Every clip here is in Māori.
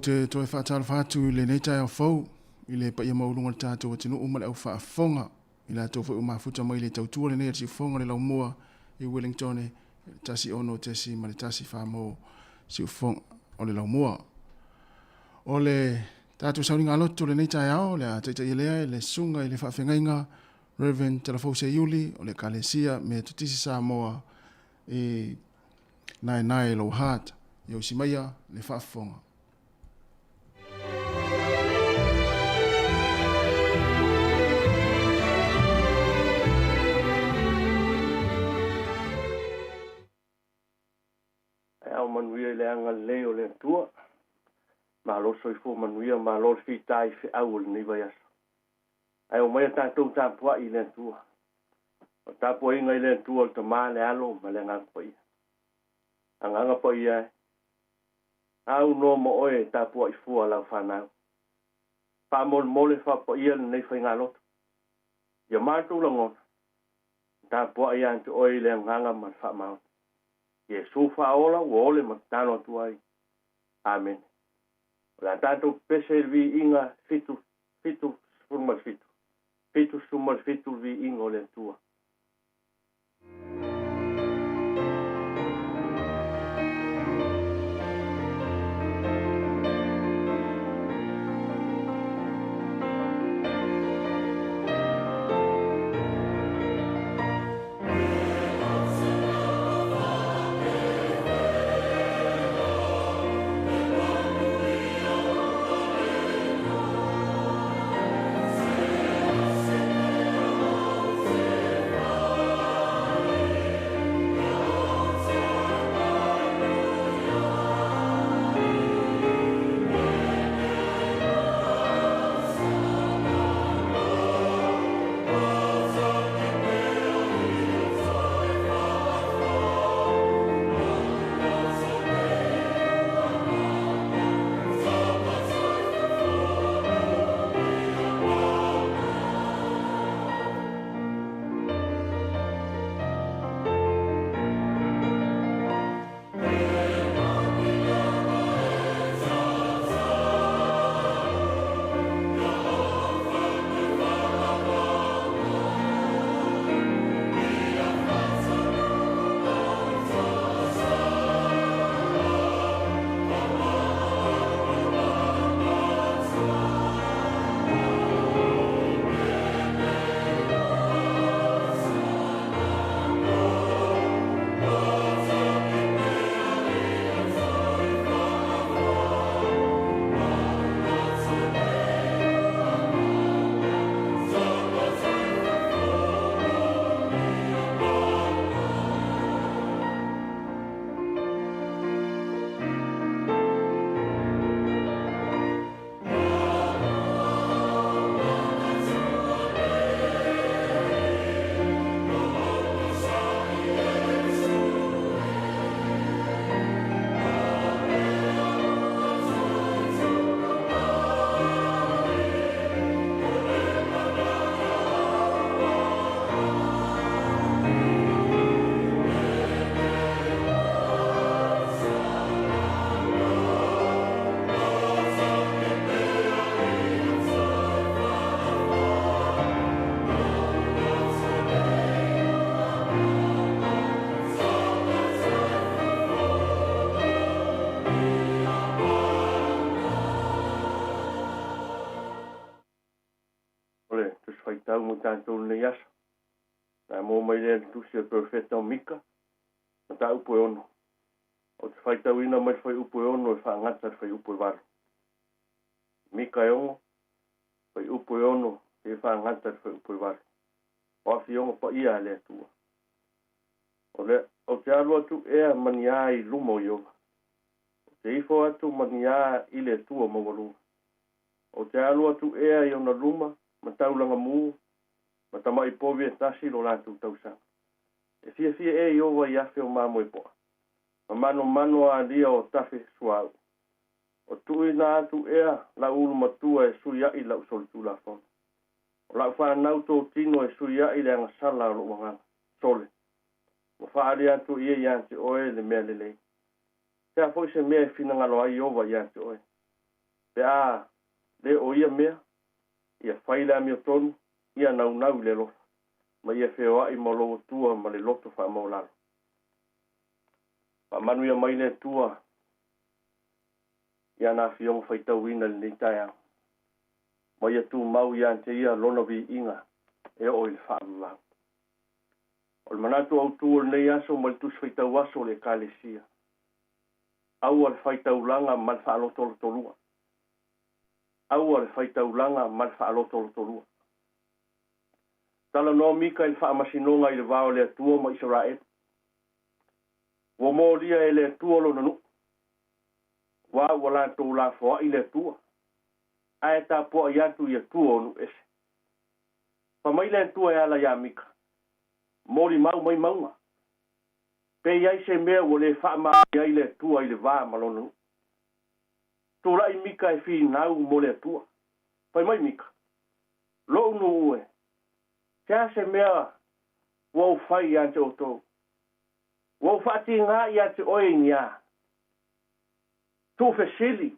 te toi whātara whātu I le nei tai au whau, I le pa ia maurunga tātou atinu umale au whaafonga, I la tau whai umafuta mai le tautua le nei ati whonga le lau mua I Wellington e tasi ono tesi ma le tasi whamo si ufong o le lau mua. O le tātou sauringa aloto le nei tai au, le a taita I lea, le sunga I le whaafengainga, Reverend Telefose Iuli, o le Kalesia, me tutisi Samoa, I nai lo heart, I o simaia le whaafonga. Au manuia le anga leo le tua. Ma lo soifo manuia ma lo fitai fi au le ni vai aso. Ai o mai tātou tāpua I le tua. O tāpua inga I le tua o ta maa le alo ma le nganga pa ia. Anganga pa ia e. Au no mo oe tāpua I fua lau whanau. Pa mole wha pa ia le nei whai ngā loto. Ia mātou langona. Tāpua ia ante oe le nganga ma wha maut. Yesu faola wole matano tuai. Amen. La tanto pese vi inga fitu sumal fitu. Fitu sumal fitu vi inga le tua. Tanto nei aso. Na mo mai le tusi e perfecta o mika. Na ta upo ono. O te whai tau ina mai whai upo ono e whaangata whai upo waro. Mika e ongo. Whai upo ono e whaangata whai upo waro. O afi ongo pa ia le atua. O te alo atu ea mani ai lumo i ova. O te ifo atu mani a i le atua mawarunga. O te alo atu ea i ona luma. Mataulanga muu. Matama I povi e tasi lo lātou tausanga. E fia e iowa I afe o māmo e poa. Ma mano a lia o tafe suau. O tui nā atu ea la ulu matua e sui ai la usol tu la fona. O la whanau tō tino e sui ai le anga sala o wanganga. Sole. O whaari atu ia I ante oe le mea lelei. Tea fo se mea e finangalo ai iowa I ante oe. Pe a le o ia mea ia faila mi tonu ia nau le lofa ma ia feo ai mo lo tua ma le loto fa mo la pa manu ia mai le tua ia na fiong fai tau ina le taia ma ia tu mau ia te ia lona vi inga e o il fa ma o manatu au tu le aso mo tu fai tau aso le kalesia au al fai tau langa mal fa lo tolua au al fai tau langa mal fa lo tolua tala no mika il fa masinonga il vao le tua mo Israel wo mo dia ele tua lo no wa wala to la fo ile tua ai ta po ya tu ye tua no es pa mai le tua ya la ya mika mori mau mai maunga pe ya se me wo le fa ma ya ile tua ile va ma lo no to la mika e fi nau mo le tua pa mai mika lo no e ja se me wo fai ya to wo fati nga ya te oinia tu fesili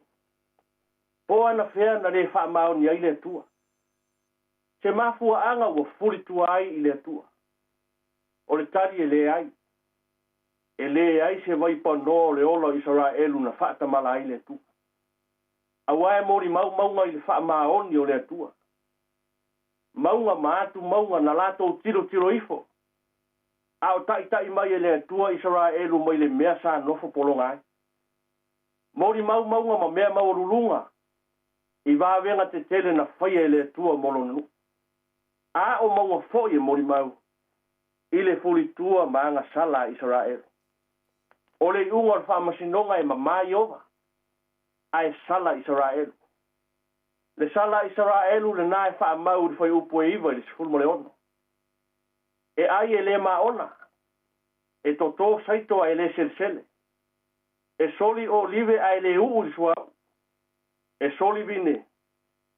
po ana fea na le fa mau ni ile tua se mafu anga wo fuli tua ai ile tua o le tari ele ai se vai pa no le ola Israel na fata mala ile tua awae mori mau ngai le fa mau ni o le tua maunga maatu maunga na lato tiro ifo au tai mai ele tua Israel mai le mea sa nofo polonga mori mau ma mea mau rulunga i va venga te tele na fai ele tua molonu a o mau foi mori mau ile fuli tua manga sala Israel ole unga fa masinonga e mamai ova ai sala Israel le sala Israel le nai fa mau foi upo iva le ful moleono e ai ele maona e toto saito a ele selsele e soli o live a ele uusua e soli vine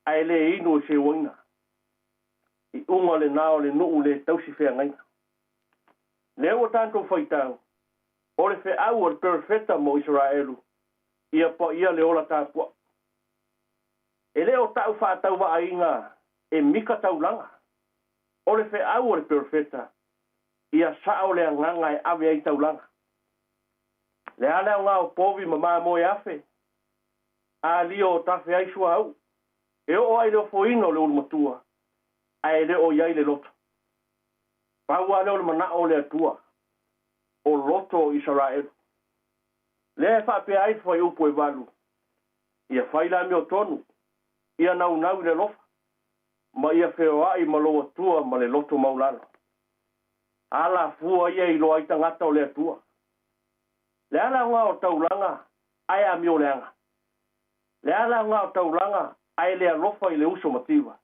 a ele inu se wina i unga le nao le nuu le tausi fea ngai le o tanto faitau o le fe au al perfecta mo Israelu ia po ia le ola tāpua e le o tau whaatau wa ainga e mika taulanga o le fe au al perfecta ia sao le nganga e ave ai taulanga le ale o ngao povi mama mo e afe a lio tafe ai sua au e o ai leo foino le ulmatua ai le o iai le loto pau a leo le mana o le atua o loto Israel le fa pe ai foi upo e valu ia faila mi o tonu ia nau le lofa ma ia feo ai ma lo atua ma le loto maulalo ala fua ia i lo ai tangata o le atua le ala nga o taulanga ai a mi o leanga le ala nga o taulanga ai le alofa i le uso mativa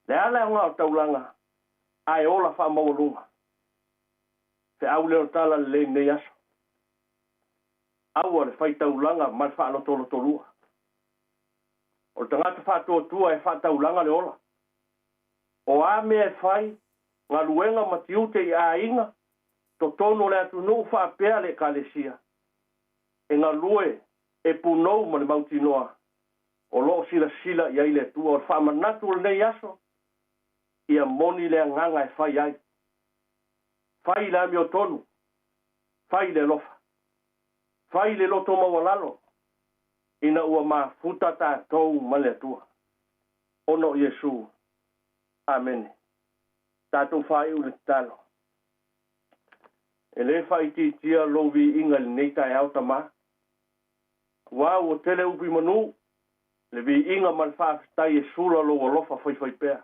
le ala nga o taulanga ai ola fa maulunga te au le tala le nei aso au le fai taulanga mal fa lo tolua o tangata fa tua e fa taulanga le ola o a me fai nga luenga matiute i a inga to tono le atu no fa pea le kalesia e nga lue e punou ma le mautinoa o lo sila i aile tua o fa manatu le nei aso ia moni le nganga e fai ai fai la mi o tonu fai le lofa fai le loto mawalalo ina ua mafuta tātou ma le tua ono Yesu amen tātou fai u le talo e le fai tia lovi inga le neita e auta ma wa o tele upi manu le vi inga man whaafitai e sula lo o lofa fai pea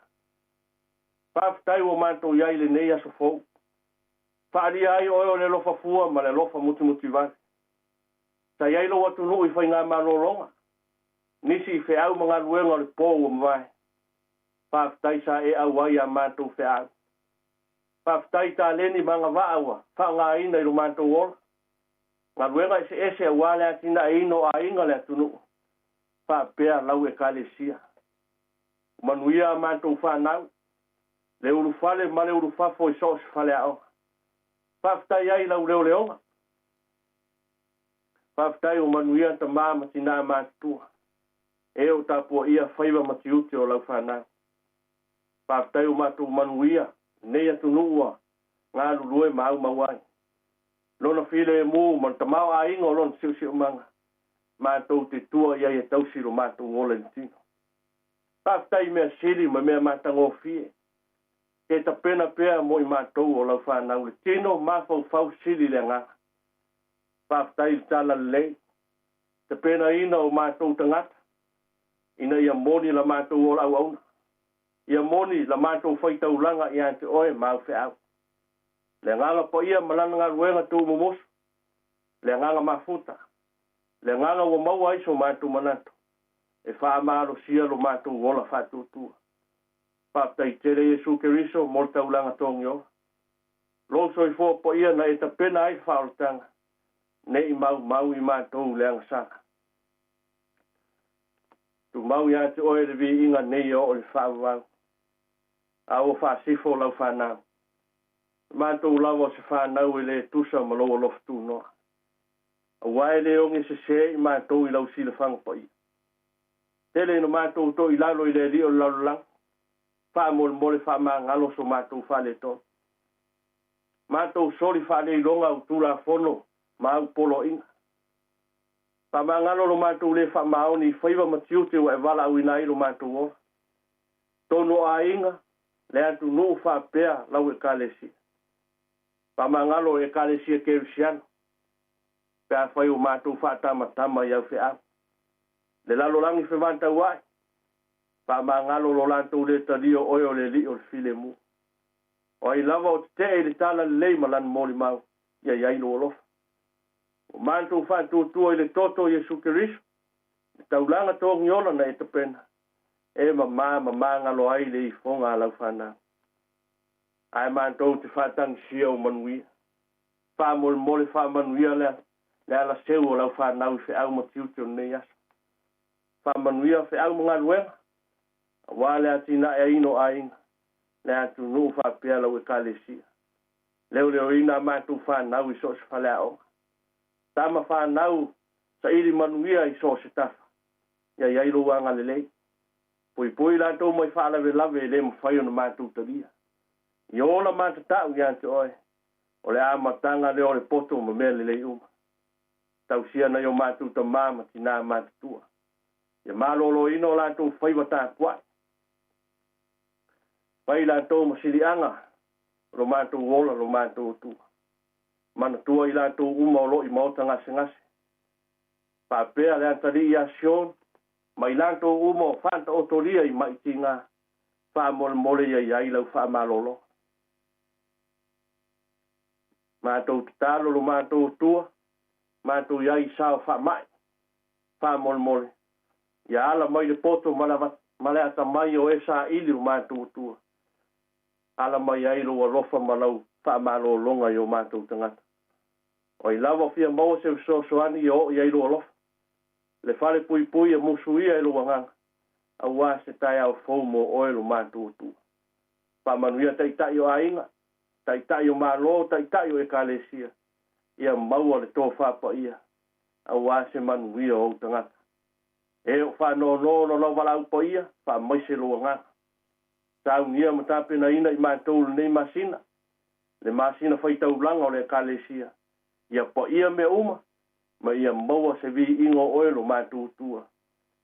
whaafitai o manto iai le nei aso fau whaari ai o le lofa fua ma le lofa muti vare sa iai lo watu nui fai ngā maroronga nisi i whiau mga luenga le pō o mwai whaafitai sa e au ai a manto whiau whaafitai ta leni mga waaua wha ngā ina i lo manto ola ngā luenga ese a wale atina ino a inga le atunu whaapea lau e kalesia manuia a manto whanau le urufale ma le urufafo i sos fale ao whaafitai ai lau leo leonga whaafitai o manuia ta māma tina mātua e o tapua ia whaiva matiuti o lau whanau. Pātai o mātou manuia, nei atu nuua, ngā lulue mau mawai. Lona while e mū, man tamau a ingo lona siu manga. Mātou te tua ia e tausiro mātou ngole ntino. Pātai mea siri ma mea mātango fie. Ke ta pena pea mo i mātou o lau whanau le tino mafau fau siri le ngā. Pātai tala lei. Te pena ina o mātou tangata. Ina ia moni la mātou o lau auna. Ia moni la mātou whaitau langa i ante oe mau wheau. Le nganga po ia malana ngā ruenga tū mumos. Le nganga mafuta. Le nganga o mau aiso mātou manatu. E wha amaro sia lo mātou wola whātūtua. Pātai tere Jesu Keriso mo tau langa tongi o. Loso i fō po ia na e ta pena ai whaorotanga. Nei mau i mātou leanga saka. Tu mau i ate oe le vi inga nei o le whaawau. A o whaasifo lau whanau. Mātou lawa se whanau e le tusa maloa loftu noa. A wae le onge se i mātou i lau sila whangpa i. Tele no mātou to i lalo i le rio lalo lang. Wha mole wha maa ngalo so mātou whale to. Mātou sori whale i longa u tūra whono mau polo inga. Wha maa ngalo lo mātou le wha maoni whaiva matiute wa e wala au inai lo mātou o. Tono a inga le atu nuu wha pea lau e kālesi. Wha maa ngalo e kālesi e kerusiano. Pea whai o mātou wha tama iau whi au. Le lalo langi whewanta uai. Pa mangalo lo lanto le tadio oyo le li o file mu. O i lava o te e le tala lei malan mori mau. Ia ilo olof. O manto whantu tua i le toto Jesu Keriso. Taulanga tō ngiola na e te pena. E ngalo ai le i fonga lau whana. Ai manto te whatang sia o manuia. Wha mole wha manuia le ala seu o lau whanau se au matiuti o nei asa. Wha manuia se au mga luenga. Wale atina e ino ainga. Le atu nuu whapea lau e kālesia. Leo ina mātou whanau i so se whalea o. Tama whanau sa iri manuia i so se tafa. Ia iairo wanga lelei. Pui lantou mai whaalawe lawe le mawhai ona mātou taria. I ola mātatau i ante oe. O le amatanga leo le poto ma mea lelei uma. Tau sia na yo mātou ta māma tina mātatua. Ia mālolo ino lantou whaiwa tā kuai. Pai lantou masilianga, lo mātou wola, lo mātou tua. Mana tua i lantou uma o lo i mauta ngase. Pāpea le antari i asion, mai lantou uma o whanta otoria i maitinga, wha mole i ailau wha malolo. Mātou titalo lo mātou tua, mātou iai sao wha mai, wha mole. Ia ala mai le poto male ata mai o esa ili lo mātou tua. Ala mai ai lo rofa malau wha malo longa i o mātou tangata. O i lava fia maua se soani i o i ai lo alofa. Le whale pui e musuia i lo wanganga. A wā se tai au faumo o e lo mātou tua. Wha manuia taitai o ainga, taitai o malo, taitai o e kālesia. Ia maua le tō whapa ia. A wā se manuia o tangata. E o wha no lau walau pa ia, wha maise lo wanganga. Tau nia matapena ina i mātou nei masina. Le masina whaitau langa o le kālesia. Ia po ia me uma, ma ia maua se vi ingo oelo mātou tua.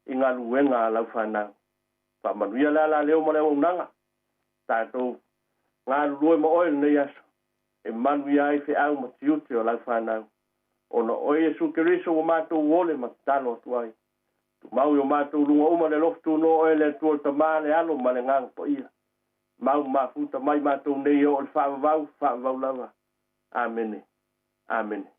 I ngā luenga lau whanau. Wha manuia la leo ma leo unanga. Tātou ngā lue ma oelo nei aso. E manuia ai whi au ma tiuti o lau whanau. Ona oe Jesu Keriso o mātou wole ma talo tuai. Mau yo mātou lunga uma le loftu no oe le tua tamā le alo ma le ngang po ia. Mau mafuta mai mātou nei o le whaavau lava. Amene. Amene.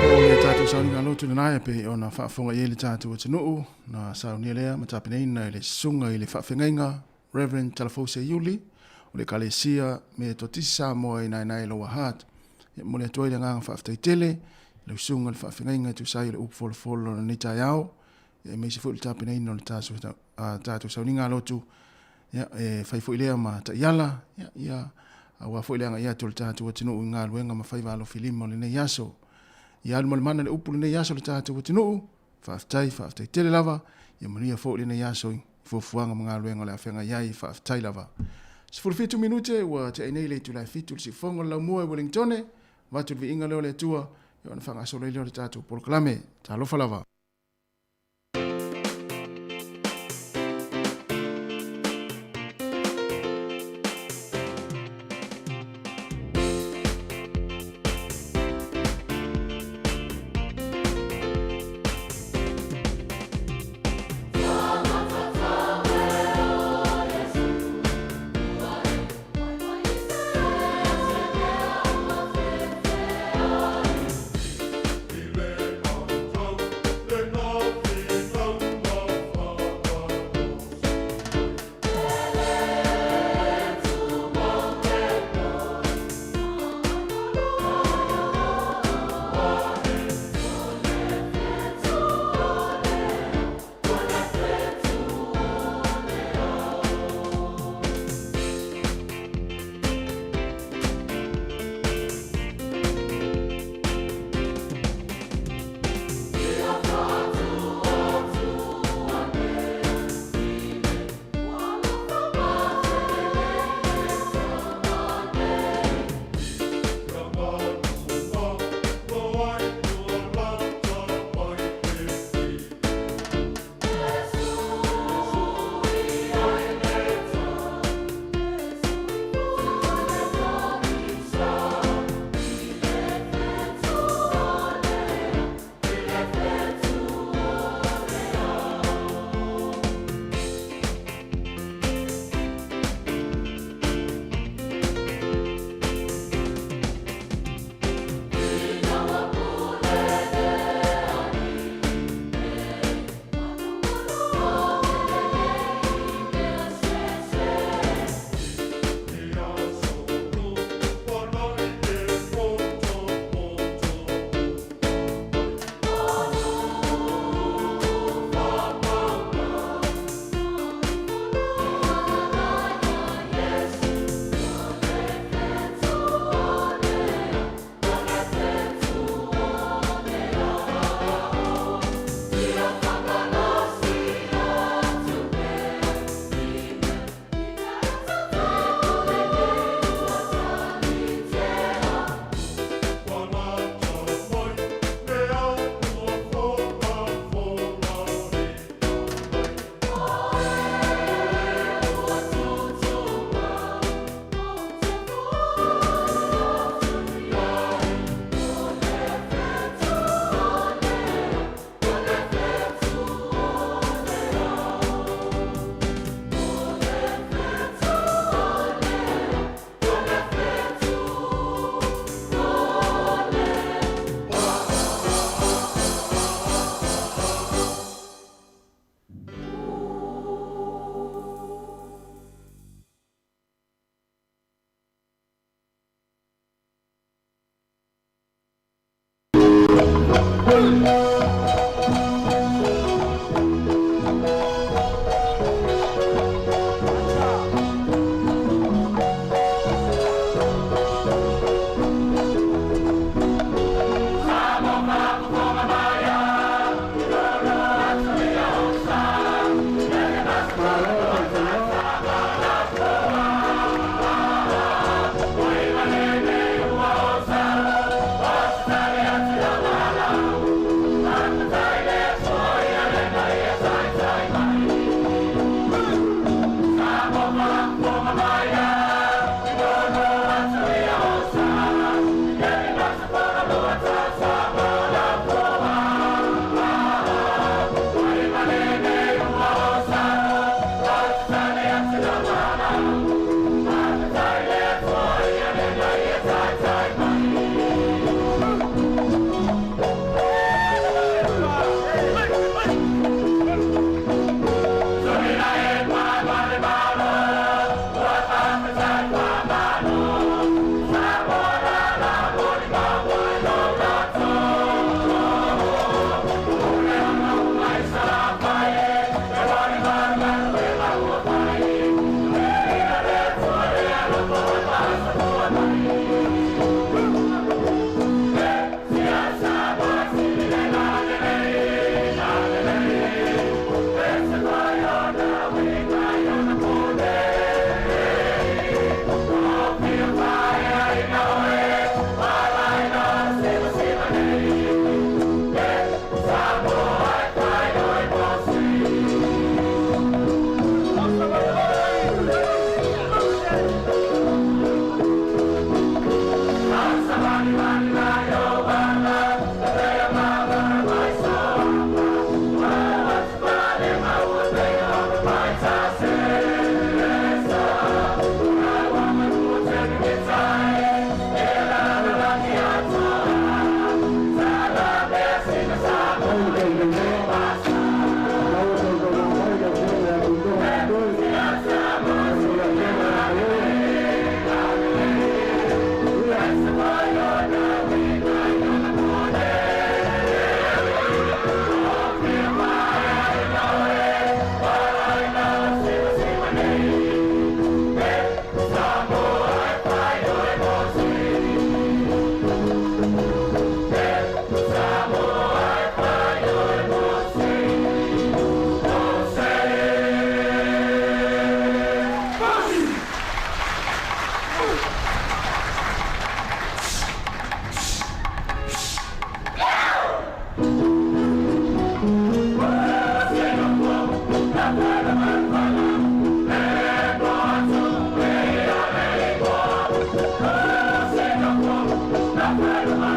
O le tātou sauni ngā lotu le nai pe o na whaafonga i le tātou atinuu na sauni lea matapeneina i le sunga i le whaafengainga Reverend Talafose Yuli. O le kalesia me totisi sa moa i nai loa hat. Mo le atoa i le nganga whaaftai tele, le usunga le whaafengainga tu sai le upfolofolo na nita iau. E meisi fu le tapina ino le tātou sauninga lotu. E whaifu i lea ma ta iala. Ia Awa fo ileanga ia tol tātou atinu u ngā luenga ma whai walo filima o le nei aso. Ia alu malimana le upu le nei aso le tātou atinu whaaftai tele lava, ia maria fo le nei aso i fuafuanga ma ngā luenga le awhenga iai whaaftai lava. Sifuru fitu minute ua te ainei le tulai fitu le sifonga lau mua i Wellingtone, watu le inga leo le tua, ia wana whanga aso le leo le tātou polokalame, tā lofa lava.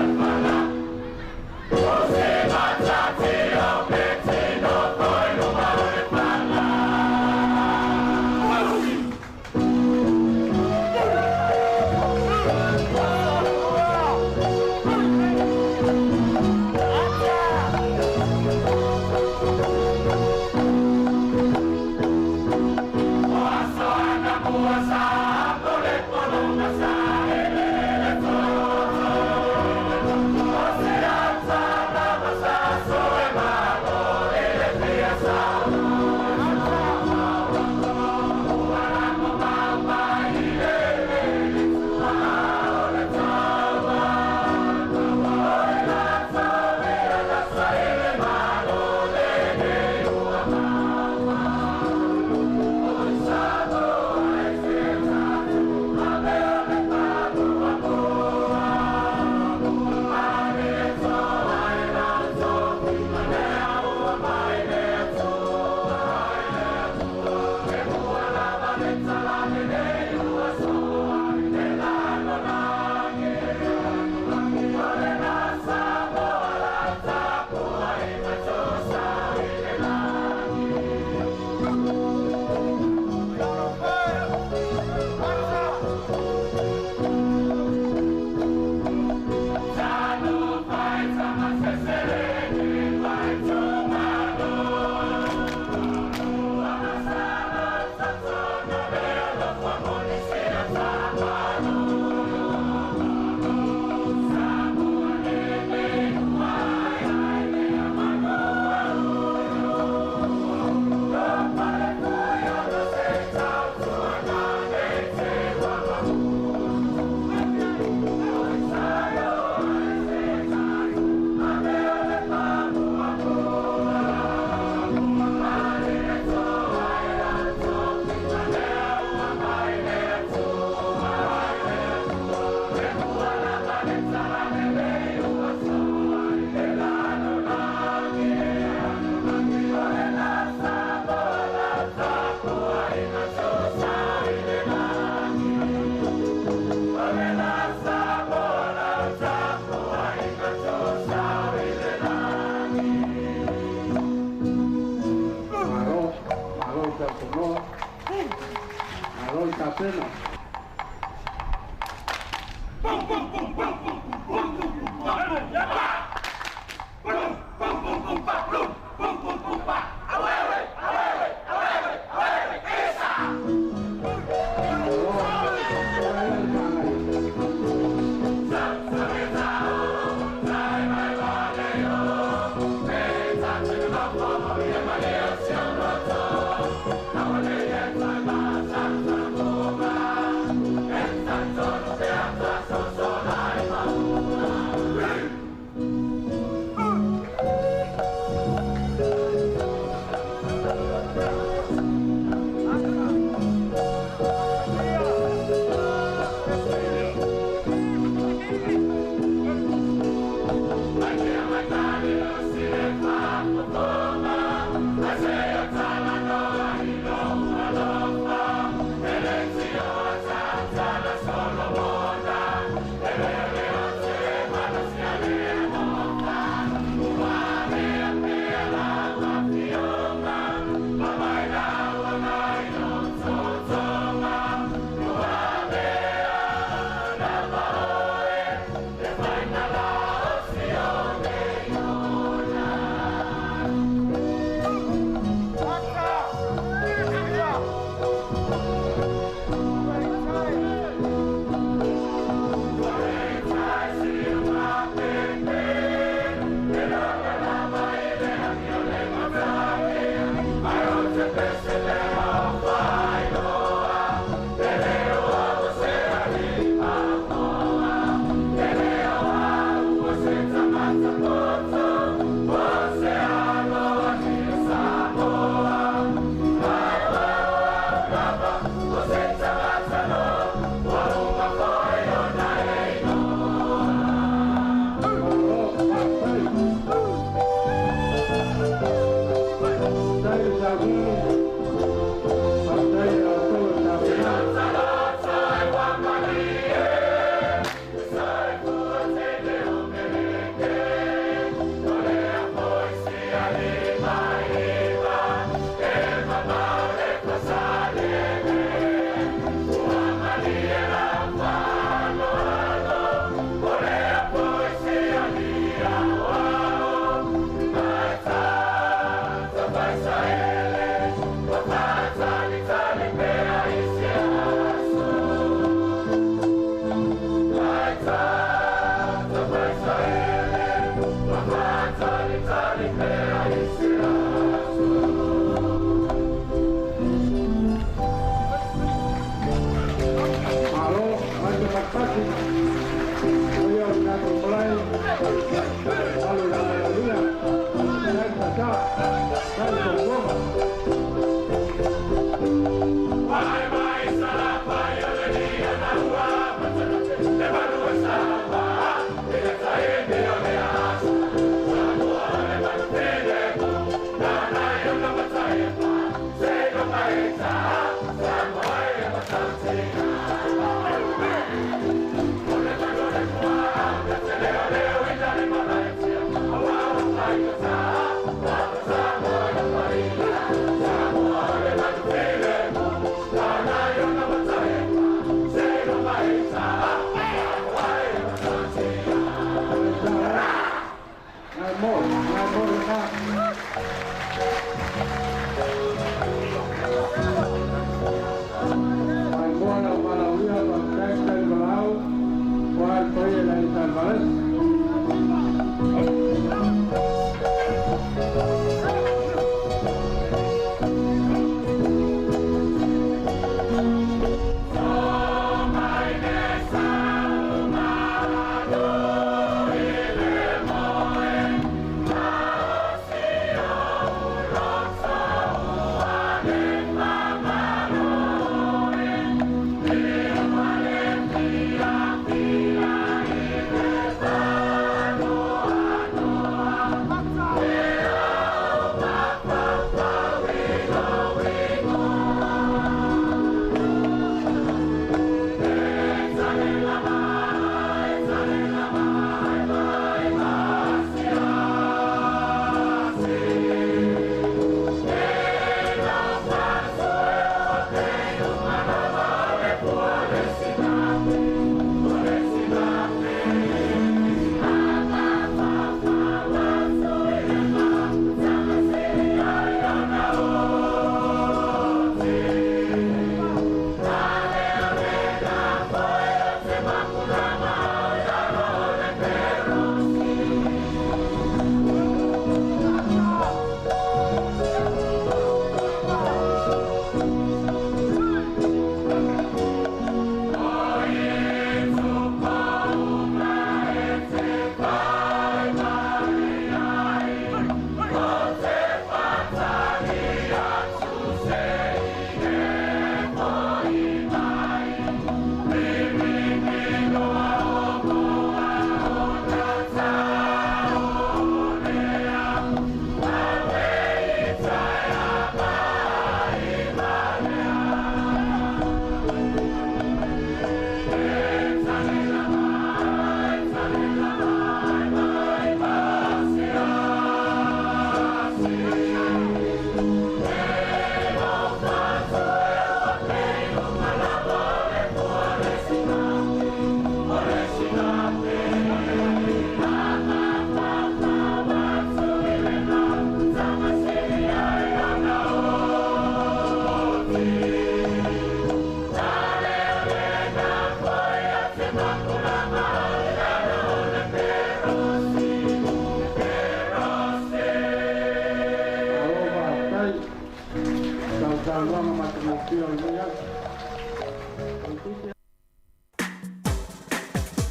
Hãy subscribe cho kênh Ghiền Mì Gõ để không bỏ lỡ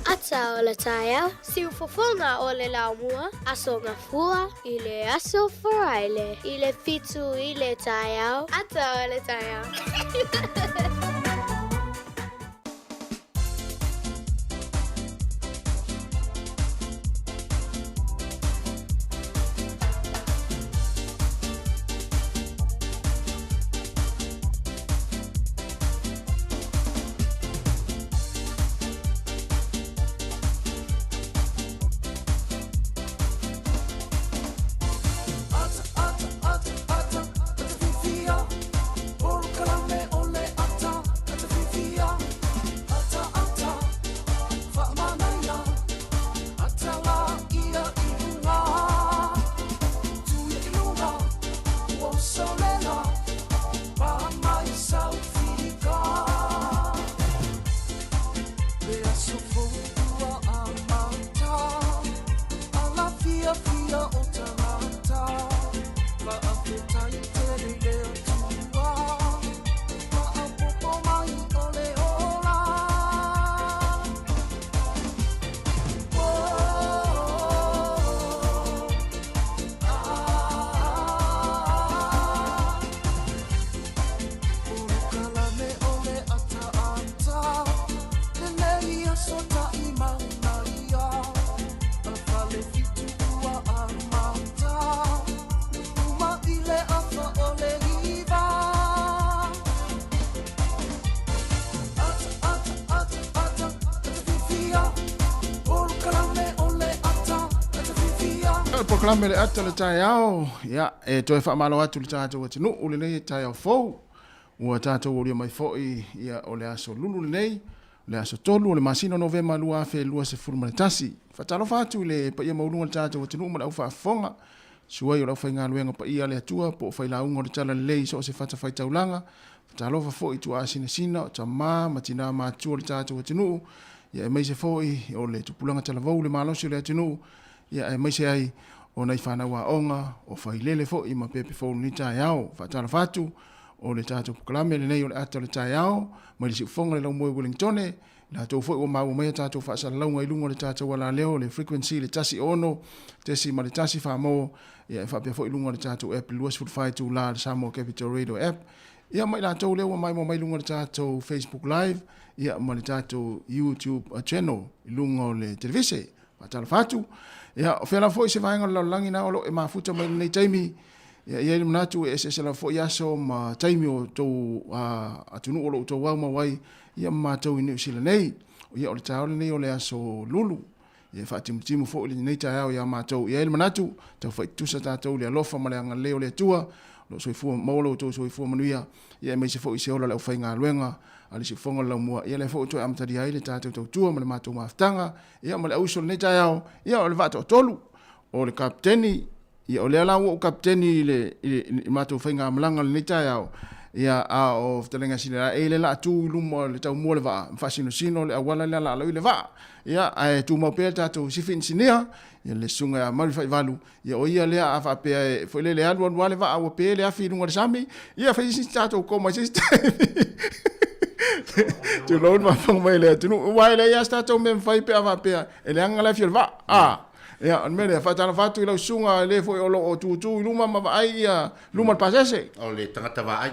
Ata o le taia, si ufofonga o le laumua, aso ngafua, i le aso faraile, i le fitu i le taia, ata o le taia. Fia o tamata Proklame le ata le tai au ya e toe fa malo atu le tātou atu no o le nei tai au fou ua tātou o le mai foi ia o le aso lulu le nei le aso tolu o le masino novema lua afe lua se furu tasi fatalo fatu le pa ia maulunga le tātou atu no ma lau whaafonga suai o lau whainga luenga pa ia le atua po whailaunga o le tala lei so se fata whaitaulanga fatalo fa foi tu asina sina o ta ma tina ma atu o le tātou atu no ia e mai se foi o le tupulanga tala vau le malosi le atu no ia e mai se ai o nei whanau a onga, o whailele fo i ma pepe fo ni tai au, whatara whatu, o le tātou pukalame le nei o le ata le tai au, mai le si ufonga le lau moe Wellingtone, la tau fo i o mau mea tātou whaasara launga i lunga le tātou wala leo, le frequency, le tasi ono, tesi ma le tasi whamo, ia e whapea fo i lunga le tātou app, luas futai tu la le Samoa Capital Radio app, ia mai la tau leo mai mo mai lunga le tātou Facebook Live, ia ma le tātou YouTube channel, i lunga o le televise, whatara whatu, ia o fela foi se vainga la langi na o e mafuta mai nei taimi ia ia manatu e se la foi aso ma taimi o to atunu o to wa ma wai ia ma to ni sila nei ia o tau nei o le aso lulu ia fa timu fo le nei tau ia ma to ia manatu to fa tu sa to le lofa ma le anga leo le tua lo so fu molo to so fu manuia ia me se fo se o la fainga luenga ali se fonga la mua ia le fo to am tadi ai le tatu to tua ma le mato maftanga ia ma le auso nei tau ia o le vato tolu o le kapteni ia o le la o kapteni le mato fainga malanga le nei tau ia a o telenga sina e le la tu lumo le tau mo le va fasino sino le wala le la le va ia ai tu mo pe tatu sifin sinia ia le sunga ma le valu ia o ia le a fa pe fo le alu wale va o pe le afi lunga sami ia fa si tatu ko ma si tu lo ma fong mai le tu wai le ya sta to mem fai pe ava pe ele anga la fiel va ya on me le fa tana fa tu lo sunga le fo o tu luma ma ai ya luma pasese o le tangata va ai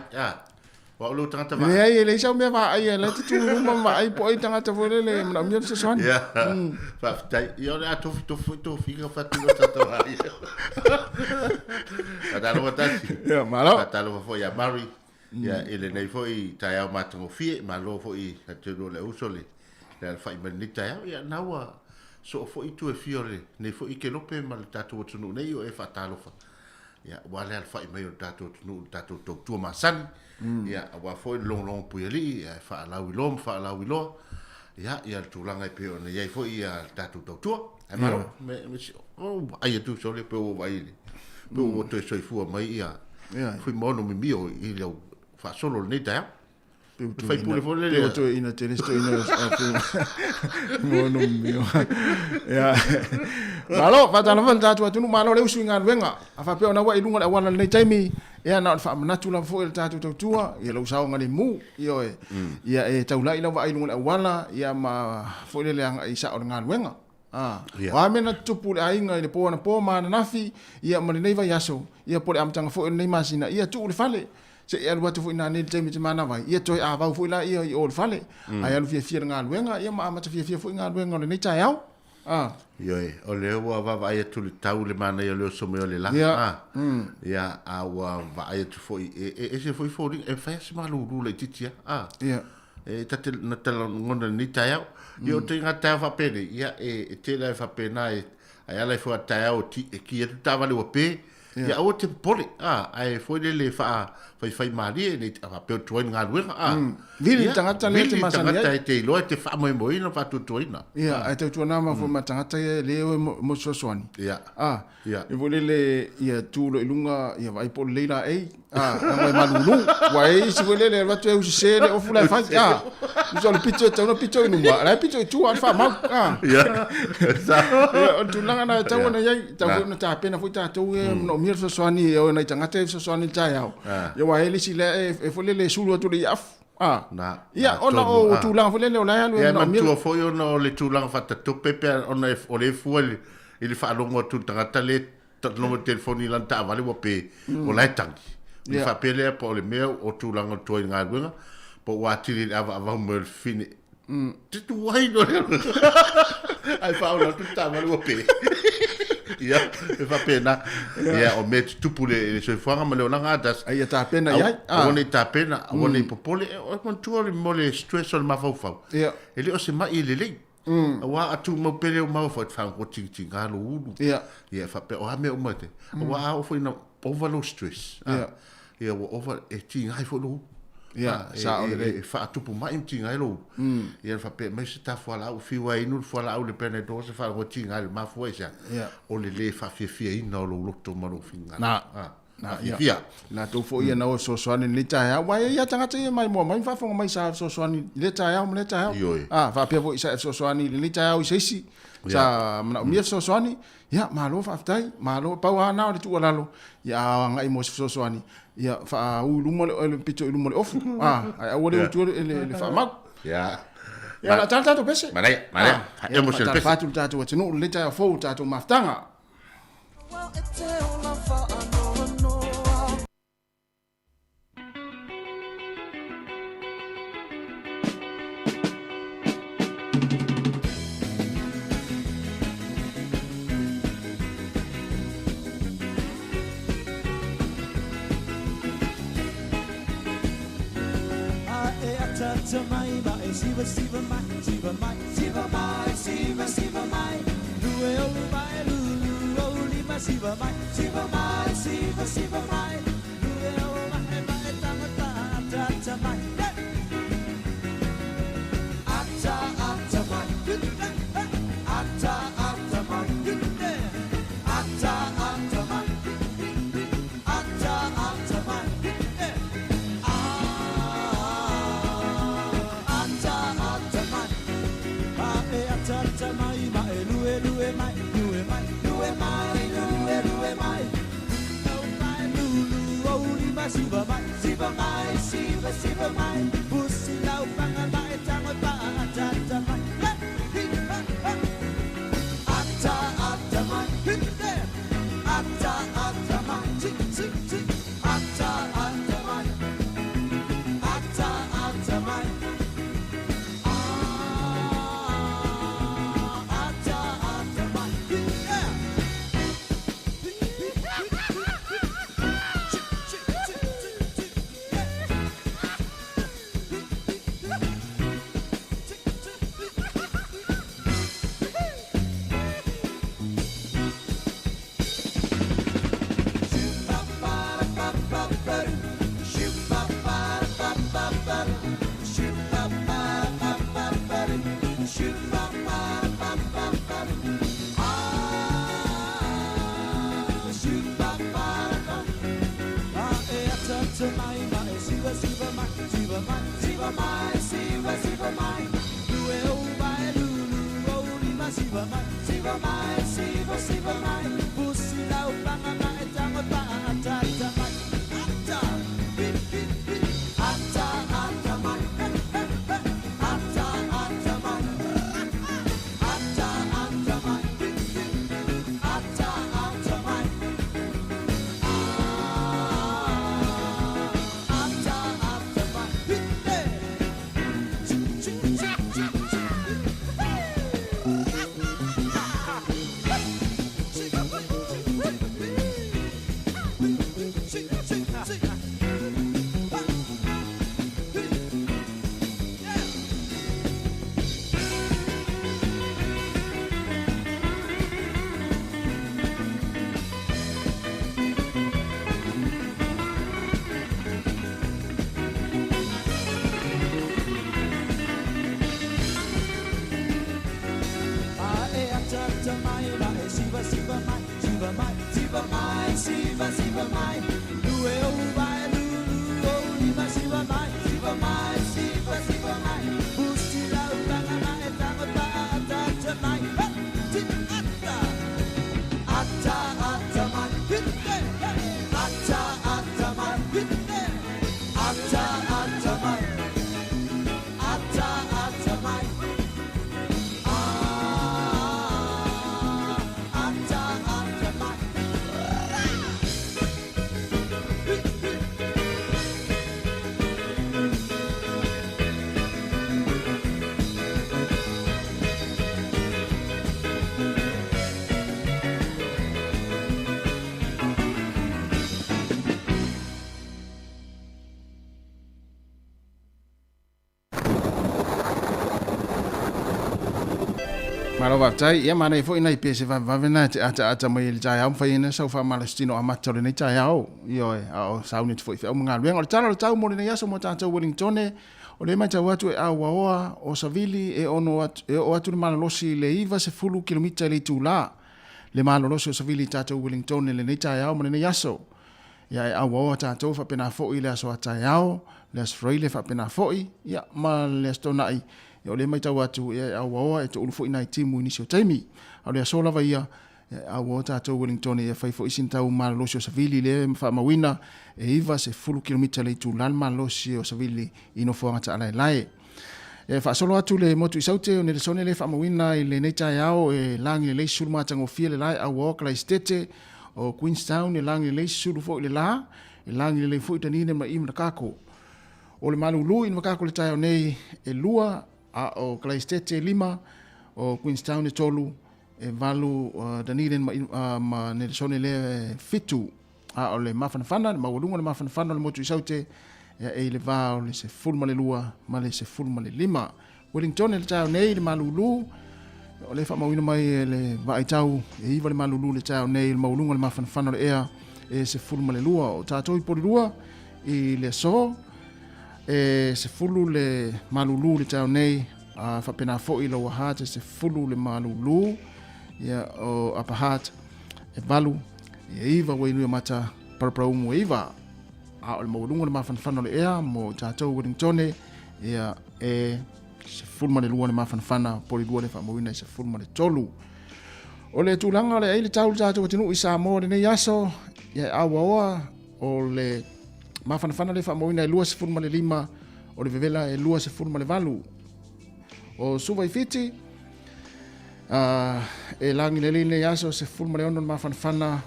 wa lo tangata va ai le sa me va ai le tu luma ma ai po ai tangata fo le na mi se son ya fa tai yo le to figa fa tu lo tata va ai ada lo tasi ya malo ta lo fo ya mari ya ele nei foi tai au matango fie ma lo foi te lo le usole le fai manita ya nawa so foi tu e fiore nei foi ke lope ma tatu tunu nei o e fatalo fa ya wale al fai mai tatu tunu tatu tu masan ya wa foi long pueli ya fa la wilo ya tu langa pe o nei foi ya tatu tu e ma me o ai tu so le pe o vai pe o to so fu mai ya foi mono mi mio i le fa solo nei ta fai pure fuori le to ina telesto ina mono mio ya malo fa tana fa tatu atu malo le usu ngal wenga afa pe ona wa ilunga la wana nei taimi ya na fa manatu la fo le tatu tua ya lo sa ngali mu yo ya e taula ila wa ilunga la wana ya ma fo le anga isa o ngal wenga wa mena tupu le ainga le po na po ma na nafi ya ma nei va yaso ya po le amtanga fo nei masina ya tu le fale se ia watu fu ina ni te mana vai ia toi a va fu ila ia i ol fale ai alu fia nga luenga ia ma mata fia fu nga luenga le nei tai au yo o le wa va vai tu le tau le mana ia le so me le la ia a wa vai tu fu e se fu e fa se ma lu le titia ia e tate na tala ngona ni tai au io te nga tai fa pene ia e te la fa pena ai ala fu tai au ti e ki tu tava le pe ia o te pole ai foi le fa fai mari ni a pe tu nga luenga vili tangata le te masani tangata te lo te fa mo ina fa tu ina ia ai te tu na ma fo matangata le mo sosoni ia e vole le ia tu lo ilunga ia vai po leila ei na malulu wai si vole le va tu u se le o fula fa so le pito te no pito no ma la pito tu al fa ma ia o tu langa na tau na ia tau na ta pena foi ta tu no mir soani o na tangata soani tai au ia wa ele si le e fole le sulu tu le af na ia ona o tu la fole le ona lu ia na tu fo yo no le tu la fata tu pepe ona o le fuel il fa longo tu tangata le no telefoni lan ta vale wo pe o la tangi il fa pele po le meu o tu la tu nga gwenga po wa tili ava mo fini tu wai no ai fa ona tu ta vale wo pe ia e fa pena ia o met tu pule so fanga ma le ona ngadas ai ta pena ia ona ta pena ona popole o kon tu le mole stress o ma fa ia ele o se mai le wa atu mo pele o ma fa ko ting ngalo ulu ia fa pe o ha me o mate wa o foi na overload stress ia o over e ting ai fo lo sa o le fa atu po mai ting ai lo ia fa pe me se ta fo la o fi wa inu fo la o le pene do se fa ko ting ai ma fo ia o le fa fi ina lo lo to ma lo finga na ia na to fo ia na o so so ni ta ya wa ia tanga te mai mo mai fa fo mai sa so so ni le ta ya mo le ta ya fa pe vo isa so so ni le ta ya o sesi sa na mi so so ni ya ma lo fa tai ma lo pa wa na o tu la lo ya ngai mo so so ni ya fa u lu mo le pito lu mo le ofu ai o le tu le fa ma ya la tata to pese ma ya mo se pese fa tu tata o tino le ta fo tata maftanga Siva mai, Siva mai, pusi lau panga mai tango pa ata mai. Ata mai, ata mai, tik ata mai, ata mai. Ata mai, Siva mai, pusi lau panga mai tango pa ata mai. Ata mai, ata mai, ata mai, ata mai. Siva mai, lue o vai lulu o lima siva mai, pusi lau panga mai tango pa ata mai. Ata mai, Malova tai ia mana fo ina pese va vena ata mai le tai am faina so fa malastino amato le tai au io o sauni fo o mga luenga o tau mo le yaso mo tata Wellington o le mai tau atu a waoa o Savili e ono o atu malolosi le iva se fulu kilomita le tula le malolosi o Savili tata Wellington le tai au mo le yaso ia a waoa tata fa pena fo ile aso tai au le asfraile fa pena fo ia ma le stonai o le mai tau atu e a waoa e to ulufo ina i timu inisio taimi. Au le asola va ia a waoa tātou Wellington e whaifo isin tau malolosi o Savili le whaamawina e iwa se fulu kilomita le tu lan malolosi o Savili ino fuanga ta alai lai. E whaasolo atu le motu i saute o nere sone le whaamawina i le neitai au e langi le leisuru mātango fia le lai a waoa kala istete o Queenstown e langi le leisuru fo i le la e langi le fo i tanine ma ima na kako. O le malulu ina makako le tai o nei e lua o Christchurch 5 o Queenstown e tolu e valu Dunedin ma Nelson le fitu o le mafanafana le mawalunga le mafanafana le motu i saute e le vao le se fulma le lua ma le se fulma le 5 Wellington le tau nei le malulu o le whamawina mai le vaitau e iwa le malulu le tau nei le mawalunga le mafanafana le ea e se fulma le lua o tātou i pori lua i le so e se fulu le malulu le tau nei fa pena fo i lo hat se fulu le malulu ia o apahat e valu e iva wenu mata para umu iva a o le mawalunga le mafanafana le ea mo tātou Wellington ia e se fulu le lua le mafanafana poli lua le whamawina se fulu le tolu o le tūlanga le eile tau tātou atinu i Samoa le nei aso ia awaoa o le mafanafana le whamawina e lua se fulma le 5 o le vevela e lua se fulma le 8 o suva i fiti e langi le le yaso se fulma le 9 mafanafana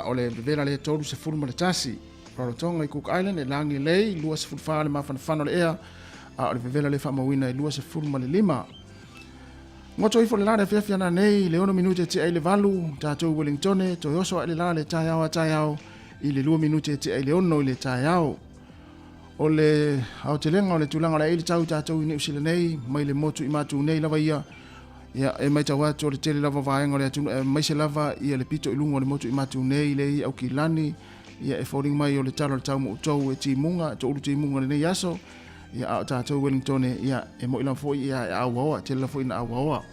o le vevela le tolu se fulma le tasi Rarotonga i Cook Island e langi le lua se fulfa le mafanafana le ea o le vevela le whamawina e lua se fulma le 5 ngoto ifo le lana fiafiana nei le 1 minute te ai le valu tātou Wellington to yoso ai le lana le tai au i le 2 minute te ai le ono i le tai au. O le au te lenga o le tulanga le eile tau tātou i New Zealand nei, mai le motu i matu nei lava ia e mai tau atu o le tele lava vaenga o le atu, mai se lava ia le pito i lunga o le motu i matu nei le i au ki lani, ia e falling mai o le talo le tau mo utau e ti munga, to ulu ti munga le nei aso, ia au tātou Wellington ia e mo ilan fo ia e au awa, tele la fo ina au awa.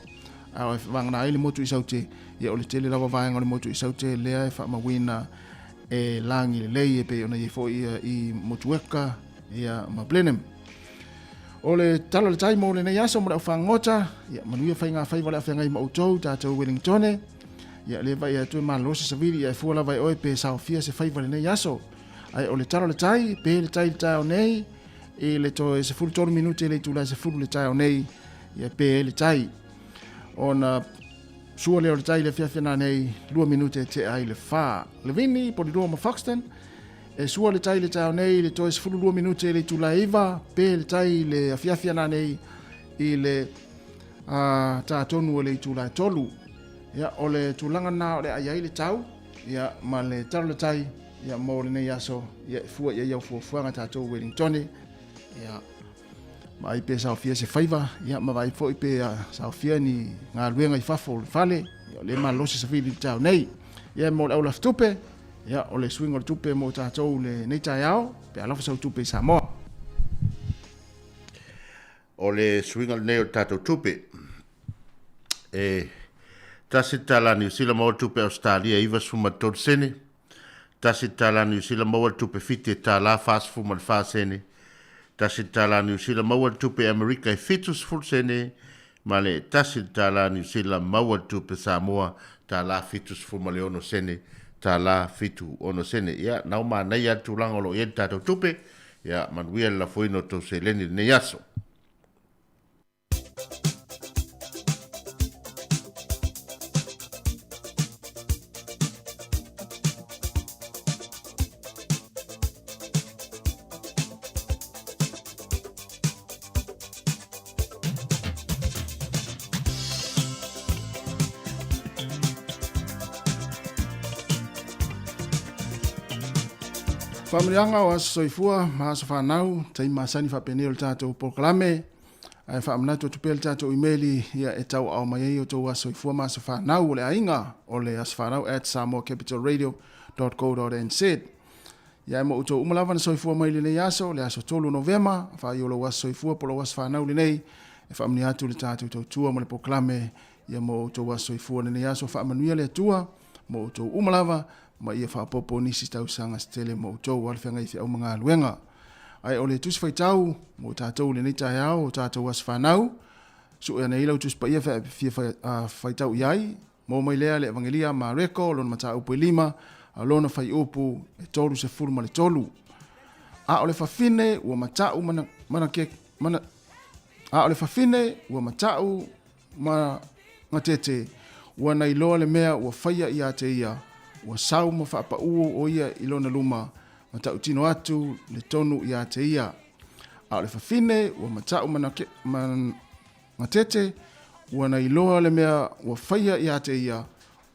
Au e wangana le motu i saute, ia o le tele lava vaenga o le motu i saute, lea e whamawina e langi le lei e pe ona i fo ia i motueka ia mablenem. O le talo le taimo le nei aso mo le whangota, ia manuia whainga whaiwale a whainga i mautou tātou Wellington, ia le vai atu malolosi Savili ia e fuala vai oe pe saofia se whaiwale nei aso. Ai o le talo le tai, pe le tai le tai o nei, e le to e se fulu tonu minute le tula se fulu le tai o nei, ia pe le tai. Ona sua leo le tai le fiafina nei 2 minute te ai le wha. Le vini, po li roa ma Foxton, e sua le tai le tai o nei, le to e se fulu 2 minute le tula iwa, pe le tai le fiafina nei i le tātonu le tula tolu. Ia o le tulanga na o le aiai le tau, ia ma le taro le tai, ia mo le nei aso, ia fua ia iau fuanga tātou Wellington, ia mai pe saofia se faiva, ia ma vai foi pe saofia ni ngā luenga i fafo le fale, ia le malosi Savili tau nei, ia mo le Olaf tupe, ia o le swing o le tupe mo tātou le nei tai au, pe alofa sau tupe i Samoa. O le swing o le nei o tātou tupe, tasi tala New Zealand mo tupe Australia iwa suma tol sene, tasi tala New Zealand mo tupe fiti tala fast fuma le fa sene, tasi tala New Zealand mawal tupe Amerika e fitus full sene, ma le tasi tala New Zealand mawal tupe Samoa tala fitus full ma le ono sene, tala fitu ono sene. Ia, nau ma nei atu langolo ien tato tupe, ia manuia la fuino to se leni ne yaso. Whamirianga o aso soifua, maa sa whanau, tai masani whapeneo le tātou proklame, Ai whaamana tu tupel tātou emaili ia e tau au mai ei o tau aso i fuama sa whanau o le ainga o le as whanau at samoacapitalradio.co.nz. Ia e mo uto umalawa na soifua mai le nei aso, le aso tolu novema, wha i o lo aso soifua po lo as whanau le nei, e whaamani atu le tātou tau tua mo le poklame, ia mo uto aso soifua le nei aso whaamanuia le tua, mo uto umalawa, ma ia whaapopo nisi tau sanga stele mo uto walwhenga i au mga luenga. Ai o le tusi whaitau, mo tātou le nei tai au, o tātou as whanau, su e nei lau tusi pa ia whaitau iai, mo mai lea le evangelia ma reko, lona mata upo i lima, a lona whai upu e tolu se furu ma le tolu. A o le whawhine, ua matau a o le whawhine, ua matau ma ngatete, ua nei loa le mea, ua whaia ia te ia, ua sau ma whaapa uo o ia i lona luma, matau tino atu le tonu ia te ia. A o le whawhine, ua matau ma ngatete, ua nei loa le mea, ua whaia ia te ia,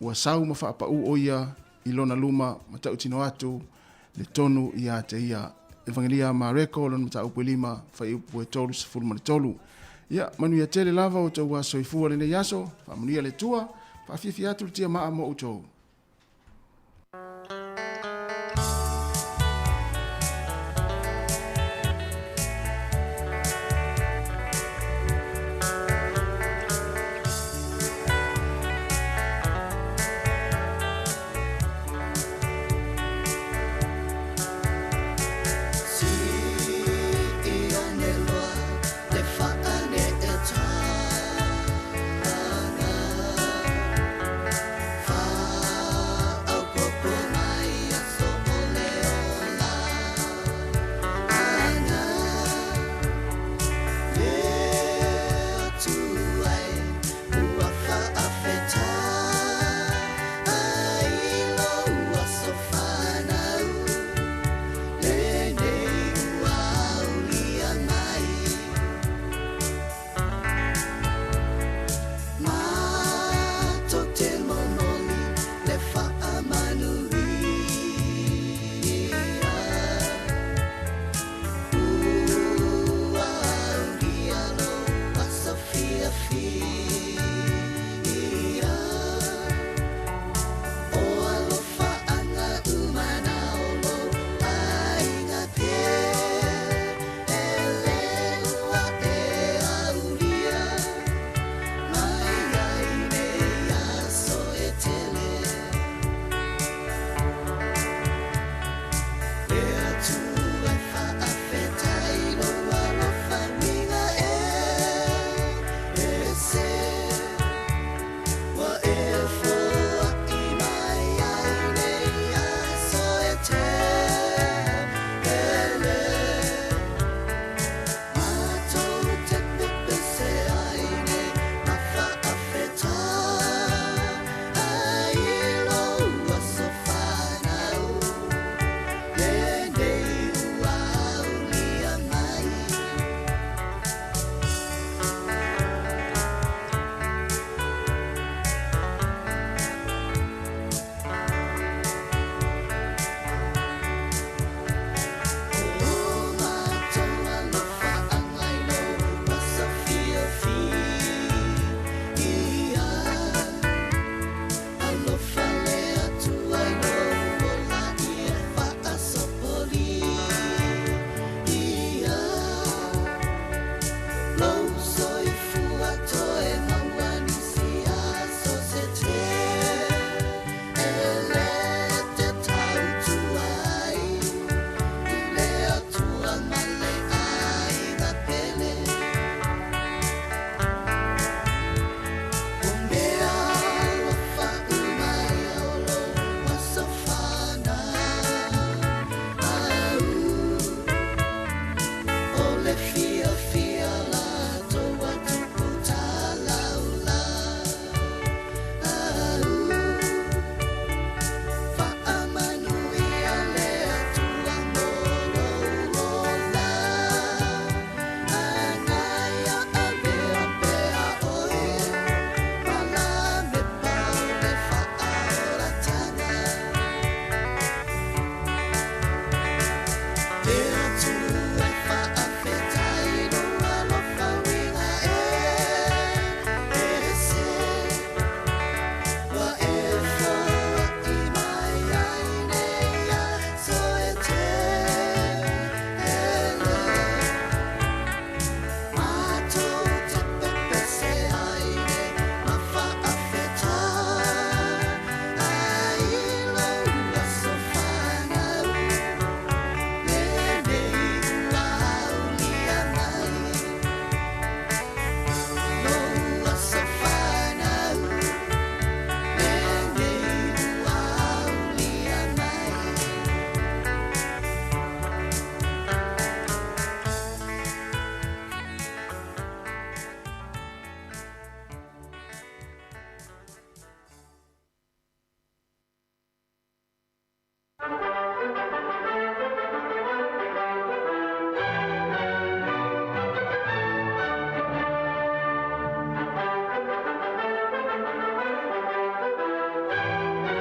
ua sau ma whaapa uo o ia, i lona luma, matau tino atu, le tonu ia te ia. Evangelia Mareko, lona matau upu lima, whai upu e tolu se furu ma le tolu. Ia, manu ia tele lava o tau aso i fua le nei aso, whamunia le tua, whawhiwhi atu le tia maa mo utou. Far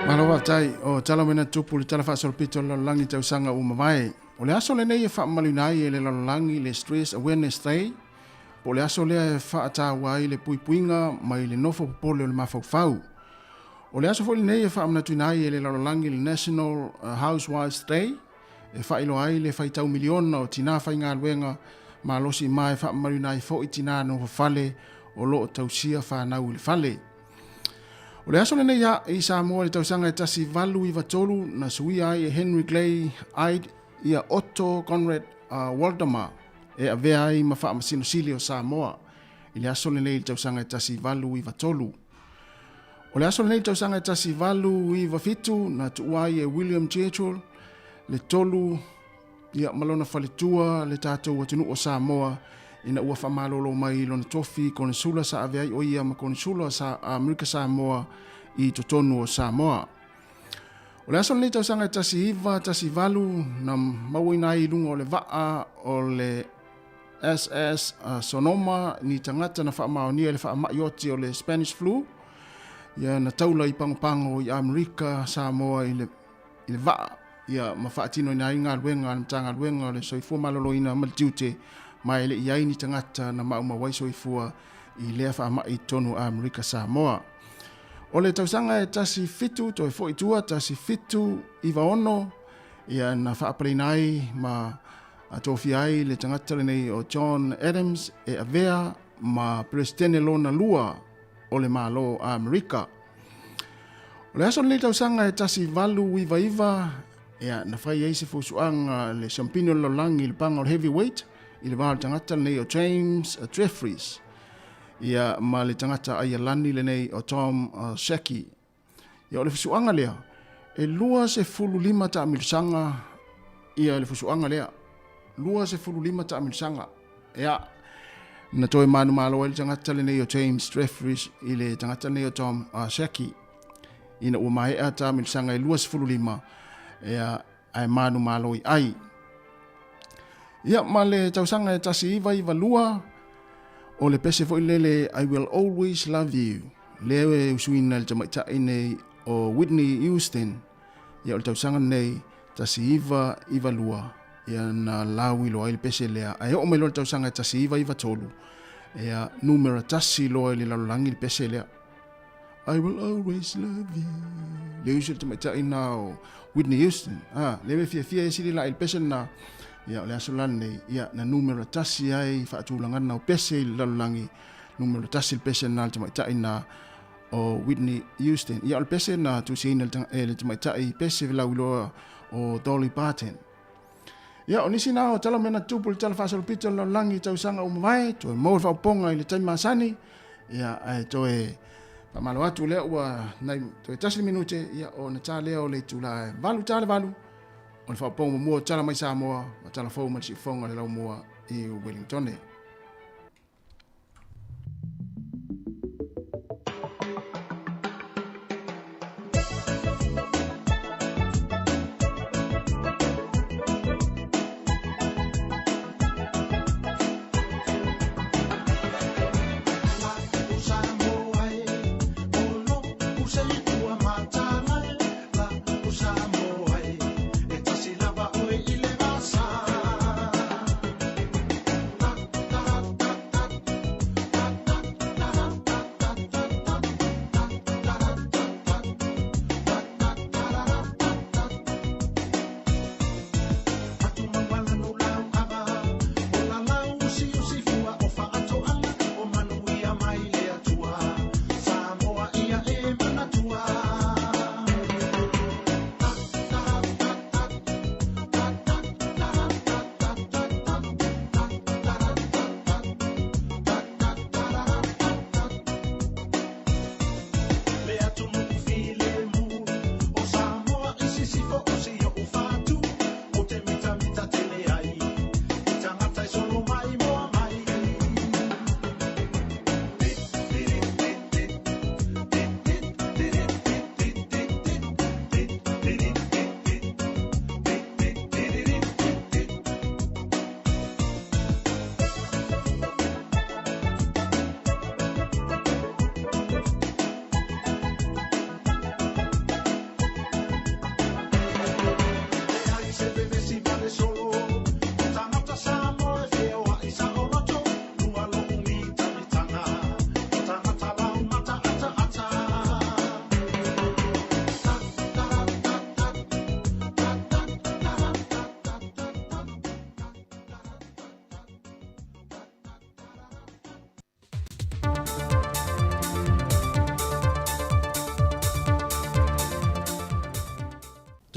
Malawa tai o tala mena tupu le tala whaasolpito le langi tausanga umawai. O le aso le nei e whaamalunai e le langi le Stress Awareness Day. O le aso lea e whaatawai le puipuinga mai le nofo popole o le mawhauwhau. O le aso fo le nei e whaamanatuinai e le langi le National Housewives Day. E whailo ai le whaitau miliona o tina whainga luenga ma losi mai whaamalunai fo i tina no whale o lo tausia whanau le whale. O le aso le nei a i Samoa le tausanga e tasi valu i vatolu na sui ai e Henry Clay Aid i a Otto Conrad Waldemar e a vea ai ma wha masino sili o Samoa. I le aso le nei tausanga e tasi valu i vatolu. O le aso le nei tausanga e tasi valu i vafitu na tuai e William Churchill le tolu i a malona whaletua le tātou atinu o Samoa ina ua whamalolo mai lona tofi konsula sa aveai o ia ma konsula sa Amerika Samoa i totonu o Samoa. O le aso le tausanga e tasi iwa, tasi valu na mawina i lunga o le vaa o le SS Sonoma ni tangata na whaamaonia le whaamaioti o le Spanish flu. Ia na taula i pangopango i Amerika Samoa i le vaa. Ia ma whaatino ina inga luenga, na mtanga luenga le soifua malolo ina maltiute mai le iai ni tangata na mauma waisoifua i lea whaamai tonu a Amerika Samoa. O le tausanga e tasi fitu, to e fo itua, tasi fitu i vaono, ia na whaapaleinai ma atofi ai le tangata nei o John Adams e avea ma presidente lona lua o le malo a Amerika. O le aso le tausanga e tasi valu iwa iwa, ia na whai eise fusuanga le champino lo langi le panga o heavyweight, i le wāle tangata nei o James Jeffries. Ia ma le tangata ai alani le nei o Tom Shaki. Ia o le fusuanga lea, e lua se fulu lima ta amirsanga, ia le fusuanga lea, lua se fulu lima ta amirsanga. Ia, na toi manu malo e le tangata le nei o James Jeffries, i le tangata nei o Tom Shaki. Ina ua maea ta amirsanga e lua se fulu lima, ia ai manu malo i ai. Ia ma le tausanga e tasi iwa iwa lua o le pese fo lele I Will Always Love You. Leo e usuina le tamaita nei o Whitney Houston. Ia o le tausanga nei tasi iwa iwa lua. Ia na lawi loa i le pese lea. Ai o melo le tausanga e tasi iwa iwa tolu. Ia numera tasi loa i le lalolangi le pese lea. I will always love you. Leo usuina le tamaita ina o Whitney Houston. Leo e fia e siri la il pese na ia le aso lane ia na numero tasi ai whaatulangana o pese i lalolangi numero tasi il pese na le tamaitai na o Whitney Houston. Ia o le pese na tusiina le tamaitai pese vilauiloa o Dolly Parton. Ia o nisi na o tala mena tupu le tala whaasalopito lalolangi tausanga o mawai to e mou whauponga i le taimasani ia ai to e pamalo atu lea ua nai to e tasi minute ia o na tālea o le tula valu tale valu o le whaponga mua tala mai Samoa, ma tala fau ma si fonga le lau mua i Wellington.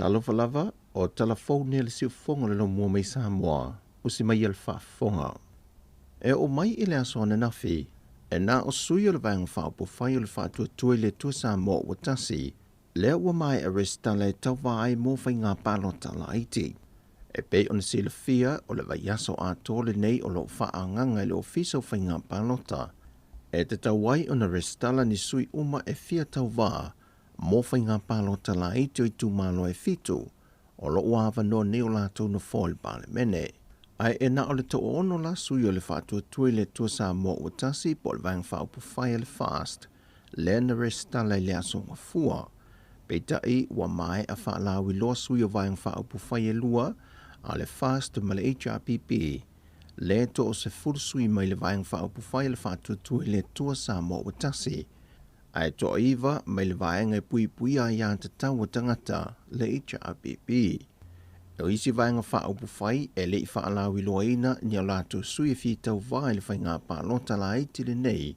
Talofa lava o telefone le siufonga le no mua mai Samoa, usi mai el whaafonga. E o mai i le asone nafi, e nā o sui o le vang whaapo whai o le whaatua tui le tua Samoa wa tasi, lea ua mai arresta le tau vai mō whai ngā palota la iti. E pei o na sila fia o le vai aso a tole nei o lo whaanganga le ofisa o whai ngā palota. E te tau wai o na restala ni sui uma e fia tau vā, mō whai ngā palota la iti o i tūmalo e fitu, o lo uawa no neo lātou na fōi pāle mene. Ai e na o le tau ono la sui o le whaatua tui le tua Samoa o tasi po le vang whaupu whai le fast, le na restala le aso ngā fua. Peitai ua mai a whaalawi loa sui o vang whaupu whai e lua, a le fast ma le HRPP, le to o se furu sui mai le vang whaupu whai le whaatua tui le tua Samoa o tasi. Ai to iwa mai le vaenga e pui pui a ia te tau tangata le HRPP. O isi vaenga whaupu whai e le i whaalawi loaina ni o lātou sui e fi tau vai le whai ngā pālota la iti le nei.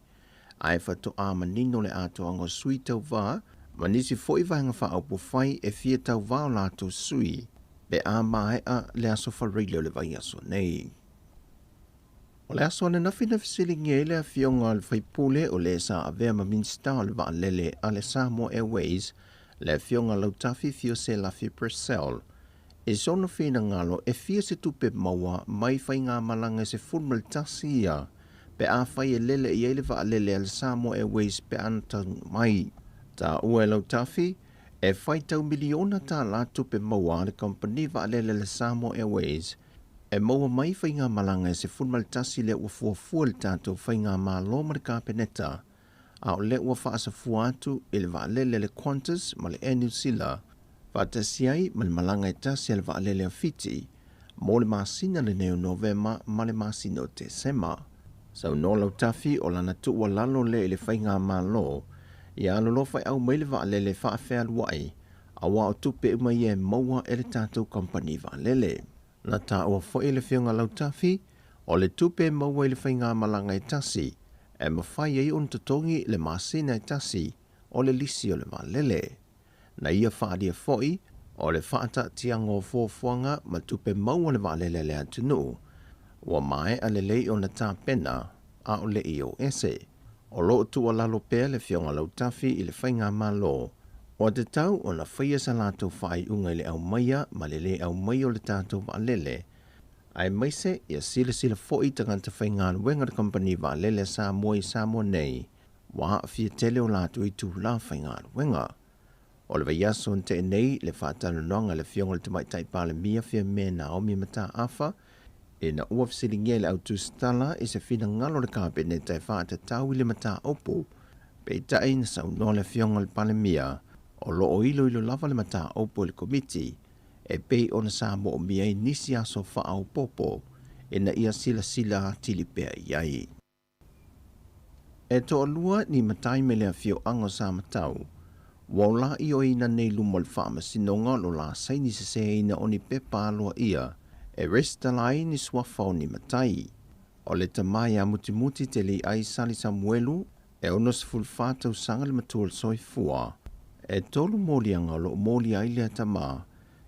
Ai whato a manino le ato ango sui tau vā, manisi fo i vaenga whaupu whai e fi tau vā o lātou sui, be a mai a le aso whareileo le vai aso nei. O le aso ane nafi sili nge le a fionga le whaipule o le sa avea ma minsta o le va lele a le Samoa Airways, le fionga lautafi fio se la fi Purcell. E sono fina ngalo e fia se tupe maua mai whai ngā malanga se fulmal tasi ia, pe a whai e lele i ele va lele a le Samoa Airways pe anatang mai. Ta ua e lautafi, e whai tau miliona ta la tupe maua le company va lele le Samoa Airways, e maua mai whai ngā malanga se fulmal tasi le ua fuafua le tātou whai ngā māloma le kāpeneta, a o le ua whaasa fuatu i le va lele le Qantas ma le Air New Zealand, Fatasiai ma le malanga e tasi le va lele a fiti, mo le masina le neo Novema ma le masina o Desema. Sau no lau tafi o lana tu ua lalo le le whai ngā mālo, i alo lo whai au mai le va lele whaafea luai, a wa o tupe umai e maua e le tātou company va lele. Na tā ua fo le whionga lau tafi, o le tupe maua i le whai ngā malanga e tasi, e mawhai ei on tatongi le masina e tasi, o le lisi o le va lele. Na ia whaadia foi, o le whaata tiango fōfuanga ma tupe maua le waalele le atunu. Ua mai a le lei o na tā pena, a o le i o ese. O lo tua lalo pēr le whionga lau tafi i le whainga malo. O te tau o na whaia sa lātou whai unga i le au maia ma le au maia o le tātou waalele. Ai maise ia sila foi tanganta whainga wenga le company waalele sa Samoa nei. Wa fia tele o lātou i tū la whainga wenga. O le vaiaso te nei le whaatano nonga le whionga le tamaitai pāle mia fia me Naomi mata afa, e na ua fsilingia le autu stala i se fina ngalo le kāpene tai whaata tau i le mata opo, pe tai na sau no le whionga le pāle mia, o lo o ilo lava le mata opo le komiti, e pei o na Samoa mia i nisi aso wha au popo, e na ia sila tilipea iai. E to lua ni matai me le whio ango sa matau, Waula i o ina nei lumo le whaamasinoga lo la saini se ina o ni pepa aloa ia, e resta lai ni swafa o ni matai. O le tamai a mutimuti te li ai Sali Samuelu, e ono se fulfata usanga le matua le soifua, e tolu molianga lo moli ai le tama,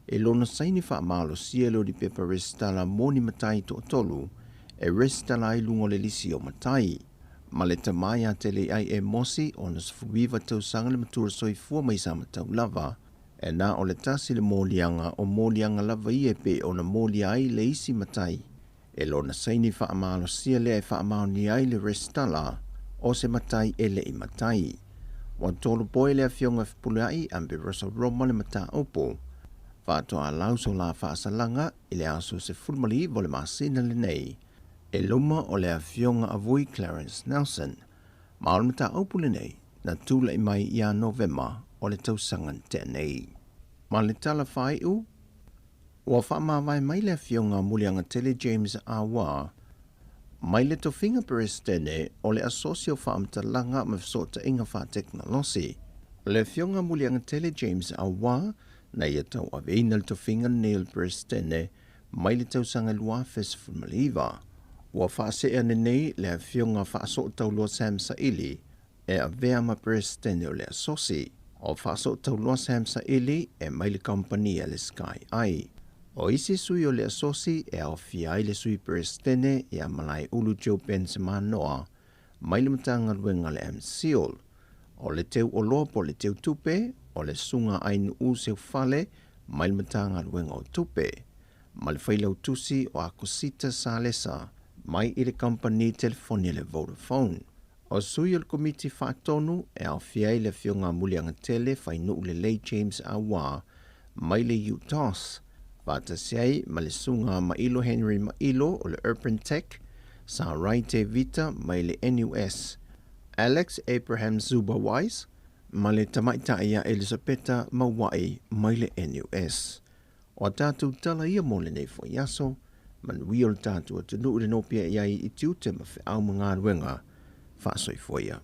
e lona saini whaamalo sielo di pepa resta la moni matai to tolu, e resta lai lungo le lisi o matai. Ma le tamai a tele ai e mosi o na sfuiva tau sanga le matura soifua mai sa matau lava, e na o le tasi le molianga lava i e pe o na moli ai le isi matai, e lo na saini whaamalo sia le e whaamalo ni ai le restala o se matai e le i matai. Wan tolu boi le a fionga fpulai ambe Russell Roma le mata opo, whaato a lauso la whaasalanga i le aso se fulmali vo le masina le nei, e luma o le awhionga a vui Clarence Nelson. Maal mata opule nei, na tūla i mai ia Novema o le tausangan tenei. Ma le tala whai u, ua whaamawai mai le awhionga mulianga tele James Awa, mai le tofinga perestene o le asosio whaamta langa ma fsota inga wha teknolosi. Le awhionga mulianga tele James Awa, na ia tau aveina le tofinga Neil perestene, mai le tausanga lua fesfumaliva. Ua whaasea nei le awhionga whaaso tau loa Sam Saili, e a vea ma perestene o le asosi. o whaso tau loa Samsa ili e mai le company e le Sky ai. O isi sui o le asosi e au fiai le sui perestene e a malai ulu Joe Benzema noa, mai le matanga luenga le MCOL. O le teu o loa po le teu tupe, o le sunga ainu u seu fale, mai le matanga luenga o tupe. Ma le whailau tusi o Akosita Salesa, mai i le company telefoni le Vodafone. O sui o le komiti whaatonu e au fiai le fionga mulianga tele whainu le Lay James Awa, mai le UTOS. Vata siai ma le sunga Mailo Henry Mailo o le Urban Tech, sa Raite Vita mai le NUS, Alex Abraham Zuba Wise, ma le tamaitaia Elisabetta Mawai mai le NUS. O tātou tala ia mo le nei fo yaso, manui o le tātou atunu le nopia iai i tiute ma fe au mga ruenga, whaasoi foia.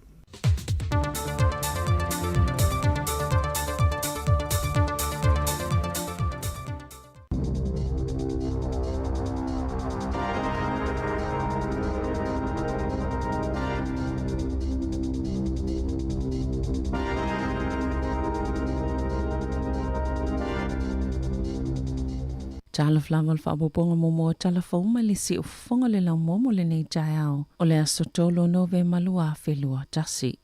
Tala flamal whaapoponga momo tala whauma le si o whonga le lau momo le nei tai au o le aso tolo nove malua whelua tasi.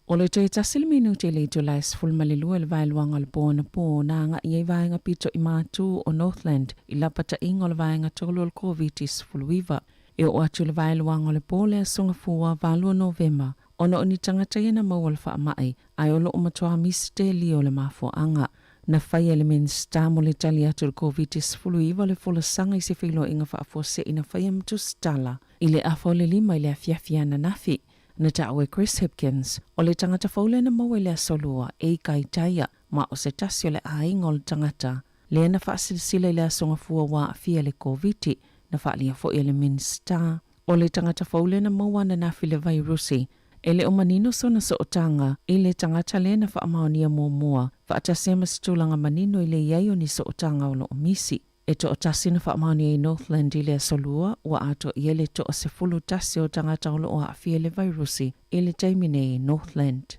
O le toi tasi le minuti le to lais fulma le lua le vailuanga le pōna pō na nga iei vaenga pito i mātū o Northland i lapata ingo le vaenga tolo le COVID-19 fuluiva. E o atu le vailuanga le pō le asonga fua valua Novemba ono o ni tangata iena maua le wha mai ai olo o matoa miste li o le mafo anga. Na whai elements mo le tali atu le COVID-19 fuluiva le fola sanga i se whilo inga whaafose ina whai amtu stala. I le afo le lima i le afiafia na nafi. Na tawe Chris Hipkins, o le tangata faule na maua le asolua e kai taia ma o se tasio le ainga o le tangata. Le na whaasilsila i le asonga fua wa afia le COVID, na whaalia fo elements o le tangata faule na maua na nafi le vairusi. Ele o manino sona so otanga, ele tangata le na whaamaonia mua, whaatasema situlanga manino ile iaio ni so otanga o lo omisi. E to o tasi na whaamaonia i Northland ile asolua, wa ato i ele to o se fulu tasi o tangata o lo o awhia le vairusi, ile taimine i Northland.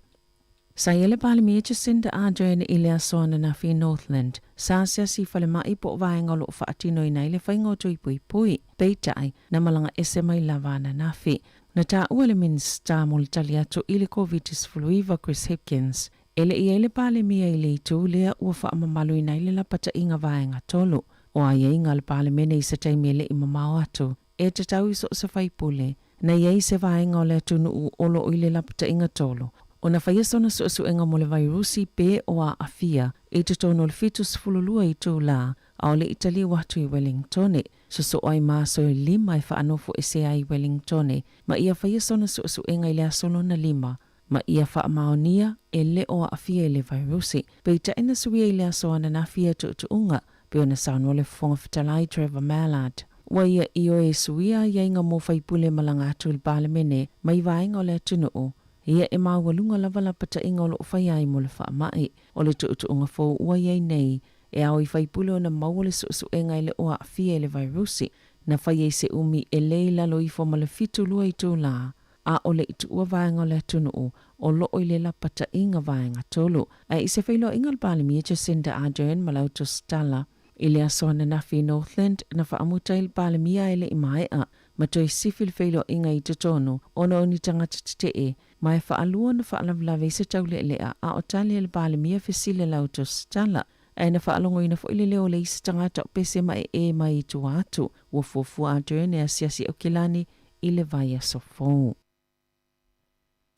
Sa ele pale mi Jacinda Ardern ile asoana na fi Northland, sa sia si fale mai po vaenga o lo whaatino i naile whaingoto i pui, peitai na malanga esemai lavana na fi. Na ta uele min mo le tali atu ili COVID-19 fuluiva Chris Hipkins, ele i ele pale mia ile i tu lea ua whaamamalu i naile la pata inga vaenga tolu, o a inga le pale mene i sa taimi ele i mamao atu, e te tau iso sa whaipule, na iei se vaenga o le atu nuu olo o ile la pata inga tolu, o na whaiasona su enga mo le vairusi pe o a afia, e te tono le fitus fululua i tu la, a o le Itali watu i Wellingtone, so ai maso i lima i whaanofo e se ai Wellingtone, ma ia whaiasona su enga i le asolo na lima, ma ia whaamaonia e le o a afia i le vairusi, pe ta ina suia i le asoana na fia tuunga, pe ona sauno le whonga fitalai Trevor Mallard. Wa ia i o e suia i inga mo whaipule malanga atu il pale mene, ma i vaenga o le atunuu, ia e mawalunga lava pata inga o lo whaiai mo le whaamai, o le tuunga fo ua iei nei, e au i whaipule o na maua su enga i le o a afia i le vairusi, na whaiei se umi e leila lo i foma le fitu lua i tū la, a o le itu ua vaenga o le atunuu, o lo o i le lapata inga vaenga tolu, a i se whailo inga le pale mi Jacinda Ardern malauto stala, i le asoana na fi Northland na whaamuta il pale mia ele i maea, ma toi sifil whailo inga i tutono, ono o ni tangata te mai whaalua na whaalavlave se tau lea a o tali il pale mia fisile lauto stala, e na whaalongo ina fo ile leo le isi tangata o pese mai e mai i tu atu, ua fuafua Ardern e asiasi o kilani i le vai asofou.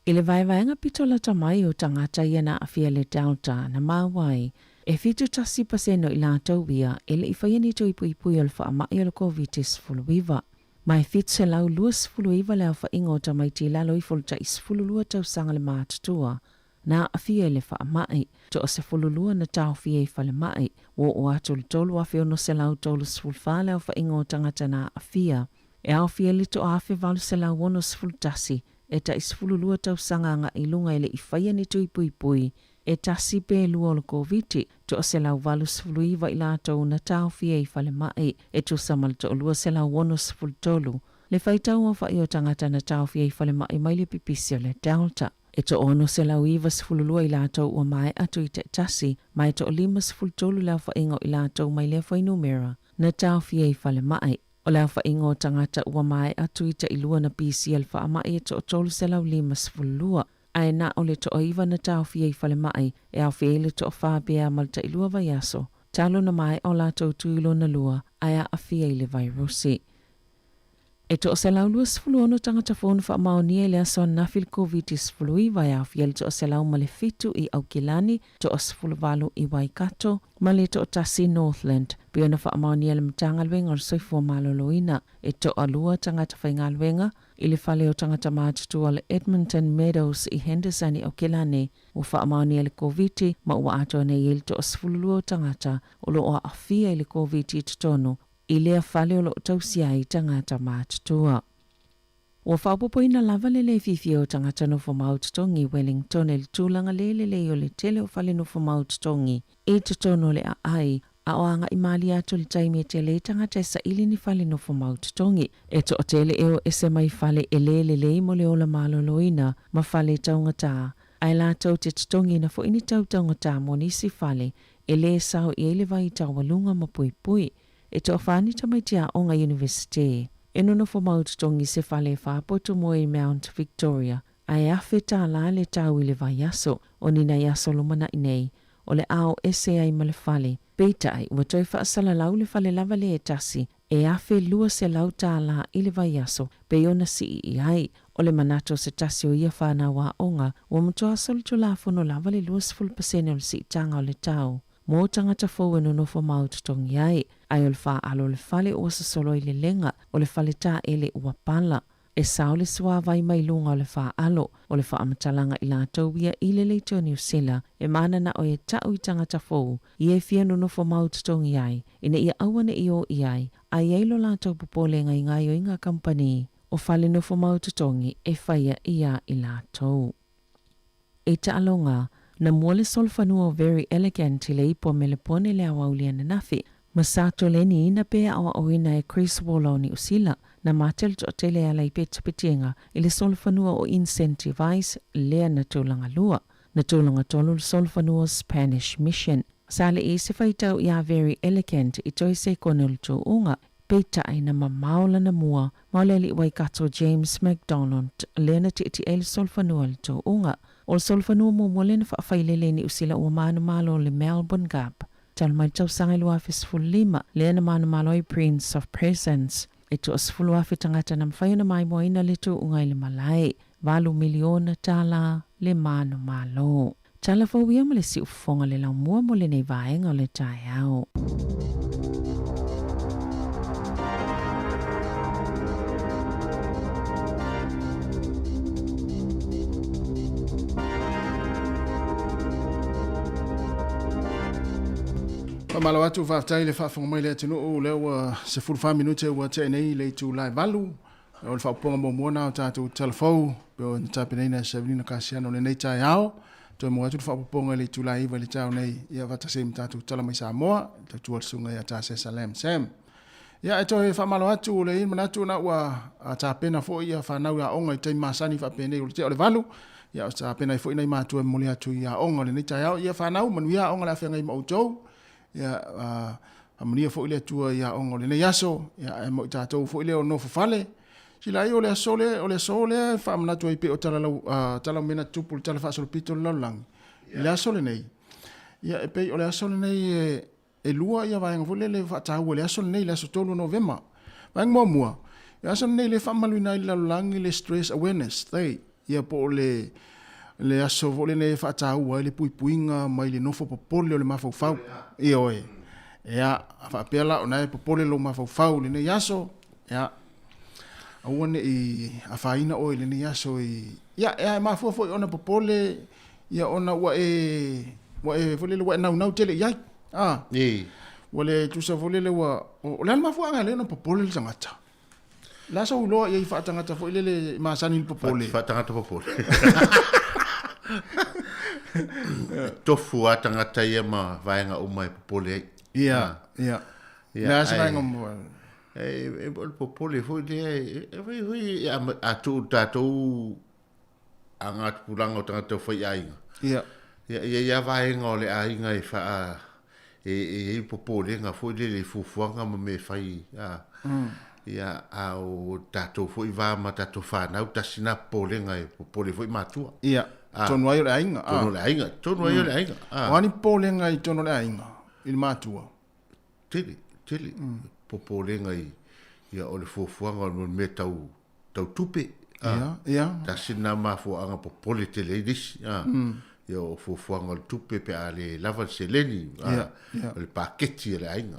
I le vaevaenga pitola tamai o tangata ia na afia le Delta na mawai, e fitu tasi paseno i la tauia ele i whaiani to ipui o le whaamai o le COVID-19 fuluiva. Mai fitu se lau luas fuluiva leo whaingo o tamai ti lalo i fulta is fululua tau sanga le mātutua. Na afia le whaamai, to o se fululua na tau fia i whale mai, o atu le tolu awhi ono se lau tolu sfulfa leo whaingo o tangata na afia. E au fia li to awhi valu se lau ono sfultasi, e ta isfululua tau sanga nga ilunga ele i whaiani to ipui, e tasi pe lua o le COVID, to o se lau valu sfuluiva i la tau na tau fia i whale mai, e to samal to o lua se lau ono sfultolu. Le whaitau o whai o tangata na tau fia i whale mai le pipisi o le Delta. E to ono se lau iwa sifululua i lātou ua mai atu i te tasi, mai to o 5 lau whaingo i lātou mai le whainumera, na tau fia i whale mai. O lau whaingo tangata ua mai atu i te ilua na PCL wha mai e to o 3 se lau 5 ai na o le to o iwa na tau fia i whale mai, e au fia ile to o whabea mal ta ilua vai aso. Talo na mai o lātou tuilo na lua, ai a fia i le virusi. E to o se lau 20 ono tangata whonu wha maonia le aso na fil COVID-19 i vai au fia le to o se lau male fitu i Aukilani, to o 10 i Waikato, male to o tasi Northland, pio na wha maonia le mtanga lwenga o soifua maloloina, e to o lua tangata whainga lwenga, i le whale o tangata mātutu o le Edmonton Meadows i Henderson i Aukilani, o wha maonia le COVID, ma ua ato nei il to o 10 tangata, o lo o a fia i le COVID i tutono, i lea whale o lo tausia i tangata mātutua. Ua whaupopoina lava le fifi o tangata no fo maututongi Wellington e le tūlanga le o le tele o whale no fo maututongi e tutono le a ai a oanga i mali atu le taimi e tele tangata e sa ili ni whale no fo maututongi e to o tele eo e se mai whale e le mo le ola maloloina ma whale taungata ai la tau te tutongi na fo ini tau taungata mo nisi whale e le sao i ele vai tawalunga ma pui e to whani tamaitia o ngā university. E nono fo maututongi se whale whapoto mo i Mount Victoria, ai awhi tā la le tau i le vai aso, o nina i aso lumana i nei, o le ao ese ai ma le whale. Peita ai, ua toi whaasala lau le whale lava le e tasi, e awhi lua se lau tā la i le vai aso, pe ona si i ai, o le manato se tasi o ia whana wa onga, ua mutoa soli tu la fono lava le 20% o le si tanga o le tau. Mō tangata fōu e nono fo maututongi ai, ai o le wha alo le whale o sa solo i le lenga, o le whale tā ele ua pala. E sao le sua vai mai lunga o le wha alo, o le wha amatalanga i lātou ia i le leito o New Zealand, e mana na o e tau i tangata fōu, i e fia nono fo maututongi ai, ina ia awane i o i ai, ai eilo lātou popole ngai ngai o inga company, o whale no fo maututongi e whaia ia i lātou. E ta alonga, na mole solfanua very elegant i le ipo me le pone le awaulia na nafi. Masato le ni ina pea awa oina e Chris Wallow ni usila, na matel to tele ala i peta petienga i le solfanua o incentivize lea na tūlanga lua. Na tūlanga tolu le solfanua Spanish Mission. Sale i se whaitau ia very elegant i toi se konel tō unga, peta ai na mamaola na mua, mauleli Waikato James McDonald, lea na ti el solfanua le tō unga. O le solfanua mo mole na whaafailele ni usila ua maana malo le Melbourne Gap. Tal mai tau sanga lua fisfulima, lea na maana malo i Prince of Presence. E tu asfulua fitangata na mwhaiona mai moina le tu ungai le malai. Valu miliona tala le maana malo. Tala fawia ma le si ufonga le lau mua mo le nei vaenga o le tai au. Malo atu whaftai le whafonga mai le atinu o leo se 45 minute ua te nei le tu lai valu o le whaponga mo muana o tātou telefou pe o tape nei na Sabrina Kasiano le nei tai ao to mo atu whaponga le tu lai iwa le tau nei ia vatase im tātou tala mai Samoa tātou alsunga ia tāse Salem Sam ia eto he whamalo atu o le in manatu na ua tāpena fo ia whanau ia onga i teim masani whapene o le te o le valu ia o tāpena i fo ina i mātua mole atu ia onga le nei tai ao ia whanau manu ia onga la whenga i mautou ya amnia fo ile tua ya ongo le yaso ya mo tato fo ile no fo fale sila yo le sole fa amna tu ipe o tala mena tupu tala fa so pito lolang le sole nei ya pe o le sole nei e lua ya va ngole le fa ta le sole nei le so tolu november va mo mua ya sole nei le fa malu nei la lang le stress awareness they ya po le aso vole ne fata ua le puipuinga mai le nofo popole le mafau e oe ya fa pela ona e popole lo mafau le ne yaso ya awane i afaina oe le ne yaso i ya mafo fo ona popole ya ona wa e vole le wa na tele ya wale tu sa vole le wa o le mafo anga le no popole le tangata la so lo e fa tangata fo le masani popole fa tangata popole tofu atangata ia ma vaenga o mai popole ia na sa ngom e popole foi de foi atu tatou anga pulanga o tanga te whai ainga. Ia. Ia vaenga o le ainga e wha e popolenga fo le fufuanga ma me whai. Ia au tatou fo i vama tatou whanau tasina polenga e popole fo i matua. Ia. Tonu ai o le ainga. Tonu le ainga. Tonu ai o le ainga. Wani polenga i tonu le ainga. I matua. Tili. Popolenga i ia o le fufuanga o me tau tupe. Ia. Tasina ma fo anga popole tele idis. Ia o fufuanga o tupe pe a le lava se leni. O le paketi le ainga.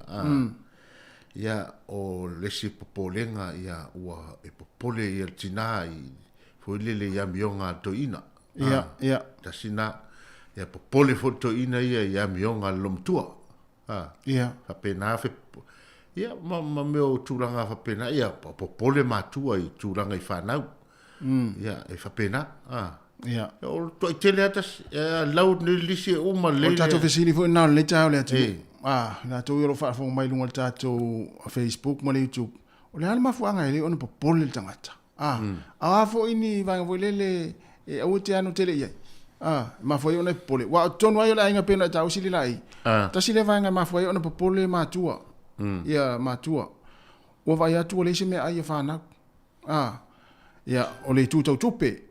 Ia o lesi popolenga ia ua e popole ia tina i fo lele ia mionga to ina. Ia. Tasina ia popole fo to ina ia mionga lomtua. Ia. Fa pena fe ia ma meu tulanga fa pena ia popole matua i tulanga i fanau. Ia e fa pena. Ia. O to tele atas lau ni lisi o ma le. O tato fesili fo na le tau le atu. Na to yo fa fo mai lunga tato Facebook mo le YouTube. O le ala mafuanga ile ona popole le tangata. A fo ini va volele e o te anu tele ia. Ma fo yo na popole. Wa tonu ai la inga pena tau sili lai. Ta sile va nga ma fo yo na popole matua. Ia matua. O va ya tu le se me ai fa na. Ia o le tu tau tupe.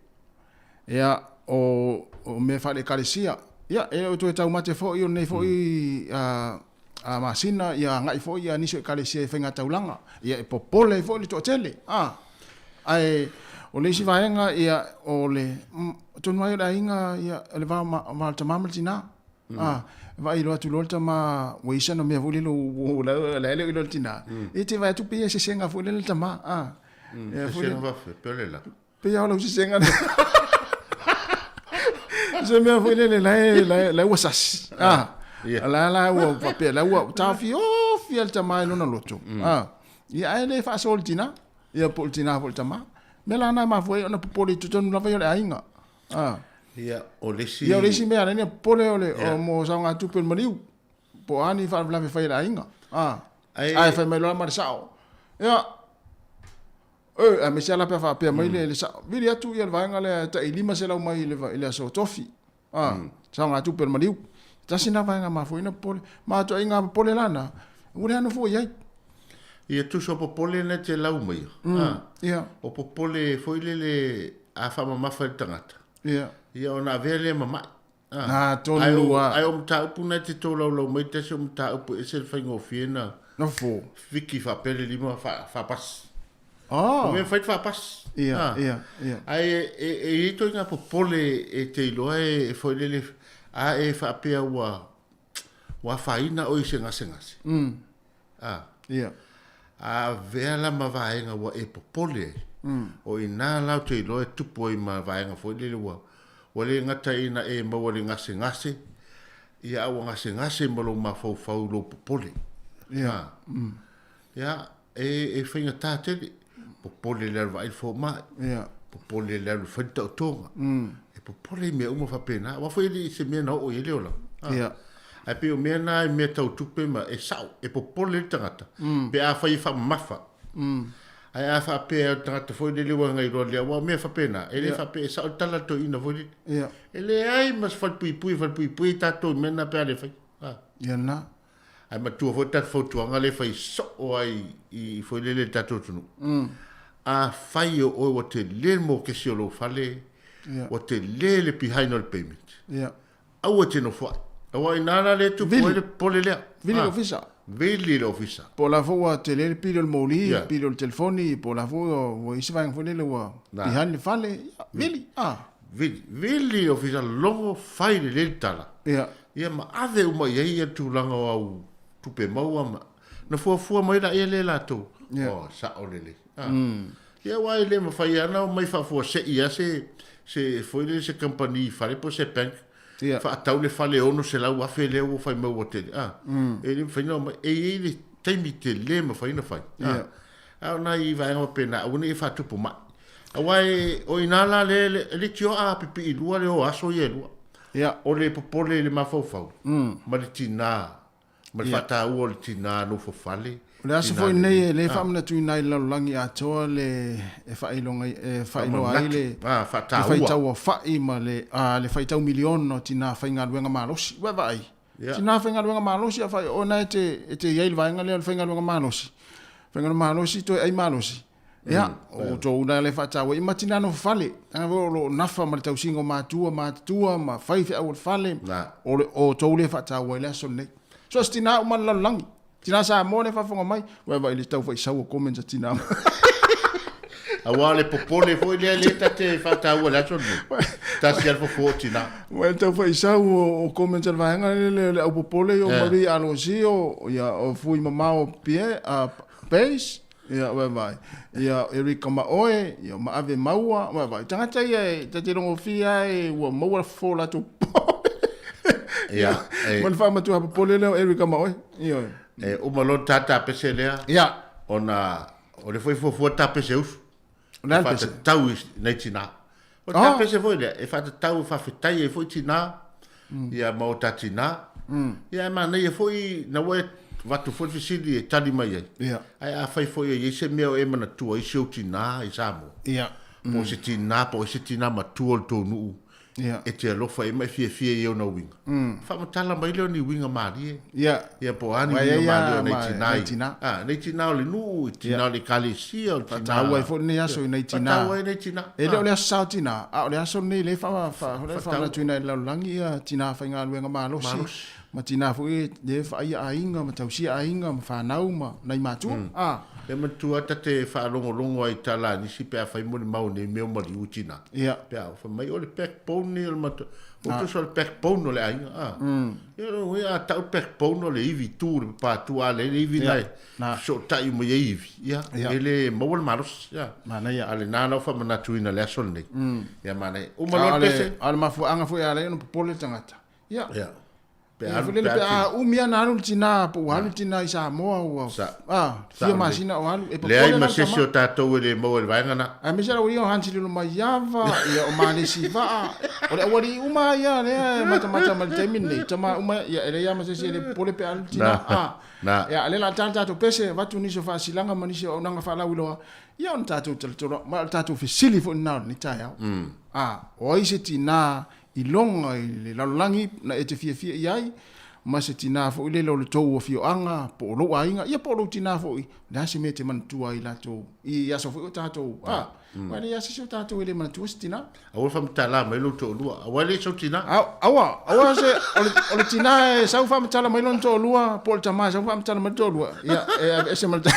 Ia o me fa le kalesia. Ia e o to tau mate fo yo nei fo I a masina ia ngai fo ia niso kalesia fenga taulanga. Ia e popole fo le to tele. Ai o le si vaenga ia o le tonu ai la inga ia le va ma tamama tina. Va I lo atu lolta ma weisa no me voli lo la le lo tina. E te vai tu pe se senga fo le tama. Fo le va fe pelela. Pe ya lo si senga. Je me fo le la wasas. La o papel la o tafi o fiel tama no na loto. Ia ai le fa sol tina. Ia poltina fo tama. Mela na ma foi ona popole tutonu la vai le ainga. Ia o lesi. Ia o lesi me ana pole ole o mo sanga tupel mariu. Po ani fa la vai le ainga. Ai fa me lo marsao. Ia a me sala pe fa pe mai le sa. Vili atu ia vaenga le ta ilima se la mai le so tofi. Sanga tupel mariu. Tasina vaenga ma foi na pole. Ma to inga pole lana. Ure anu foi ai. Ia tu so popole na te lau mai. Ia. O popole foi le a fama mafa tangata. Ia. Ia ona vele mama. Tonu a. Ai o mta upu na te tō lau mai te se mta upu e se whaingo fiena. Na fo. Viki fa pele lima fa pas. O me fai fa pas. Ia. Ai e ito inga popole e te iloa e foi lele a e fa pea wa faina o i sengase. Ia. A vela ma vaenga wa e popole. O ina lau te iloa e tupo I ma vaenga foi lele wa. Wale ngata ina e ma wale ngase. Ia awa ngase ma lo ma fau lo popole. Ia. Ia e whainga tātele. Popole le vai fo mai. Ia. Popole le whaita o tonga. E popole me uma whapena. Wa foi li se mea na o ele ola. Ia. Ai pe o mea na e mea tau tupe ma e sao. E popole le tangata. Pe a whai wha mafa. Ai a wha pe a tangata foi le lewa ngai roa lea. Wa mea whapena. E le whape e sao tala to ina foi li. Ia. E le ai mas whalpui tato mena pe a le whai. Ia na. Ai ma tua foi tat fautuanga le whai so o ai I foi le tato tunu. A whai o wa te le mo ke si o lo whale. Wa te le behind all payment. Ia. Au te no whai. Awa I nana le tu pole lea. Vili ofisa. Vili le ofisa. Po la fo wa te le pilo moli, pilo telefoni, po la fo o isi vai fo le wa. Behind le fale. Vili. Vili ofisa longo whai le tala. Ia. Ia ma ave uma ia tu langa au tupe maua ma. Na fua mai la ia le lato. O sa o lele. Ia wai le ma whai ana o mai fua se ia se foi le se company fale po se bank. Fa tau le fale ono se lau afe le o fai mau o tele. E le whai no e le taimi te le ma whai na whai. Au na I vai ngā pena au ne fa tupu mai. Awai o inala le tio a pipi I lua le o aso I e lua. Ia. O le popole le mafau. Ma le tina. Ma le whata ua le tina no fofale. Le aso foi nei le whamana tui nai laulangi atoa le whailonga whailoa ai le whaitau o whai ma le whaitau miliono tina whainga luenga malosi. Wawai. Tina whainga luenga malosi a whai ona e te iei vaenga le whainga luenga malosi. Whainga malosi toi ai malosi. Ia, o tō una le whaatau i matina no whale. Tanga lo nafa ma le tau singo mātua ma whaiwhi au le whale. O tō le whaatau i le aso nei. So stina umana laulangi. Tina sa mo le fafonga mai, wa ile tau fa isau comments tina. Awa le popole foi le tate fata ua la tonu. Ta si alfo tina. Wa tau fa isau o comments al vaenga le au popole o mari alosio ya o fui mamao pie a base ya wa vai. Ya Erika Maoe, ya Maave Maua, wa vai. Tangata ia te rongo fia e wa maua fola tu. Ya. Mon fa matu ha popole le Erika Maoe. Yo. O malo tata pese lea. Ya. Ona o le foi fo ta pese us. Ona pese tau nei tina. O ta pese foi le e fa tau fa fitai e foi tina. Ya mo ta tina. Ya ma nei foi na we watu foi fisili e tali mai. Ya. Ai a foi e se meo e mana tua i se tina i samo. Ya. Po se tina ma tuol tonu. Yeah. E te alofa e mai fie i ona winga. Whamatala mai leo ni winga maari e. Yeah. Ia po ani winga maari o nei tina. Nei tina o le nuu, tina o le kalesia o tina. Pataua e fo nei aso i nei tina. Pataua e nei tina. E leo le aso sao tina. O le aso nei le whamana tuina i laulangi ia tina whainga luenga malosi. Ma tina fo e le whaia a inga, ma tausia a inga, ma whanau ma nei mātua. E matua tate whaalongolongo ai tala nisi pia whaimone mau nei meo mari utina. Ia. Pia whamai o le backbone ni o le matua. O tu so le backbone o le ainga. Ia a tau backbone o le iwi tū le pātua le iwi nai. So tai mo ye iwi. Ia. Ele mau le maros. Ia. Mana ia. Ale nana o whamana tuina le asol nei. Ia mana. O malo pese. Ale mafu anga fo ia le no popole tangata. Ia. Ia. Umia na alu tina po alu tina isa moa o fia masina o alu le ai masesi o tatou le mo le vaingana a mesa o io hansi lo maiava ia o male siva o le wari uma ia le mata mal temine tama uma ia ele ia masesi le pole pe alu tina ia le la tanta to pese vatu ni so fasilanga manisi o nanga fala wilo ia on tatou tolo ma tatou fisili fo na ni taia o isi tina i longa i le lalangi na e te fia iai ma se tina fo i le lo tou o fio anga po lo ainga ia po lo tina fo i na se me te mantua i lato i aso fo o tatou ma le asa se o tatou i le mantua se tina awa whamatala mai lo tō lua awa le so tina awa se o le tina e sau whamatala mai lo tō lua po le tama sau whamatala mai tō lua ia e se malta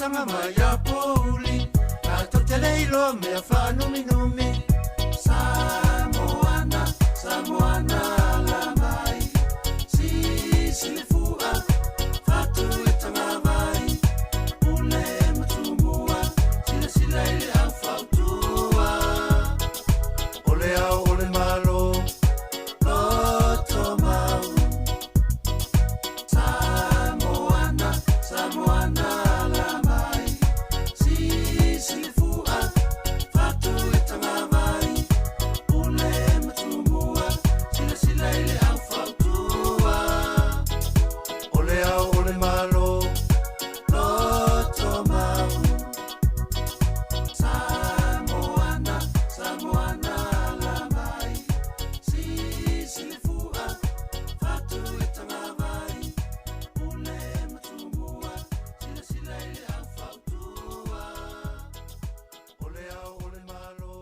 tanga mai a poli a to te leilo me a whanu minumi Samoana, Samoana la mai si le fua fatu e tanga mai ule matumua sila ile a fautua ole au ole malo loto mau Samoana, Samoana la mai si le fua fatu e tanga mai ule matumua sila ile a fautua ole au ole malo loto mau Samoana, Samoana la mai si le fua fatu e tanga mai ule matumua sila ile a fautua ole au ole malo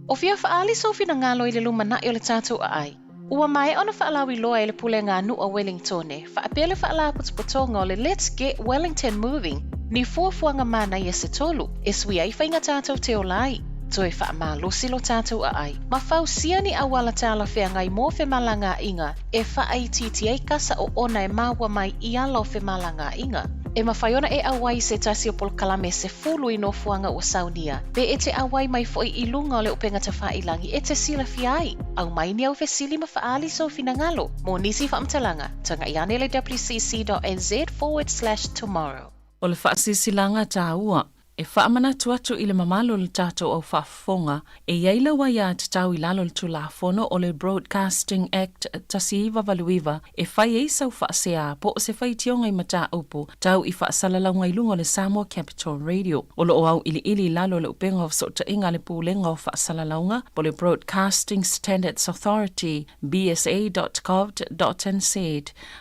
O fia whaali sofi na ngalo i le lumana i o le tātou a ai. Ua mai ona whaalawi loa i le pule ngā nu o Wellington e, whaapele whaala putuputonga o le Let's Get Wellington Moving, ni fuafuanga mana i e se tolu, e sui ai whainga tātou te o lai. Toe wha mā losi lo tātou a ai. Ma whau sia ni awala tāla whea ngai mō whe malanga inga, e wha ai titi ai kasa o ona e māua mai i ala o whe malanga inga. E mawhaiona e awai se tasi o polkalame se fulu i no fuanga o saunia. Pe e te awai mai foi i lunga o le upenga ta whailangi e te sila fiai. Au mai ni au fesili ma whaali so fina ngalo. Mō nisi whaamtalanga. Tanga i ane le wcc.nz/tomorrow. O le whaasisilanga tā ua, e whaamana tuatu i le mamalo le tātou au whaafonga, e iaila wa ia te tau i lalo le tulafono o le Broadcasting Act tasiiwa valuiva, e whai e sau whaasea po o se whai tionga i mata upu, tau i whaasalalanga i lunga le Samoa Capital Radio. O lo au ili lalo le upenga o sota inga le pūlenga o whaasalalanga, po le Broadcasting Standards Authority, bsa.gov.nz.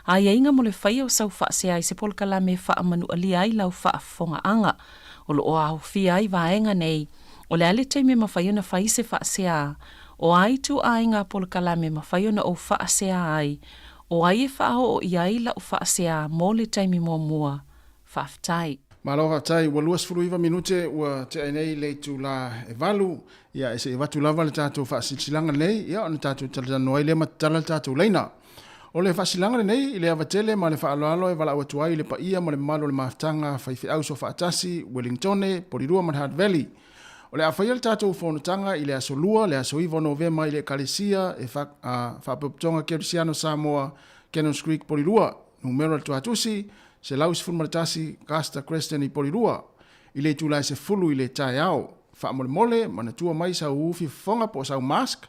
A inga mo le whai o sau whaasea i se polkalame whaamanu alia i lau whaafonga anga. O lo o au fia ai vaenga nei, o le ale teime mawhaiona whaise whaasea, o ai tu ainga polkalame mawhaiona o whaasea ai, o ai e whao o iai la o whaasea mō le teime mō mua, whaftai. Maloha tai, wa luas furuiva minute ua te ainei le tu la e valu, ia e se e watu lava le tātou whaasilanga nei, ia o le tātou talanoi le matala le tātou leina. O le whasilanga nei, i le avatele ma le whaaloalo e wala awatuai le pa ia ma le malo le maftanga whaifi au so whaatasi, Wellingtone, Porirua ma Hutt Valley. O le awhaia le tātou whonotanga i le asolua, le asoiva novema i le Kalesia, e whapaptonga Kerisiano Samoa, Cannons Creek, Porirua, numero le tuatusi, se lausi fulmaritasi, Castor Crescent i Porirua, i le tūlai se fulu i le tai au, whaamole mole, mana tua mai sa ufi fonga po sa mask,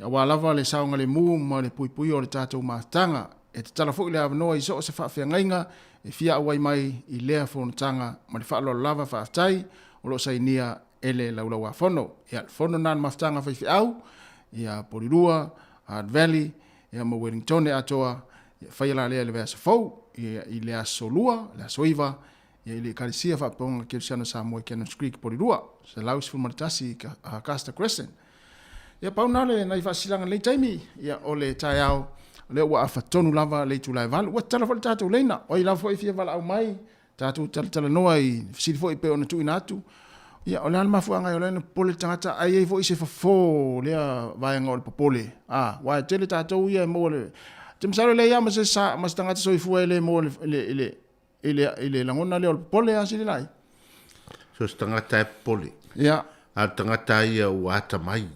ya walava le saunga le mu ma le pui o le tātou mahtanga. E te talafo i le avanoa i so se whaafea ngainga, e fia awai mai i lea whonotanga, ma le whaalo lava whaaftai, o lo sa inia ele laulau a whono. Ia le whono nan mahtanga whaifi au, ia Porirua, Hutt Valley, ia ma Wellington e atoa, ia whaiala lea le vea sa fau, ia i le asolua, le asoiva, ia i le Kalesia whaaponga Kerisiano Samoa Cannons Creek Porirua, se lausi fulmaritasi Castor Crescent. Ia pauna le nai whasilanga le taimi, ia o le tai au, le ua awhatonu lava le tūlai valu, ua tala fo le tātou leina, o i lau fo i fia vala au mai, tātou tala noa i fisiri fo i peo na tu ina atu, ia o le alma fuanga i o le pole tangata, ai ei fo i se fafo, lea vaenga o le popole, wai tele tātou ia mo le, te msaro le ia ma se tangata so i fua ele mo le langona le o le popole a sili lai. So se tangata e pole. Ia. A tangata ia uata mai.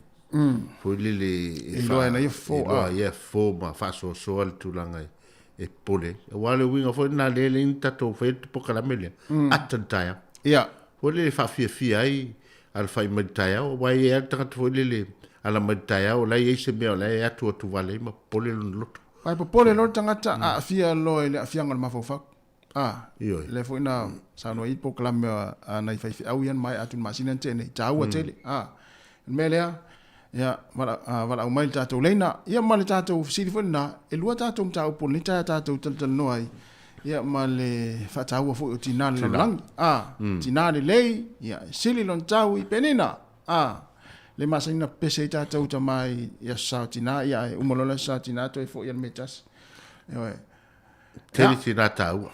Foi lele iloa na ia fo ma faso so al tulanga e pole wale winga foi na lele intato foi po kala mele atantaya ia foi lele fa fia ai al fai meditaya o vai e tanga foi lele ala meditaya o la ye se me o la ya tu vale ma pole loto vai po pole lo tangata a fia lo ele a fia ngal mafofa io le foi na sa no i po kala me na fai au yan mai atun masina tene taua tele melea ia wala au mai tātou leina, ia ma le tātou fisiri whanna, e lua tātou mtau poni, tātou tal noai, ia ma le whataua fo o tinane le langi, tinane lei, ia sili lon tau i penina, le masaina pese i tātou tamai, ia sao tina, ia umalola sao tina, toi fo i al metas. Tele tina tau,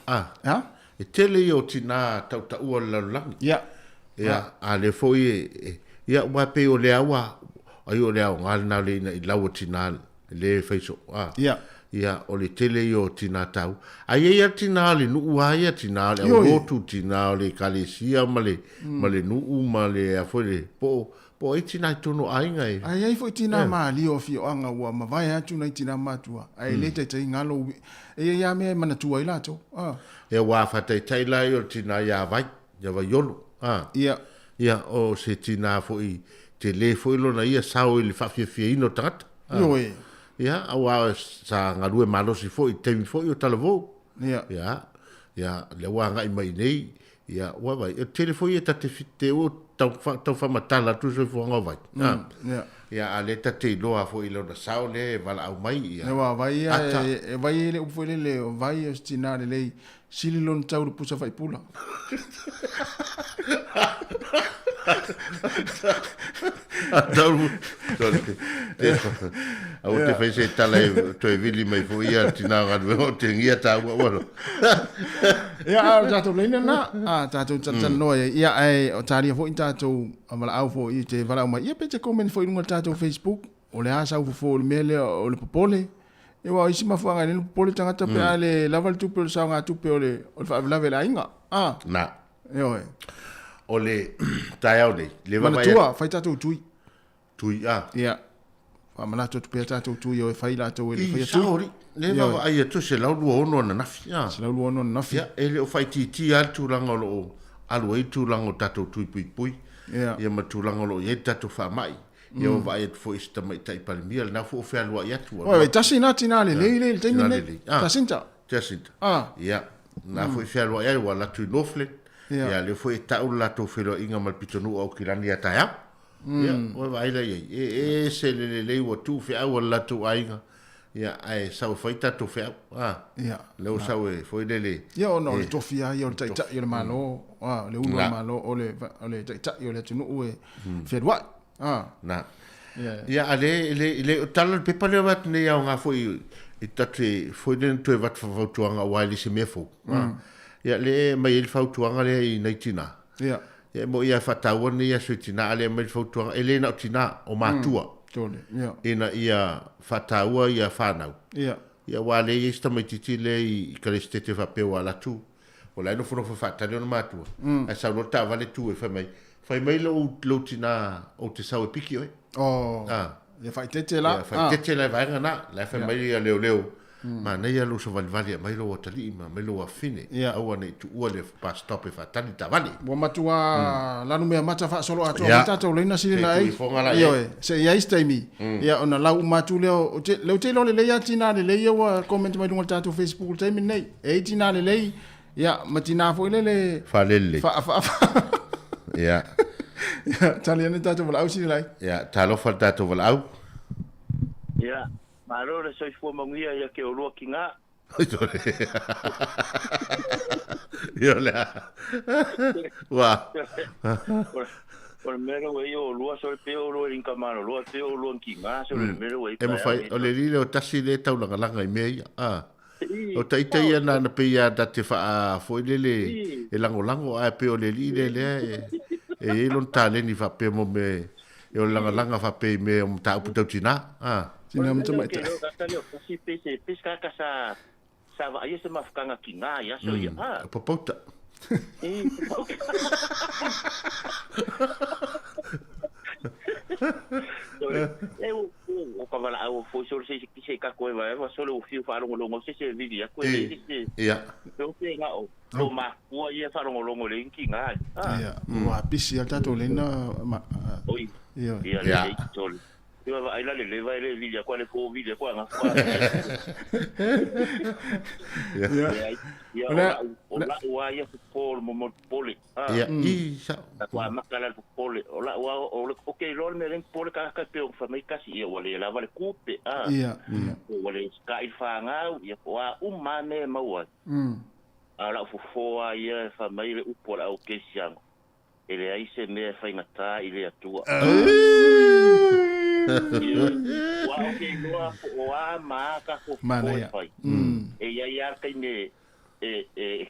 e tele o tina tau ta ua lalangi. Ia. Ia, a le foi ia wa pe o le awa ai o le awa ngal na le i lau o tina le feiso. Ia. Ia, o le tele i o tina tau. Ai ia tina le nuu ia tina le au rotu tina le kalesia ma le nuu ma le a foi le po ai tina tono ainga e. Ai foi tina ma li o fi anga ua ma vai atu na tina matua. Ai le tai ngalo e ia me mana tua i lato. E wa fa tai lai o tina ia vai yolo. Ia. Ia o se tina foi te le foi lo na ia sao i le fa fie ino tata. Ioe. Ia, awa sa ngarue malosi foi temi foi o talavo. Ia. Ia, le wa ngai mai nei. Ia, wa vai, e tele foi e tate fite o tau fa matala tu so fo ngavai. Ia. Ia, a le tate loa foi lo na sao le vala au mai. Ia. E wa vai e vai le upo le vai o stina le sili lon tau le pusa fai pula. Au te fai se tala to e vili mai fo ia tina ngadwe te ngia ta wa. Ia tato leina na tato tatan no ia ai o tari fo tato amala au fo i te vala mai ia pe te comment fo i tato Facebook o le asa fo le mele o le popole e wa isi mafuanga le popole tangata pe ale laval tu pe sa nga tu pe o le fa lave la inga na yo o le taiao nei le va mai tua fai tato tui ia fa mala to pe tato tui o fai la to le fai tu le va ai tu se la lu ono na nafi se la lu ono na nafi ele o fai ti al tu lango lo alu e tu lango tato tui pui ia ma tu lango lo ye tato fa mai ia va e fo ista mai tai palmia na fo fe alu ia tu o tasi na tina le tini ne tasinta ia na fo fe alu ia wala tu nofle ia le fo ta u la to felo inga mal pitonu o kilani ata ya ia o vai la e se le o tu fe au la tu ainga ia ai sa fo ta to fe ia le sa we fo le ia no le tofia ia ta ta ia malo le uno malo o le ta ia le tunu e fe wa na ia ale tal pe pa le vat ne ia nga fo i tate fo den to vat fo tuanga wali se mefo ia le mai il fautuanga le i naitina ia mo ia fatawone ia suitina ale mai fautuanga ele na tina o matua tole ia ina ia fataua ia fanau ia wale ia sta mai titile i kalestete fa pe wala tu ola no fono fa fatale no matua a sa no ta vale tu e fa mai lo tina o te sau piki oi ia fai tete la fai tete la vai na la fa mai ia leo ma nei alu so valvali mai lo tali ma mai lo afine au nei tu ole pa stop e fa tani tavali bo matua la no me mata fa solo ato mata to leina sili lai io se ia istemi ia ona la matu leo te le ia tina le ia wa comment mai dunga tato Facebook te mi nei e tina le ia matina fo le fa lele fa ia tali ane tato vala au sili lai ia talo fa tato vala au ia Maro le soi fua mangia ia ke o lua ki ngā. Ia lea. Wa. O le mero wei o lua soi pe o lua rinka mano. Lua pe o lua ki ngā. So le mero wei. E mawhai, o le lile o tasi le tau langa i mea ia. O taita ia na pe ia da te wha foi lele e lango a pe o le lile lea e elon ta leni wha pe mo me e o langa wha pe me o mta upu tau tina. Tina mta mai ta. Si pese pesca ka sa va ia se mafkanga ki ngā ia so ia. Popota. O kavala au fo so se ka ko va va solo o fio fa longo se vivi ya ko se. Ia. O pe nga o ma o ia fa longo le ki ngā. Ia. Wa pisi al tato lena ma. Oi. Ia. Ia. Ia va ai la le va le vivi ya ko le ko vivi ko nga. Ia. Ola ia por mo pole. Ia. Isa. Wa makala pole. Ola o okay lol me len pole ka pe o fa mai kasi ia wale la vale kupe. Ia. Wale ska il fa nga ia wa umane mawa. Ala fo ia fa mai le upola o kesiang. Ele ai se me fa ngata ile atua. Wa okay loa o ma ka ko. Mana ia. E ia kai me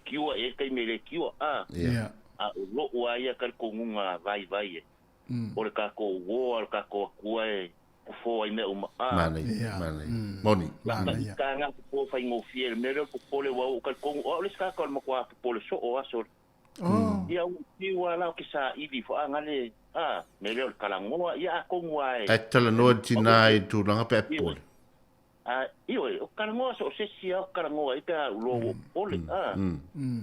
kiua e kai mele kiua Ia. a lo wa ia ka ko ngunga vai e o le ka ko wo o ka ko kua e ko fo ai me uma Mane. Moni. ka nga ko fa ngo fiel me le ko pole wa o ka ko o le ska ko mo kwa pole so o aso ia u ti wa la ki sa ili fo ngale me le ka langoa ia ko ngwa Ai tala no tina I tu langa pe pole. Io o karangoa so se sia karangoa I ta lo pole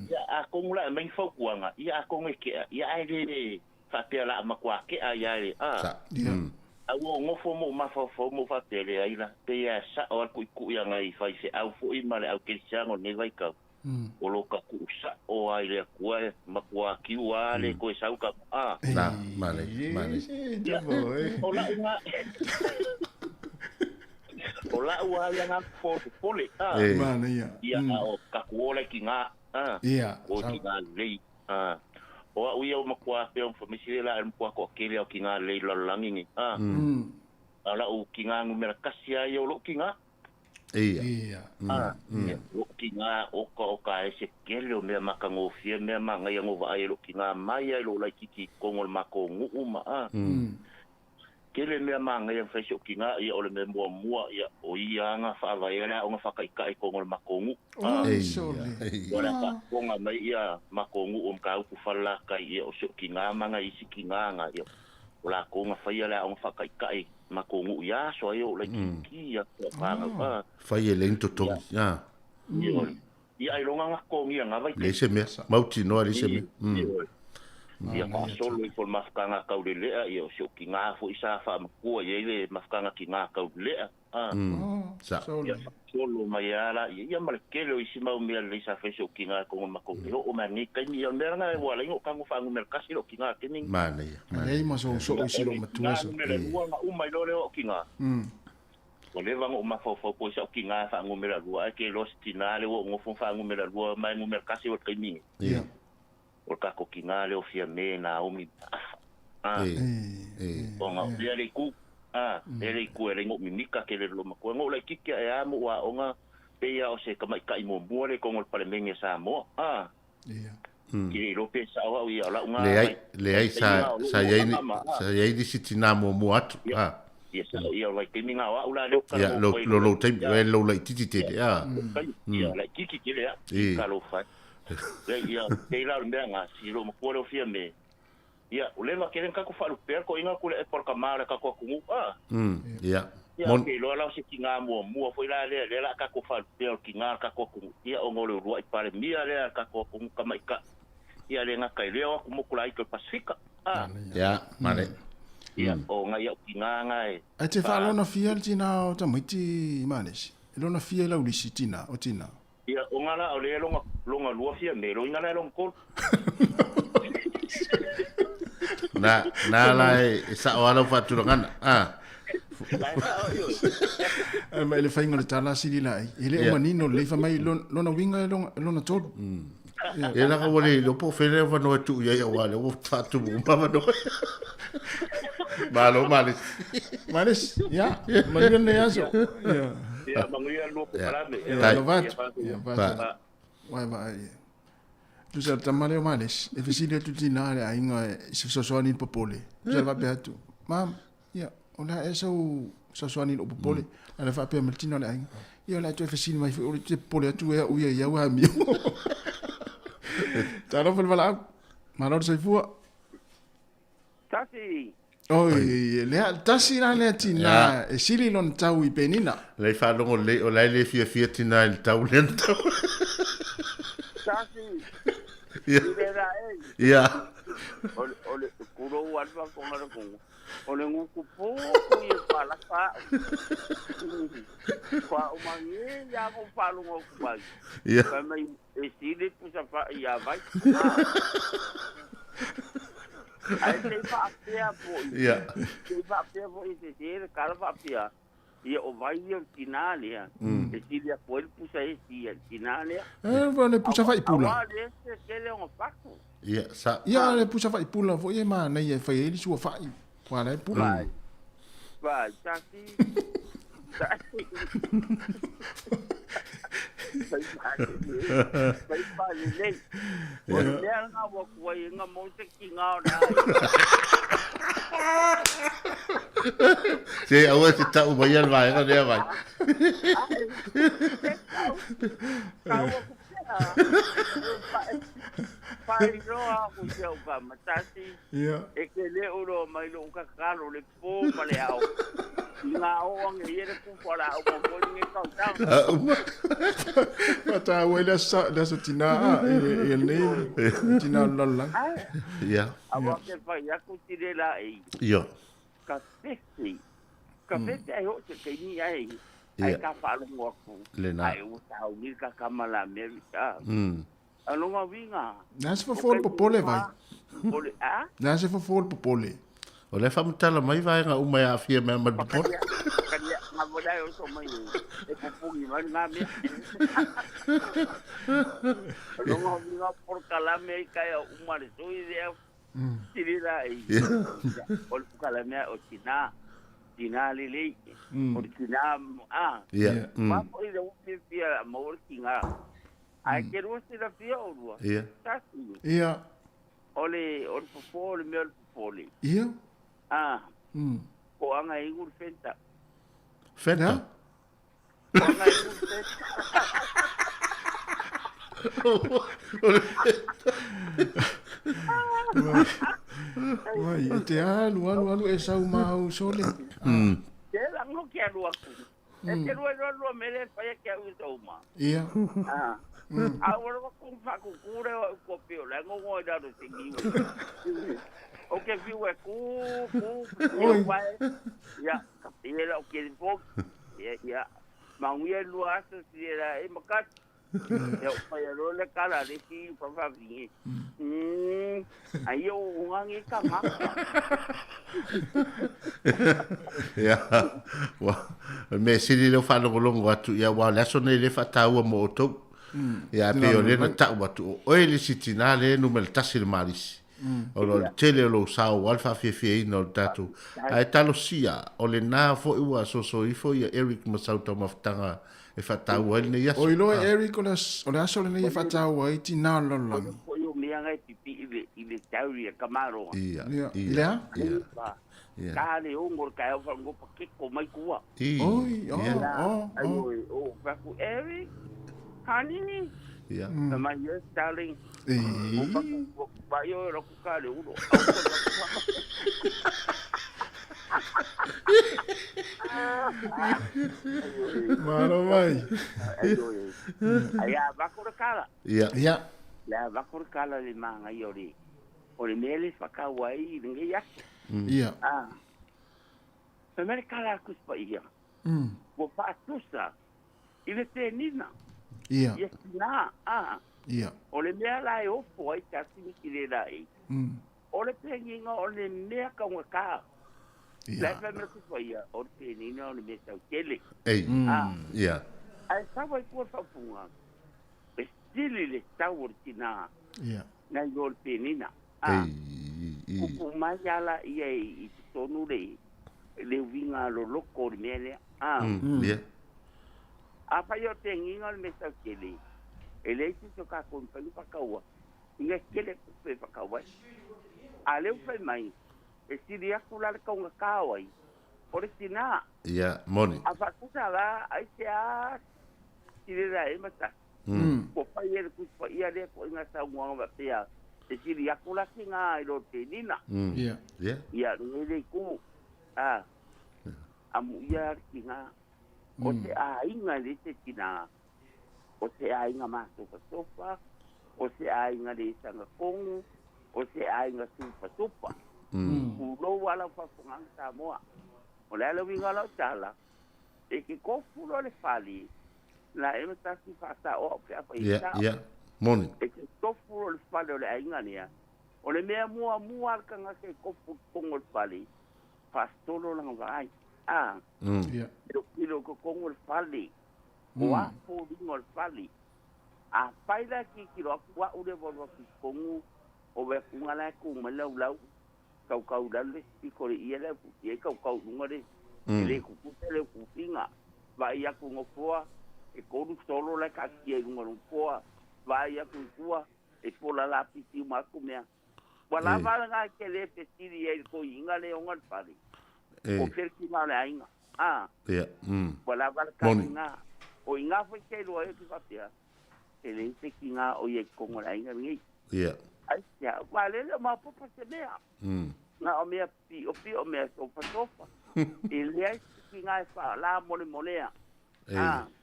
ia a ko ngula me fo kuanga ia ko ngeke ia ai le fa pe la ma kwa ke ai ai a wo ngofo mo ma fo mo fa tele ai la pe ya sa o ku ia ngai fa se au fo I male au ke sia ngo ne vai ka o lo ka ku sa o ai le ku ma kwa ki wa le ko sa ka Na, mane. o la nga o la wa ia nga fo pole Mana ia. ia o ka ku ole ki nga Ia. o ki nga le o ia o makua pe o famisi la mo ko kele o ki nga le lo langi ala o ki nga numera kasia ia o lo ki nga Ia. o ki nga o ka ese kele o me makango fie me manga ia ngo va ai lo ki nga mai ai lo la ki kongol mako ngu ma kele me manga ia fa o ki nga ia o le me mua ia o ia nga fa va ia o nga fa kai kai kongol mako ngu ora ka konga mai ia mako ngu ka ku fala kai ia o so ki nga manga isi ki nga ia ola ko nga fa ia la o fa kai kai mako ngu ia so ia o le ki ia ka Fa ye lento to. Ya. ia ai longa nga ko ngia nga vai Le se me. Mauti no le se me. ia ka solo I for mafkanga kaulelea ia o so ki nga fo isa fa makua ia le mafkanga ki nga kaulelea Sa. solo mai ala ia malekele o isi mau mea le sa fa so ki nga ko mako o mani kai ni ia mera nga wala ngo ka ngo fa ngo merkasi lo ki nga kini Mane. Nei ma so isi lo matua so. o mai lo le o ki nga o le vango ma fo po sa ki nga fa ngo mera lua ke lo stinale o ngo fa ngo mera lua mai ngo merkasi o kai ni Ia. o ka ko ki nga le o fia me na o mi o nga le ku ele ku ele ngo mimika ke le lo ma ko ngo le kiki e amo wa o nga pe ya o se ka mai kai mo mo le ko ngol pale menge sa mo Ia. ki lo pe sa wa ia la nga Le ai sa ye di sitina mo atu. ia sa ia la ki minga wa ula le ka Ya lo tai lo lai titi te. Ya. ia la kiki ke le ka lo fa ia te la me nga si lo mo ko fia me ia o le ma keren ka ko fa lu per ko inga ko le por ka mara ka ko ku Ya. ia ke lo la se ki nga mo foi la le la ka ko fa per ki nga ka ko ku ia o ngolo ru ai pare mia le ka ko ku ka mai ka ia le nga kai le o mo ku lai ko pasifika Ya, mane. ia o nga ia ki nga e Ai te fa lona fia tina o ta miti manes. Lona fia la ulisi tina o tina. ia o nga la o le longa lua fia me lo inga la long ko Na la sa o ala fa tu ngana. Ma ele fa inga le tala sili lai. Ele o manino le fa mai lona winga lona tolu. E la ka wale lo po fere va no tu ya wale o fa tu ma no. Malo malis. Manes, ya. Manino ne aso. Ya. ia manguia lo para me Lo vat. Ya va. Vai vai. Tu sa tamale o manes. E fesile tu tina le ainga se soani popole. Tu va pe tu. Mam, ya. Ona eso soani o popole. Ala fa pe maltina le ainga. Ia la tu fesile mai o te pole tu e o ia wa mi. Taro fel vala. Malor se fu. tasi Oi, le tasi na le tina. E sili lon tau I penina. Le fa lo le o le fia tina il tau lento. tasi Ya. era Ya. ole kuro wa ko ngara ko ole ngu ku po ku ia pala fa fa o mangi ya ko palo ngo ku ba Ya. pa mai e sile pu sa fa ia vai ai te fa pia po Ya. te fa pia po ite te kala fa pia ia o vai ia tinale ya e sile po el pu sa e ia tinale Le pusa fa ipula. awa le se kele ngo faku Ya sa. Ia le pusa fa ipula fo e ma na ia fa ele sua fa. Kwa le pula. vai tasi Pai pale nei. O le nga wa kuai nga mo te ki nga na. Se awa se tau mai al vai ka ne vai. Pai roa ku se o ka matasi. Ia. E ke le uro mai lo ka kalo le po male au. Nga o ang yere ku fora o mo ni ka tau. Mata wele sa tina e nei tina lalla. Ia. Awa ke pa ya ku tire la e. Ia. Ka fesi. Ka fesi ai ho te ke ni ai. Ai ka fa lo mo ku. Ai o tau ni ka kamala Amerika. Alonga winga. Nasi fa fol popole vai. Pole a? Nasi fa fol popole. O le famutala mai vai nga uma ya fia me ma dipot. Kania nga mola o so mai. E ka pungi mai nga me. Alonga winga por kalame kai uma le so ide. Tirira ai. Ol kalame o tina. Tina lele. O tina a. Ia. Ma po ide o fia mo kinga. Ai ke ro se da fia o ro. Ia. Ia. Ole fofole me ol fofole. Ia. Ah. Ko anga ingur fenta. Fenta? Ko anga ingur fenta. Wai, te alu e sau mau sole. Te lango ke alu aku. E te rua mere fai ke au tau ma. Ia. Ah. Agora vou comprar com cura o copio, lá não vou dar o seguinte. O que viu é vai. Ya, ele o que ele foi. Ya. Mas o ele lo acha se era é macat. Eu pai lo le cara de que para vir. Aí eu ngangi kama. Ya. Wa. Me siri lo fa lo longo atu ya wa la sone le fa taua mo to. Ya pe o le na ta watu o ele sitina le no mel tasir maris o lo tele lo sa o alfa fe no tatu ai talo sia o le na fo i wa so i fo ya Eric Masauta maftanga e fa ta o le ya o lo Eric o le aso le e fa ta o i tina lo lo o yo me anga pipi ile tauri kamaro ia ka le o ngor ka o ngo pa ke ko mai kuwa oi o va ku Eric Honey. Yeah. My yes, darling. Ba yo ro ku ka le ulo. Maro mai. Aya ba ku kala. Ia. La ba ku kala le manga yo ri. O le mele fa ka wai nge ya. Ia. Ah. Pe mere kala ku spa ia. Wo pa tusa. Ile te nina. Ia. Yes, na. Ah. Ia. O le mea lai o foi ta sini ki le lai. O le penginga o le mea ka unga ka. Lai fa me ku foi ia. O le penginga o le mea tau kele. Ei. Ia. Ai sa vai ku fa funga. E stili le tau o tina. Ia. Na yo le penginga. Ei. Ku mai ala ia I tonu le winga lo loko le mea le. Ia. A fa yo tenginga le mea tau kele. Ele se so ka kon pa pa kawa. Inga kele pe pa kawa. Ale u fai mai. E si dia kula le kaunga kawa. Ore tina. Ia, moni. A fa kusa la ai se a si le ra e mata. Ko pa ye ku pa ia le ko inga sa ngwa ba pe a. E si dia kula kinga I lo te nina. Ia. Ia. Ia le ku. Amu ia kinga. O te a inga le te tina. O se ai nga masuka sofa, o se ai nga le sanga kongu, o se ai nga supa sopa. Ulo wala fa fungang sa moa. O le ala winga la tala. E ki kofulo le fali. La e mata si fata o pe apa ita. Ia, moni. E ki kofulo le fali o le ai nga nia. O le mea mua ka nga ke kofu kongo le fali. Fastolo lang vai. Ia. Ilo ko kongo le fali. Wa po ngol fali a paila ki ro wa ure bo ki kongu o be ngala ku malau kau dale ki ko ia le kau ngore ile ku tele ku pinga ba ia ku ngofoa e kolu solo la ka kia ngolo ko vai a kua e pola la piti ma kumea wala va nga ke le petiri e ko inga le ongal pali o perki na le ainga wala va ka nga o inga foi ke lo e ki fatia ele te ki nga o ye ko ngol ainga ngi ai ya wale le ma po pa se mea na o mea pi o mea sofa ele ai ki nga fa la mole molea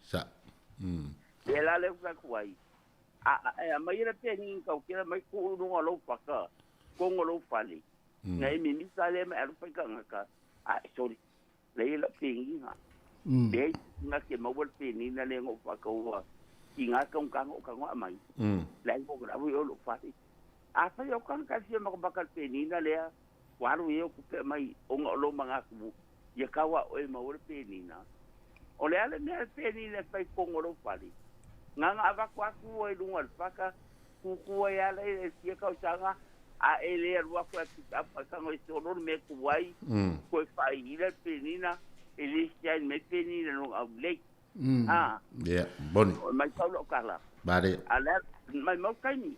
sa ela le ka kuai a mai le pe ni ka kira mai ko no lo paka ko ngolo fali ngai mi mi sale mai ar pa ka ngaka sorry le la pe ni ha de nga ke mo wol pe ni na le ngo paka wa inga ka ngo mai le ko gra wo lo fali fa yo kan ka si mo bakal pe ni na le waru yo ku pe mai o ngolo manga ku ye ka wa o mo wol pe ni na o le ale me pe ni le fa ko ngolo fali nga ava kwa ku e lunga paka ku ya le si ka usanga a ele rua ko a ka no solo me ku wai ko fa ile penina ele sia me penina no a le bon mai solo kala bare ala mai mo kai ni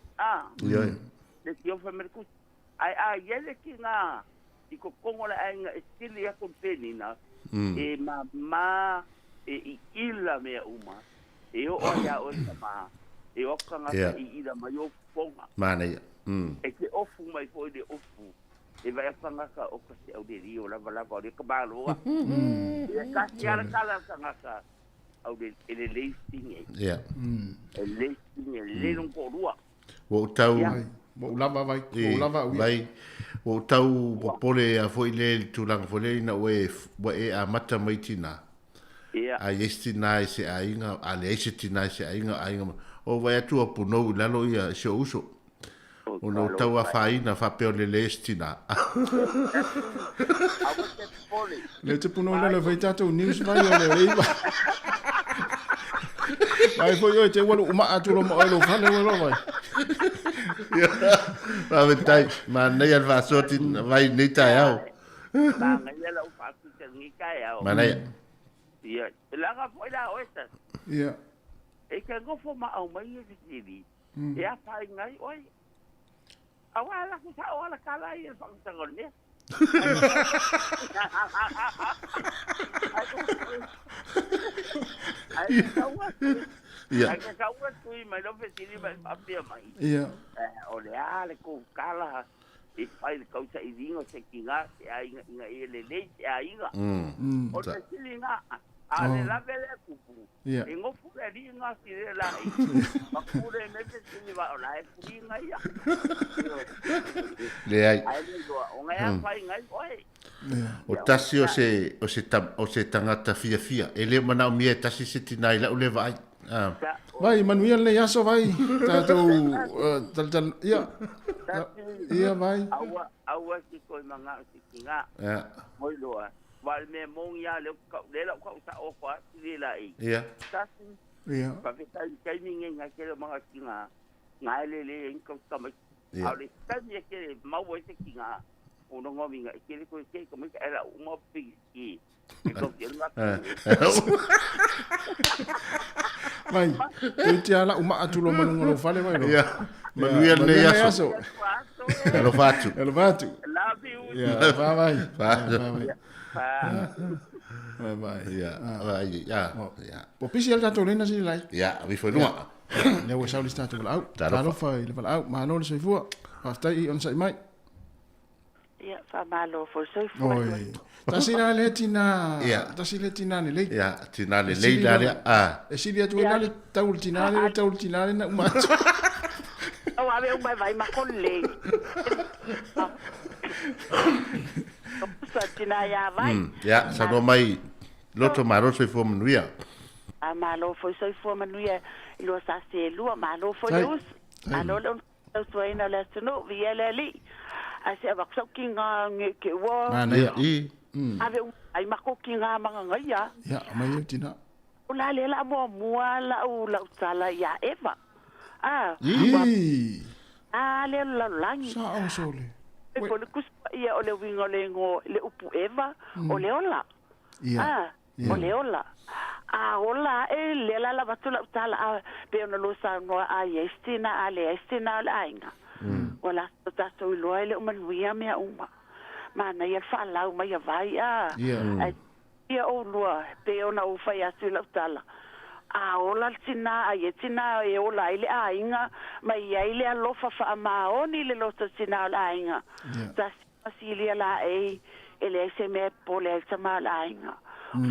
le tio fa merku ele ki nga iko kongola nga estili ya ko penina e mama e ila me uma e o ya o ma e o kanga i ida mai o fonga mana e ke ofu mai foi de ofu e vai fanga ka o ka se o de rio la vala ko de ka ba lo e ka si ala kala kanga ka o de ele listing e listing le non ko rua wo tau wo lava vai wo tau popole a foi le tu lang foi na we e a mata mai tina a yestina se ainga a le yestina se ainga o vai tu apu no la lo ia se uso o no tau a faina fa pe le yestina le te puno le vai tato news vai le riba vai foi yo te walu uma atu lo mo lo fale lo vai va ventai ma nei al va sorti vai nei taiao ma nei la fa tu te ni kaiao ma nei ia la ga foi la oesta ia e ka go fo ma au mai e tivi e a fa ngai oi awala ku sa wala kala ia fa tangol ne ai ka wa tu mai lo fe tini mai papia mai ia o le ale ku kala e fai ka usa i dingo se kinga e ai nga ele le ai nga o le silinga ale la vele kupu e ngo fure ri nga si la i ma fure me se tini va o la e furi nga ia le ai o nga ya fai nga oi o tasi o se tangata fia ele mana mi tasi se tinai la le vai vai manuel le yaso vai tato tal ia vai awa si ko manga si kinga moi loa val me mongia le ka sa o kwa si la i tasi pa vita kai ninge nga ke manga kinga ngai le en ko tama ale tani ke mau se kinga uno ngominga ke ko ke ko me era uma pigi ko ke la vai tu ti ala uma atu lo manu lo fale vai lo manuel le yaso lo fatu love you vai po pisi al tato lena si lai vi foi no le wo sa li sta tu au talo fa le fa au ma no le soi fu hasta i on sai mai fa malo fo soi fu tasina le tina tasile tina le tina le la e si dia tu na le taul tina na uma o ave un vai ma con lei tina ya vai sa no mai loto maro soi fu manuia a malo fo soi fu manuia lo sa se lu malo fo lus alo lo soi na le no via le li a se va so kinga ke wo ave ai mako kinga manga ngai ya mai tina ula le la mo la ula sala ya eva le la langi sa o sole e ko le kus ia o le wingo le ngo le upu eva o le ola o le ola a ola e le la batula tala a pe ona lo sa no a estina ale estina la inga wala ta so lo ele o manuia me uma mana ia fa la uma ia vai a ia o lo pe ona o fa ia tula tala a ola tina a tina e ola ile a inga mai ile a lofa fa ma oni le lo tina la inga ta silia la e ele se me pole sama la inga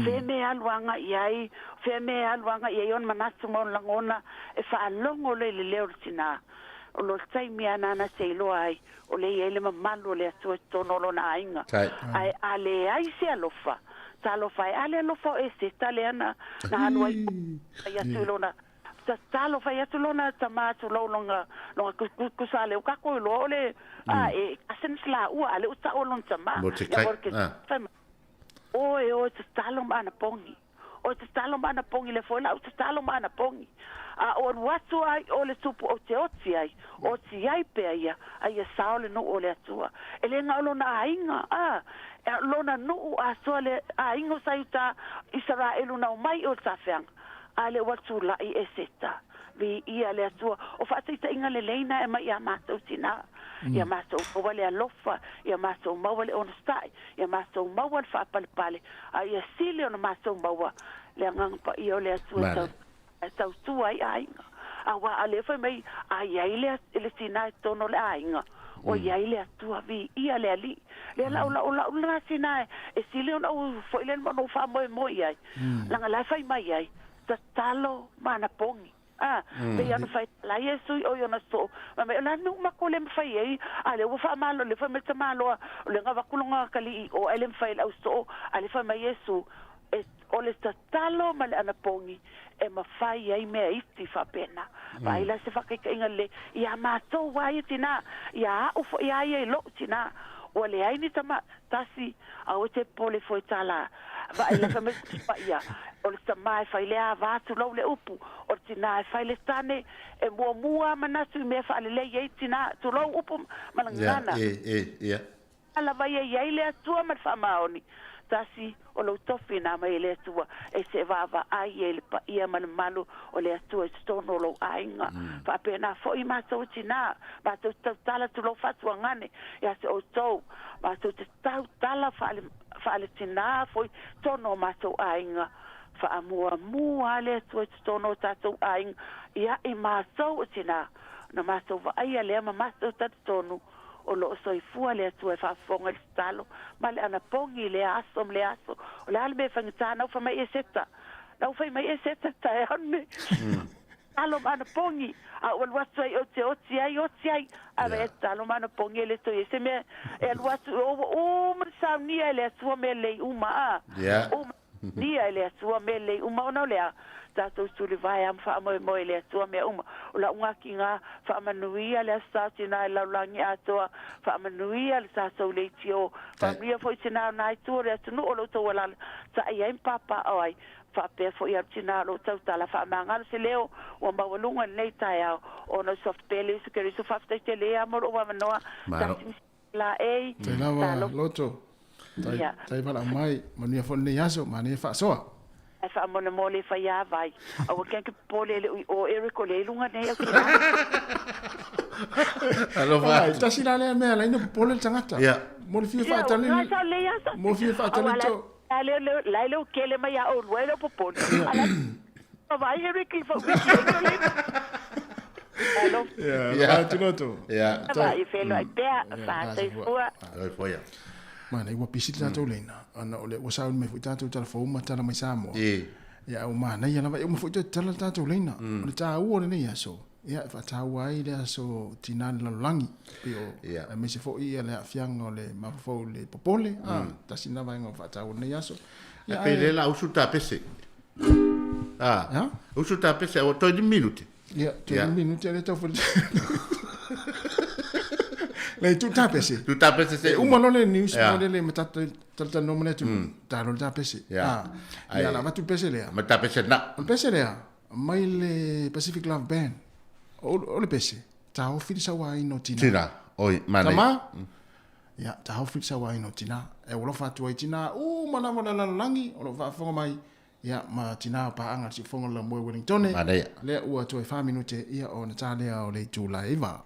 fe me alwanga iai on manatu mon langona e fa longo le tina o lo sai mi anana se lo ai o le ele mamalo le so tono lo na inga ai ale ai se alofa talo fai ale lo fo e se italiana na no ai ya tulona talo fai atulona tamato lo longa ku sale o ka ko lo le e asen sla u ale uta o lon tama porque o talo mana pongi le foi la o talo mana pongi o watu ai o le tupu o te oti ai pe ai saole no o le atua ele nga lo na ainga lona no a sole a ingo saita Israel na mai o tafang ale watu la I eseta vi ia le atua o fatita inga le leina e mai amato tina ia maso o vale alofa ia maso mawale on stai ia maso mawal fa pale ai sile on maso mawa le ngang pa io le atua tau tuai ainga awa ale fa mai ai le tina tono le ainga o ia ile atua vi ia le ali le la sina e sile ona o foi le no fa mo ia langa la fai mai ai talo mana pongi pe ia no fai la yesu o yo na so ma me la no ma ko le fai ai ale o fa malo le fa me malo le nga vakulunga kali o ele fai la so ale fa mai yesu o le talo ma le ana pongi e ma fai ai me iti fa pena vai la se fa ke inga le ia ma to wai tina ia o fo ia lo tina o le ai ni tama tasi a o te pole foi tala vai la me ia o le tama fai le va tu lo le upu o tina fai le tane e mua mana tu me fa le ye tina tu lo upu malangana ala vai ia le tua ma fa maoni tasi o lo tofi na mai le tua e se va ai ele pa ia man malu o le tua stono lo ainga fa pena fo I ma so tina ba to tala tu lo fa tu ngane ya se o to ba to tala fa le tina fo tono ma so ainga fa mua le tua stono ta so ainga ia I ma so tina na ma so va ai le ma so ta tono o lo soifua le atu e whaafonga le stalo, ma le ana pongi le aso, o le alme whangita, nau wha mai e seta tae hane, talo ma ana pongi, a ua luatu ai oti ai, a me e talo ma ana pongi e le toi, e se mea, e luatu, o mrisau nia e le atua me lei uma, nia e le atua me lei uma, o nau lea, tatou tuli vai am fa mo le atua me uma o la unga ki nga fa manuia le sta tina la langi atoa fa manuia le tatou le tio fa mia foi tina na tu re tu no lo to wala sa ia papa ai fa pe foi ia tina lo tau tala fa manga se leo o ma walunga nei tai o no soft pele su ke su fa te le amor o ma no la ei talo loto tai vala mai mania fo nei aso mania fa soa e fa mona mole fa ia vai o ke pole o Eric le lunga nei o alo vai ta sina le me la ino pole tangata mole fi fa tali mo fi fa tali to la le ke le mai o lo po pole ala vai Eric fa alo tu noto vai felo ai pe fa sai foi mana I wa pisi tatou leina ana ole wa saul me tatou telefon ma tala mai samo ya o mana ya lava mo futa tala tatou leina ole ta o le nei aso ya fa ta wai le aso tinan la langi o me se fo I le afiang ole ma fo le popole ta sina vai ngo fa ta o nei aso ya pe la usuta pese usuta pese o to 10 minuti ya 10 minuti le to fo le tu tapese se uma no le news mo le matata no mone tu ta no tapese ya la matu pese le ma tapese na pese le mai le Pacific Love Band o le pese ta o fili sa wa ino tina oi mana ya ta o fili sa wa ino tina e o lo fa tu tina o mana langi o lo fa fo mai ia ma tina pa anga si fonga la mo Wellington le ua to 5 minute ia o na tale o le July va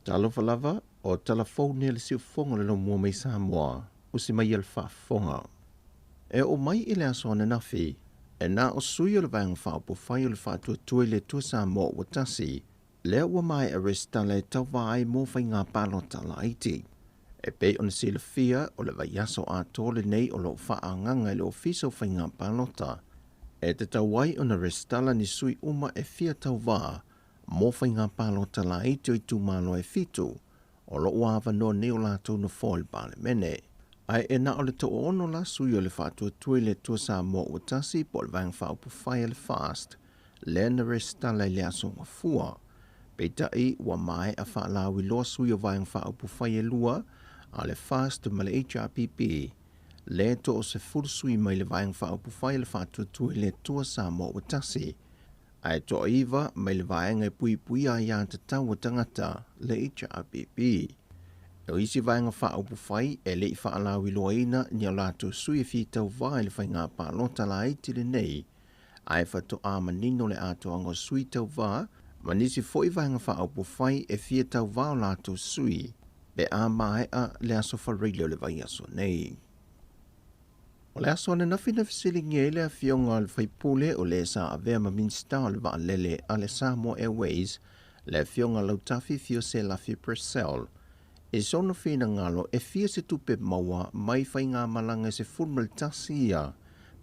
Talofa lava o telefone le siufonga le no mua mai Samoa o si mai al whaafonga. E o mai i le aso ana nafi, e na o sui o le vang wha po whai o le whaatua tui le tua Samoa o tasi, lea ua mai aresta le tau vai mo whai ngā palota la iti. E pei on sila fia o le vai aso a tole nei o lo whaanganga le ofiso whai ngā palota, e te tau wai on arestala ni sui uma e fia tau vaa, mo whai ngā palota la iti o i tu malo e fitu, o lo wava no neo la tau na fōi pale mene. Ai e na o le to ono la sui o le whātua tui le tua sa mo o tasi po le vang whaupu whai le fast, le na resta le lea songa fua. Peita i wa mai a whaalawi loa sui o vang whaupu whai e lua, a le fast ma le HRPP, le to o se furu sui mai le vang whaupu whai le whātua tui le tua sa mo o tasi. Ai to iwa mai le vaenga pui pui a ia te tau o tangata le HRPP. O isi vaenga wha upu whai e le i wha alawi loa ina ni a lato sui fi tau vai le whai ngā pālota la iti le nei. Ai whato a manino le ato anga sui tau va, manisi foi vaenga wha upu whai e fia tau va o lato sui, be a mai a le aso whareilio le vai aso nei. O le aso ane nafi sili nge le a fionga le whaipule o le sa a vea ma minsta o le va lele a le Samoa Airways, le fionga lautafi fio se la fi Purcell. E sono fina ngalo e fia se tupe maua mai whai ngā malanga se fulmal tasi ia,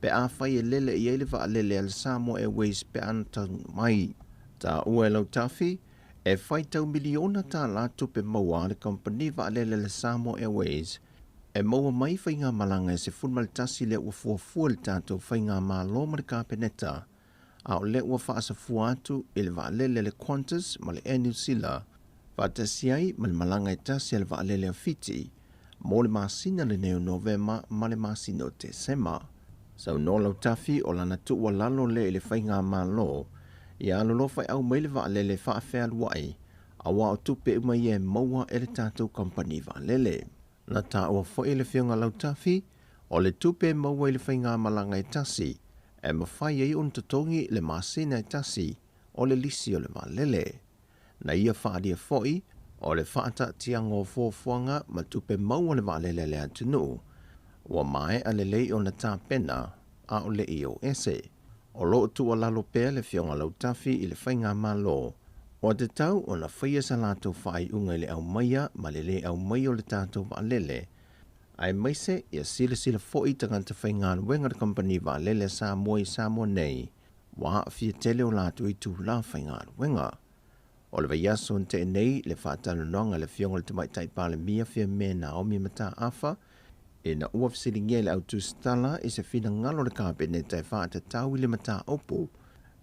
pe a whai e lele i ele va lele al Samoa Airways pe anata mai. Ta ua e lautafi, e whai tau miliona ta la tupe maua le company va lele al Samoa Airways, e maua mai whai ngā malanga se fulmal tasi le ua fuafua le tātou whai ngā māloma le kāpeneta, a o le ua whaasa fuatu i le va lele le Qantas ma le Air New Zealand, Fatasiai mal malanga e tasi al vaalele a fiti, mo le masina le neo Novema ma le masina o te sema. Sau no lau tafi o lana tuua lalo le le whai ngā malo, i alo lo whai au mai le vaalele whaafea luai, a wa o tupe umai e maua e le tātou company vaalele. Na tā ua whai le whionga lau tafi, o le tupe maua i le whai ngā malanga e tasi, e mawhai ei untatongi le masina e tasi, o le lisi o le vaalele. Na ia whaadia foi, o le whaata tiango fōfuanga ma tupe maua le vaalele le atunu, ua mai a le lei o na tā pena a o le i o ese. O lo tua lalo pēr le whionga lau tafi i le whainga malo, o te tau o na whaia sa lātou whai unga le au maia ma le au maia o le tātou vaalele. Ai maise ia sila foi tanganta whainga wenga le company vaalele sa moa nei, wa fia tele o lātou i tū la whainga wenga. O le vaiaso nte nei le whaatano nonga le whionga le tamai taipale mia fia me Naomi mata afa, e na ua fsilingia le autu stala i se fina ngalo le kāpene tai whaata tau i le mata opo,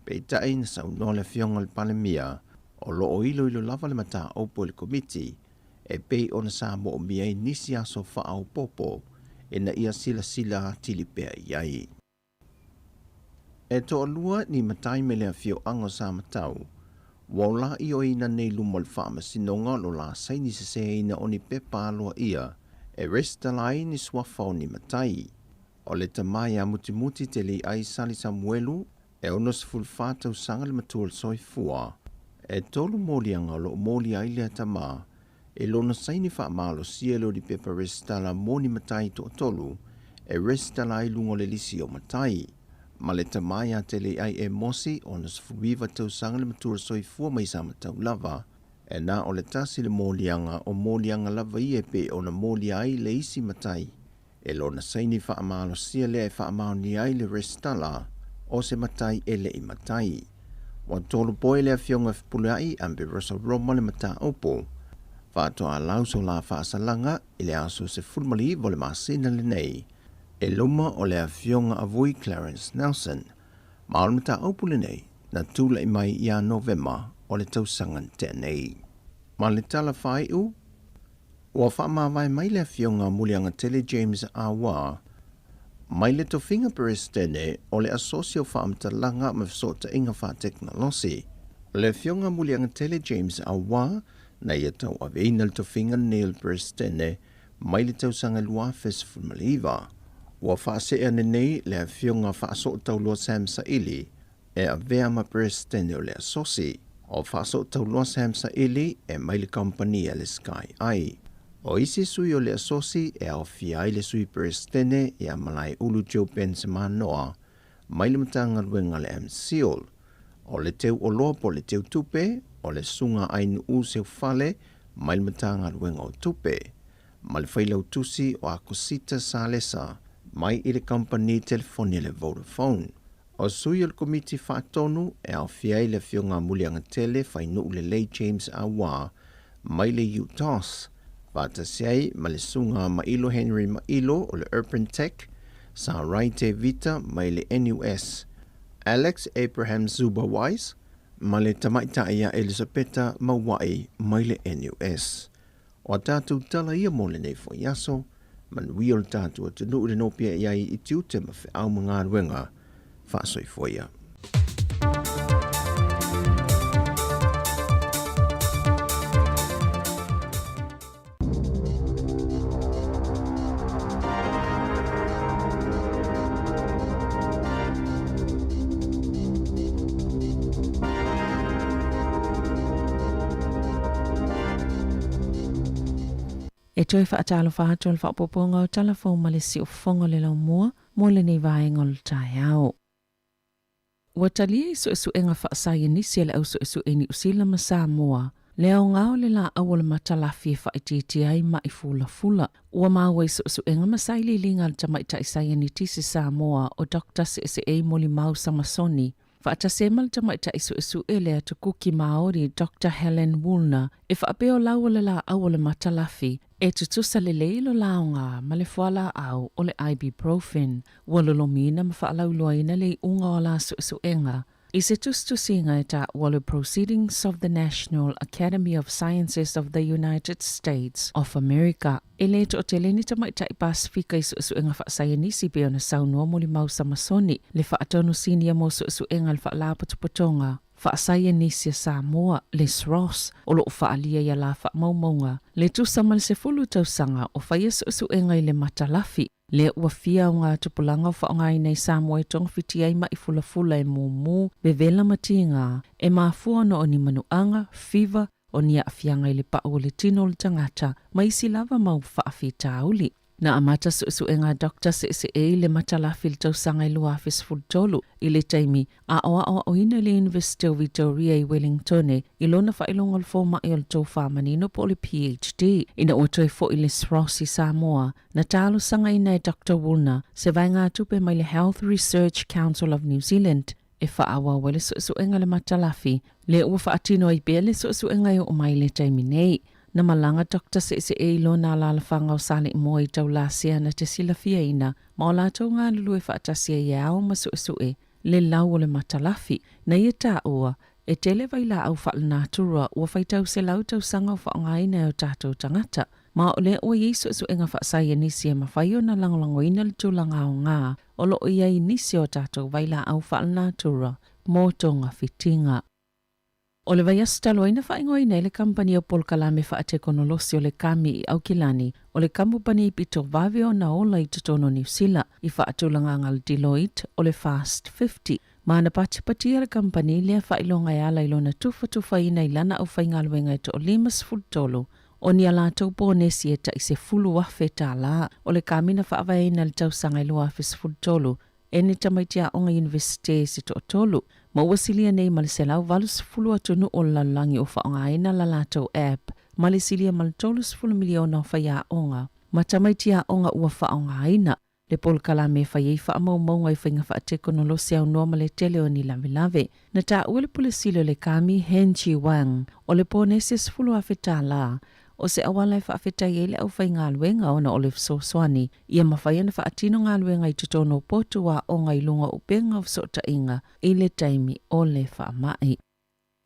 pe tai na sau no le whionga le pale mia, o lo o ilo lava le mata opo le komiti, e pei o na sa mo o mia i nisi aso wha au popo, e na ia sila tilipea iai. E to alua ni matai me le whio ango sa matau, Wala i o ina nei lumol whaama sinonga lo la saini se ina o ni pepa aloa ia, e resta lai ni swafa o ni matai. O le tamai a muti te li ai sali Samuelu, e ono se fulfata usanga le matua soi fua, e tolu molianga lo moli ai le tama, e lona saini wha malo sielo ni pepa resta la moni matai to tolu, e resta lai lungo le lisi o matai. Ma le tamai a tele ai e mosi o na sfuiva tau sanga le matura soi fua mai sa matau lava, e na o le tasi le molianga lava i e pe o na moli ai le isi matai, e lo na saini wha amalo sia le e wha amalo ni ai le restala, o se matai e le i matai. Wa tolu poe le a fionga fpule ai ambe rosa roma le mata opo, wha toa lauso la wha asalanga i le aso se fulmali vo le masina le nei, e loma o le awhionga a vui Clarence Nelson, ma o mata opule nei na tūla i mai i a Novema o le tausangan tēnei. Ma le tala whai u, ua whamawai mai le awhionga mulianga Tele James Awa, mai le tofinga peres tēne o le asosio whaamta langa ma fsota inga wha teknolosi. Le awhionga mulianga Tele James Awa, na ia tau aveina le tofinga Neil peres tēne, mai le tausanga lua festival maliva. Ua whaasea nei le awhionga whaaso tau loa Sam Saili, e a vea ma presidente o le asosi. O whaaso tau loa Sam Saili e mai le company le Sky Ai. O isi sui o le asosi e au fiai le sui presidente e a malai ulu Joe Benzema noa, mai le matanga luenga le MCOL. O le teu o loa po le teu tupe, o le sunga ainu u seu fale, mai le matanga luenga o tupe. Ma le whailau tusi o Akosita Salesa, mai i le company telefoni le Vodafone. O sui o le komiti whaatonu e au fiai le fionga mulianga tele whainu le lei James Awa, mai le UTOS, Fatasiai ma le sunga Mailo Henry Mailo o le Urban Tech, sa Raite Vita mai le NUS, Alex Abraham Zuba-Wise, ma le tamaitaia Elisabetta Mawai mai le NUS. O tātou tala ia mo le nei fo yaso, man wiol tātou atunu le nopia iai i tiute ma fe au mga ruenga, whaasoi foia. E toi whaatalo whaatol whaapoponga o talafo ma le si o whonga le lau mua, mo le nei vaenga o le tae au. Ua talia i so enga whaasai nisi le au so eni usila ma Samoa, le au ngao le la awala matalafi e whaititi ai ma i fula. Ua maua i so enga masai li linga le tamaita i sai ni tisi Samoa o Dr. C.S.A. Moli Mau Samasoni, whaatase mal tamaita i so ele atu kuki Maori Dr. Helen Woolner e whaapeo lau le la awala matalafi e tutusa le leilo laonga ma le fuala au o le ibuprofen, walolomina ma whaalauloaina le unga o la suenga. I se tustusinga e ta walo Proceedings of the National Academy of Sciences of the United States of America. E le to o te leni tamaita i Pasifika i suenga whaasayanisi pe ona saunua mo li Mau Samasoni, le whaatonu sinia mo suenga le whaalapatupatonga. Whaasayanisi Samoa, Les Ross, o lo whaalia ia la whaamaumaunga. Le tusamal se fulu tausanga o whaia suenga i le matalafi. Le ua fia o ngā tupulanga o whaongai nei Samoa e tongwhiti ai mai fula e mumu, bevela matinga, e mafua no o ni manuanga, fiva, o nia afianga i le pao le tino le tangata, mai si lava mau whaafi tauli. Na amata suenga Dr. C.S.A. le matalafi le tausanga i lua afis fultolu, i le taimi a o ina le University of Victoria i Wellington i lona whailonga le fōma i o le tau whamanino po le PhD, ina o toi fo i le Ross i Samoa, na talo sanga ina e Dr. Woolner, se vai ngā tupe mai le Health Research Council of New Zealand, e whaawa wale suenga le matalafi, le ua whaatino i bea le suenga i o mai le taimi nei. Na malanga Dr. C.S.A. lo na lalawhanga o sale mo i tau lasia na te sila fia ina, ma o lātou ngā lulu e whaatasia i au ma suesue, le lau o le matalafi, na i tā ua, e tele vai la au whaalana turua ua whaitau se lau tau sanga o whaongaina o tātou tangata, ma o le o i suenga whaasai nisi e mawhaio na langolango ina le tūlanga o ngā, o lo i ai nisi o tātou vai la au whaalana turua, mō tonga fitinga. O le vai astalo ina whaingoa ina le kampani o Polkalame whaate konolosi o le kami i Aukilani, o le kampani i pito vave o na ola i tutono New Zealand, i whaatulanga ngal Deloitte o le Fast 50. Mana patipatia le kampani lea whailonga e ala ilona tufa ina ilana au whaingaluenga e to o limas fultolo, o ni ala tau pōnesi e ta i se fulu wafe tā la, o le kamina whaavaina le tausanga i lua afis fultolo, e ne tamaitia o ngā universite se to tolu. Ma wasilia nei maliselau valus fulu atunu o lalangi o whaongaina la lātou app, malisilia maltolus fulu miliona o whaia onga. Ma tamaitia onga ua whaongaina, le Polkalame whaiei whaamaumaunga i whainga whaatekonolosi au noa le tele o ni lave. Na tā ua le pulisilo le kami Henji Wang, o le pōnesis fulu awhita la, o se awalai whaafetai ele au whai ngā luenga o na Olive Soswani, ia mawhaiana whaatino ngā luenga i tutono potua o ngai lunga upenga o sota inga i le taimi o le whaamai.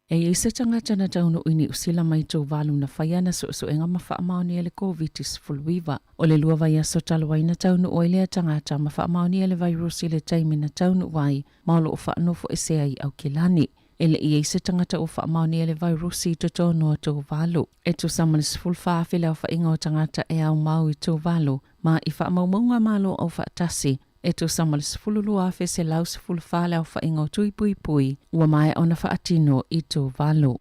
E isa tangata na taunu ini usila mai tau walu na whaiana suenga ma whaamaoni ele COVID-19 fulwiva. O le lua vai aso talawai na taunu o ele tangata ma whaamaoni ele virusi le taimi na taunu wai, maolo o whaanofo e sea i Aukilani. Ele i eise tangata o whaamaoni ele virusi i totono o tau walu. E tu samanis fulwhawhile au whainga o tangata e au mau i tau walu, ma i whaamaumaunga malo au whaatasi. E tu samanis fululu awhe se laus fulwhale au whainga o tui pui, ua mai ona whaatino i tau walu.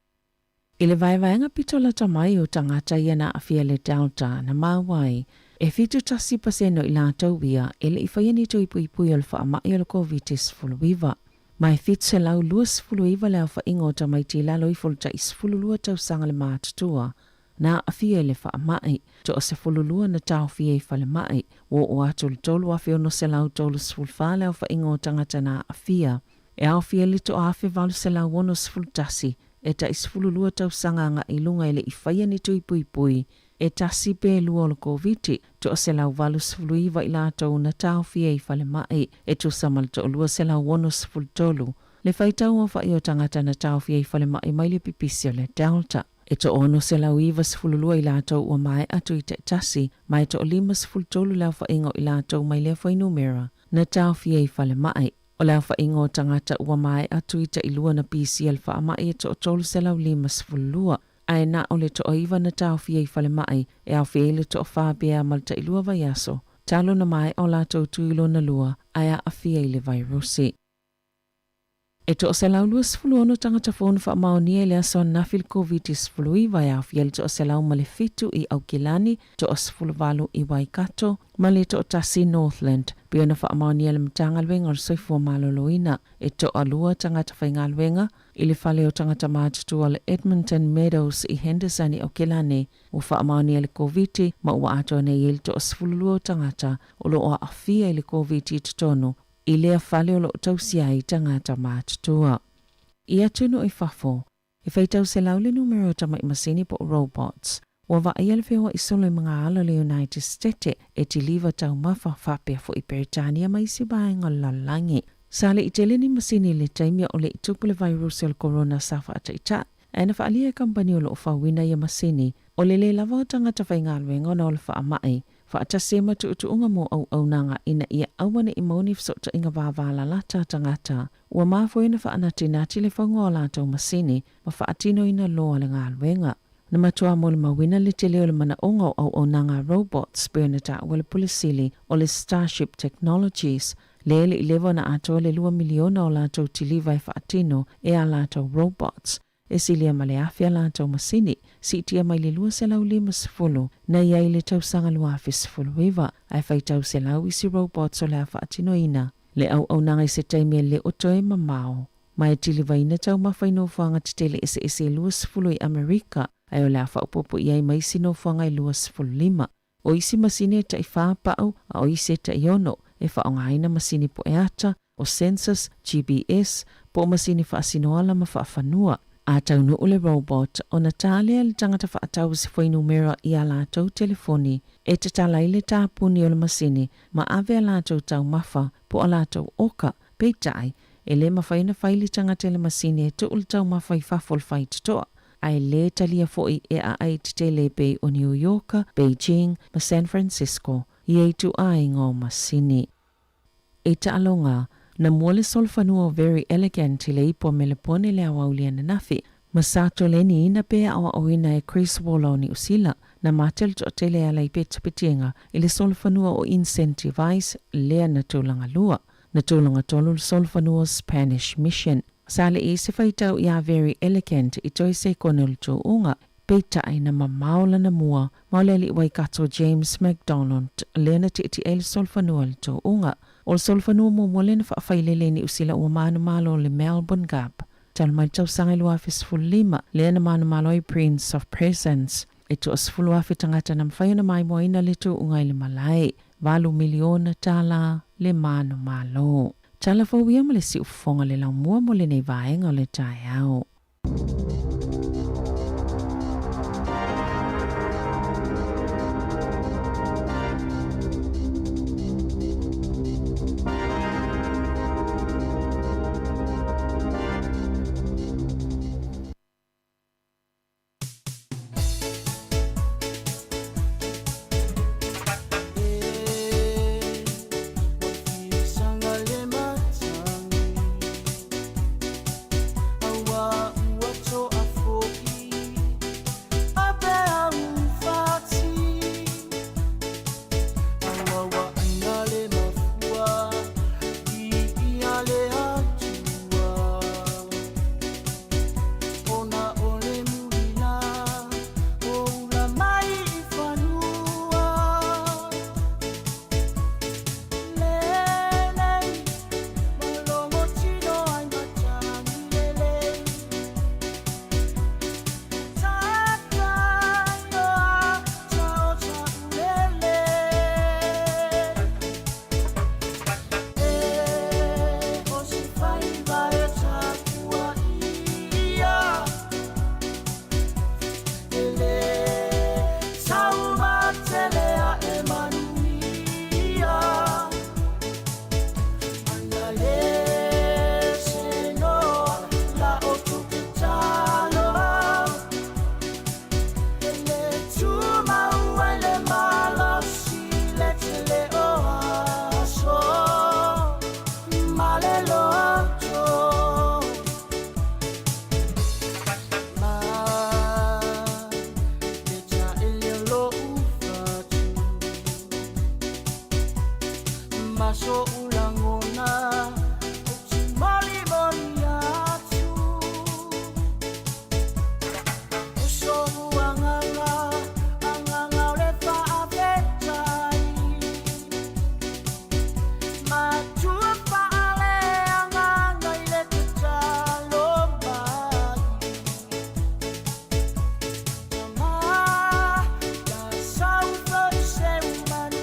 Ile vaivaenga pitola tamai o tangata ia na awhia le Delta na mawai, e fitu tasi paseno i la tauwia, ele i whaiani tui pui o le whaamai o le COVID-19 fulwiva. Mai fit se lau luas fuluiva leo whainga o tamaiti lalo i fulta is fululua tau sanga le mātutua. Na awhia le whaamai, to o se fululua na tau whia i whale mai, o atu le tolu awhia no se lau tolu sfulwha leo whainga o tangata na awhia. E awhia li to awhia valu se lau wono sfultasi, e ta isfululua tau sanganga ilunga ele ifaia ni tui pui pui, e tasi pe lua o le COVID, to o se lau valu sfuluiva ila tau na tau fia i fale mai, e tu samal to o lua se lau wono sfultolu, le faitau o fai o tangata na tau fia i fale mai mai le pipisi o le Delta. E to ono se lau iwa sfululua ila tau ua mai atu i te tasi, mai to o lima sfultolu lau fa ingo ila tau mai le fai numera, na tau fia i fale mai. O lau fa ingo tangata ua mai atu i te ilua na PCL fa ama e to o tolu se lau lima sfululua. Ai na o le to o iwa na tau fia i fale mai, e au fia le to o faa bea mal ta ilua vai aso. Talo na mai o la tau tuilo na lua, ai a fia i le virusi. E to o se lau lua sfulua no tangata fonu fa maonia le aso na fil COVID sfului vai au fia le to o se lau male fitu i Aukilani, to o sfuluvalu i Waikato, male to o tasi Northland, pia na fa maonia le mtangalwenga o soifua maloloina, e to o lua tangata whaingalwenga, ili fale o tangata mātutu ale Edmonton Meadows i Henderson i Aukilani, o fa maonia le COVID, ma ua ato nei ili to o sfululua tangata, o lo o afia ili COVID tutono, i lea fale o lo tausia i tangata mātutua. I atunu i fafo, i whaitau se lau le numero tama i masini po robots, wa wa aiale whiwa i solo i mga ala le United States e ti liva tau mafa whapea fo i Peritania mai si baenga lalangi. Sale i te leni masini le taimia o le i tupu le virus o le corona safa ata ita, e na whaalia kampani o lo whawina i masini, o le le lava o tangata whaingalwenga na o le whaamai, whaata sema tuutuunga mo au nanga ina ia awane i mauni fsota inga vāvala lata tangata, ua mafo ina whaanati nati le whaungola tau masini, ma whaatino ina loa le ngalwenga. Na matua mo le mawina le te leo le mana onga au nanga robots peo na ta wale pulisili o le Starship Technologies, lele i lewa na ato le 2 miliona o lato tiliva e whaatino e a lato robots, e silia male afia lato masini, si itia mai le lua se lau 5 na iai le tau sanga lua afi 10 iwa, ai fai tau se lau isi robots o le a whaatino ina, le au nanga i se taimia le otoe mamao. Mai tiliva ina tau mawhaino whanga titele ese lua 10 i Amerika, ai o le a whaupopo iai mai sino whanga i lua 5. O isi masini e ta i whapau, a o isi e ta i ono, e whaongaina masini po e ata, o census, GPS, po masini whaasinoala ma whaafanua. A tau no ule robot, o na tālea le tangata whaatau si whai numera i a lātou telefoni, e te talai le tāpuni o le masini, ma ave a lātou tau mafa, po a lātou oka, peitai, e le mawhaina whaili tangata le masini e tu ule tau mafa i whafol whai tutoa. Ai le talia foi e a ai te tele pe o New York, Beijing, ma San Francisco, i e tu ai ngō masini. E ta alonga, na mole solfanua very elegant i le ipo me le pone le awaulia na nafi, ma sato le ni ina pe awa oina e Chris Wallow ni usila, na matel to tele ala i petapetienga, i le solfanua o incentivize lea na tūlanga lua, na tūlanga tolu solfanua Spanish Mission. Sale i se whaitau ia very elegant i toi se konul tō unga, peitai na mamaola na mua, mauleli Waikato James McDonald, lena ti ele solfanua le tō unga, o solfanua mo mole na whaafeilele ni usila ua manu malo le Melbourne Gap. Tal mai tau sanga lua fis 5, lena manu malo i Prince of Presence, e tu asfulu afi tangata na mwhaina mai moina le tō unga i le malai, 8 miliona tala le manu malo. Tala fawia mo le si ufonga le lau mua mo le nei vaenga o le tai au. Wow. aso ulangona mali monia uso anganga lefa apetai matua pale anganga ile tutalomba mama la saufa semana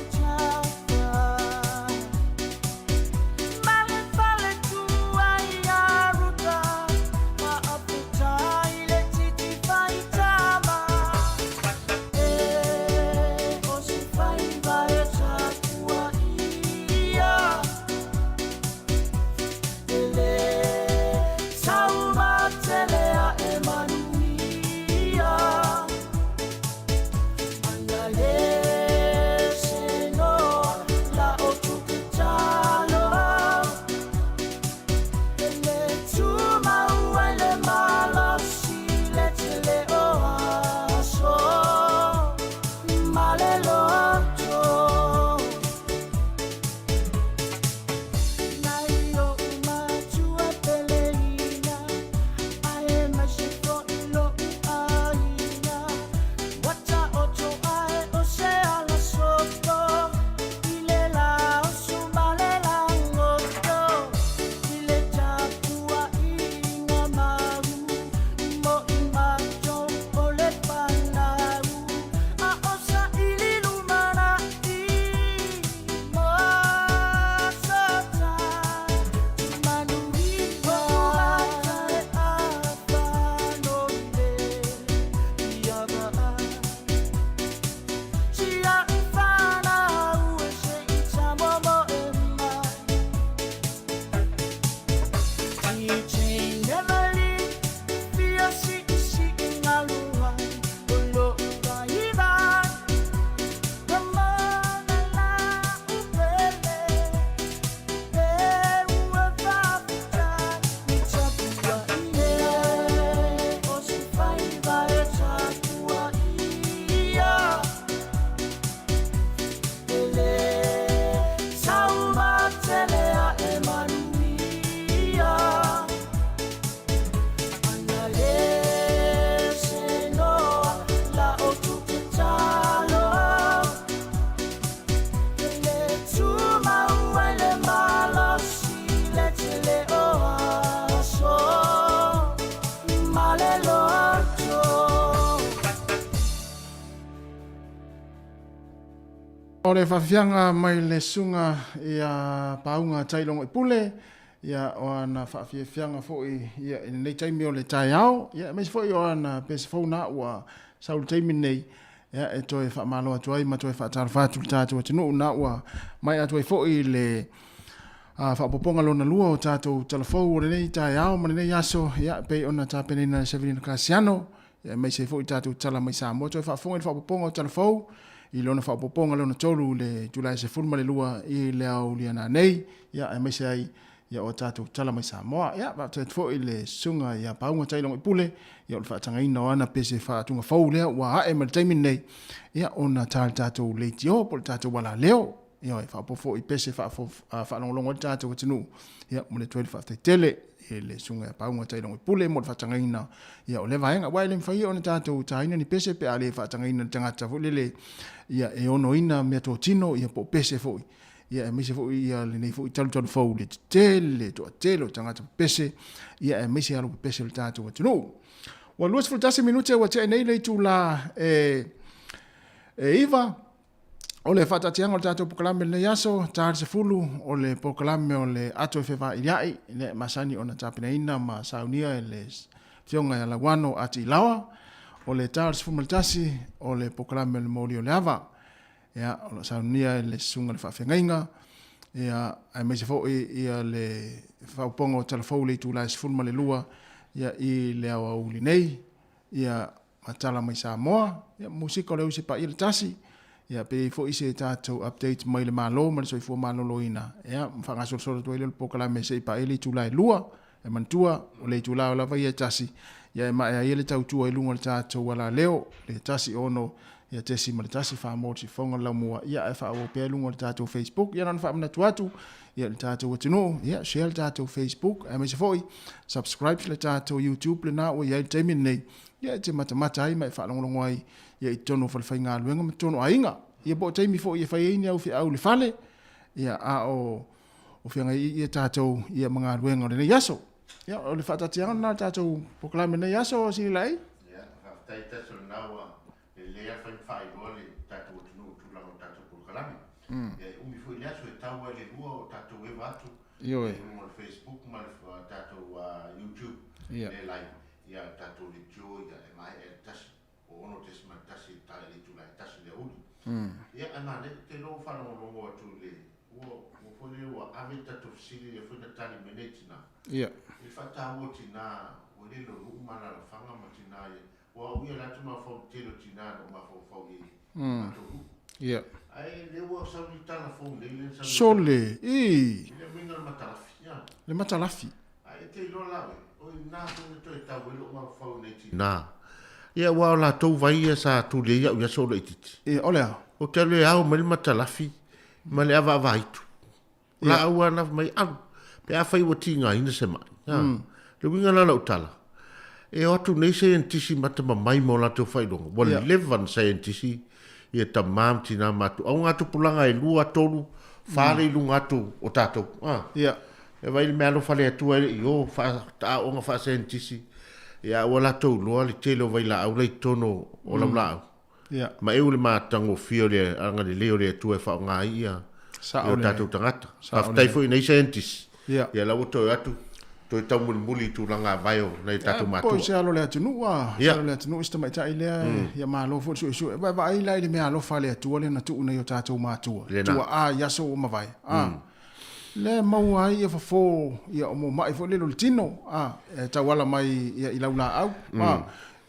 O le whawhianga mai le sunga ia paunga tailongo i pule, ia o ana whawhianga fōi ia nei taimi o le tai au, ia mesi fōi o ana pese fōna ua saulu taimi nei, ia e toi whaamalo atuai, ma toi whaatara whātu le tātou atinu, na ua mai atuai fōi le whaapoponga lona lua o tātou telefou o le nei tai au, ma le nei aso, ia pei ona tāpenina Severina Casiano, ia mesi fōi tātou tala mai sa mo, toi whaafonga le whaapoponga o telefou, I lona whaapoponga lona tolu le Julai se fulma le lua I le au liana nei, ia e mese ai, ia o tātou tala mai Samoa, ia te fo I le sunga ia paunga tailong I pule, ia o le whaatanga ina o ana pese whaatunga fau lea, ua hae ma le taimin nei, ia ona tāle tātou leiti o, po le tātou wala leo, ia e whaapofo I pese whaalongolongo le tātou atinu, ia mo le 12 whaatai tele, le sunga ia paunga tailong I pule, mo le whaatanga ina, ia o le vaenga, wai le mwhai o na tātou tāina ni pese, pe a le whaatanga ina tangata fo le ia e ono ina mea tō tino, ia po pese fo ia e mese fo ia le nei fo I talu fau le tele, to tele o tangata pese, ia e mese alo pese le tātou atinu. Wa luas fultasi minute wa te nei le tu la Iva, o le whatatianga o le tātou pokalame le yaso, tāre se fulu, o le pokalame o le ato e whewha iriai, le masani o na tāpina ina ma saunia e le fionga e la wano ati lawa, o le tāre se fumaltasi, o le pokalame le mori o le ava, ia o le saunia e le sunga le whawhengainga, ia ai meise fo ia le whaupongo telefou le tu la se fulma le lua, ia I le awa uli nei, ia matala mai Samoa, ia musika o le usi pa I le tasi, ia pe fo ise tātou update mai le malo, ma le soifua malo loina, ia mwhangasol tu le pokalame se pa ele tu la e lua, e mantua, o le tu la o la vai e tasi, ia e mai ele tautua I lunga le tātou wala leo, le tasi ono, ia tesi ma le tasi wha si fonga lau mua ia e wha o pelunga le tātou Facebook ia nana wha amna tuatu ia le tātou atino ia share le tātou Facebook e me se foi subscribe le tātou YouTube le na o ia te min nei ia te mata ai mai wha longo ai ia i tono whalwhai ngā luenga ma tono ainga ia bo te mi fo ia whai eini au fi au le whale ia a o whianga ia tātou ia mga luenga le nei aso ia o le whatatianga na tātou poklame nei aso o sini lai ia whaftai taso naua le lea whai le tātou tunu tūlanga tātou poklame ia umi fo i aso e tau le lua o tātou e watu io e mo le Facebook ma le tātou YouTube le lai ia tātou le tio ia e mai e tasi o ono tesi ma tasi tale le tūlai tasi le uli ia ana le te lo whanongongo atu le o fole ua ave tātou fisili e fwina tali menetina ia i whataua tina o le lo rumana la whanga ma tina e ua uia latu ma whau telo tina no ma whau i matoru ia ai le ua sauri tala whau le sole le minga le matalafi le matalafi ai te ilo lawe o i nā fwina to e tau e lo ma whau ne tina ia ua o la tau vai e sa tu le ia uia solo i titi olea o te alue au ma le matalafi ma le ava avaitu la ua na mai au pe a fai wati ngā ina se mai le winga lana utala e o atu nei scientisi mata mai mo la tau fai donga wa le levan scientisi i e ta mam tina matu au ngatu pulanga e lua tolu fale i lunga atu o tatou e vai le mea lo fale atua i o ta onga fa scientisi e a wala tau loa le telo vai la au lei tono o lau lau ma e ule mātango fio le anga le leo le atua e whao ngā ia o tātou tangata haftai fo i nei scientisi ia lau to atu to e tau muli tu langa vai o nei tātou mātua po se alo le atu nua se alo le atu nua ista mai tai lea ia malo fo su su e vai vai lai le mea lo fale atua le na tu nei o tātou mātua tua a yaso o mawai le mau ai e fo ia o mo mai fo le lo tino e tawala mai ia i laula au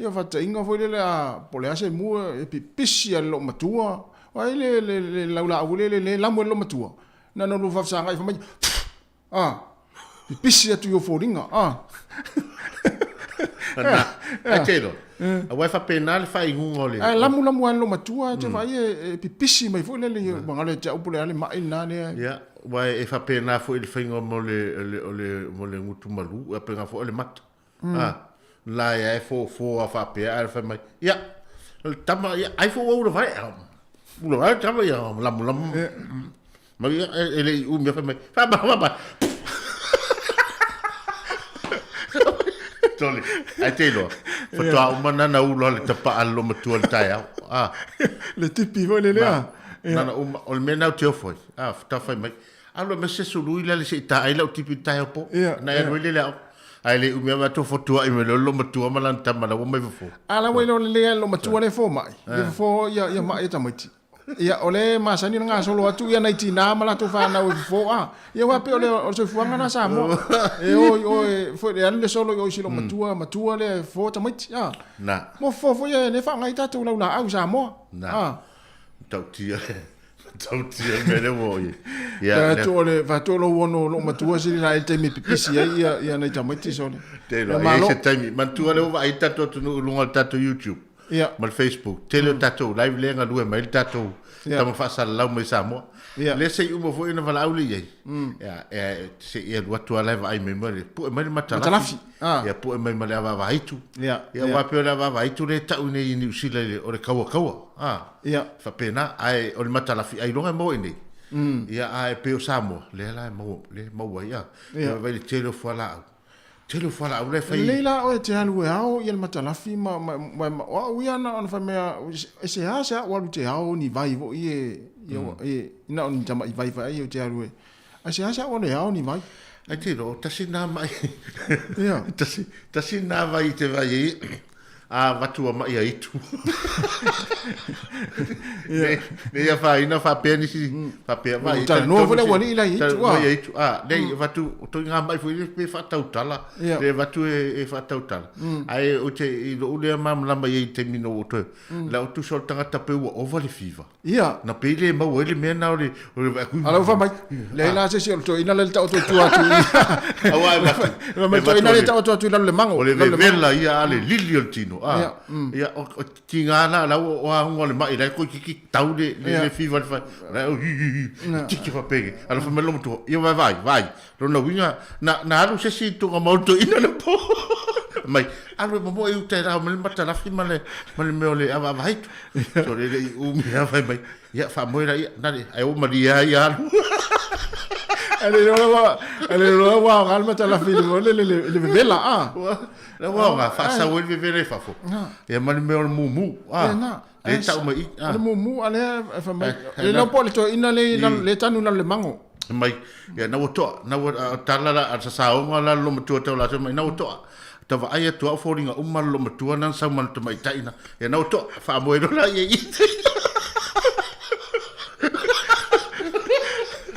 ia fa inga fo le a pole ase mu e pipisi lo matua ai le laula au le lamu lo matua na no lo fa sanga fa mai pipisi atu yo foringa na telo a wai fa penal fa ingungo le lamu an lo matua te fa e pipisi mai fo le mangale ja upole ale mai na le ia wai e fa pena fo il fingo mo le ngutu malu e penga fo le mat la ya fo a fa pe a fa mai ia tama ia ai fo o vai ulo vai tama ia lamu ma ia ele u me fa mai fa ba tole ai te lo fa to mana na ulo le tapa allo matua le tai le tipi vo le na o le mena o te foi ta fa mai allo me se sulu ila le se ta ai la tipi tai po na e le le ai le u me ma to foto ai me lo matua malan ta mala o mai fo ala we le lo matua le fo mai le fo ia mai ta mai ia ole masani nga solo atu ia nai tina mala to fa na fo ia wa pe ole o so fuanga na sa mo e o fo le solo yo silo matua le fo ta mai na mo fo ia ne fa ngai ta tu la au sa mo tau tia me le voi ia to le va to lo wono lo matua si la el temi pipisi ia nai ta mai ti so te lo e se temi matua le va ita to no lunga tato YouTube mal Facebook tele tato live lenga lue mai tato tama fa sa lau mai sa mo le se umo fo ina vala auli ye se ia watu live ai me mari pu mai matalafi ia pu mai mali ava va itu ia wa pe ava va itu le ta une ni usila le ore kawa fa pena ai o matalafi ai longa mo ini ia ai pe o samo le la mo ia vai le tele fo la telo fala au le fai leila o te alu ao ia matalafi ma o ia na fa me se ha sa wa te ao ni vai vo ie ina on tama i vai vai o te alu a se ha sa o le ao ni vai ai te ro tasina mai ia tasina vai te vai a vatua mai ai tu ne ia fa ina fa peni si fa pe vai ta no vole wali ila itu nei vatu to nga mai foi pe fa tautala le vatu e fa tautala ai o te i lo le mam la mai te mino to la tu sol tanga tape o vale fiva na pe le ma wele me na le ala fa mai le la se to ina le ta to tu atu ai ma to ina le ta to tu le mango le vela ia ale lilioltino ia o tinga la o ngole mai la ko ki tau le fiva fa la o tiki fa pege ala fa melo to ia vai lo no winga na alu se si to mo to ina le po mai alu mo eu te ra me mata la fi male me ole ava vai so le u mi ava mai ia fa mo la ia na ai o maria ia ele lo wa calma ta la film le vela la wa fa sa wel vele fa fo e mal me ol mumu e ta o mai le mumu ale fa mai le no pole to ina le tanu na le mango mai ya na to na tala la sa o la lo mtu to la mai na to ta va ai to fo ringa umma lo mtu na sa mal to mai taina e na to fa mo la ye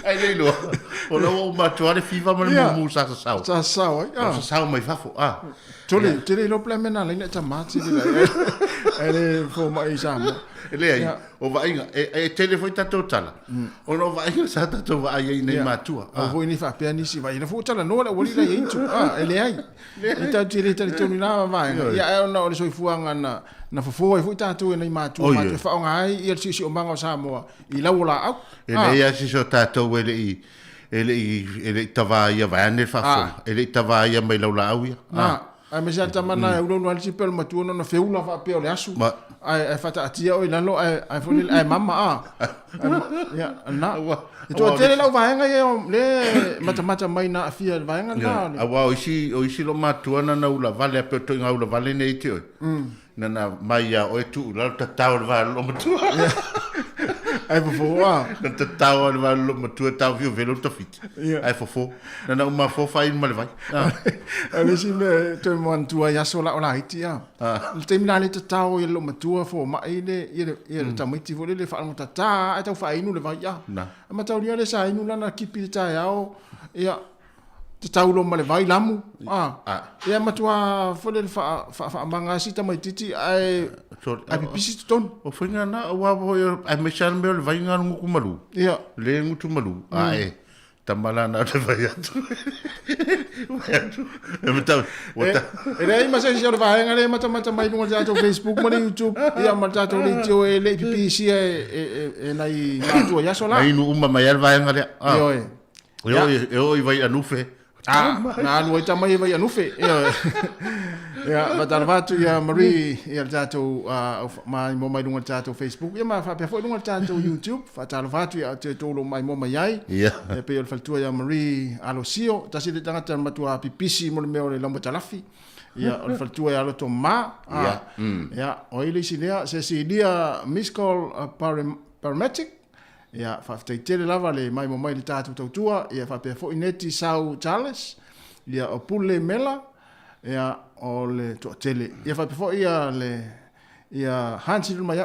ai le lo o lo ma tuare fiva ma mu sa mai fafo tole te lo plemena le ta mati le ele fo mai sa mo ele ai o va inga e telefone ta totala o no va inga sa ta to va ai nei matua o vo ni fa pe ni si va ina fo tala no la woli la intu ele ai e ta tire ta to ni na va ya no le so fuanga na fo fu ta to nei matua ma te fa ngai i si o manga sa mo i la wala au ele ya si so ta to ele ele tava ia vai ne fa ele tava ia mai laula au ia a me sa tamana ulo no alsi pel matu no feula fa pe ole asu ai fa ta tia o lalo ai fo ni ai mama ya na to tele la vai nga le mata mai na afia vai nga na awa o isi lo matu na ula vale pe to nga ula vale nei te na mai ya o tu la ta ta va lo matu ai fo na ta ta va lo matu ta viu velo to fit ai fo na uma fo fa in mal vai ai si me to mon tu ya sola ola hitia te mina le ta ta o lo matu fo ma ile ta miti vo le fa mo ta ta ai ta fa inu le vai ya ma ta le sa inu na kipi ta ya o ya te taulo ma le vai lamu ia matua fo le fa manga sita mai titi ai pipisi ton o finga na wa ai me chan me le vai nga ngu malu ia le ngu malu ai tamala na te vai atu e mata e ma se jo vai nga le mata mai no ja to Facebook ma YouTube ia mata to le jo le pipisi e nai matua ya sola ai no uma mai vai nga le yo vai anufe na anu ita mai vai anufe ya batal vatu ya Marie ya tato mai mo mai dunga tato Facebook ya ma fa pe fo dunga tato YouTube fatal vatu ya te tolo mai mo mai ai ya pe el faltua ya Marie alosio tasi de tanga tan matua pipisi mo me ole lambo talafi ya el faltua ya lo toma ya oile silea se si dia miss call paramedic ya fa tele lava le mai mo mai le tatu tautua ya fa pe fo ineti sau Charles ya o pule mela ya o le to tele ya fa pe fo ya le ya hansi lu mai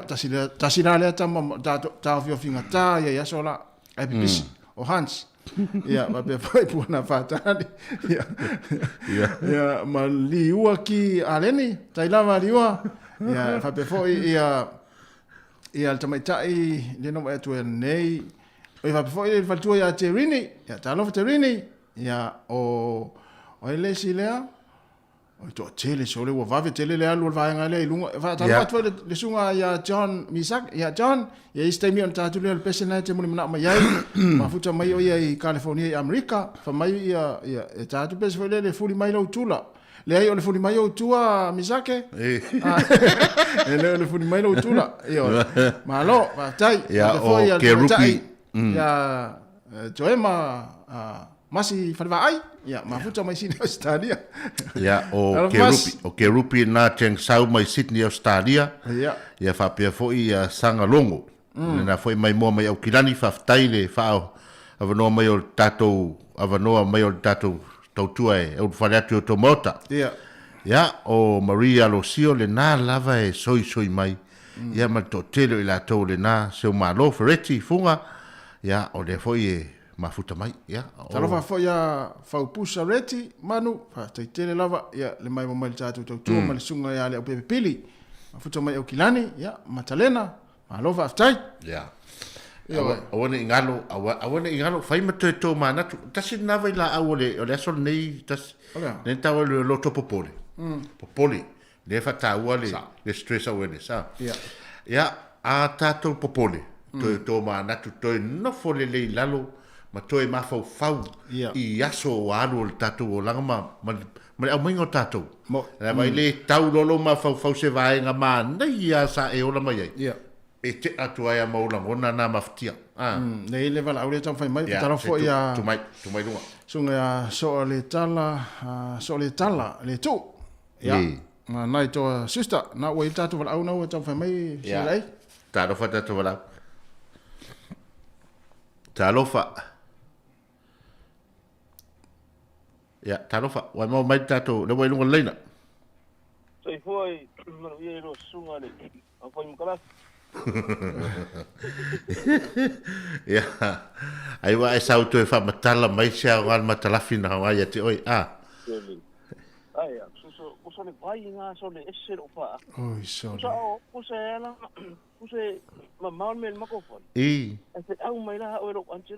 tasina le tama ta fio finga ta ya sola ai pipisi o hans ya fa pe fo pu na fatali ya ma liua ki aleni tai lava liua ya fa pe fo ia al tamaitai le no atu nei o va fo il faltua ya Terini ya talo Terini ya o ile silea o to tele sole wa va tele le alu va nga le lunga va talo atu le sunga ya John Misak ya John ya istemi on tatu le personality mo na mai ma futa mai o ya California ya America fa mai ya tatu pes fo le fuli mai lo tula le ai o le funi mai o tua Misake le funi mai o tula io ma lo va tai ya o Kerupi ya joema masi falva ai ya ma futa mai Sydney Australia ya o Kerupi na teng sau mai Sydney Australia ya fa pe fo ia sanga longo na foi mai mo mai o kilani fa taile fa avano mai o tato avano mai o tato tautua e o faleatu to mota ya o Maria Losio le na lava e soi mai ya ma to tele la to le na se ma lo fereti funga ya o le foi mafuta mai ya talo fa ya fa pusa reti manu fa tele lava ya le mai mai tatu to ma le sunga ya le pepili mafuta mai o kilani ya matalena ma lo fa tai ya awana ingalo fai mate to mana tasi na vai la awole o le sol nei tas ne tawa le loto popole popole Le whataua le stress awareness. Ia, a tātou popole. Toi tō mānatu, toi nofo le lei lalo, ma toi mawhau i aso o alu o le tātou o langa ma le au maingo tātou. Rā mai le tau lolo mawhau se vaenga mā nei a sa e ola mai ai. E te atu ai a maulangona nā mawhtia. Nei le wala aure tau whai mai, tara fo ia... Tumai lunga. Sunga so le tala, le tō. Ia, nai toa sister, nā ua i tātou wala au nau e tau whai mai, si rei. Tārofa tātou wala au. Tārofa. Ia, tārofa. Wai mau mai tātou, le wai lunga leina. So i fuai, manu ia iro sunga le, a whai mkalas. Ia, ai wa e sau tu e wha matala mai sea o an matalafi na hawaii te oi, Ai, so le vai ngā so le ese ro wha. Oi, sorry. Ko se mamau me mako whai. E se au mai laha o ro anche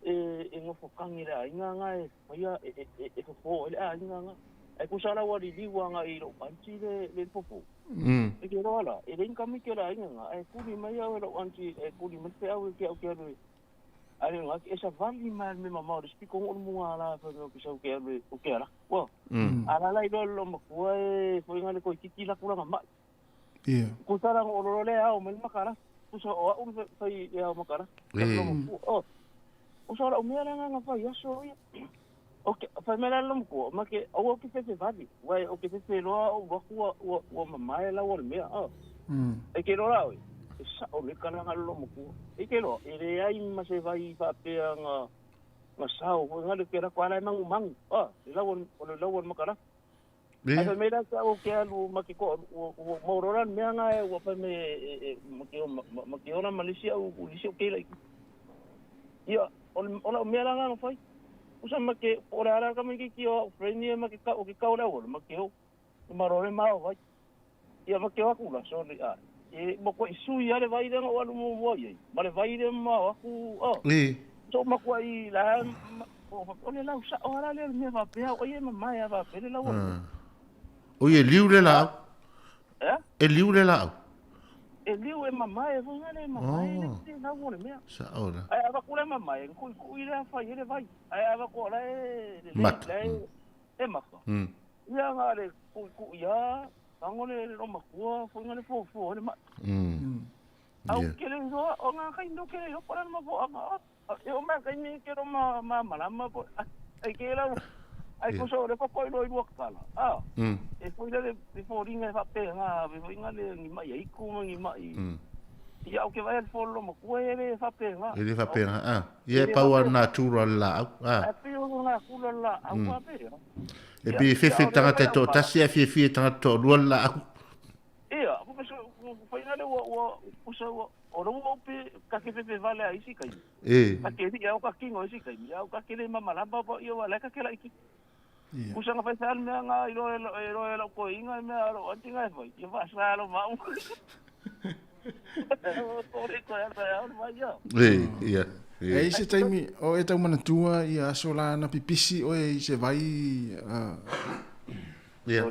e ngofo kangi rea, inga ngā e maia e fofo, ele a inga ngā. E kusara wari liwa ngā i ro anche le fofo. E ke roala, e rein kami ke la inga ngā, e kuri mai au e ro anche, e kuri mate au e ke au ke arui. Are ngā ki esa vali mai me mamau, le spiko ngō munga ala, pa me o ki sau ke arui, o ke ala. Wow. Ala lai rolo makua e, fo inga le koi kiki la kuranga mai. Kusara ngō rolo le au, me makara. Kusa o au fai e au makara. O sa ora o mea ranga ngā fai aso ia. Ok, fai mera lomko, ma ke au o ki fefe vali. Wai o ki fefe roa o wakua o mamae la o le mea. E ke roa oi. E sa o le karanga lomko. E ke roa, e re ai ma se vai whapea ngā sao. Ngā le kera kua lai mangu. E le lau o makara. E fai mera sa o ke alu ma ke ko o mauroran mea ngā e o fai me ma ke ona Malaysia o lisi o keila iki. Ia, o mea ranga ngā fai. Usa ma ke ora ara ka mai ki o freni ma ke o ke kaura o ma ke o marore ma o vai ia ma ke o kula so ni a e mo ko isu ia le vai o alu mo voi ma le vai ma o ku so ma ko ai la o le la usa ora le me va pe o ia ma mai va pe le la o ye liure la e liure la e liu e mamai e vunga le mamai e na vore mea sa ora ai ava kule mamai ku ile fa ile vai ai ava ko le e maka ia ngare ku ia angole ro makua fu ngale fo le ma au kele ro o nga kai no kele ro para ma fo anga e o ma kai ni ke ro ma malama po ai ke la ai ko so le ko lo i wakala e foi le fo ringa fa pe nga ve inga le ni mai ai ku ngi mai ia o ke vai fo lo mo ku e fa pe nga e fa pe nga ia power natural la e pe o nga ku la au fa pe e bi fe tanga te to tasi e fe tanga to lo la ia ko so foi nga le o so o ro pe ka ke fe vale ai si kai ka ke ia o ka kingo si kai ia o ka ke le mama la ba ia wala ka ke la iki usanga fai sal me nga iro ko inga me aro antinga foi ia va salo ma ore ko ya ma ia ia e se taimi o e tau mana tua ia sola na pipisi o e se vai ia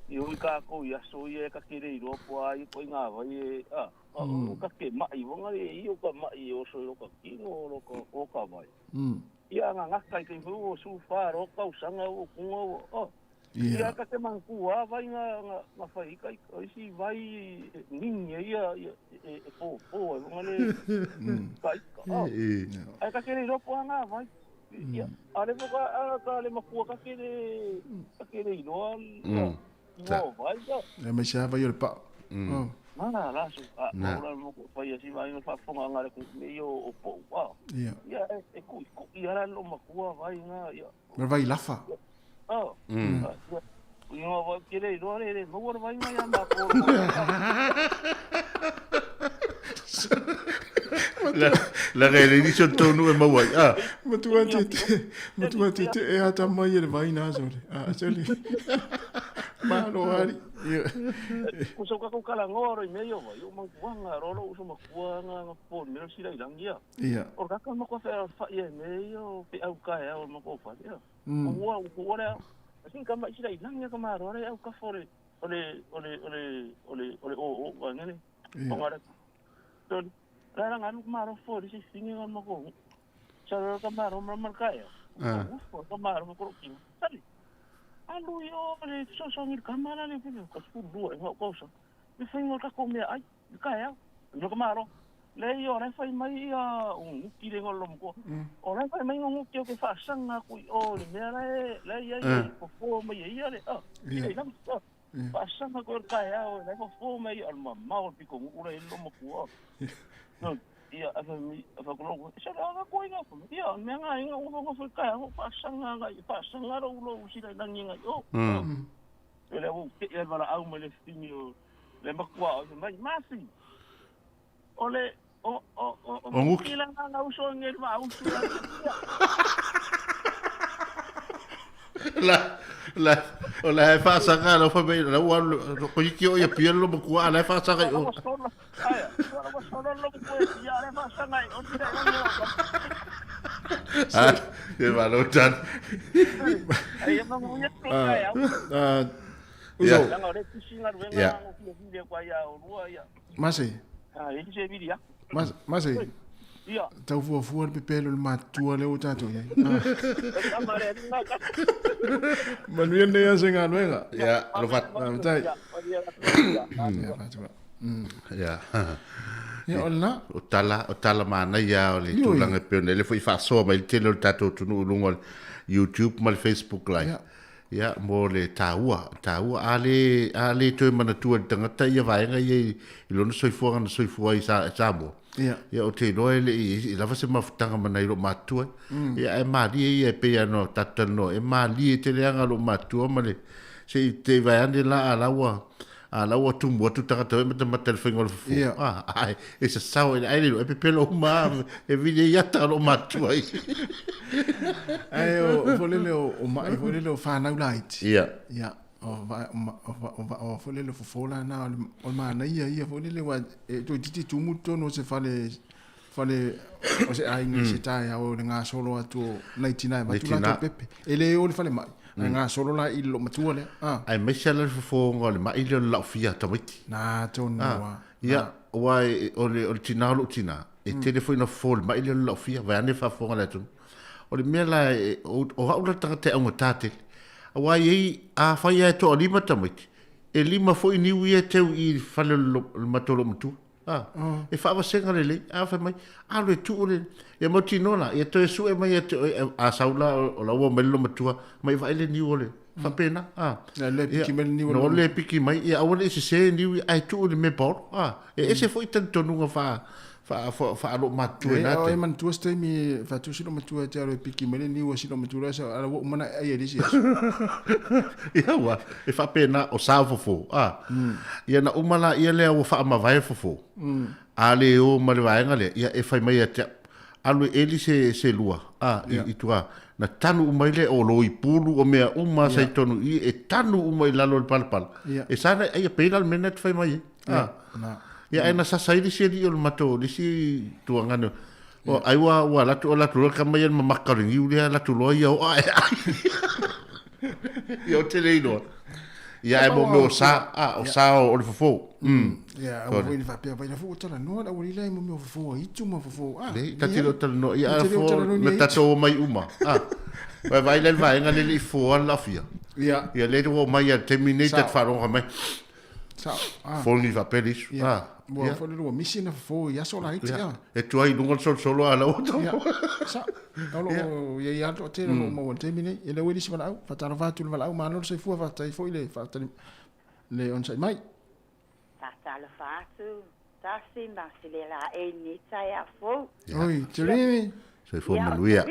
io ka ko ia so ia ka kire iro po ai ko inga vai o ka ke mai wonga io ka mai o so ka kingo o ka vai ia nga kai ke fu su fa ro ka usanga o kungo ia ka te mangkua vai nga fai kai si vai ninha ia po ngale kai ai ka kere ro po nga vai ia ale mo ka le makua ka kere ro vai e me sa vai o pa mana la su ora mo fai si vai no fa fonga ngale ku me o po ia e ku ia la lo makua vai nga ia vai lafa Yo voy a querer no voy a ir a la realización todo no es muy matuate e ata mai e vai na sole sole malo ari uso ka ko kala ngoro i medio yo manguanga rolo uso makuanga po mero sira ilangia o ka mo ko fa ia medio pe au ka e o mo ko fa ia o ora Assim kama isi dai nang ya kama rore au ka fore ole o ngene. Ongara. Ton rara nganu kama fore si singi ngon mako. Cara kama ro markaya. Ufo kama ro ko ki. Sali. Alu yo le so ngir kamera le pino ko fu do e ko so. Mi fai ngol ka ko me ai kaya. No kama ro. Le yo na fai mai ki le ngol ko. O na fai mai ngol ki o ke fa sanga ku o le le ya ko fo mai ya le. Ile nam so. Fa sanga ko kaya o le ko fo mai al mamma o piko ngura lo mo ku. No. Ia apa ko so la ko ina ko ia me nga inga ko ko kaya ko fa sanga ro lo usi le nang inga yo. Ele o ke e bala au me le stimio le makwa o mai masi. Ole o kila nga uso ngel ma uso la fa sanga lo fa be la wa ko ki o ya pielo mo kwa la fa sanga o ye va lo tan Masi. Masi. Ia. Tau fuafua le pepelo le matua le o tatou iai. Manuia nei ase ngā nuenga. Ia, lo fat. Matai. Ia. Ia, o lana. O tala mana ia o le tūlanga peone. Le fui whaasoa mai tele o le tatou tunu ulunga YouTube ma le Facebook live. Ia, mo le tāua. Ale toi mana tua le tangata ia vaenga ia i lona soifua ngana soifua i Samoa. Ia o te loe le i lava se mafutanga mana i lo matua. Ia e maali e pe ano tatano. E maali e te leanga lo matua ma le se te vaiane la alaua tumu atu tangata e mata mata le whaingola fufu. Ai, e sa sao e aile lo e pepelo uma e vile iata lo matua i. Ai o folele o mai folele o whanau laiti. Ia. O folele fofola na o mana ia folele wa to titi tumuto no se fale o se ainga se tai o nga solo atu 99 matula to pepe ele o le fale mai nga solo la i lo matua le ai me shala fofo ngol mai le la fia tamiti na to no ia wa o le tina lo tina e telefone fol mai le la fia va ne fa fonga la tu o le mela o ha ula tangate au tate wa ye a fa ye to lima tamiti e lima foi ni wi te i fale matolo mtu e fa senga le a fa mai a le tu le e mo tinola e to su e mai a saula o la wo melo mtu mai va le ni ole fa pena le piki mel ni no le piki mai e a ole se ni ai tu le me por e se foi tanto nunga fa lo matu na te man tu ste mi fa tu silo matu te ro piki mele ni wo silo matu ra sa ala wo mana ai disi ia wa e fa pena o sa fofo ia na umala ia le o fa ma vai fofo ale o ma le vai ngale ia e fa mai te alu eli se lua i tua na tanu umaile o lo i pulu o mea uma sai tonu i e tanu umai lalo le palpal e sana ai pena mena te fa mai na ia ena sa sai di seri o mato di si tuangano o ai wa la tu ka mai ma makaring i le la tu lo ia o ai io te leino ia e mo sa o le fofo ia o voi fa pe vai na fu tala no la uri le mo fofo i tu mo fofo le tatilo tala no ia fo me tato mai uma vai le vai ngale le fo la fia ia le do mai terminated faro mai Folni va pelis. Mo fo le misi na fo ya so la iti e tu ai lungo solo ala o sa alo ya to te mo te mine e le weli sima au fa tara va tu le au ma no se fu va tai fo ile fa le on sai mai ta tala fa tu ta si ma si le la e ni tai a fo oi trini se fo manuia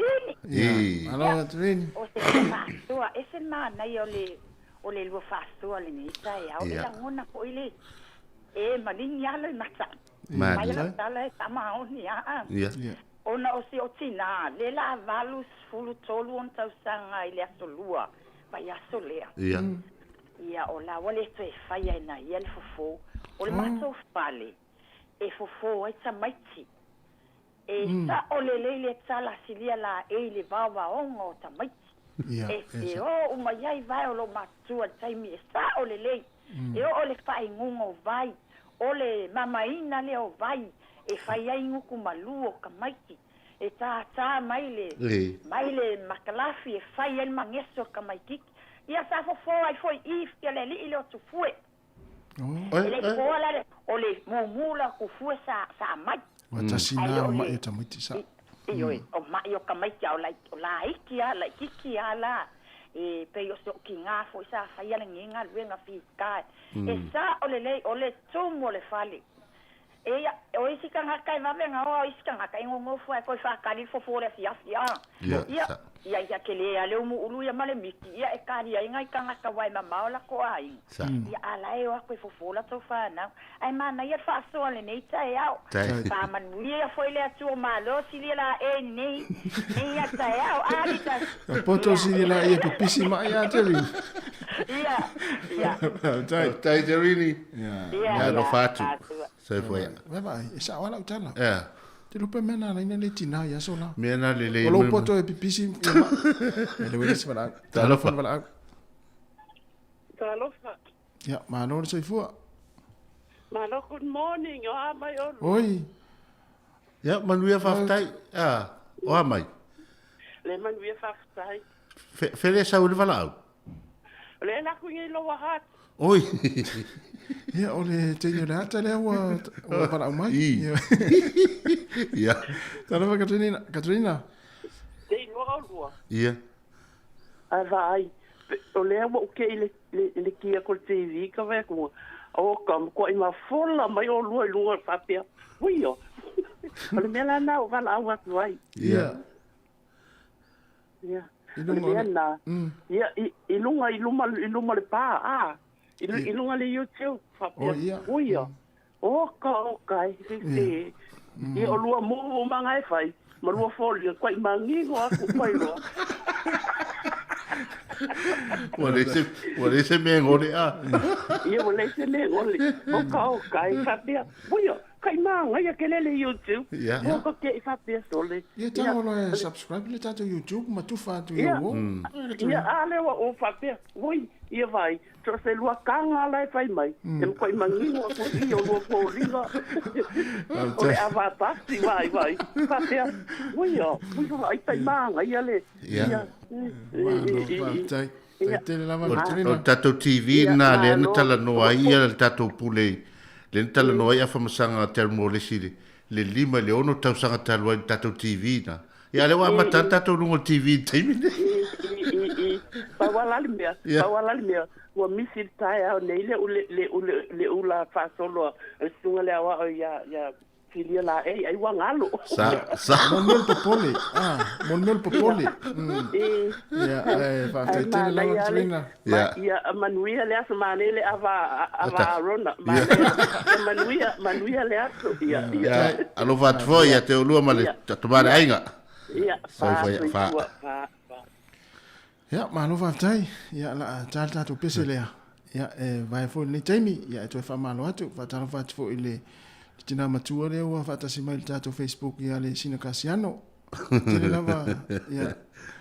alo trini o se fa tu e se ma na yo le o le lo fa tu le ni tai au la ngona ko ile e malinga le mata mai la tala ta ma oni ona o si o tina le la valus fulu tolu on tau sanga ile asolua pa ya solea ia o la wale te faia na ia le fofo o le mato fale e fofo ai tamaiti e ta o le tala silia la e le vawa ongo tamaiti e o mai ai vai o lo matua taimi e sa o le lei e o le fai ngungo vai o le mamaina le o vai e fai ai nguku malu o kamaiki e tā mai le makalafi e fai el mangeso kamaiki ia sa fo ai foi if ke le li o tu fue le fola o le mumula ku fue sa mai wa tasina ma e tamuti sa o mai o kamaiki o la ikia la kikia la e pe yo so kinga fo sa fai ala nginga luenga fika e sa o le tumo le fali e o isi kanga kai ma venga o isi kanga kai ngo fo ko fa kali fo le fia ia kele ale mu ulu ya male miki ia e kari ia ngai kanga ka wai ma la ko ai ia ala e o ko fo la to fa na ai mana ia fa so le nei tai au pa man ia fo le atu ma lo si la e nei ia tai au ali ta poto si la ia pisi ma ia te ri ia tai te rini ia no fatu sai foi vai sa wala utala Te lupa mena na ina le tina ya sola. Mena le. Olo poto e pipisi. Le wele si wala. Talofa. Talofa. Ya, malo le soifua. Malo, good morning. O amai o. Oi. Ya, manuia faftai. O amai. Le manuia faftai. Fele sa ule walau. Le la kuinga lo wahat. Oi. Ja, ole tenyo le hata le wa para umai. Ja. Tana va Katrina. Tenyo alwa. Ja. Ai. Ole wa ke le kia ko TV ka ve ko. O kam ko ima fola mai o lua papia. Uio. Ole mela na o vala wa vai. Ja. Ja. Ilunga le pa ilunga le YouTube fapia uia o ka e o lua mo manga e fai ma lua folio kwai mangingo aku kwai lo Wale se me ngore ia wale se me ngore o ka e fapia uia kai manga ia kelele YouTube o ko ke fapia sole ia tango lo subscribe le tato YouTube ma tu fa tu yo ia ale o fapia ui ia vai so se lua kanga lai fai mai e ko mangingo ko io lo ko ringa o ava pasti vai fapia ui o ai tai manga ia le ia o tato TV na le na tala noa ia le tato pule le tala noa ia famasanga termolesi le lima le ono tausanga talua tato TV na ia le wa matata tato lungo TV taimine Pawalali mea wa misi tai au nei le ula fa solo sunga le awa ya filia la ai wangalo sa monmel popole ya fa tete la Katrina ya manuia le asmane le ava rona manuia le aso ya alo va tvo ya te olua male tomare ainga ya fa Ja, maar nog wat ja, la tata tu peselea. Ja, vai fo ni taimi, ja tu fa malo atu, va tala va fo ile tina matua le wa fa ta si mai tata Facebook ya le sina Casiano. Tele lava, ja.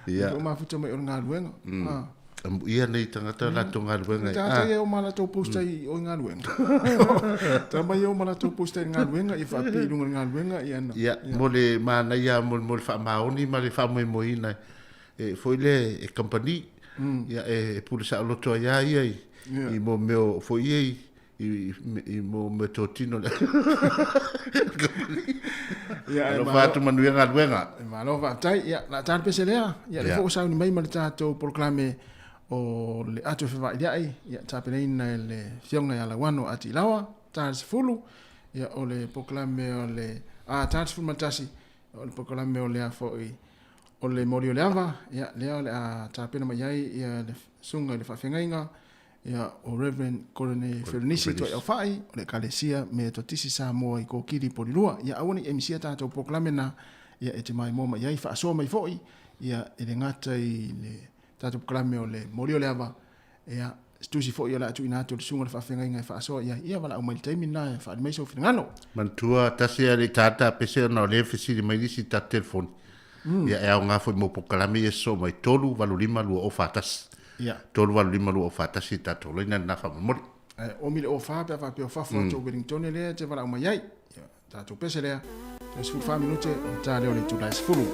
Ja. O ma futa mai on ngaluenga. Ia nei tangata la tonga luenga. Tata e o mala to posta I o ngaluenga. Tama e o mala to posta ngaluenga I fa pi lunga ngaluenga ia na. Ja, mole mana ia mol fa maoni ma le fa mo ina. Foi le e compagnie ia e pulisa loto ia I mo meu foi I mo metotino le ia no fatu manuenga luenga malo va tai ia la tan peselea ia le fo sa ni mai mal tato proclame o le ato fa ia tapena le fionga ia la wano ati lawa tas fulu ia o le proclame o le tas fulu matasi o le proclame o le afoi o le mori o le ava, ia lea le a tāpena mai ai, ia le sunga le whawhengainga, ia o Reverend Korone Ferenisi toi au whai, o le kalesia me to tisi sa moa I kōkiri porirua, ia awani emisia tātou proklamena, ia e te mai mō mai ai, whaasoa mai fōi, ia e le ngata I le tātou proklame o le mori o le ava, ia stusi fōi o la atu inato le sunga le whawhengainga e whaasoa, ia wala au mai taimi na e whaadimaiso whingano. Mantua, tasi a le tāta pese na o le whesiri mai nisi tā telefoni. ia e au ngā foi mo pokalami e so mai tolu valulima lua o fatas ia tolu valulima lua o fatas i tatou loina na whamamori o mile o fa pe fa pe o fa fo to Wellington le te vara mai ai tatou pese le e su fa minute ta le o le tu dai fulu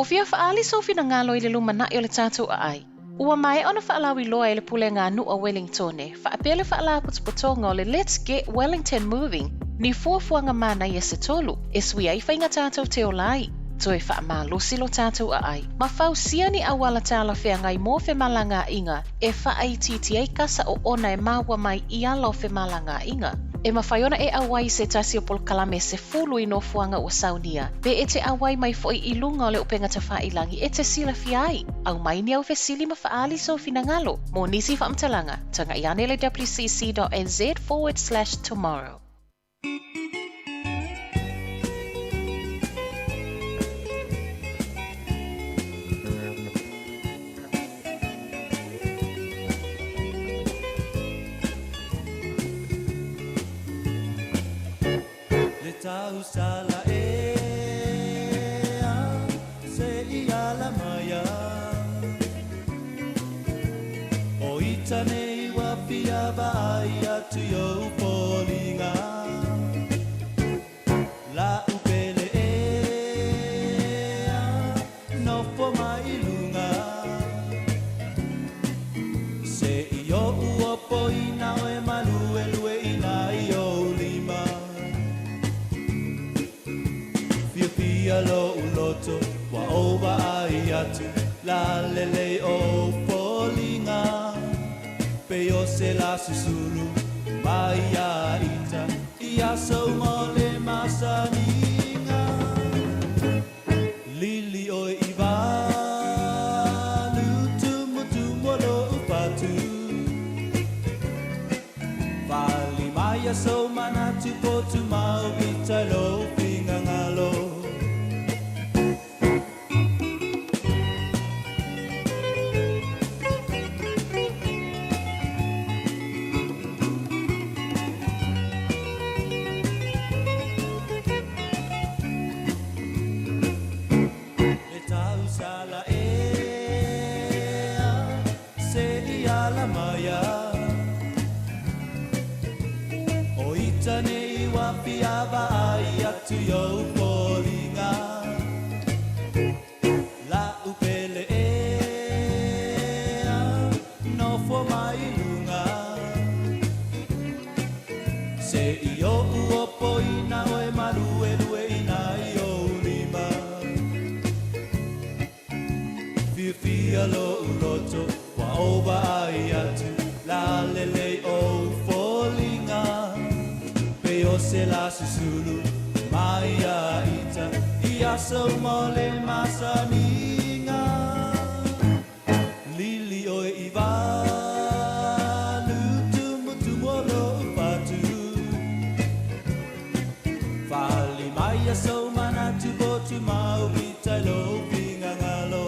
O fia whaali so fina ngalo i le lumana i o le tātou a ai. Ua mai ona whaalawi loa e le pulenga nua Wellingtone, whaapele whaala putupotonga o le Let's Get Wellington Moving, ni fuafuanga mana i se tolu, e sui ai whainga tātou te olai. Toe whaamalosi lo tātou a ai. Ma whausia ni awala tāla whea ngai mō whemalanga inga, e whaaititia kasa o ona e maua mai i ala o whemalanga inga. E mawhaiona e awai se tasi o Polokalame se fulu i no fuanga o Saunia. Pe e te awai mai foi i lunga o le upenga ta whailangi e te sila fiai. Au mai ni au fesili ma whaali so finangalo. Mō nisi whaamtalanga, tanga i ane le wcc.nz/tomorrow. Tau sala se ia la maya o itane wa pia vai atu yo polinga la upele no fo mai lunga se io uopo ina e manu e lue ina io lima lo uloto wa oba ai atu la lele o polinga pe o se la susulu mai a ita ia so mole masaninga lili o iva lutu lo upatu vali mai so manatu potu mau ita lo pingangalo to yo polinga la upele no fo mai lunga se io uopo ina o e malu e lue ina io lima fia lo uloto wa oba ai atu la lele o polinga pe o se la susulu Maya ita ia so mole masaninga lili o iva lutu lo patu fali maya so manatu botu mau ita lo pingangalo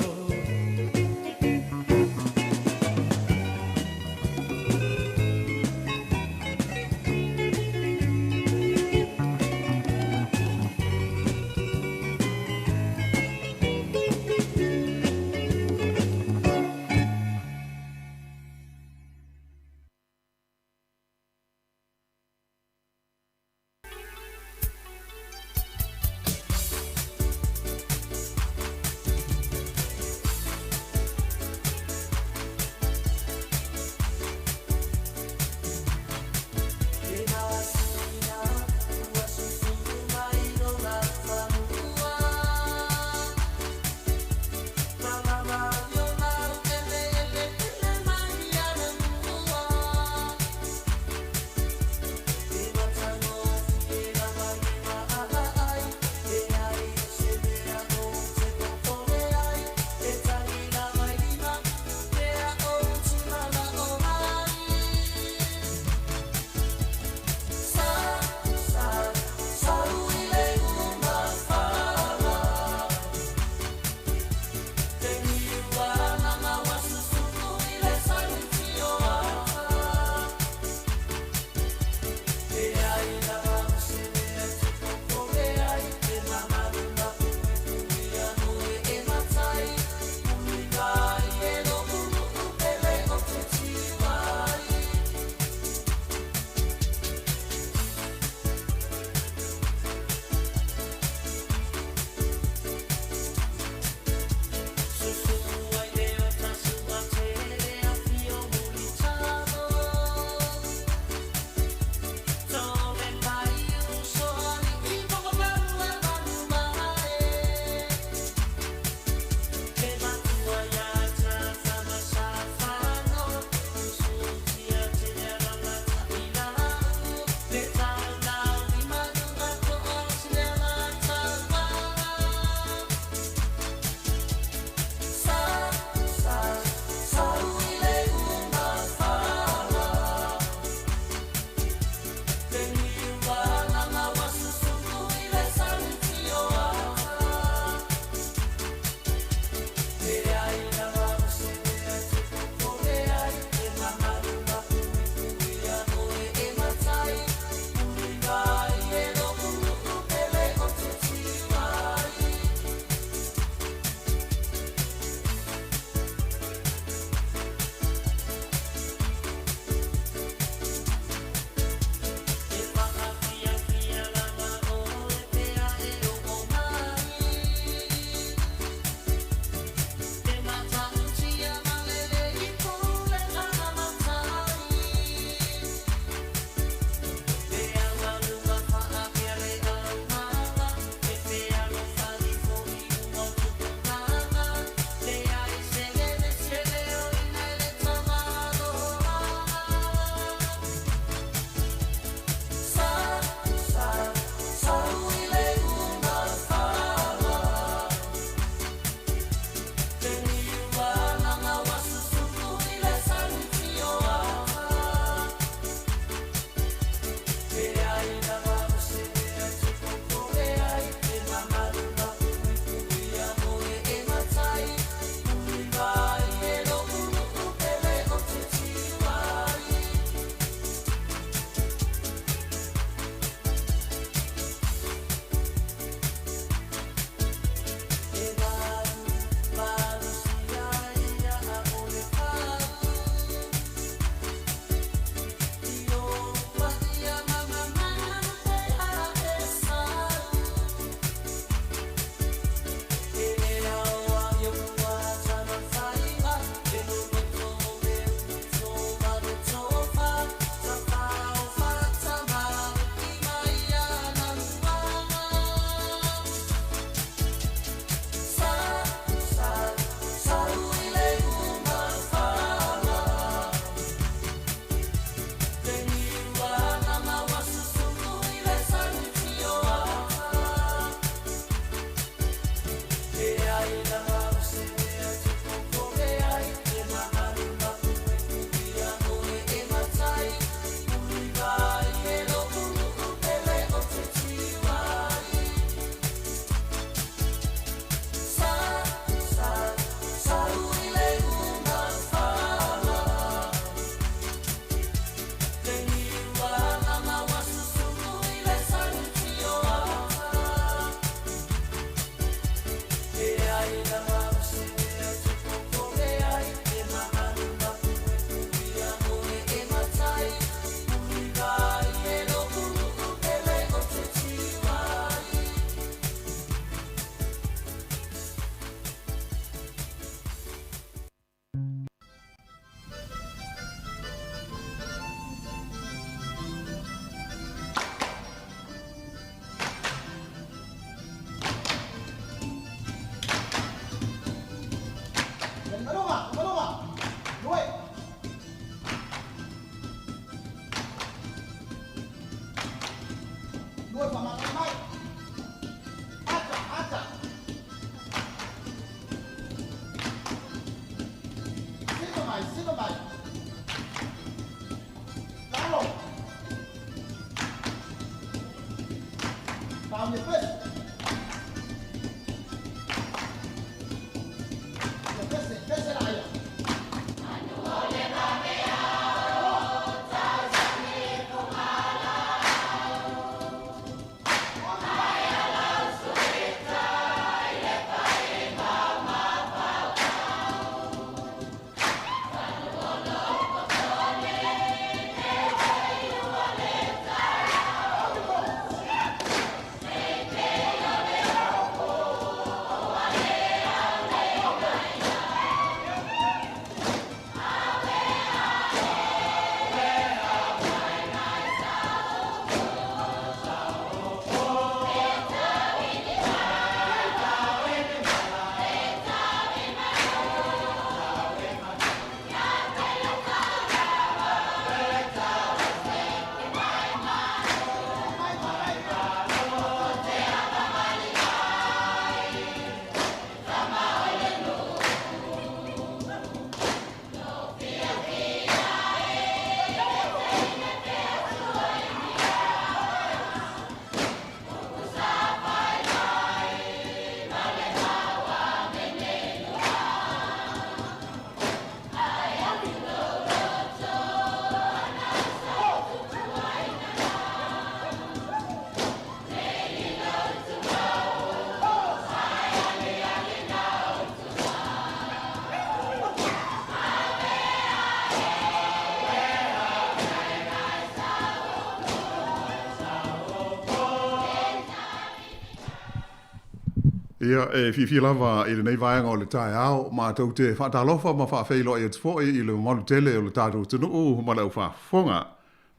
Ia, fi lava i le nei vaenga o le tae au, ma tau te whaatalofa ma whaafeilo i atfoi i le malu tele o le tātou tunu o ma lau whaafonga.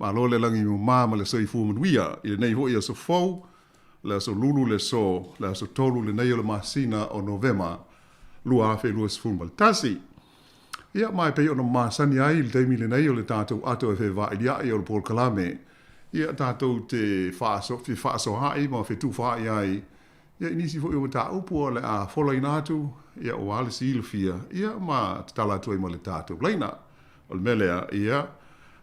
Ma lo le langi ma ma le soifu manuia, i le nei hoi a so fau, le so lulu le so, le so tolu le nei o le masina o novema, lua awhi lua sifu ma le tasi. Ia mai pei o na masani ai le teimi le nei o le tātou ato e whewa i ai o le Paul Kalame. Ia tātou te whaaso hai ma whetu whaai ai, ia inisi fo o ta upo le a fola inatu ia o ale silfia ia ma tala tu mo le tatu leina o melea ia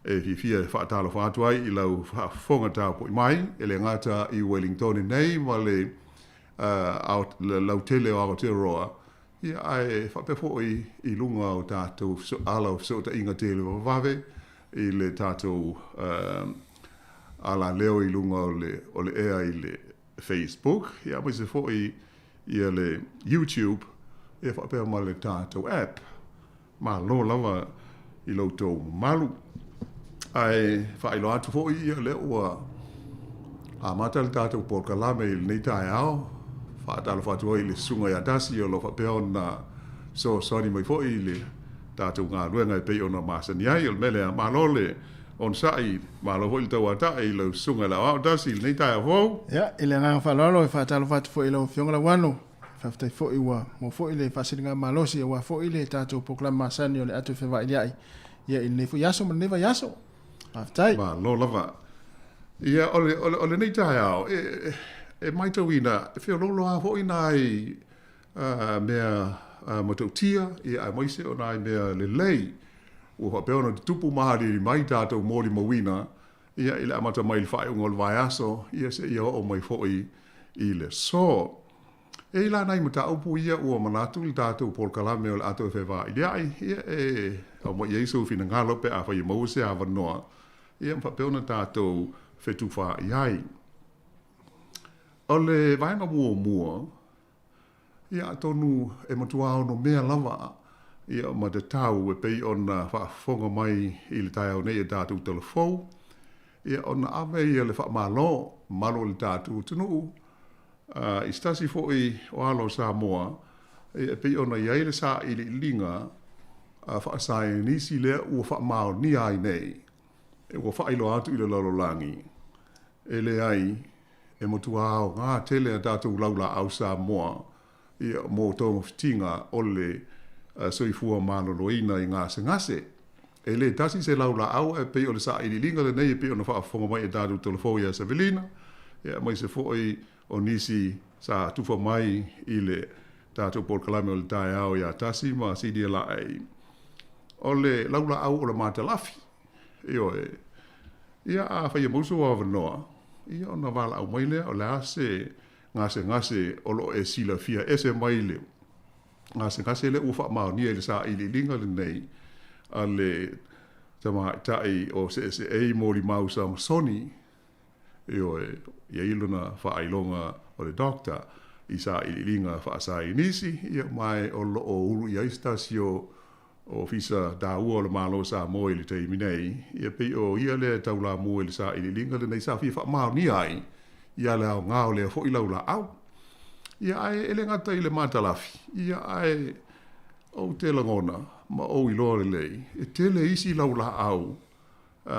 e fia fa tala fa tu ai i lau fonga ta po mai ele ngata i Wellington nei ma le out le lau tele o te roa ia ai fa pe fo i lunga o tatu so ala so ta inga tele o vave i le tatu ala leo i lunga o le ea i le Facebook, ia mai se foi ia le YouTube, ia fa pe ma le tātou app. Ma lo lava i lo tō malu. Ai fa ilo atu foi ia le ua a mata le tātou Paul Kalame i nei tae ao, fa tala fa tu i le sunga ia tasi o lo fa pe ona so soni mai foi le tātou ngā luenga i pe ona masani ai o mele a malole on sai ma lo hol tau ata i lo sunga la au tasi nei tae ao. Ja, i le ngā whalolo i whaatalo whatu fo i lo fionga la wano. Whaftai fo i ua, mo fo i le whasiringa malosi ua fo i le tātou pokla masani o le atu whewa i ai. Ia i le fo yaso ma neva yaso. Whaftai. Ma lo lava. Ia o le nei tae ao, e mai tau ina, e whio lolo a fo ina i mea matautia, ia a maise o nai mea le lei. Ua peona te tupu mahari mai tātou mōri mawina, ia i le amata mai le whae ungol vai aso, ia se ia o mai fōi i le so. E la nai mata upu ia ua manatu le tātou Paul Kalame o le ato e whewā i leai, ia o mai Iesu fina ngalo pe a whai mause a wanoa, ia mpa peona tātou whetu wha i ai. O le vaenga mua, ia tonu e matua ono mea lava, ia ma te tau e pei ona whaafonga mai i le tae au nei e tātou telefou. Ia ona ame ia le whaamalo, malo le tātou tunu. I stasi fōi o alo Samoa, e pei ona iai le sa i le linga, whaasai nisi lea ua whaamao ni ai nei. E ua whailo atu i le lalolangi. E le ai, e motua au ngā tele a tātou laula au Samoa, ia mō tonga fitinga o le soifua mano loina i ngase. E le tasi se laula au e pei o le sa i linga le nei e pei o na whaafonga mai e tātou telefoi a Savelina. Ia mai se fōi o nisi sa tufa mai i le tātou Paul Kalame o le tae au ia tasi ma sidi la ai. O le laula au o le matalafi. Io ia a whaia mausu o avanoa. Ia o na wala au mai lea o le ase ngase o lo e sila fia ese mai le ngase le ufa ma ni le sa ili linga le nei ale tama tai o se e mori mau sa soni io e iluna fa ailonga o le doctor isa ili linga fa sa inisi ia mai o lo o ulu ia stasio o fisa da ua le malo sa mo ili te minei ia pe o ia le taula mo ili sa ili linga le nei sa fi fa ma ni ai ia le au ngao le fo ila ula au ia ai ele ngata ile matalafi ia ai o te langona ma o ilo le lei e tele isi la ula au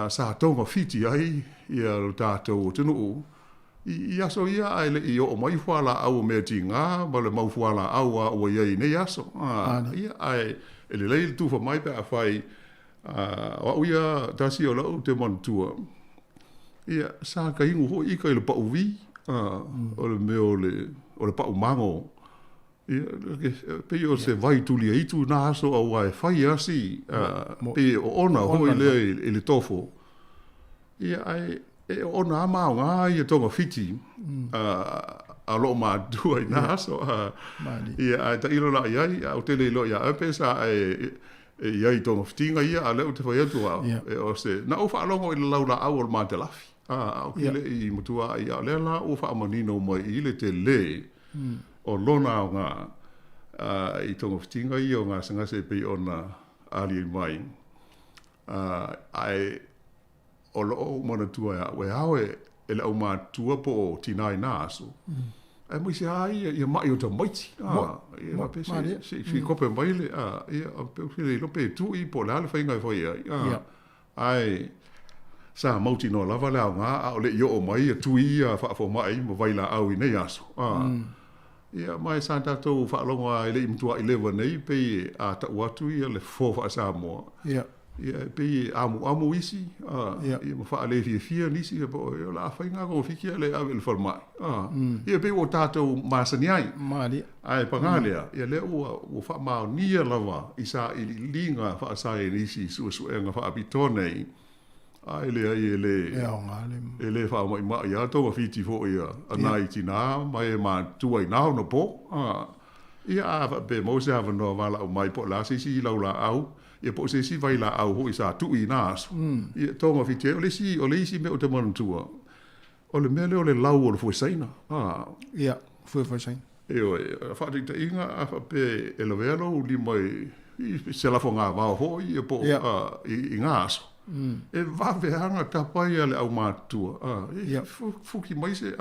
sa tonga fiti ai ia lo tātou tunu ia so ia ai le i o mai fuala au me tinga ma le mau fuala au a o ia nei aso ia ai ele lei tu fa mai pe a fai o ia tasi o lo te montua ia sa ka ingu ho i ka le pa uvi o le me o le pa umango ia pe o se vai tuli ai tu na aso au ai fai asi pe o ona ho i le tofo ia ai e ona ama nga ia tonga fiti a lo ma dua i na aso ia ta ilo la ia o te le lo ia pe sa ia i tonga fitinga ia a le o te fai atu o se na o fa longo i le laula au o ma te lafi o kile i mutua ia le la o fa amanino mai i le te le o lona o nga i tonga fitinga i o nga sanga se pe ona ali mai ai o lo o mana tua ya we hawe ele o ma tua po o tinai na aso ai mo se ai ia mai o tamaiti ia pe se kope mai le ia pe se lo pe tu i po la le fainga foi ai sa mauti no lava la nga o le yo o mai tu ia fa fo mai mo vai la au i nei aso ia mai santa to fa longa ile imtua 11 nei pe a ta watu ia le fo fa sa mo ia pe amu isi ia mo fa le fia nisi po la fa nga go fikia le ave le forma ia pe o tato masaniai mali ai pangalia ia le o fa ma nia lava isa i linga fa sa nisi su nga fa abitone ai ele fa mai ma ia to fiti fo ia anai tina mai ma tu ai na no po ia va be mo se ava no vala o mai po la si la au ia po se si vai la au ho isa tu i nas ia to ma fiti o le si me o te man tua o le mele o le lau o le fo saina ia fo saina e fa te inga a pe ele velo li mai se la fo nga va ho ia po i ngas e va veanga tapai ale au matua fuki mai se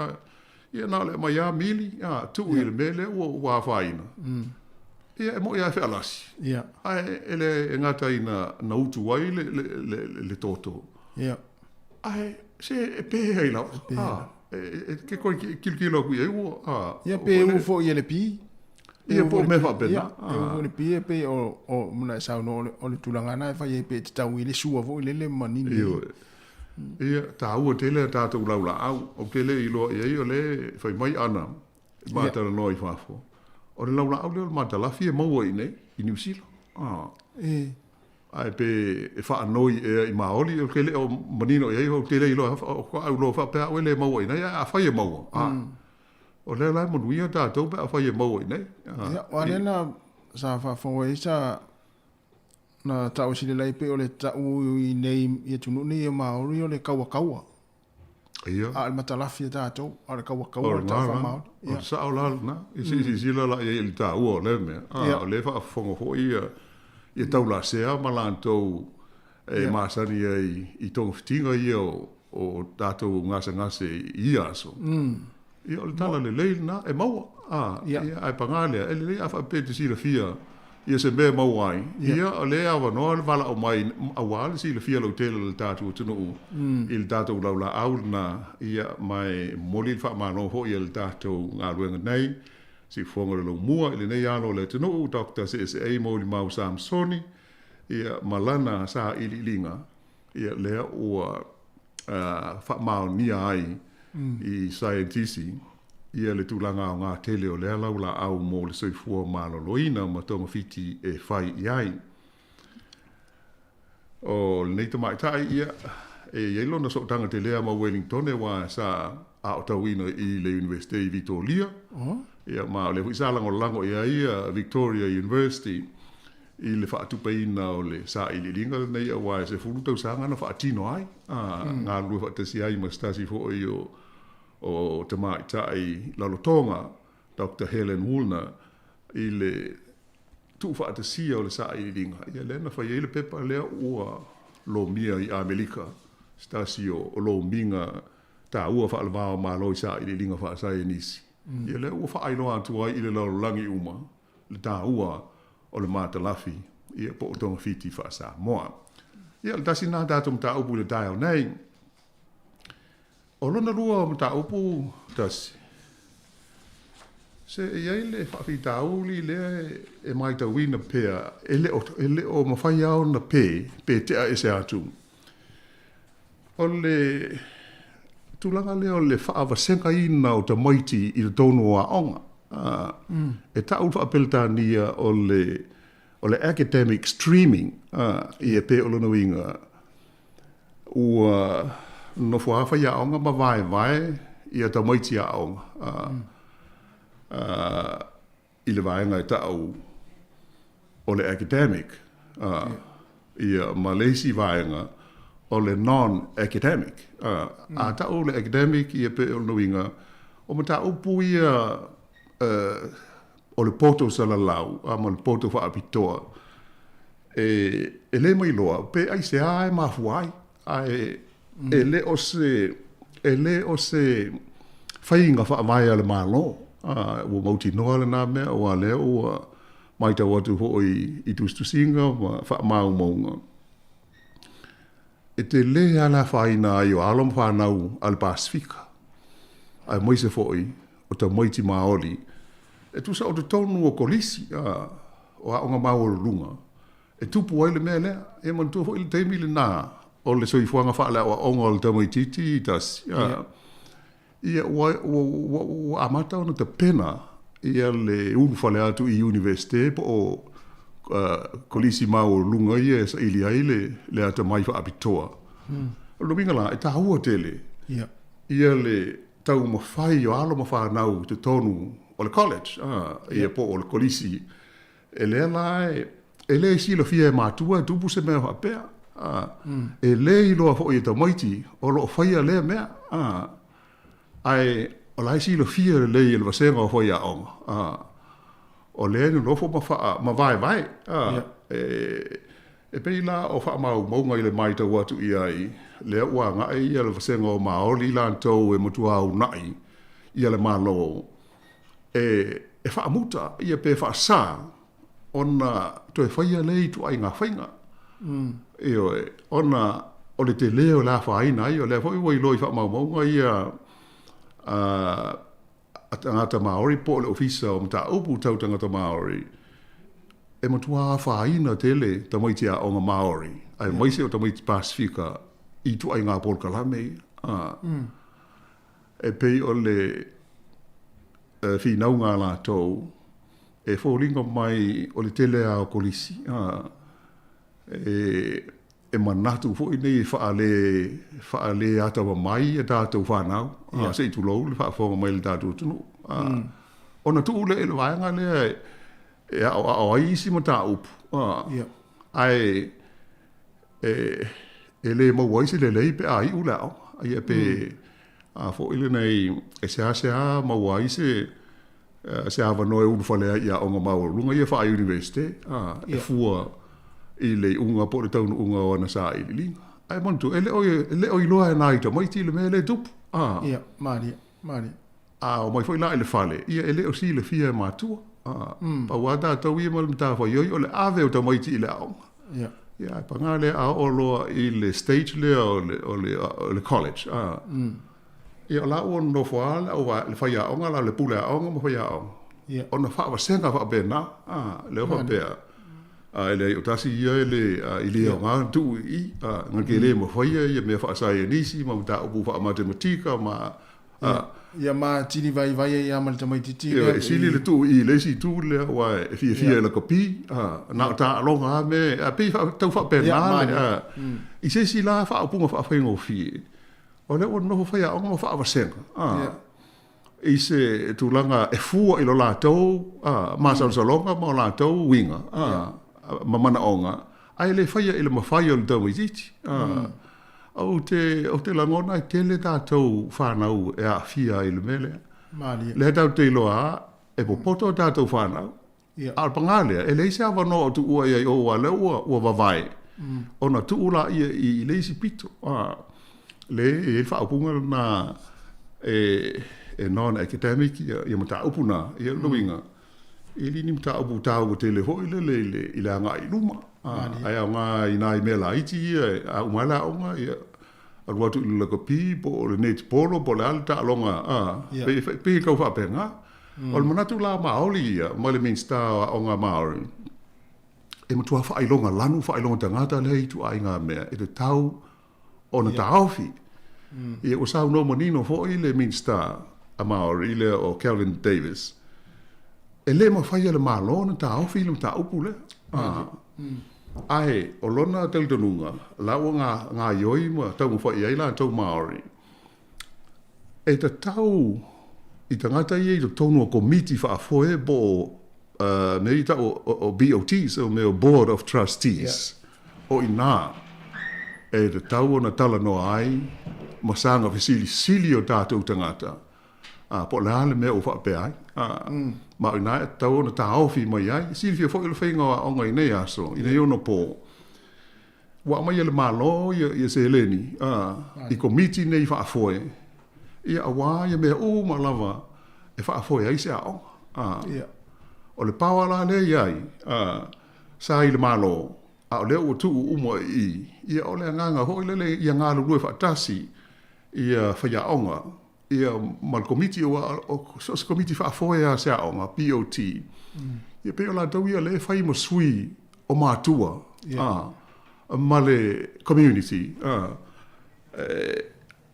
ia na le mai a mili tu il mele o wa faina ia mo ia fe alasi ai ele ngata ina na utu wai le toto ai se pe ai la ke ko kilo ku ia pe u fo ia le pi ia po me fa pena o le pie pe o mona sa no o le tulanga na fa ye pe tau ile sua vo ile le manini ia ta u tele ta tu laula au o tele ilo ia o le fa mai ana ma ta no i fa fo o le laula au le ma ta la fie mo i ne i New Zealand ai pe e fa noi i maoli o tele o manino ia o tele ilo o au lo fa pe o le mo i ne a fa ye mo o le la mo nuia ta to ba fa ye mo nei ya wa le na sa fa fo e sa na ta o sile lai pe o le ta u i nei e tunu nei ma o ri o le kawa ia al matalafi ta to o le kawa ta fa ma o sa o la na i si la e il ta u le me o le fa fo ho i ta la se ma la to e ma sa ni i to fitinga i o ta to ngase ia so ia o le tala le leilina e maua ia ai pangalia ele le afa pe te sila fia ia se be mauai ia o le awa no le vala o mai awal sila fia lo tele le tatu tunu il tatu laula aulna ia mai moli fa mano ho ia le tatu ngaluenga nei si fonga le mua ile nei alo le tunu doctor se ai moli mau Samsoni ia malana sa ililinga ia le o fa mau ni ai i scientisi ia le tulanga o ngā tele o lea laula au mo le soifua maloloina ma tonga fiti e fai iai. O le neita mai tai ia e ielo na sotanga te lea ma Wellington e wa sa a o tau ina i le University i Victoria. Ia ma o le hui sa lango ia Victoria University i le whaatupeina o le sa i li linga nei a wai se fulu tau sanga na whaatino ai. Ngā lua whaatasi ai ma stasi fo o te maitai Lalotonga, Dr. Helen Woolner, i le tu whaatasi o le sa i li linga. Ia lena whai ele pepa lea ua lo mia i Amerika, stasi o lo minga ta ua whaalawao ma loi sa i li linga whaasai nisi. Ia lea ua whaailoa atu ai i le laulangi uma, le ta ua o le matalafi, ia po o tonga fiti whaasa moa. Ia le tasi nā tātou mta upu le tae au nei. O lona lua mta upu tasi. Se iai le whawhi tauli le e mai ta wina pea, e le o mawhai au na pe tea e se atu. O le tulanga leo le whaawasenga ina o ta maiti i le tonu a onga. E tau whaapeltania o le academic streaming i e pe o lona winga ua no whaafa ia onga ma vai i a ta maiti a onga i le vaenga e tau o le academic i a Malaysi vaenga o le non-academic a tau le academic i e pe o lona winga o ma tau pu ia o le poto salalau, ama le poto whaapitoa. E le mai loa, pe ai se ae mafuai, e le o se whainga whaamai ale malo, ua mauti noa le nā mea, ua leo ua maita watu hoi i tustusinga, whaamau maunga. E te le ala whaina ai o alom whanau al Pasifika, ai moise foi, o ta moiti maoli, e tu sa o te tonu o kolisi, o a onga mau o lunga. E tupu ai le mea lea, e man tu ho i le teimi le nā, o le soifuanga whaala o a onga o le tamaititi i tasi. Ia ua amata ona te pena, ia le unu whale atu i universite, po o kolisi mau o lunga ia, sa ili ai le ata mai wha apitoa. Lo minga la, e ta hua tele. Ia le tau mawhai o alo mawhanau te tonu o le college, ia po o le kolisi, e lea lai, e le silo fia e mātua, e tupu se mea hapea, e le i loa fo i e tamaiti, o lo whaia lea mea, ai, o lai silo fia le i le vasenga o fo i a onga, o le enu lofo ma vai, e pei la o wha mau maunga i le maita watu i ai, lea ua ngai i le vasenga o maoli lantou e mutua au nai, i le malo, e whaamuta, i pe whaasa, ona toi whaia lei tu ai ngā whainga. Ona, o le te leo la whaina i, o le whai wai loi wha maunga i a tangata Māori, po le ofisa o mta upu tau tangata Māori, e matua whaina tele tamaiti a onga Māori, ai maise o tamaiti Pasifika, i tu ai ngā polkalame, e pei o le whinau ngā lātou, e whōringa mai o le tele a o kolisi, e manatu fo nei whaale atawa mai e tātou whanau, se i tu lou le whaafonga mai le tātou tunu. Ona tu ule e le waenga le e a isi ma tā upu. Ai, e le mauaisi le lei pe a i ule au, ai e pe a fo ile nei e sea mauaisi se ava noe ulufalea ia onga mau lunga ia wha universite, e fua i le unga po le taunu unga o ana sa i linga. Ai mantu, e le oi loa e naita, mai ti le mea le tupu. Ia, mari. O mai foi la ele fale, ia ele o si le fia e mātua. Pa wada tau ia mal mta fa yoi o le ave o ta mai ti le aonga. Ia, pa ngā le a o loa i le stage le o le college. Ia la o no foala o le fai aonga la le pule aonga mo fai aonga. O na wha wasenga wha bena, le o wha bea. Ele o tasi ia ele o ngā tu i, ngā ke le mo fai ia mea wha asai nisi, ma mta upu wha matematika, ma... Ia ma tini vai ia ma le tamaititi. Ia sili le tu i le si tu le wa e fia le kopi, na ta longa me a pe tau fa pena. I se si la fa upunga fa fengo fi. O le o no fa ya o mo fa vasenga. I se tulanga e fua i lo lātou, ma salonga ma lātou winga, ma mana onga. Ai le whaia i le mawhaia o le tau ititi. O te langona i tele tātou whanau e a fia i le mele. Le tau te iloa e popoto tātou whanau. Al pangalea, e leise awa no o tu ua i o wa le ua wawai. Ona tu ula i leisi pito. Le e whaapunga na e non-academic, ia mata upuna, ia luinga. I lini mata upu tau te le hoi le i le anga i luma. Ai au ngā i nā i mea la iti ia, a umala o ngā ia. Aru atu i laka pi, po le neti polo, po le alta alonga. Pe kau whapenga. O le manatu la maoli ia, ma le minsta o ngā Maori. E matua whailonga lanu, whailonga tangata le itu ai ngā mea. E te tau o na taofi. Ia o sau no manino fo i le minsta a Maori, le o Calvin Davis. E le ma whaia le malo na taofi le ta upu le. Ai, o lona teltonunga, lau ngā ioi ma tau mwha i eila tau Maori. E ta tau i tangata i to tonu o komiti wha afoe bo me i ta o BOTs, o me o Board of Trustees. O i nā, e ta tau o na tala no ai, masanga sili o tātou tangata. Po leale mea o wha pe ai. Ma i nā e tau na tā awhi mai ai. Sili fo ilo whainga o ngai nei aso. I nei ono po. Wa mai ele malo i se eleni. I komiti nei wha afoe. Ia awa ia mea o ma lava e wha afoe ai se ao. O le pawala le iai. Sa i le malo. A o leo o tuu umo i. Ia o le nganga ho ilele ia ngā lulue wha tasi. Ia whaia onga. Ia mal komiti o sos komiti wha afoe a se aonga, BOT. Ia peo la tau ia le whai mo sui o mātua. Ma le community.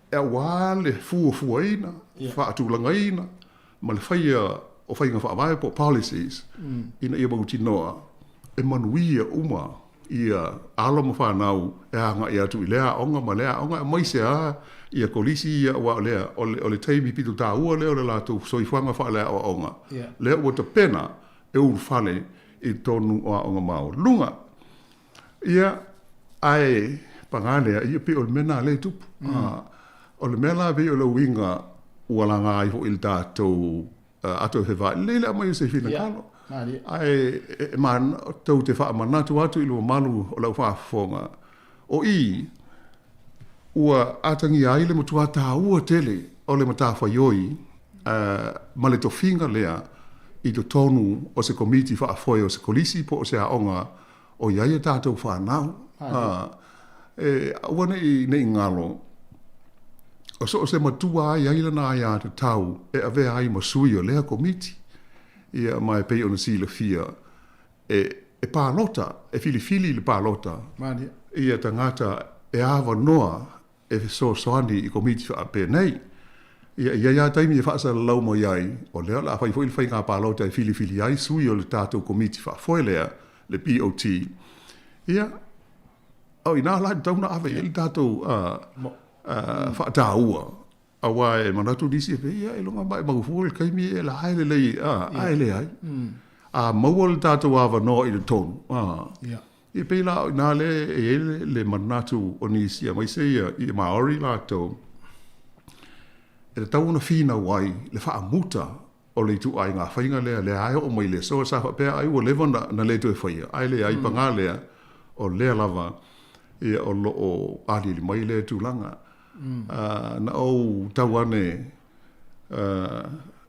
E wā le fua ina, wha atulanga ina, ma le whaia o whainga wha avae po policies. Ina ia bauti noa. E manuia uma ia alama whanau e anga i atu i lea onga, ma lea onga, maise a ia kolisi ia wa lea, o le teimi pitu tā ua lea o le lātou soifuanga wha lea o onga. Lea ua ta pena e uru whale i tonu o onga mao. Lunga, ia ai pangalea, ia pe o le mena le tupu. O le mena pe o le winga ua langa i ho il tātou ato hewa. Leila mai se fina kalo. Ai man tau te wha manatu atu i lua malu o lau whaafonga. O i, ua atangi ai le matua tā ua tele o le mata whaioi ma le tofinga lea i to tonu o se komiti whaafoe o se kolisi po o se aonga o iaia tātou whanau. Wane i nei ngalo, o so se matua ai aila na ai atu tau e ave ai masui o lea komiti. Ia mai pei ona sila fia e pālota, e fili le pālota. Ia tangata e awa noa e so soani i komiti wha pe nei. Ia taimi e whaasa lau mo iai, o lea la whai fwoi ngā pālota e fili ai sui o le tātou komiti wha foelea, le BOT. Ia, au i nā lai tauna awe e le tātou wha tā ua. Awa e manatu disi e pia e longa mai magufu le kaimi e la haile lei aile ai. A maua le tātou awa noa i le tonu. I pei la nā le manatu o nisi a maise i Maori lātou. E le tauna whina wai le wha muta o le tu ai ngā whainga lea le aia o mai le soa sa whapea ai ua lewa na le tu e whaia. Ai le ai panga lea o lea lava i o lo o ali li mai le tu langa. Na o tawane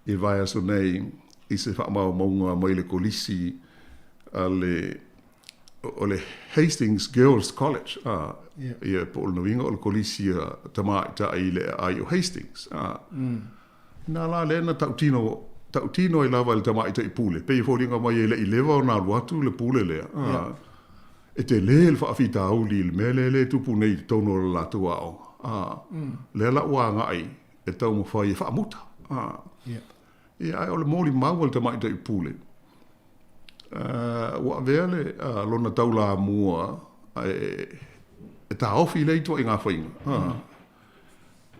i vai aso nei i se whaamau maunga mai le kolisi o le Hastings Girls College i po o nawinga o le kolisi tamai ta i le ai o Hastings na la le na tautino i lava le tamai ta i pule pe i fōringa mai i lewa o nā ruatu le pule lea e te le le whaafita au li le mele le tupu nei tono o la tua o le la ua ngai e tau mo whai e whaamuta. Ia ai o le mōli maual te mai te i pule. Ua veale lona tau la mua e ta ofi lei tua i ngā whainga.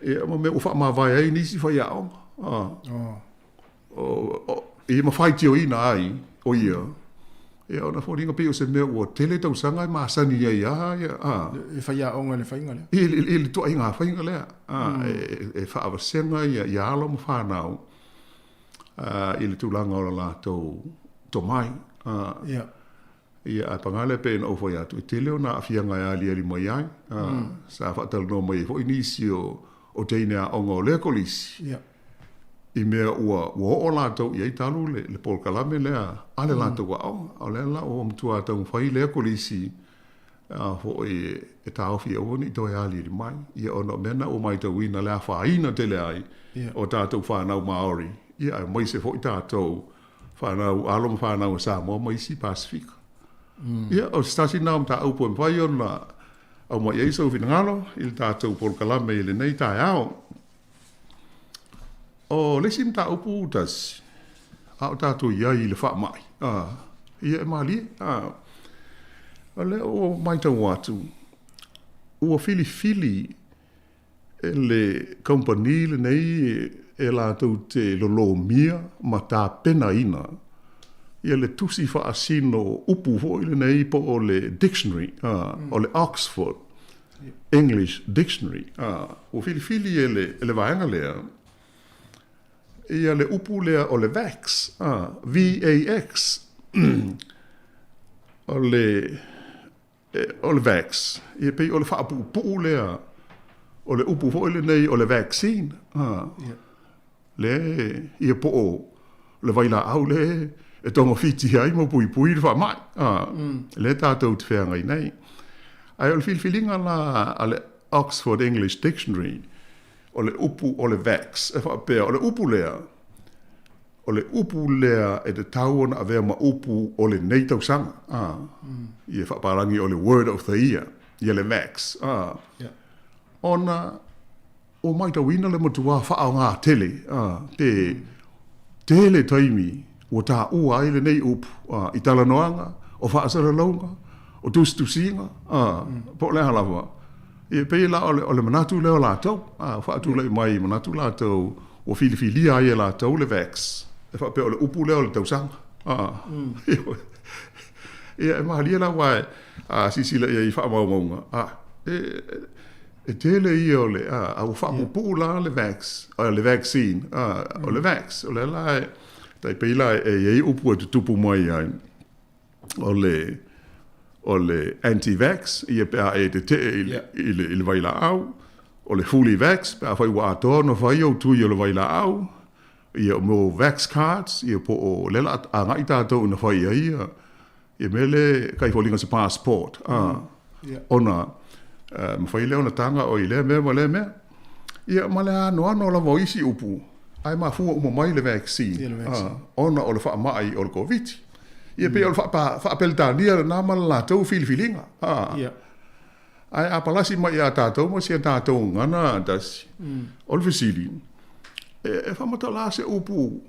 Ia ma me o fa ma vai ai nisi fa ia o. E ma fai tio ina ai o ia. Ia ona fo ringa pe o se me o tele tau sanga ma sani ia ia. E fa ia onga le fa inga le. Ele to inga fa inga le. E fa ava senga ia alo mo fa nau. Ele tu langa o la to mai. Ia. Ia a pangale pe no fo ia tu tele ona afia nga ia li mai ai. Sa fa tal no mai fo inisio o teina onga le kolisi. Ia. I mea ua o lātou i talu le Paul Kalame lea ale lātou au le la o mtua tau whai lea kolisi ho e tāwhi o ni toi ali li mai ia ono mena o mai tau ina lea whaina te lea ai o tātou whanau Maori ia mai se fo i tātou whanau alom whanau Samoa mai si Pasifika ia o stasi nao mta upo mwhai o na au mai eisa u finangalo il tātou Paul Kalame i le nei tai au o le sim ta upu tas au tātou ia i le wha mai ia e mali le o mai tau watu ua fili e le company le nei e la tau te lolo mia ma tā pena ina ia le tusi wha asino upu ho le nei po o le dictionary o le Oxford English Dictionary o fili e le vaenga lea ia le upu lea o le VAX, V-A-X, o le VAX, ia pei o le whaapu lea, o le upu fo ile nei o le vaccine, le ia po o le vaila au le, e tonga fiti ai mo pui le wha mai, le tātou te whea ngai nei. Ai o le filfilinga la a le Oxford English Dictionary, o le upu o le VAX, e whaapea, o le upu lea e te tauona a vea ma upu o le nei tau sanga. Ia whaaparangi o le word of the year, ia le VAX. Ona, o mai tau ina le motua whaao ngā tele, tele taimi, o tā ua ai le nei upu, i talanoanga, o whaasara launga, o tusinga, po le halawa. E pei la o le manatu leo lātou, whaatu lei mai manatu lātou, o fili ai e lātou le VAX. E wha pe o le upu leo le tausanga. Ia e mahalia la wae, sisila ia I wha maunga. E tele I o le, au wha pupu la le VAX, o le vaccine, o le VAX, o le la e, tai pei la e upu e tupu mai ai, o le anti-vax, ia pēr e te I le vaila au, o le fully vax, pēr whai wa ato, no whai au tui o le vaila au, ia mo vax cards, ia po o lela a ngai tātou na whai ia mele kai wholinga se passport, ona, mwhai leo na tanga o I le mea, ia ma le ano la voisi upu, ai ma fua umamai le vaccine, ona o le wha mai o le COVID, ia pe o whaapeltania na mala la tau filifilinga. Ai apalasi mai a tātou, mo si a tātou ngana dasi. O le fisili. E whamata la se upu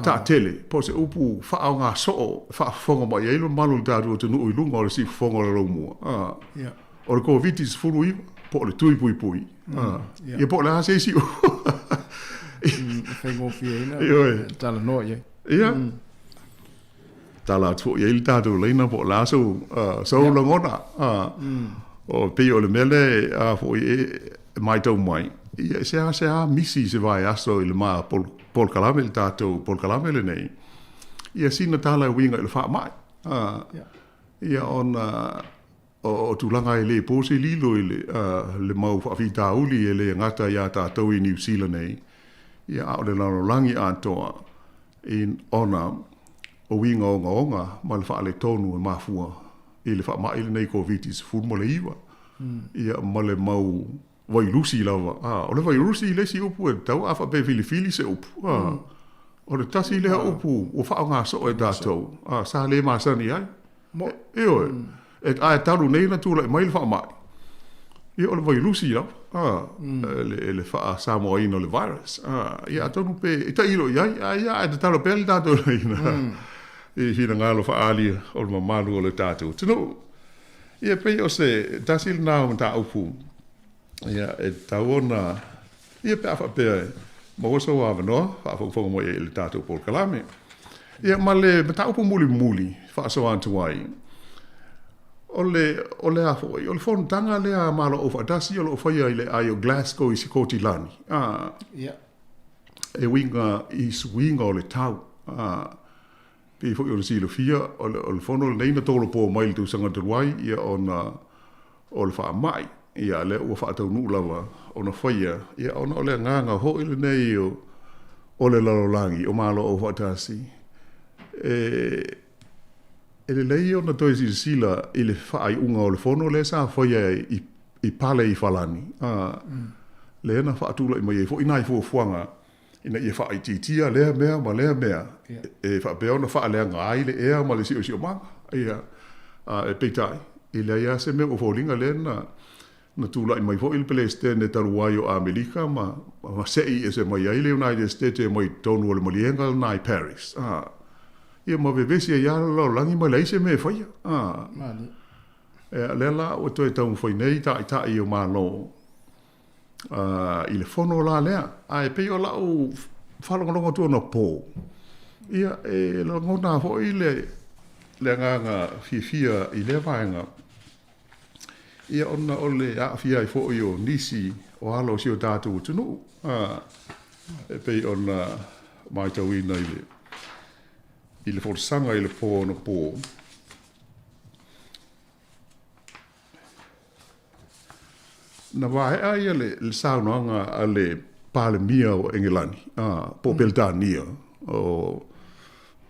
tā tele, po se upu whaau ngā soo, whaafonga mai eilo malu tātou te nui lunga o le si whafonga le raumua. O le COVID-19 furu iwa, po le tui pui. Ia po le hase isi u. Whengo fia ina, tala noa ye. Ia. Tala tu ia il tātou leina po laso so langona o pe o le mele fo mai tau mai ia se misi se vai aso il ma Paul Kalame il tātou Paul Kalame le nei ia sina tala winga il fa mai ia on o tulanga le posi lilo le mau fa vita uli le ngata ia tātou I New Zealand nei ia o le langi atoa in ona o winga onga ma le wha le tonu e mafua I le wha mai le nei COVID-19 furu mo le iwa ia ma le mau vairusi lawa o le vairusi le si upu e tau a wha pe fili se upu o le tasi le upu o wha ngā so e tātou sa le masani ai e a taru nei na tūla e mai le wha mai ia o le vairusi lawa le wha Samoa ino le virus ia tonu pe e ta ilo ia e te talo pe le tātou leina I hina ngalo whaalia o le mamalu o le tātou. Tino, ia pei o se tasil nao ta upu. Ia, e tauona, ia pe afa pe, maosa wa avanoa, whaafonga mo e le tātou Paul Kalame. Ia, ma le mataupu muli, whaasoa antu ai. O le afo, o le whonu tanga lea malo o whaatasi, o le o whaia i le ai o Glasgow i Sikoti Lani. Ia. E winga i swinga o le tau. Pe fo o le silo fia, o le whonu le neina tolo po mai le tu sanga turuai, ia o le wha mai. Ia le ua whaatau nuu lawa o na whaia. Ia o le nganga ho ili nei o le lalolangi, o malo o whaatasi. E le lei o na toi sila i le whaai unga o le whono le sa whaia i pale i whalani. Le ena whaatula i mai e fo inai fo fuanga ina i whaai titia lea mea ma lea mea. E whaapea na wha lea ngai le ea ma le si o si o manga. Ia e peitai. I le ia se mea o fōlinga le na tula i mai fo il peleste ne taruai o Amerika ma sei e se mai ai le United States e mai tonu o le malienga nai Paris. Ia ma vevesi e iara lau langi mai leise me whaia. Mali. Le la o toi tau mwhai nei ta i o malo i le whono la lea. E pei o lau whalongalonga tua na pō. Ia e la ngona fo i le nganga fia i le vaenga. Ia ona o le aafia i fo i o nisi o halo si o tātou tunu. E pei ona mai tau ina i le forsanga i le pō na pō. Na wae ai le saunoanga a le palemia o Engelani, po Beltania o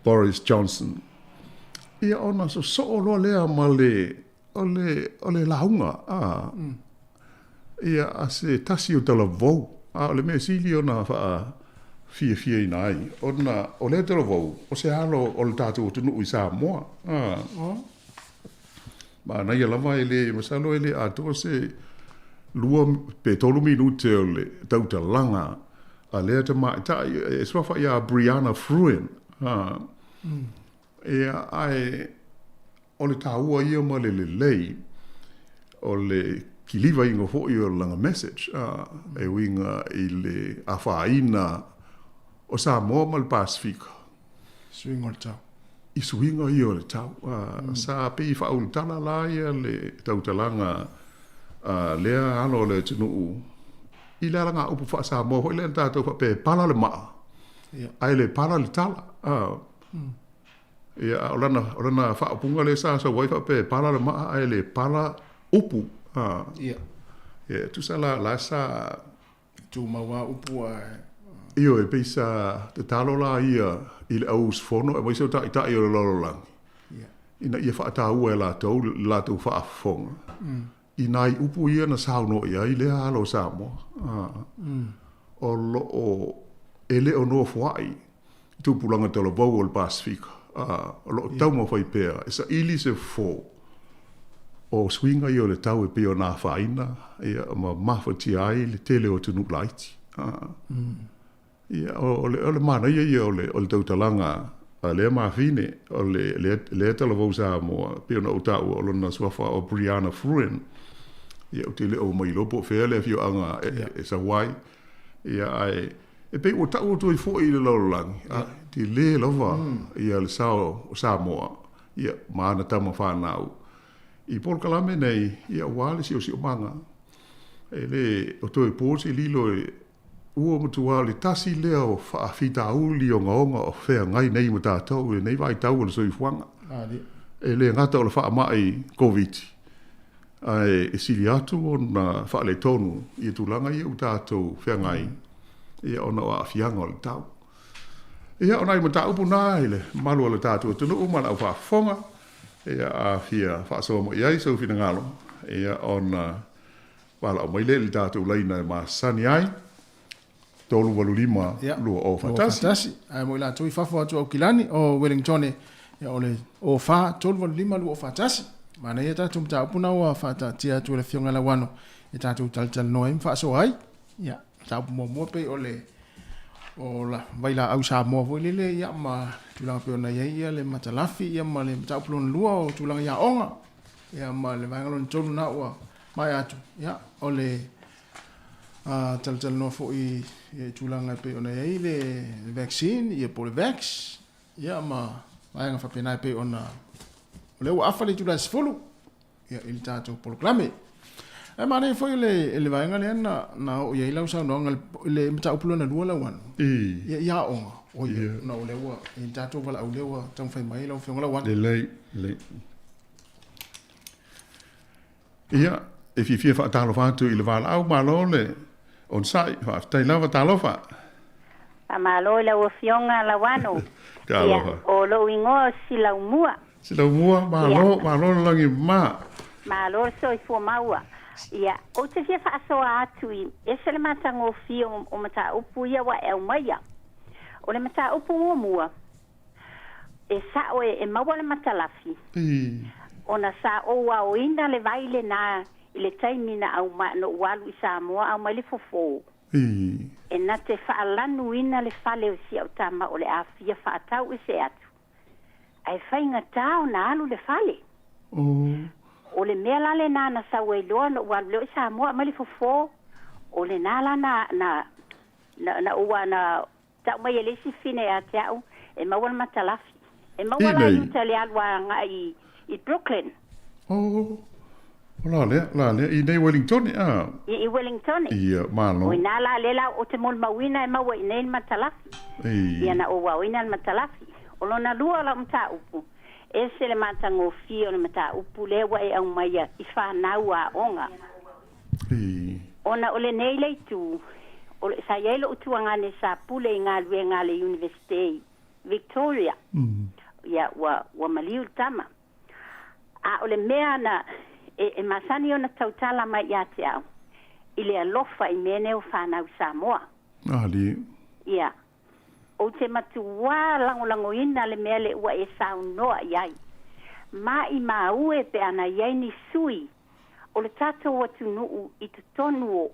Boris Johnson. Ia ona so loa lea ma o le launga. Ia a se tasi o tala vau. O le mea sili ona wha fia ina ai. O le tala vau, o se halo o le tātou o tunu i Samoa. Ma na ia lava ele, masalo ele ato se lua pe tolu minute o le tauta langa a lea te mai. E swafa ia Brianna Fruin. Ia ai o le tāua ia ma le lei o le kiliva ingo fo i o langa message. E winga i le awhaina o Samoa ma le Pasifika. Swinga o le tau. I swinga i o le tau. Sa pe i whaul tala la ia le tautalanga lea ano le tunu. I le alanga upu wha Samoa ho i le tātou wha pe pala le maa. Ai le pala le tala. Ia orana wha upunga le sa wai wha pe pala le maa ai le pala upu. Ia tu sa la sa tu maua upu Io e peisa te talo la ia i le aus fono e maiseo ta i o le lololangi. Ina ia whaata ua e la tau whaafonga. Ina i upu ia na sauno ia i lea halo Samoa. O lo o ele o no fuai tupulanga te lo vau o le Pasifika. O lo tau mo whai pēra. E sa ili se fō o swinga i o le tau e peo nā whaina ia ma mawhati ai le tele o tunu laiti. Ia o le mana ia o le tautalanga a le mawhine o le tala vau Samoa peo na utau o lona swafa o Brianna Fruin. Ia o te le o mai lopo whea le fio anga e sa wai. Ia ai e pe o tau o tui fo i le laulangi. Ti le lava ia le sao Samoa. Ia maana tama whanau. I Paul Kalame nei ia wale si o manga. E le o tui pōsi lilo e ua mutua le tasi lea o whaafita uli o ngaonga o whea ngai nei mo tātou e nei vai tau o soi fuanga. E le ngata o le wha mai COVID. Ai e sili atu o na wha le tonu i tūlanga i o tātou whea ngai. Ia ona o a fianga o le tau. Ia ona i mo tāupu nā ele malu o le tātou tunu umana au whaafonga. Ia a fia whaasoa mo iai sau fina ngalo. Ia ona wala o maile le tātou leina ma sani ai. Tolu walu lima lua o Fatasi. Ai mo ila tui whafo atu au Kilani o Wellington ia ole o wha tolu walu lima lua o Fatasi. Mana ia tātou mta upuna o whata tia atu le fionga la wano. Ia tātou tal noe mwhaasoa ai. Ia tātou mua pe ole o la vaila au sa mua fo lele ia ma tulanga pe ona ia le matalafi ia ma le tātou plon lua o tulanga ia onga. Ia ma le vangalon tolu na ua mai atu. Ia ole tal no fo I tulanga pe ona ai le vaccine I Polivax ia ma nga fa pena pe ona le wa afale tula sfulu ia il tato proclame e ma ne foi le vainga le na o ia ila usa no le mata upulo na lua la wan ia o ia na o le wa il tato wala o le wa tang fai mai la fionga la wan le ia e fi fa talo fa tu il val au ma lo le on sai fa tai lava talo fa ma lo le o fionga la wano ia o lo ingo sila umua ma lo langi ma lo so I fo maua ia o te fia fa so atu I esele matango fio o mata upu ia wa e umaya o le mata upu mua e sa o e maua le matalafi ona sa o wa o ina le vaile na le taimina au ma no walu I Samoa au mai le fofo e na te whaalanu ina le whale o si au tama o le awhia whaatau I se atu ai whainga tau na alu le whale o le mea lale na sau e loa no walu leo I Samoa mai le fofo o le nala na ua na tau mai e lesi fine a te au e mawala matalafi e mawala I uta le alua nga I Brooklyn la le I nei Wellington I Wellington ia malo o ina la lela o te mol mawina e mawa I nei matalafi ia na o wawina al matalafi o lona lua la mta upu e se le matango fio le mta upu le wa e au maya I whanau a onga ona o le nei le tu o le sa yelo utuangane sa pule I ngā lue ngā le University Victoria ia wa maliu tama a o le mea na e masani ona tautala mai ia te au I le alofa I mene o whanau Samoa li ia o te matua lango ina le mea le ua e saunoa iai ma I maue pe ana iai ni sui o le tato watu nuu I te tonu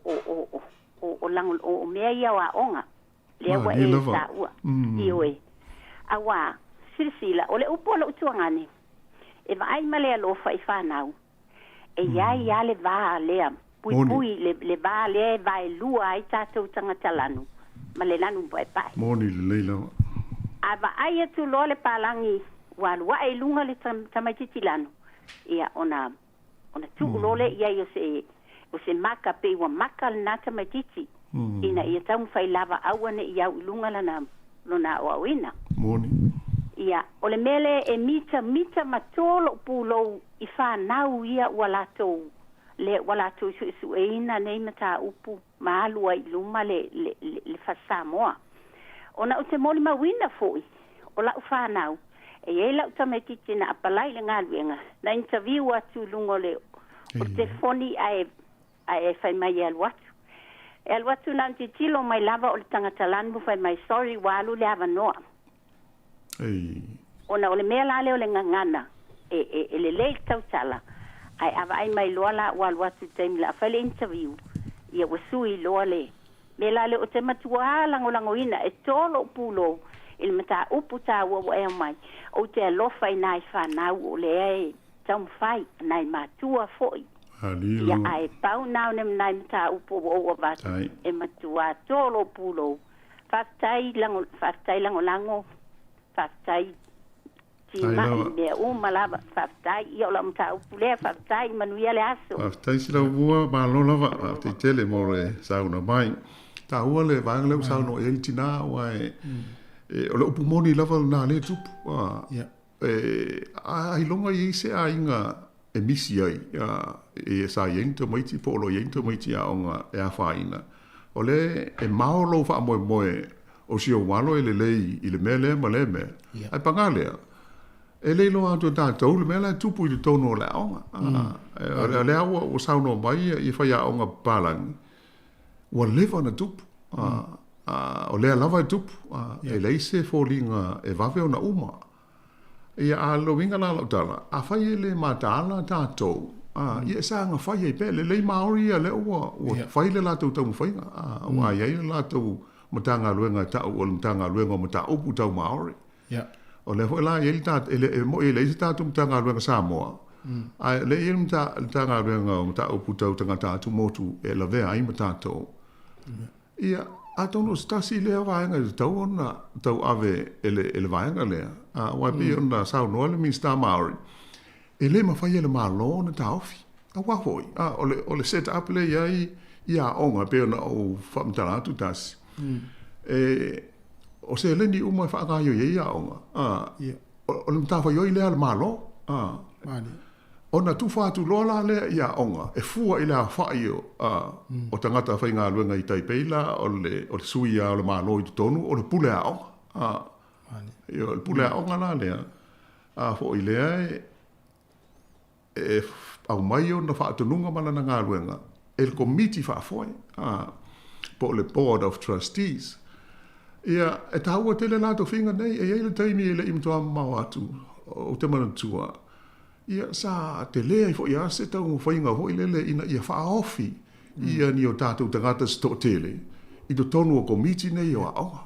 o lango o mea ia wa onga le ua e saua ioe awa sirsila o le upola utuangane e vai ma le alofa I whanau e iai ia le vā lea pui le vā lea vai lua ai tātou tangata lanu ma le lanu pai pai moni le leila ava ai atu lo le palangi walua e lunga le tamaititi lanu ia ona tu lo le ia o se maka pe wa maka na tamaititi ina ia tamu fai lava awane ia lunga lona o awina moni ia o le mele e mita matolo pulo I whanau ia walatou su e ina nei mata upu maalua I luma le whasamoa ona o te moli mawina foi o lau whanau e lau tametiti na apalai le ngā luenga na interview atu lungo le o te foni ai whai mai e alwatu na titilo mai lava o le tangata lanu whai mai sorry walu le avanoa ona o le mea lale o le ngangana e le le tautala ai ava ai mai loa la walu atu taimi la whai le interview ia wasui loa le me lale o te matua lango ina e tolo pulo il mata upu ta wa e mai o te alofa I nai whanau o le e taum whai nai matua foi ia ai pau nau nem nai mata upu o vatu e matua tolo pulo whaftai lango whaftai tima I le malava whaftai I o la mata upu le whaftai manuia le aso whaftai sila ua malo lava whaftai tele mo le sauna mai ta ua le vang leu sauna e tina wai o le upu moni lava na le tupu ai longa I se a inga e misi ai e sa yento maiti po lo yento maiti a onga e a whaina o le e maolo wha moe o si o walo e le lei I le mele ma le me ai pangalea e le lo atu tātou le mele tupu I le tono o le aonga o le awa o sauno mai I whai a onga palangi ua lewa na tupu o lea lava e tupu e leise fōlinga e vawe o na uma ia a lo winga la tala a fai le matala tātou ia sanga fai e pele le maori ia le ua fai le la tau mwhainga ua ia le la tau matanga luenga tau o matanga luenga mata upu tau maori o le la ia le mo ia le tatu matanga luenga Samoa a le ia matanga luenga mata upu tau tangata tu motu e la vea ai matatou Ia, a tono stasi lea vaenga i tau ona, tau ave ele vaenga lea. Wai pi ona sao noa le minsta Maori. E le mawhai ele malo na taofi. A wahoi. Ole set up le iai ia onga pe ona o whamtaratu tasi. O se le ni umai whaakaio ia onga. Ole mtawha yoi lea le malo. Ona tu whātu lola lea ia onga. E fua i lea whaio o tangata whai ngā luenga i Taipeila, o le sui a o le malo i tonu, o le pule a onga. Le pule a onga la lea. Fo i lea e au mai o na whaatununga mana na ngā luenga. E le komiti whaafoe. Po le Board of Trustees. Ia, e taua tele lato whinga nei, e eile taimi e le imtoa mau atu, o te manatua. Ia, sa te lea i fo ia se tau mo whainga hoi lele ina ia whaaofi, ia ni o tātou tangata sto tele. I to tonu o komiti nei o aonga.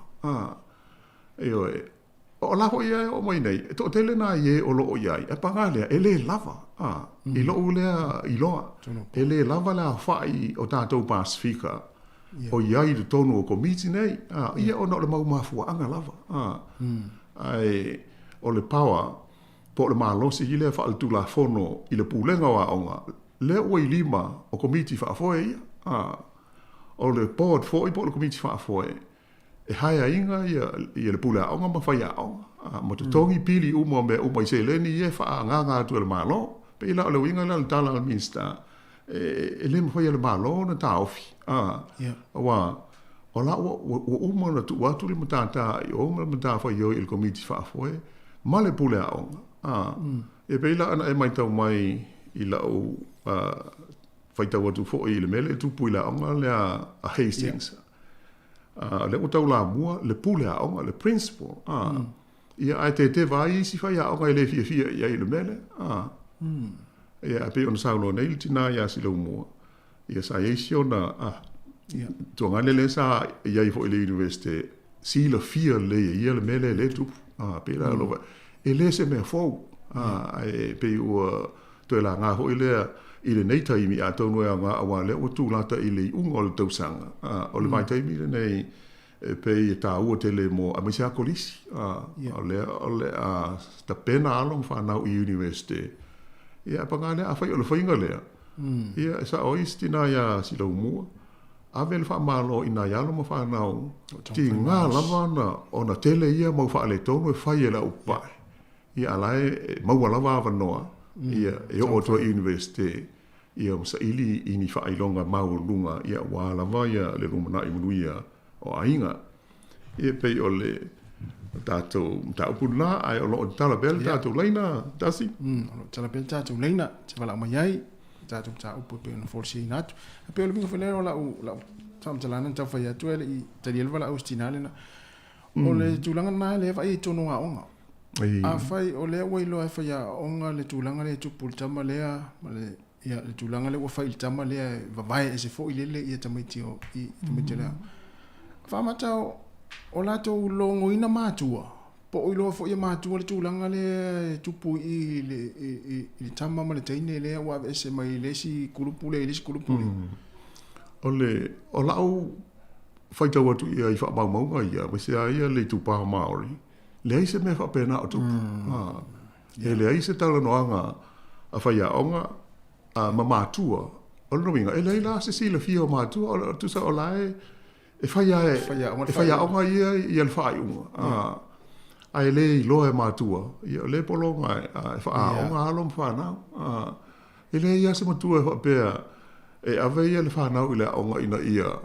O laho ia o mai nei, e to tele na ie o loo iai, e pangalea, e le lava. I loo lea i loa. E le lava lea whai o tātou Pasifika. O iai to tonu o komiti nei, ia ona o le maumafua anga lava. O le pawa, po le malosi i le whaaltu la fono i le pūlenga wa onga, le ua i lima o komiti whaafoe ia. O le board fo i po le komiti whaafoe, e haia inga i le pūlea onga ma whaia onga. Ma te tongi pili uma me uma i se leni i e wha nganga atu le malo, pe ila o le winga le tala al minsta, e le ma whaia le malo na taofi. O la o uma na tu watu le matata i o ma matata whaia i le komiti whaafoe, ma le pūlea onga. E pe ila ana e mai tau mai i la o whaitau atu fo i le mele, tu pui la onga le a Hastings. Le o tau la mua, le pule a onga, le principal. Ia ai te vai si whai a onga i le fia i le mele. Ia pe ona saulo nei tina ia si lo mua. Ia sa eisi ona, tua ngane le sa iai fo i le universite, si lo fia le ia le mele le tu. Pe la lova. E le se mea fau. Pe ua toi la ngā hoi lea i le nei taimi a taunu e ngā awa lea o tūlata i le unga o le tausanga. O le mai taimi le nei pe i tā ua te le mo a misi a kolisi. O le a ta pena along whanau i universite. Ia pa ngā lea a whai o le whainga lea. Ia sa o istina ia si lau mua. A vele wha malo i nā ialo ma whanau. Ti ngā lawana o na tele ia mau wha le tonu e whai e la upai. Ia alai maua lava awa noa. Ia e o toa universite. Ia msa ili ini whailonga mau lunga. Ia wā lava ia le rumana i munuia o ainga. Ia pei o le tātou mtaupu nā. Ai o lo o talabel tātou leina. Tasi? O lo talabel tātou leina. Te wala maiai. Tātou mtaupu pe ona forsi inatu. Pe o le mingo whenero lau samtalana tau whai atu ele i tari elwa lau stinale na. O le tūlanga nā le whai i tono a onga. A whai o lea wailo e whai a onga le tūlanga le tupu le tama lea, le tūlanga le whai le tama lea, vavai e se fo i lele i a tamaiti o i tamaiti lea. Whamata o lato longo ina mātua, po o iloa fo i a mātua le tūlanga le tupu i le tama ma le teine lea wa e se mai lesi kulupu le lesi kulupu le. O lau whai tau atu ia i wha maunga ia, me se a ia le tupaha Māori. Le se me fa pena o tupu. E le se tala noanga a whai a onga a mamātua. O le nominga, e leila se si le fia o mātua, o tu sa o lae, e whai a onga ia i al whai unga. A e le i loa e mātua. I le polonga e wha a onga alom whanau. E le ia se matua e wha pēa, e ave ia le whanau i le onga ina ia.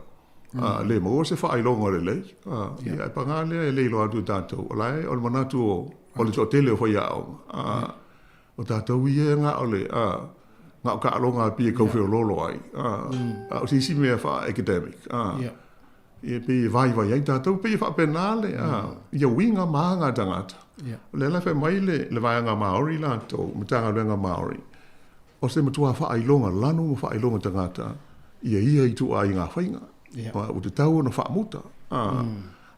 Le mo se fa ilonga le le ia pangale le lo atu tato o lai o manatu o le tele o ia o tato ia nga o le nga ka longa pi ko fe lolo ai o si me fa academic e pe vai ai tato pe fa penale ia winga manga tangata le la fe mai le vai nga Maori la to mtanga nga Maori o se mtua fa ilonga lanu fa ilonga tangata ia i tu ai nga fainga o te tau na whaamuta.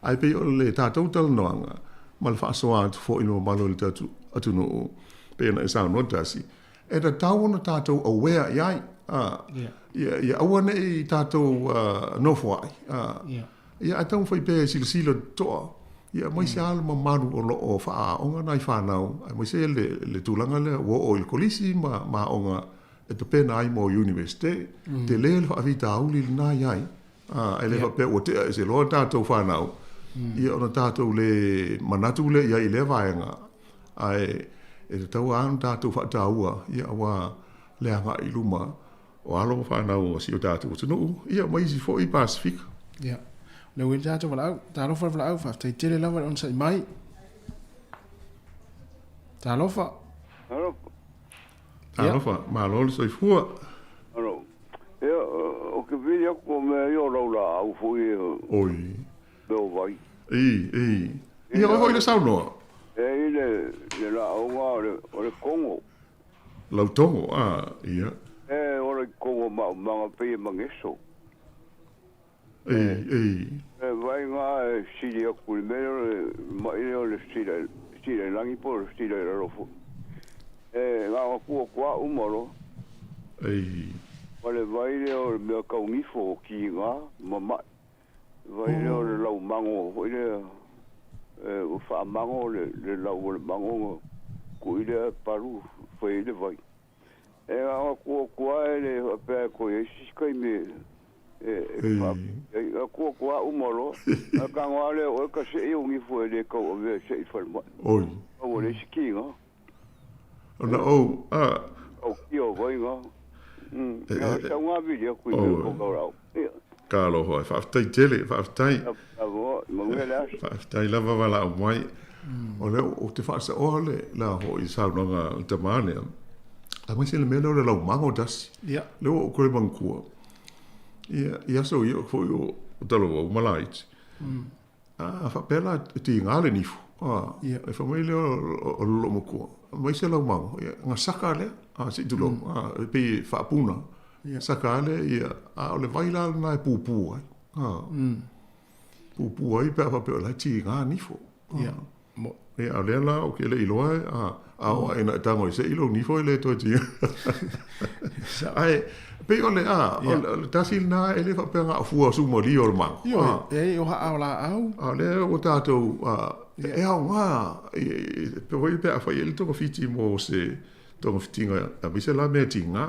Ai pe o le tātou tala noanga, ma le whaasoa atu fo ino malo le tātou atu no pe na e sao no tasi. E ta tau na tātou aware iai, ia aua nei tātou nofo ai. Ia atau whai pē sila toa. Ia mai se ala mamaru o lo o wha onga nai whanau. Mai se le tūlanga le o il kolisi ma onga e te pēna ai mo universite. Te le le whaavita auli le nā iai. E le whapea o te se loa tātou whanau. Ia ona tātou le manatu le ia i le vaenga. Ai e te tau anu tātou whaataua. Ia awa le anga i luma. O alo whanau o si o tātou tunu. Ia mai si fo i Pasifika. Ia. Le wil tātou wala au. Tā lofa wala au. Whaftai tere lawa on sa i mai. Tā lofa. Tā lofa. Mā lolo sa i fua. Alo. Ia, o ke vini ako me i o raula au fui. Oi. Beo vai. Ia o hoi le saunoa. I le la aunga o le Kongo. Lautongo, ia. O le Kongo mga pei mangeso. Vai ngā siri aku le mea mai o le siri langi po le siri rarofo. Ngā kua kua umaro. Wale vai leo le mea kaungifo ki ngā mamai. Vai leo le lau mango, vai leo o wha mango le lau le mango ko i le paru whai le vai. Ngā kua e le pēr ko e siskai me kua umaro ka ngale o ka se e ungi fo le ko o ve se i forma oi o le skiing ona o kio vai nga sa nga vi ku ko ko Carlo ho fa tai tele fa tai tai lava vala mai o le o te fa sa o le la ho i sa no nga te mane a mai se le melo le lau mango das le o ko le bankua ia so io foi o talo o malait fa pela ti ngale ni fu e família o lo mo ko mai se lau mango nga sakale si tu lo pe fa puna sakale ia o le vaila na pupu ai pupu ai pa pe la ti nga ni fu mo e ale la o ke le ilo o ina tango se ilo ni fo le to ti ai pe ole o tasil na ele fa pe nga fu su mo li o ma o ha ala au ale o tato e au nga pe voi pe fa ele to fiti mo se to fitinga a bise la me tinga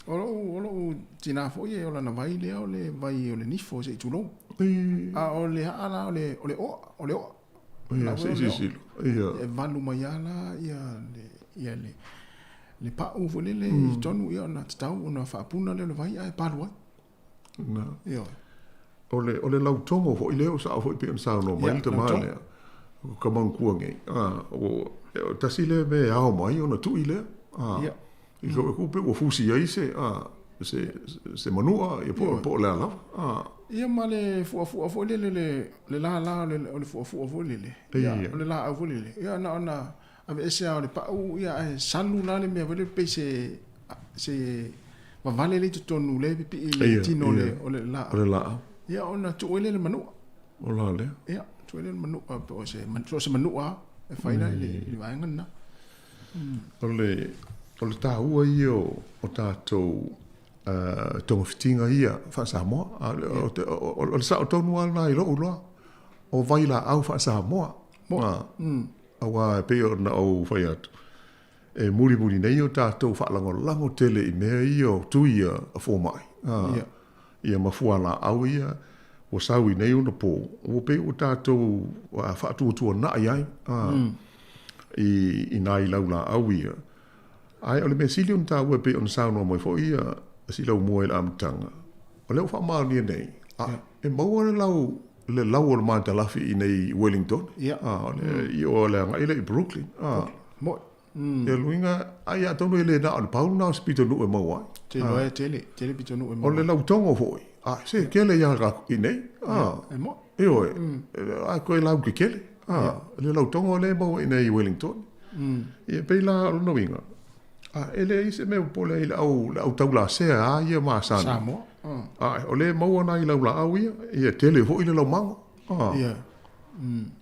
o tina fo ye o la na vai le o le vai o le ni fo se tu lo o le ala o le ia si ia e valu mai ala ia le pa u vo le tonu ia na tau ona fa puna le vai ai palua na ia o le lau tongo fo ile o sa fo pe sa no mai te male ka man kuange o tasile me ao mai ona tu ile ia i ko pe o fusi ai se manua e po le ala ia male fu le la le fu le le la fu le ia na ave ese o le pa ia salu la le me vele pe se va vale le tonu le pi le tino le o le la ia ona tu le manu o la le ia tu le manu o se manu e faina le va ngana o le ta ua io o tatou tonga fitinga ia fa Samoa o sa o tonu ala i lo o vaila au fa Samoa awa pe na o fai atu e muri nei o tātou fa lango tele i mea i o tuia a fōmai ia mafuala au ia o sawi nei o na pō o pe o tātou fa tua na ai i nai laula au ia ai o le mesili on tā ua pe on sauno mai fo ia si lau mua i la amtanga. O leo wha maa nia nei. E maua le lau o le manta lafi i nei Wellington. I o le anga ile i Brooklyn. E luinga, ai a tonu ele na o le paulu na o se pito nu e maua. Tele pito nu e maua. O le lau tongo foi. Se kele ia raku i nei. E oe. Ai koe lau ke kele. Le lau tongo le maua i nei Wellington. I pei la o no winga. Ele ise me pole ile au taula se ia ma Samoa. O le mau na ile la au ia tele ho ile lo mango.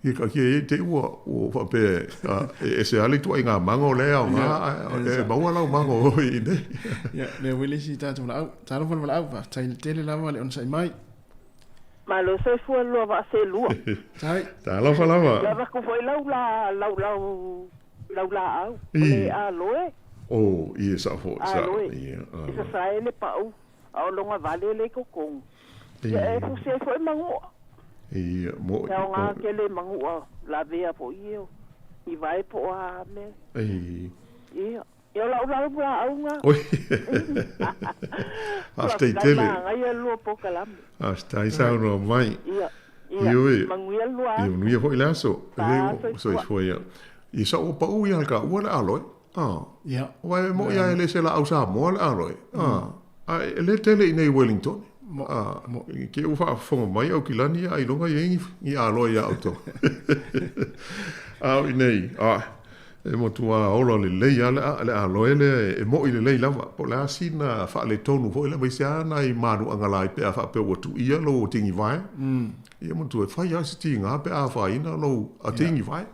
I ka ki te ua o fa pe e se ali tu inga mango le au nga e maua lau mango i ne. Ya, le wili si tātou la au. Tālo wala au fa. Tai tele lava le on sai mai. Ma lo se fu lo va se lua. Tai. Tālo wala wa. La va ko foi lau au. Le a loe. Oh, i sa fo sa. Ia. Sa sa ele pa au. Au longa vale le ko kong. Ya e fu se foi mango. Ia mo. Ya nga ke le mango la vea po io. I vai po a me. Ia. Ia la au nga. Oi. After tele. Ia lo po kalam. Asta isa no mai. Ia. Ia. Manguia lo a. Ia no ia foi la so. So foi. I sa o pa u ia ka wala aloi. Ja. Wai mo ia ele se la au sa mo la aloi. Le tele nei Wellington. Ke u fa fonga mai au kilani ai longa i aloi ia auto. Au nei. E mo tua ola le lei ale aloi le e mo i le lei lava. Po la sina fa le tonu fo ile maisia na i maru angalai pe fa pe tu ia lo tingi vai. Ia mo tu e fa ia si tinga pe a fa ina lo a tingi vai.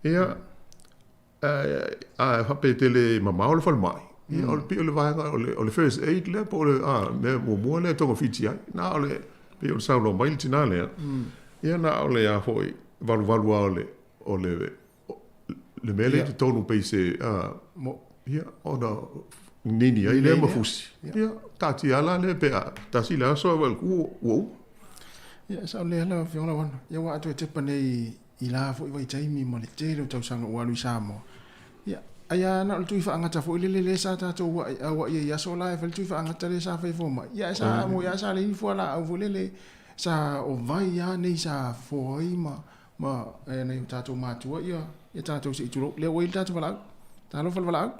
Ia fa pe tele mama o le fal mai. Ia o le pe o le vai o le first aid le po le me mo le tonga fiti ai. Na o le pe o sa lo mai tina le. Ia na o le a foi valu o le mele te tonu pe se ia o na nini ai le mafusi. Ia tati ala le pe tasi la so vel ku wo. Ia sa le la fiona wan. Ia wa atu te pane i la fo i vai taimi mo le te lo tau sanga o alu samo. Ia aya na tu fa anga fo le sa ta to wa ia so la fa tu fa anga le sa fa fo ma. Ia sa mo ia sa le fo la o le sa o vai ya nei sa fo i ma e nei ta to ma tu ia ta to si tu le o ta to la ta lo fa la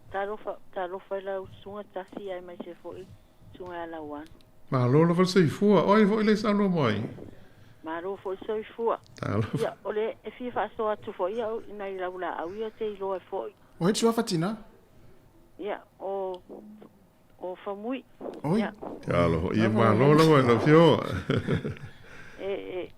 ta lo fa la sunga ta si ai mai se fo i sunga la wan. Ma lo fa se fo oi fo le sa no mai. Ma ro fo so fo. Ya ole e fi fa so tu fo ya na i la au ia te lo e fo. O e tsua fatina? Ya o fa mui. Oi. Ya lo i ma lo no fio. E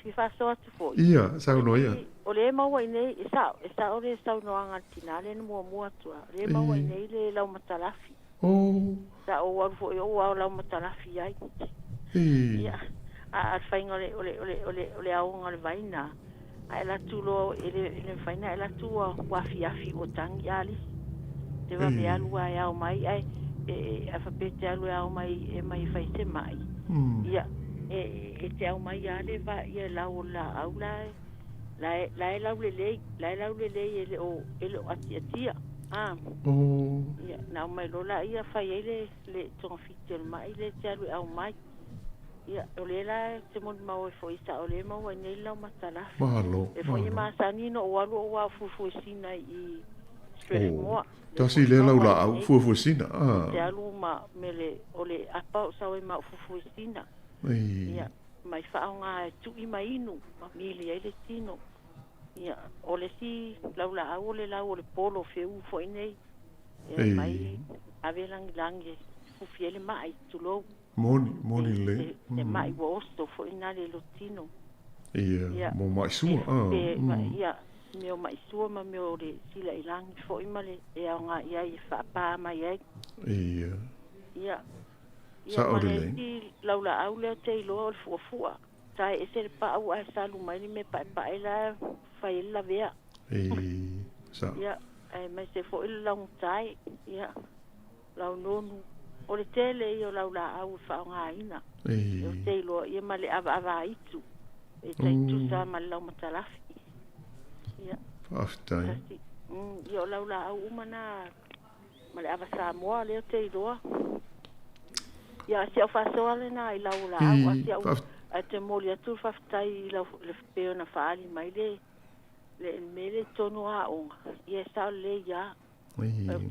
fi fa so tu fo. Ia sa no ia. Ole ma wa nei sa ole sa no anga tinale no mo tu. Le ma wa nei le la matalafi. Oh. Sa o wa fo o la matalafi ai. Ya. A fainga ole au ngale vaina ai la tulo ele faina la tua wa fi o tangi ali te va me alu ai au mai ai a fa pete alu au mai e mai fai te mai ia te au mai ale va ia la au la le ele o atia ia na mai lola ia fai ele tonga fitel mai le te alu au mai. Ia, ole la te mon mau e foi sa ole mau e nei lau matala. Malo. E foi ma sani no walu o wa fu sina i stress mo. Ta si le lau la au fu sina. Te alu ma mele ole apa o sa o ma fu sina. Ia, mai fa nga tu i mai inu, ma mili ai le tino. Ia, ole si lau la au ole lau ole polo feu foi nei. Ia, mai ave langi fu fiele mai tu lo. Moni le. Te mai wo osto fo ina le lotino. Ia, mo mai sua. Ia, meo mai sua ma meo le sila ilangi fo ima le e au ngā ia i whaapa mai ai. Ia. Ia. Sa ore le. Ia, ma laula au leo te iloa o le fuafua. Tai e se le pa au ai salu mai ni me pa e la whai la vea. Sa. Ia, mai se fo ila lau tai. Ia, lau nonu. O le tele i o laula au whao ngā ina. E o te iloa, ia ma le ava itu. E tai tu sa ma lau matalafi. Ia. Aftai. Ia o laula au umana ma le ava Samoa le o te iloa. Ia se au whasoa le nā i laula au. Asi au a te moli atu whaftai i lau le peo na whaali mai le mele tonu a onga. Ia sao le ia.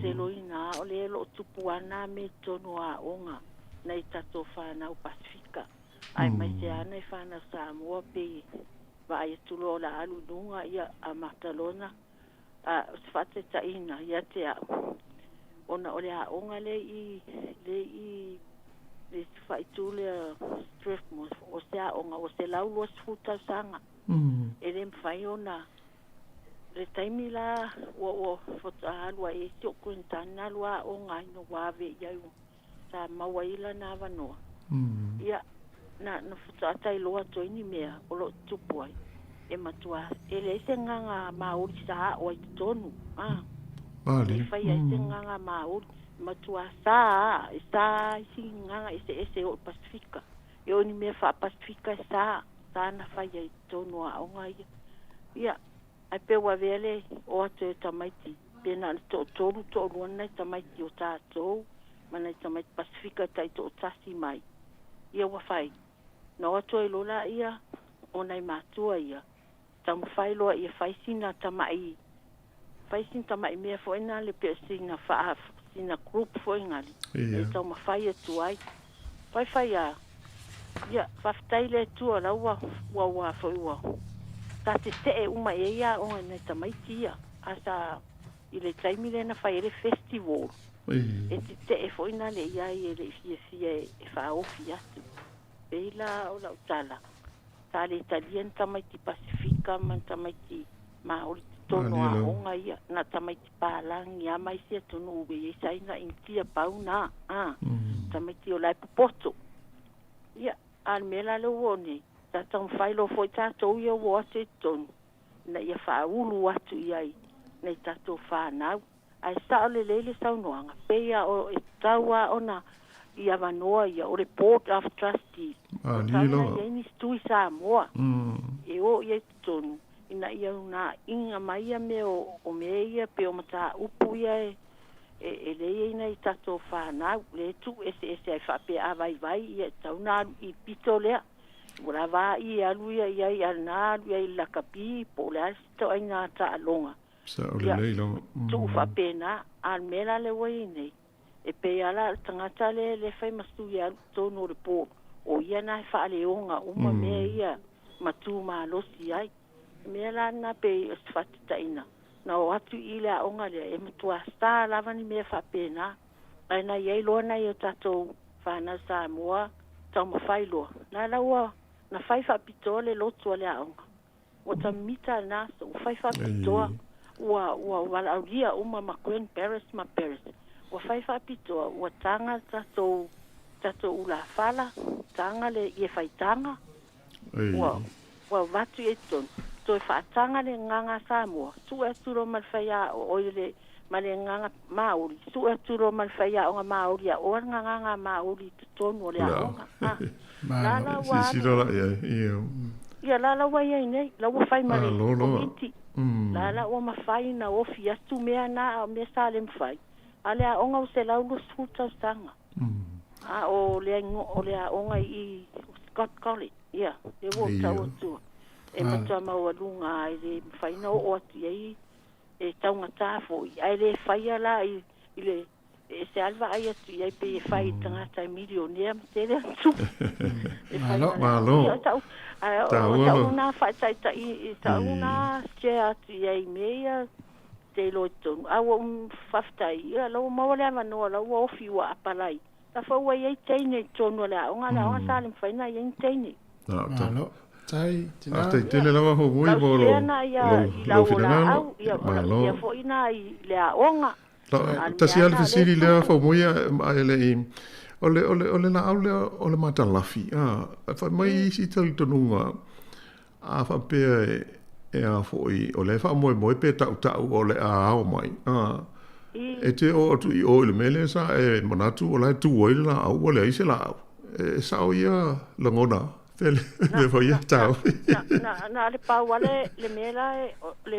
Te loina o le lo tupu ana me tonu a onga nei tato whanau Pasifika. Ai mai se ana i whanau Samoa pe wa ai tulo la alu nunga ia a Matalona. Se whate ta ina ia te au. Ona o le a onga le i le fai tu le stress mo o sea o se la ulo sfuta sanga ele fai ona le taimi la o fota alwa e tio kuntana lwa o ngai no wave ya sa mawaila na vano ia na fota tai loa toini mea o lo tupuai e matua ele se nganga mauri sa o tonu le fai se nganga mauri matua sa nganga ese o Pasifika e oni me fa Pasifika sa na fai tonu a ngai ia ai pe wa vele o te tamaiti pena to ruana tamaiti o tatou mana tamaiti Pasifika tai to tasi mai ia wa fai no ato i lola ia ona i matua ia tam fai lo ia fai sina tamai me fo ina le pe sina fa sina group fo ingali e tam fai tu ai fai ia fa taile tu la wa fo wa ta te uma ia o na tamaiti ia asa ile taimi le na fai le festival e te fo ina le ia le fie e fa ofia tu Bela o la utala. Tale Italian tamaiti Pasifika man tamaiti Maori tono a onga ia na tamaiti palang ia mai sia tono ube e saina intia pauna tamaiti o lai pupoto. Ia al mela le wone ta tong failo foi tato ia wo te ton na ia fa ulu atu ia na tato fa na ai sa le sa noanga pe ia o tawa ona ia vanoa ia o report of trustees ni lo ia ni stui sa moa e o ia tonu ina ia una inga mai me o me ia pe o mata upu ia e le ina i tato fa na le tu ese ai fa pe vai ia tauna i pitolea ora va ia luia ia na ia la kapi po la sto ina ta longa sa o le lo tu fa pena al mela le wai e pe ala tangata le fai mastu ia tono report o ia na fa le onga uma me ia matu ma losi ai me la na pe fatita ina na o atu ila onga le e matu sta lava ni me fa pena ai na ia lo na ia tato fa na sa moa tama fai lo na la wa na fai fa pitole lo to le onga o tamita na so fai fa pitole wa wala dia uma ma Queen Paris wa fai fa pito wa tanga tato ula fala tanga le e fai tanga wa vatu eton to fa tanga le nganga samo su aturo mal faya o le male nganga mauri su aturo mal faya o mauri o nganga mauri tonu le la wa si la ia la wa ia nei la wa fai male la wa ma fai na o fia tu me na me salem fai ale a onga se la ulo sfuta stanga o le onga i Scott College ia e wo tau tu e mata ma walunga i fai no o ti e taunga tafo ai le fai ala i le e se alva ai tu ia pe fai tanga ta milionia te le tu malo tau na fai ta i tau na che atu ia meia te loito awo faftai ia lo mawale mano lo ofi wa apalai ta fa wa ye tene tono la onga la onga salim faina ye tene malo tai tina hasta tele la ho muy bolo lo fina malo ya fo ina i la onga ta si al fisili la fo muy ele ole na ole mata lafi fa mai si tal tonunga a fa pe e a foi o le fa mo pe ta o le a o mai e te o tu i o le mele sa e manatu o le tu o le a o le ise la e sa o ia la ngona le foi ta na le pa wale le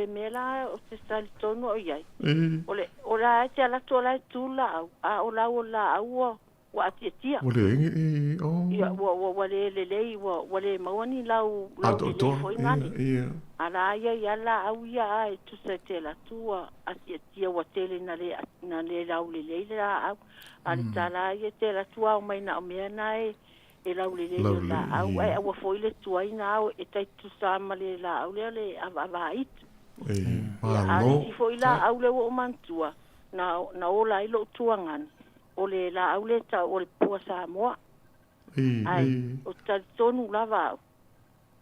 mela o te sal tono o ia o la te la to la tu la a o la o wa tia o le ia wa le mawani lau foi ngani ala ia la au ia e tu se te la tua a tia wa tele na le lau le la au ali tala ia te la tua o mai na o mea na e lau le la au ai wa foi le tua ina au e tai tu sa ma le la au le ava it ali foi la au le o mantua na o la ilo tua ngani o le la au le ta o le pua sa moa Ai, o tali tonu lava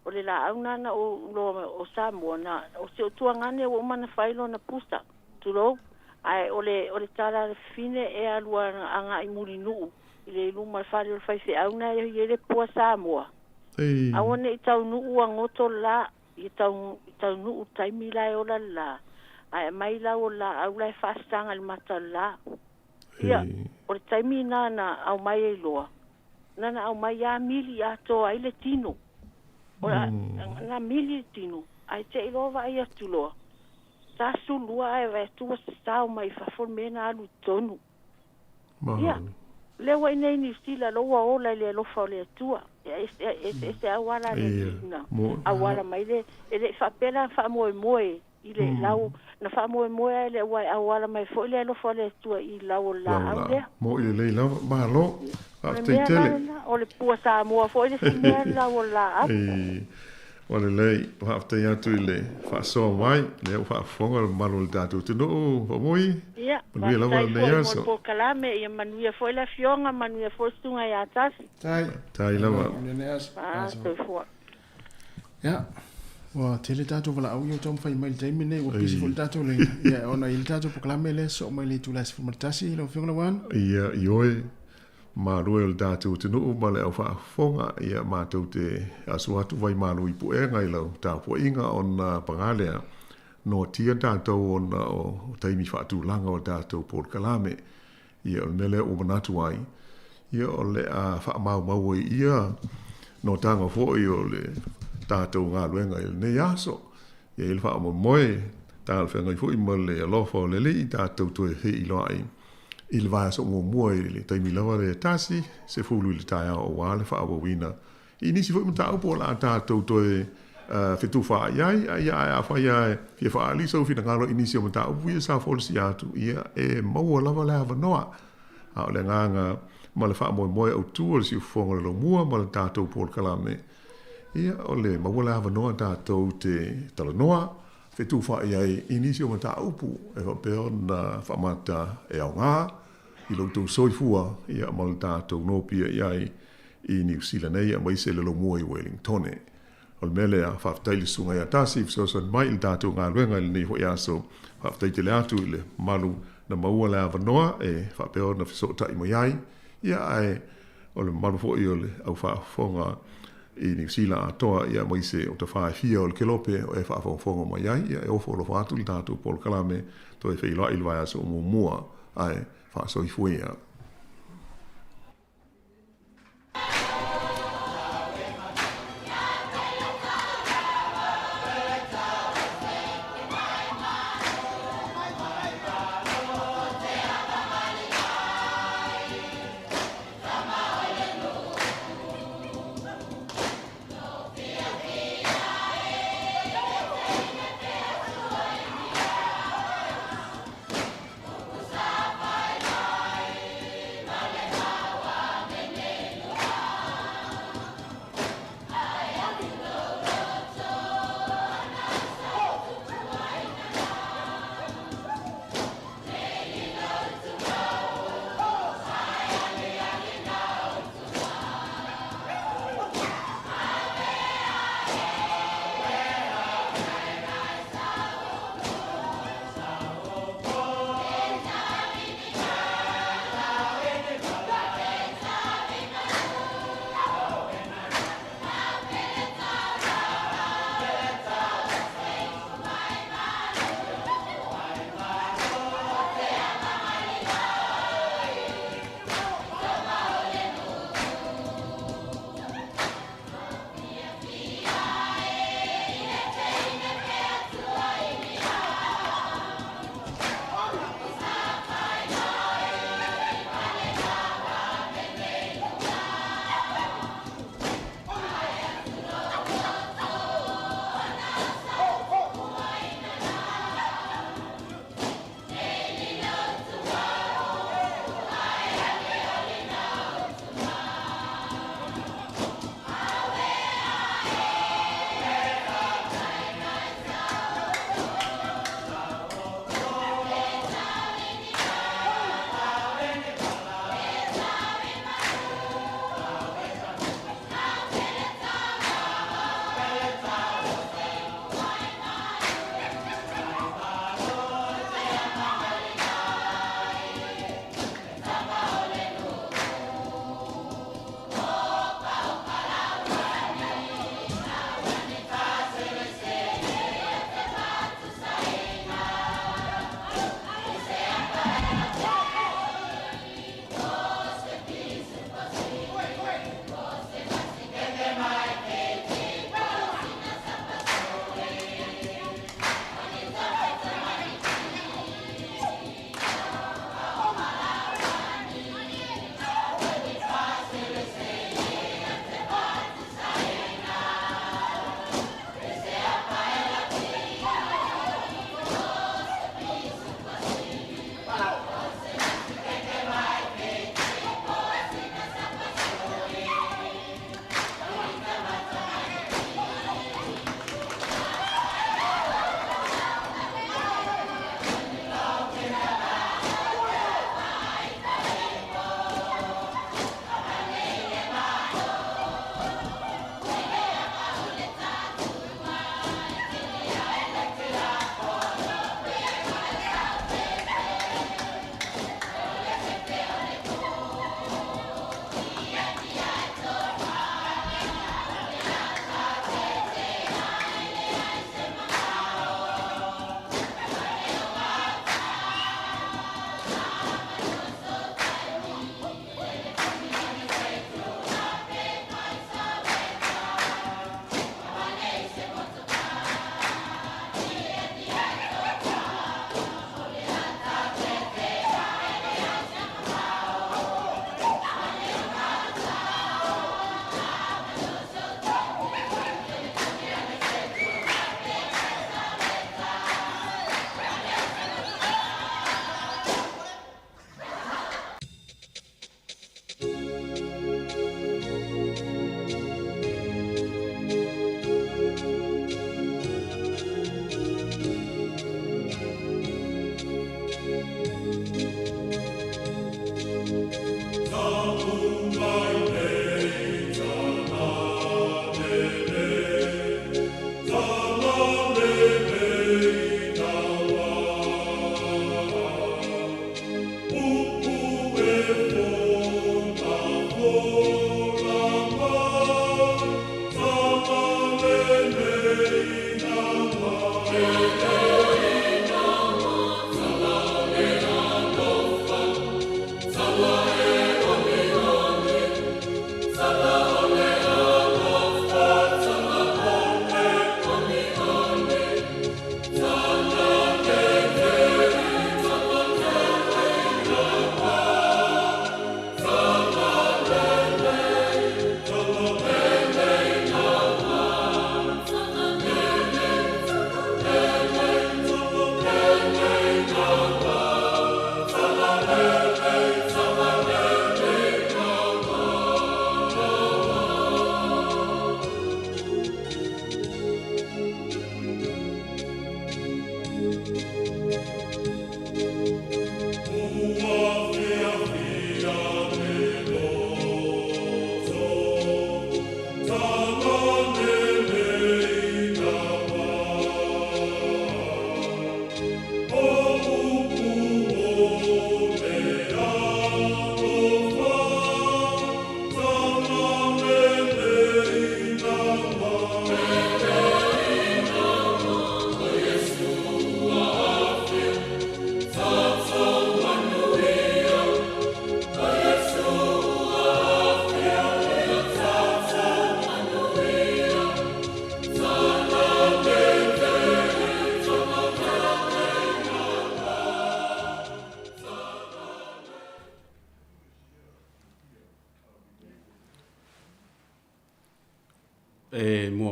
o le la au nana o Samoa na o se o tuangane o mana failo na pusa tulo ai o le tala fine e alua anga i mulinu i le luma fale o fai fe au na i le pua Samoa awane i tau nuu angoto la i tau nuu taimi la e o la ai mai la o la au la fastanga le mata la ia o le taimi na au mai e loa nana au mai a mili ato ai le tino ora na mili tino ai te ilova ai atu loa ta sulua e vai tu sa mai fa formena alu tonu ia le wa nei ni stila lo wa ola le lo fa le tua e awala le na awala mai le fa pela fa moe ile lau na fa moe le wa awala mai fo le lo fa le tua i lau la au le mo ile le la ma lo tele o le pua sa mo fo le fine la wala o le lei wa afta ya tu le fa so mai le fa fonga malu datu tu no fa moi ia ma la wa le ya so po kalame ia manuia fo la fionga manuia fo stunga ya tas tai la wa to fo ja wa tele datu wala au yo tom fa mai dai mine wa kisi fo datu le ia ona il datu po kalame le so mai le tu la fo matasi lo fionga wan ia yoi ma roel datu te no ma le fa fonga ia ma tu te asu atu vai ma no ipu e ngai lo ta po inga on pangale no tia datu on o taimi fa tu langa o datu por kalame ia o mele o manatu ai ia o le a fa mau ia no tanga fo o le datu nga luenga il ne yaso ia il fa mo moe tal fe ngai fo i mo le lo fo le le datu tu he i lo ai il va so mo le taimi lava le tasi se fulu le taia o wale fa o wina inisi fo mta po la ta to fitu fa ia fa ia fa ali so fina ngalo inisi o mta o wi sa fo si atu ia e mo lava la va no a le nganga ma le fa mo o tu si fo lo mua ma le ta to po kalame ia o le mo la va no ta to te talo noa fitu fa ia inisi o mta upu e va pe na fa mata e au nga i lo tu soifua ia mal tātou nopia iai i New Zealand ia mai se le lo mua i Wellington ol mele a whaftaili sunga ia tasi so mai il tātou ngā ruenga ili ni hoi aso whaftaiti le atu ile malu na maua le avanoa e whapeo na fisota i mo iai ia ai ole malu fo i ole au whafonga i New Zealand atoa ia mai se o ta whaifia o le kelope o e whafonga mo iai ia e ofo lo whatu il tātou pol kalame to e whaila ilwai aso o mua ai fa so i fuia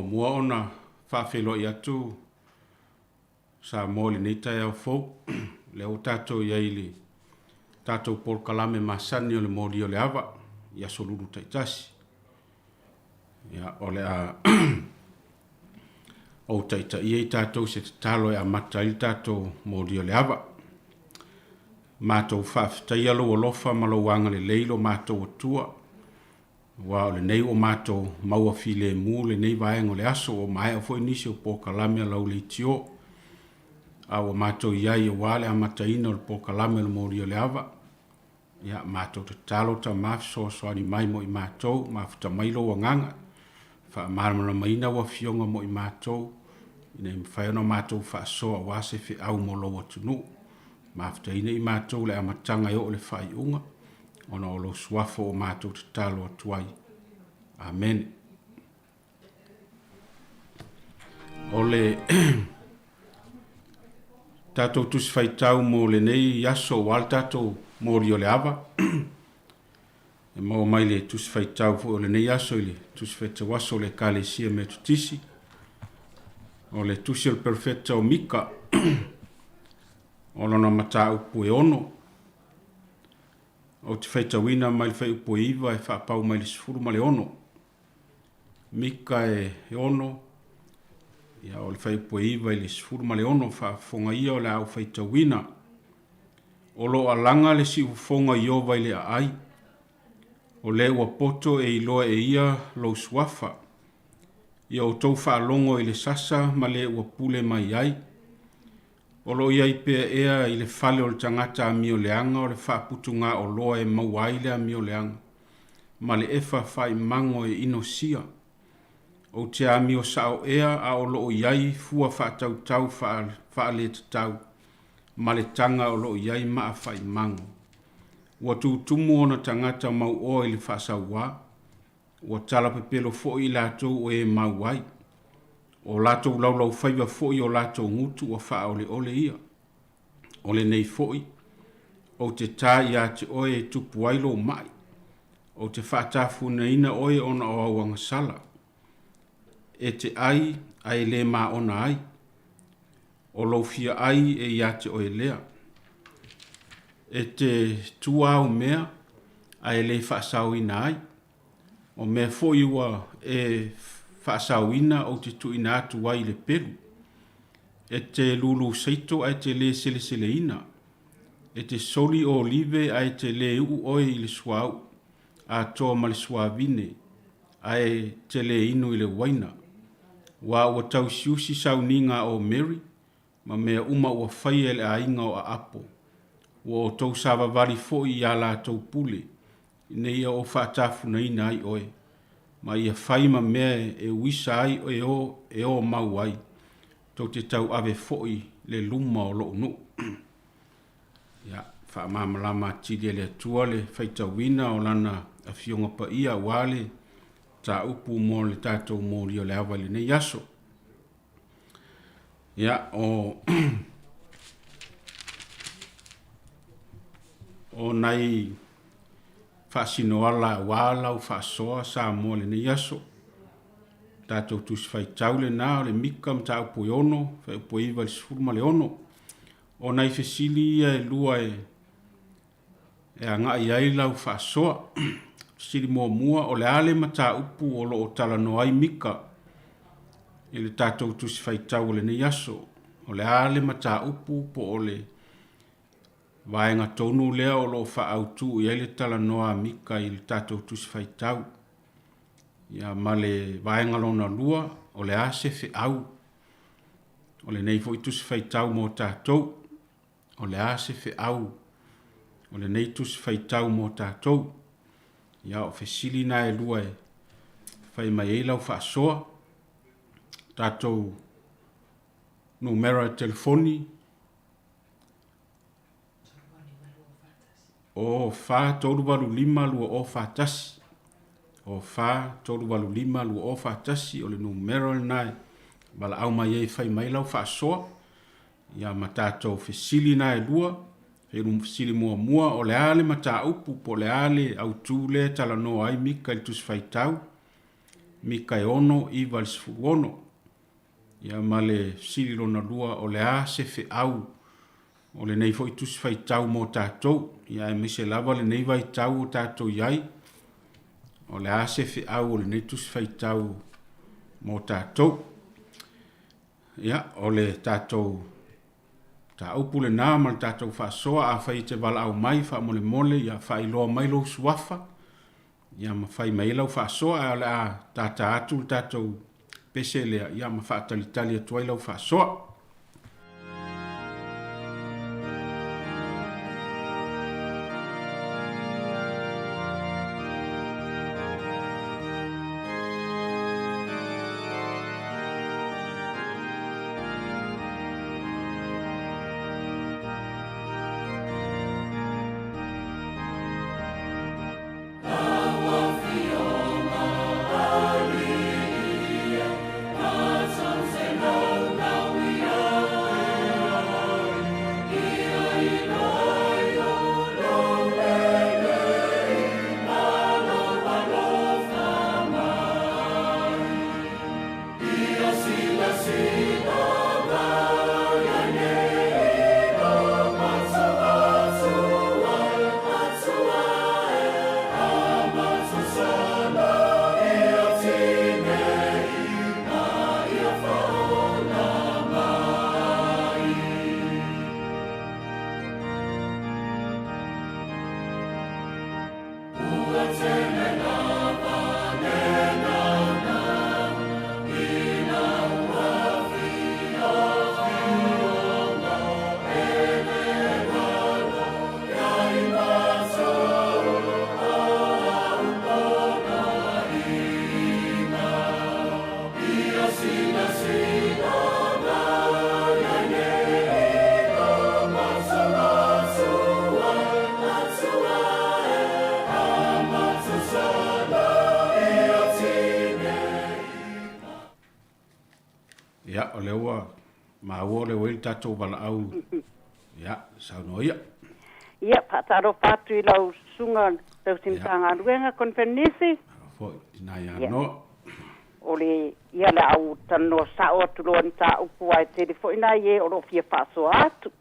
Mua ona whawhelo i atu sa mōli nei tai au fōu le o tātou iaili tātou por kalame masani o le mōli o le awa i aso lulu taitasi ia o le a o taita i tātou se te talo e a mata i tātou mōli o le awa mātou whawhitai alo o lofa malo wanga le leilo mātou o tua wa le nei o mātou maua file mū le nei vaenga le aso o mai o fwoi nisi o po kalame lau le tio a o mātou iai o wale a mataina o le po kalame le mōri o le awa ia mātou te talo ta mafso soani mai mo i mātou mafuta mailo o nganga wha maramana maina wa fionga mo i mātou ina i mwhaiona mātou wha soa wase fi au mo lo tunu mafuta ina i mātou le amatanga o le whai unga ona o lo suafo o mātou te talo atuai. Amen. O le tātou tusi whaitau mō le nei yaso o al tātou mōri o le awa. E mō mai le tusi whaitau o le nei yaso i le tusi whaitau aso le kālesia me tutisi. O le tusi o le perfecta o Mika. O lona mata upu e ono. O te whaitawina mai le whai upo iwa e whaapau mai le sifuru ma le ono. Mika e ono. Ia o le whai upo iwa i le sifuru ma le ono whaafonga ia o le au whaitawina. O lo alanga le si ufonga i o vai le ai. O le ua poto e iloa e ia lo suafa. Ia o tau whaalongo i le sasa ma le ua pule mai ai. O lo iai pea ea i le fale o le tangata a mio leanga o le whaaputunga o loa e mauaile a mio leanga. Ma le efa whai mango e ino sia. O te a mio sao ea a o lo iai fua whaatau tau whaale te tau. Ma le tanga o lo iai maa whai mango. Ua tumu ona tangata mau o i le whaasau wā. Ua tala pepelo fo i lātou o e mauai. O lātou laulau whaiwa fōi o lātou ngutu o wha ole ia. Ole nei fōi. O te tā ia te oe e tupu ailo mai. O te whaatafu na ina oe ona o awanga sala. E te ai le mā ona ai. O lau fia ai e ia te oe lea. E te tuau mea ai le whaasau ina ai. O mea fōi ua e whaasauina o te tuina atu wai le peru. E te lulu seito ai te le sele ina. E te soli o olive ai te le u oi i le suau. A toa ma le suavine. Ai te le inu i le waina. Wa ua tau siusi sauninga o Mary. Ma mea uma ua whai e le ainga o a apo. Wa o tau sawa vari fo i a la tau pule. Nei o whaatafu na ina ai oe. Ma ia whai ma mea e wisa ai e o mau ai. tau te tau ave fo'i le luma o lo nu. Ia, whaamamalama tiri le atua le whaitawina o lana a fionga pa ia wale ta upu mo le tātou mōri o le awa le nei aso. Ia, o nai whaasino ala wala o whaasoa sa mo le nei aso. Tātou tusi whaitau le nā o le mika mta upu i ono, whai upu iwa le sifuruma le ono. O nai fesili ia e lua e a ngā i ailau whaasoa. Siri mua o le ale mata upu o lo o tala no ai mika. I le tātou tusi whaitau le nei aso. O le ale mata upu po o le vaenga tonu lea o lo whaautu i ele tala noa mika i le tātou tusi whaitau. Ia ma le vaenga lona lua o le ase fe au. O le nei fo i tusi whaitau mo tātou. O le ase fe au. O le nei tusi whaitau mo tātou. Ia o fesili na e lua e whai mai e lau whaasoa. Tātou numera telefoni. O wha tolu walu lima lua o whaatasi. O wha tolu walu lima lua o whaatasi o le numera nai. Wala au mai e whai mai lau whaasoa. Ia ma tātou fesili na e lua. He sili mua o le ale mata upu po le ale au tūle tala no ai mika i tusi whaitau. Mika e ono i valisifu ono. Ia ma le sili lona lua o le a se fe au. O le nei fo i tusi whaitau mo tātou. Ia e mise lava le nei vai tau o tātou iai. O le a se fe au o le nei tusi whaitau mo tātou. Ia o le tātou ta upu le nā ma le tātou whaasoa a whai te wala au mai wha mole mole ia whai loa mai lo suafa ia ma whai mai lau whaasoa a le a tāta atu le tātou pese lea ia ma whaatalitali atuai lau whaasoa. Tātou wala au. Ia, sauno ia. Ia, pataro patu I lau sunga tau simtanga ruenga konfenisi. Fo, tina ia no. Ole, ia le au tano sao atuloa ni ta upu ai te fo ina ye o lo fia paso atu.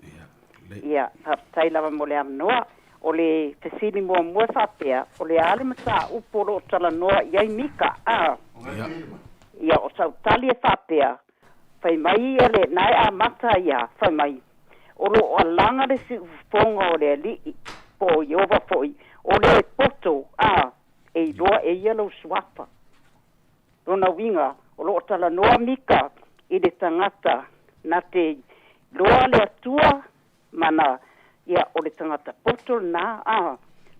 Ia, tai lava mole am noa. Ole, fesili mua mua sapea. Ole, ale mata upu lo tala noa iai mika. Ia, o sau tali e sapea. Fai mai ele nai a mata ia fai mai o lo alanga de si fonga o le li po yova foi o le poto e loa e yellow swapa rona winga o lo tala noa mika I le tangata na te loa le atua mana ia o le tangata poto na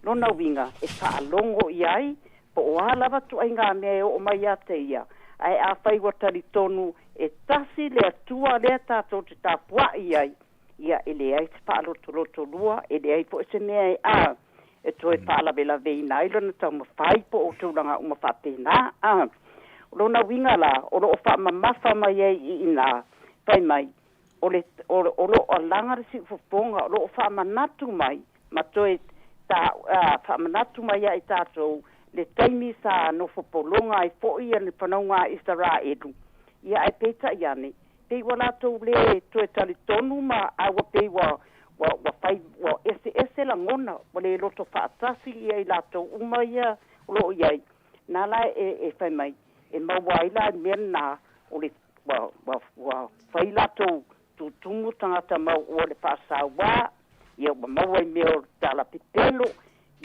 rona winga e whaalongo iai po o halava tu ai ngā mea o mai a te ia ai a fai wa tari tonu e tasi le atua le tātou te tāpua ai ia ele ai te whaaloto lua ele ai po se mea e a e toi whaalawela veina ilo na tau mawhai po o tūranga o mawhapena a lona winga la o lo o whaamamafa mai ai i ina whai mai o lo o langare si ufofonga o lo o whaamanatu mai ma toi ta whaamanatu mai ai tātou le taimi sa no fopolonga ai fo ia le panaunga Israelu ia ai peta iane pei wala tau le toe tali tonu ma awa pei wa fai wa ese la ngona wale loto whaatasi ia i lato uma ia lo iai nala e fai mai e mawaila men na o le wa fai lato tu tumu tangata mau o le whaasawa ia wa mawai meo tala pipelo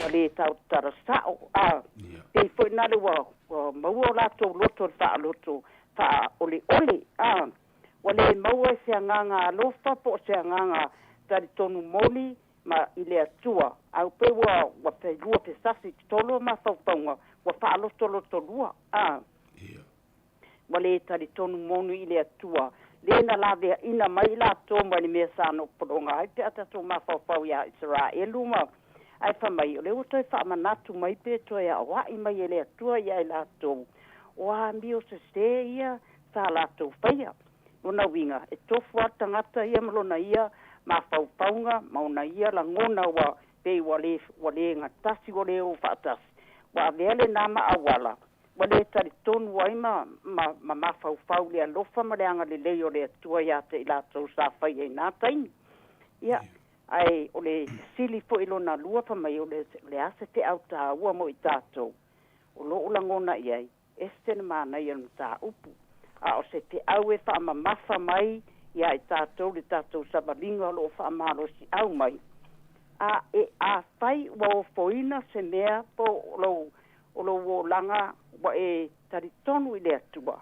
wale tau tarasao pei foi nale wa maua lato loto loto fa ole wale maua se nganga lofa po se nganga tari tonu moli ma ile atua au pe wa pe lua pe sasi tolo ma fautonga wa fa loto lua wale tari tonu moni ile atua lena lave ina mai lato ma ni mesa no podonga ai pe ata to ma fau ya Israelu ma ai fa mai le o toi fa manatu mai pe to ya wa i mai ele atua ya lato wa mbio se ia sa lato faia ona winga e tofu tangata ia malona ia ma faufaunga mauna ia la ngona wa pe wale ngatasi wale o fatasi wa vele nama awala wale tari tonu waima ma faufau le alofa ma le anga le leo le atua ya te lato sa faia ina taimi ia ai ole sili fo ilona lua pa mai ole le ase te auta ua mo i tātou o lo ulangona iai este na mana ia ta upu a o se te au e whaamamafa mai ia i tātou le tātou sabalinga lo whaamalo si au mai a fai wa o foina se mea po o lo o langa wa e taritonu i le atua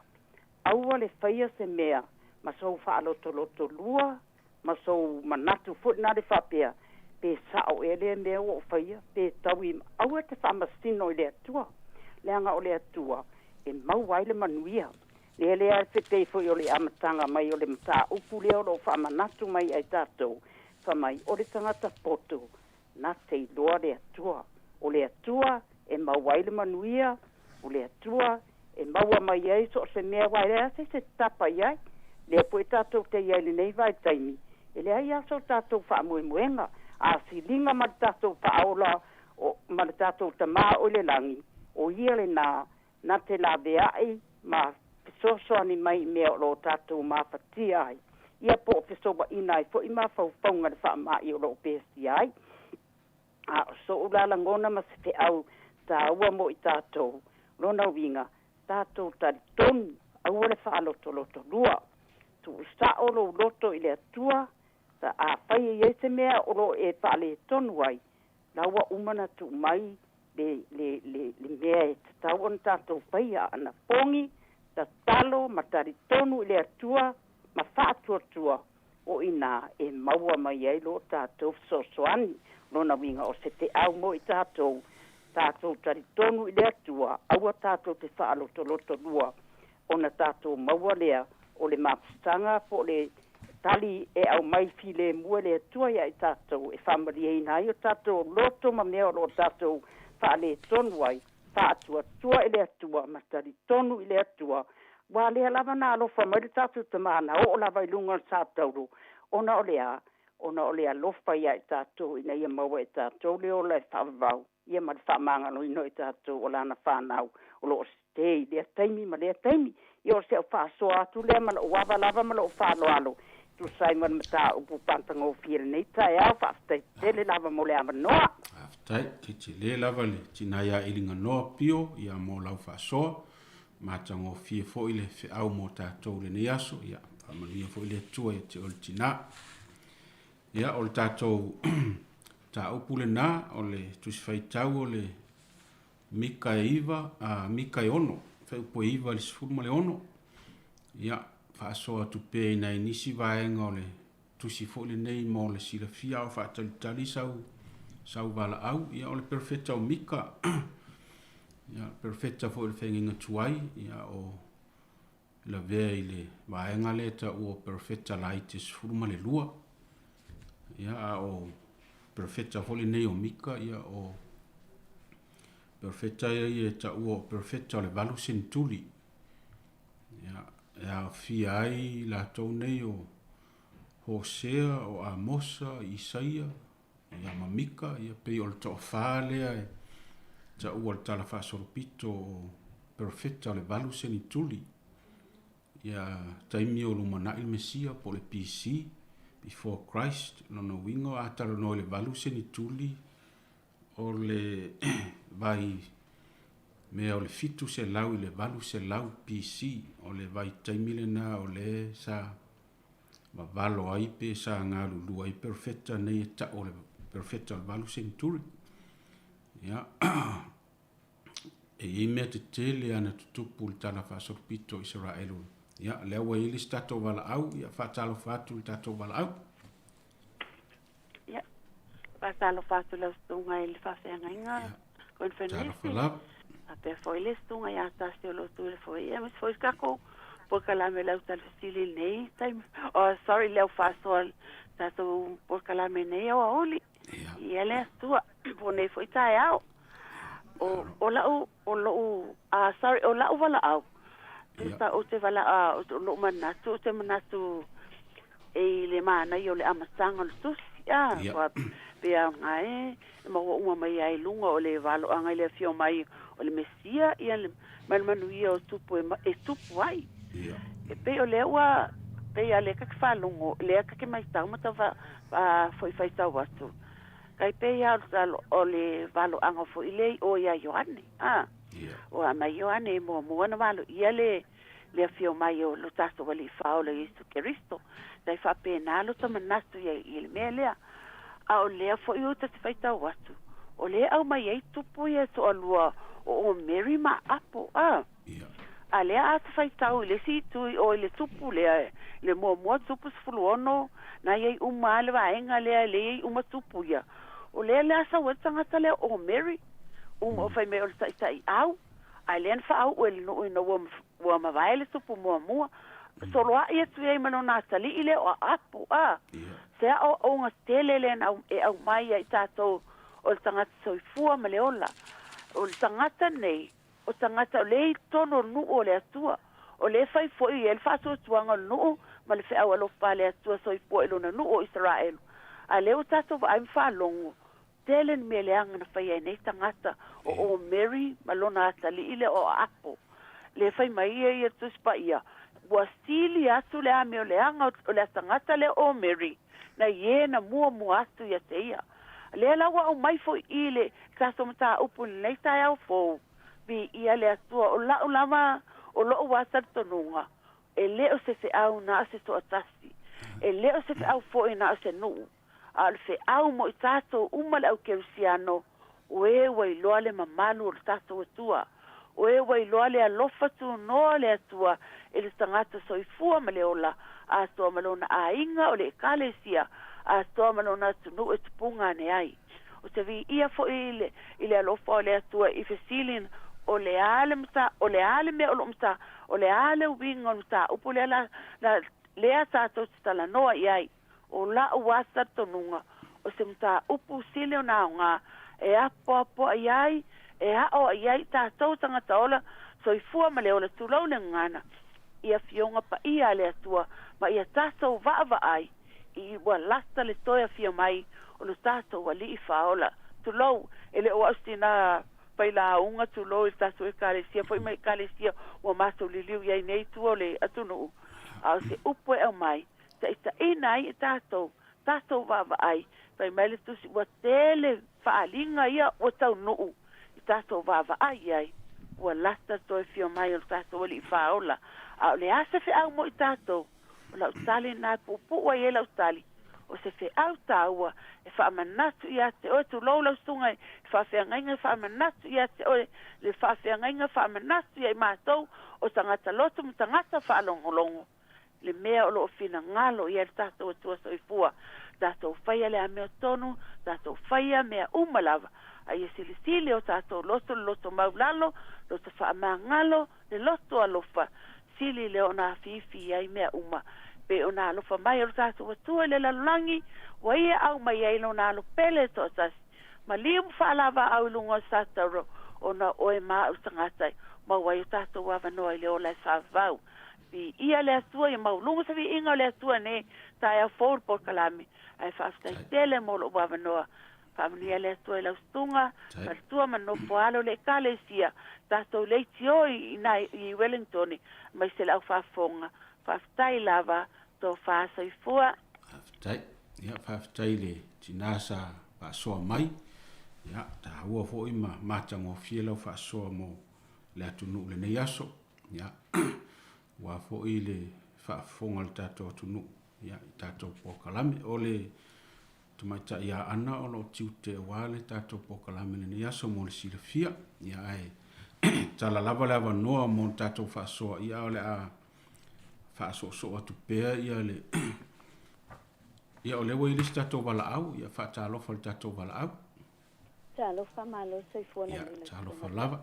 aua le faia se mea ma sou whaaloto lua ma sou manatu na le whapea pe sao e le mea o whaia pe taui aua te whaamastino i le atua leanga o le atua e mau ai le manuia le a fete foi o le amatanga mai o le mata upu leo lo whamanatu mai ai tātou whamai o le tangata poto na te loa le atua o le atua e mau ai le manuia o le atua e maua mai ai so se mea wai le se tapa iai le po e tātou te iai le nei vai taimi e le ai aso tātou whaamuemuenga a silinga ma tātou whaaola ma tātou tama o le langi o ia le na te la veai ma soso ani mai mea lo tātou mawhatia ai. Ia po fesoba inai fo ima faufaunga le wha i o lo pesi ai. So ulala ngona ma se te au tā ua mo i tātou. Lona winga, tātou tari tonu, au le wha loto lua. Tu sa o lo loto i le atua, ta a whai e se mea o lo e wha tonu ai. Laua umana tu mai le mea e tau on tātou whai ana pongi, ta talo matari tonu i le atua ma whātua o ina e maua mai ai lo tātou sosoani lona winga o se te au mo i tātou tari tonu i le atua aua tātou te whaaloto lua ona tātou maua lea o le mapstanga po le tali e au mai file mua le atua ia i tātou e whamari e ina o tātou loto ma mea o tātou whaale tonu ai whātua i le atua matari tonu i le atua wa lea lava na alofa mai le tātou tamana o lava i lunga sa tauru ona o lea lofa ia i tātou ina ia maua i tātou leo le whavau ia ma le whamangano ino i tātou o lana whanau o lo stei lea taimi ma lea taimi ia o se au whaasoa atu lea ma lo wava lava ma lo whaaloalo tu sai ma mata upu pantanga o fire nei tai au whaftai tele lava mo lea manoa Tai, te le lava le tina ia ilinga noa pio ia mo lau whaasoa mātango fie fo ile fe au mo tātou le nei aso ia whamanuia fo ile tua te o le tina ia o le tātou tā upule nā o le tusi whaitau o le mika e iwa mika e ono whai upo e iwa le sifuru ma le ono ia whaasoa tupe nei nisi vaenga o le tusi fo ile nei mo le sila fia o whaatalitali sau wala au ia o le perfeta o mika ia perfeta fo le whenginga tuai ia o la vea i le vaenga le ta ua perfecta laitis furuma le lua. Ia o perfecta holi nei o mika ia o perfecta ia ta ua perfecta le valu sentuli. Ia fia ai la tau nei o Hosea o Amosa, Isaia, ia mamika, ia pei o le toa whaalea e ta ua le tala whaasoropito o perfecta le valu sentuli. Ia taimi o lumana il Mesia po le PC, Before Christ, no wingo atalo no le valu sentuli o le vai mea o le fitu se lau i le valu se lau PC o le vai taimile na o le sa ma valo ai pe sa ngā lulu ai perfecta nei e ta o le perfecta le valu senturi. Ia e i mea te tele ana tutupu le tala whaasorpito Israelu. Ia lea wa ili stato wala au, ia whaatalo whaatu le tato wala au. Ia, whaatalo whaatu lau stunga i le whawhenga inga, koen whenesi. A pe foi le stunga ia tasi o lotu le foi. Ia mis foi skako, por kalame lau tal fasili nei, taim, oh sorry lau whaasoal, tato por kalame nei o aoli. Ia le astua, po nei foi tae au. O lau, sorry, o lau wala au. Tuta o te wala o lo manatu, o te manatu e le mana i o le amasanga le tusi. Ia, pea ngai, ma o mai ai lunga o le valo anga le fio mai o le Mesia, ia le manuia o tupu e tupu ai. E pe o le ua, pe a le kaki whalongo, le kaki mai tau mata foi fai tau atu. Kai pe ia o le valo anga fo ilei o ia Ioane. O a mai Ioane e mua na valo, ia le fio mai o lo tato wali fao le Isu Keristo. Dai fa pena lo tamanastu ia i le mea lea. A o lea fo i uta te fai tau atu. O lea au mai ei tupu ia so alua o Mary ma apo. A lea a te fai tau i le si tui o i le tupu lea le mua tupu sifulu ono na iei uma le vaenga lea le iei uma tupu ia. O lea lea sa wetangata lea o Mary. O fai me o le tai au. A lea nfa au o le no ina ua mawai le tupu mua. Soloa ia tui ei mano nā tali i le o apo. Sea o ngā tele le na e au mai ai tātou o le tangata soifua ma le ola. O le tangata nei, o tangata o le tono nu o le atua. O le fai foi e le whātua tuanga nu ma le whea alofa le atua soifua ilo na nu o Israel. A leo tātou wa aim whalongo. Tele ni me le anga na whai e nei tangata o Mary ma lona atali ile o apo. Le fai mai e ia tuspa ia. Wa stili atu le ame o le anga o le tangata le o Mary. Na ye na mua atu ia te ia. Le lawa o mai fo ile kaso mata upu nei tai au fo. Vi ia le atua o la ulama o lo wasa tonunga. E le o se au na se to atasi. E le o se au fo ina se nu. Al fe au mo tato umale au kerusiano. Oe wai loa le mamalu o tato atua. Oe wai loa le alofa tu no le atua. E le tangata soifua ma le ola. A toa malona a inga o le kalesia. A toa malona tunu e tupunga ne ai. O te vi ia fo ile alofa o le atua i fesilin o le ale mta, o le ale me o lo mta, o le ale winga o mta. Upo le ala lea tato tala noa iai. O la uasa tonunga. O se mta upu sile o naunga. E apo iai. E hao iai tato tangata ola. Soifua ma le ola tulau le ngana. Ia fionga pa ia le atua. Ma ia tato vaava ai. I wa lasta le toia fia mai. O lo tato wa li faola. Tulau. Ele o austina paila unga tulau. Il tato e kalesia. Foi mai kalesia. Wa maso li liu iai nei tuo le atunu. Au se upo e au mai. Ta ita inai e tato. Tato vaava ai. Pai mai le tusi wa tele faalinga ia o tau nuu. I tato vaava ai ai. Wa lasta toi fia mai o tato wa li faola. Au le asa fe au mo i tato. O lau tali nā pupu wa ie lau tali. O se fe au taua. E wha amanatu i ate oe tu lau lau sungai. E wha fea ngainga wha amanatu i ate oe. Le wha fea ngainga wha amanatu i ai mātou. O tangata lotu mu tangata wha alongolongo. Le mea o lo fina ngalo i al tato o tua soifua. Tato whaia le ameo tonu. Tato whaia mea umalava. Ai e sili o tato loto maulalo. Loto wha amangalo. Le loto alofa. sili le ona fifi ai mea uma pe ona alofa mai o tātou atua le lalangi wa ia au mai ai lona alo pele to sasi ma liu whaalava au lunga sataro ona oe maa au tangatai ma wai o tātou wawanoa i le ola whaavau pi ia le atua i maulunga savi inga le atua ne tai au forward por kalami ai whaaftai tele mo lo wawanoa whaamania le atua i laustunga partua manopo alo le kale sia tātou leiti oi i Wellington mai se lau whaafonga whaaftai lava tō whaasaifua whaaftai le tinasa whaasoa mai ia ta hua fo i matango fiela whaasoa mo le atunu le nei aso ia wa fo i le whaafonga le tātou atunu ia i tātou pokalame o le tumaita ia ana o lo tiute wale tātou pokalame le nei aso mo le silafia ia ai tala lava le avanoa mo tātou whaasoa ia o le a whaasoa atu pēa ia le ia o le wa i le tātou wala au ia whaatalofa le tātou wala au Talofa malo soifua na le talofa lava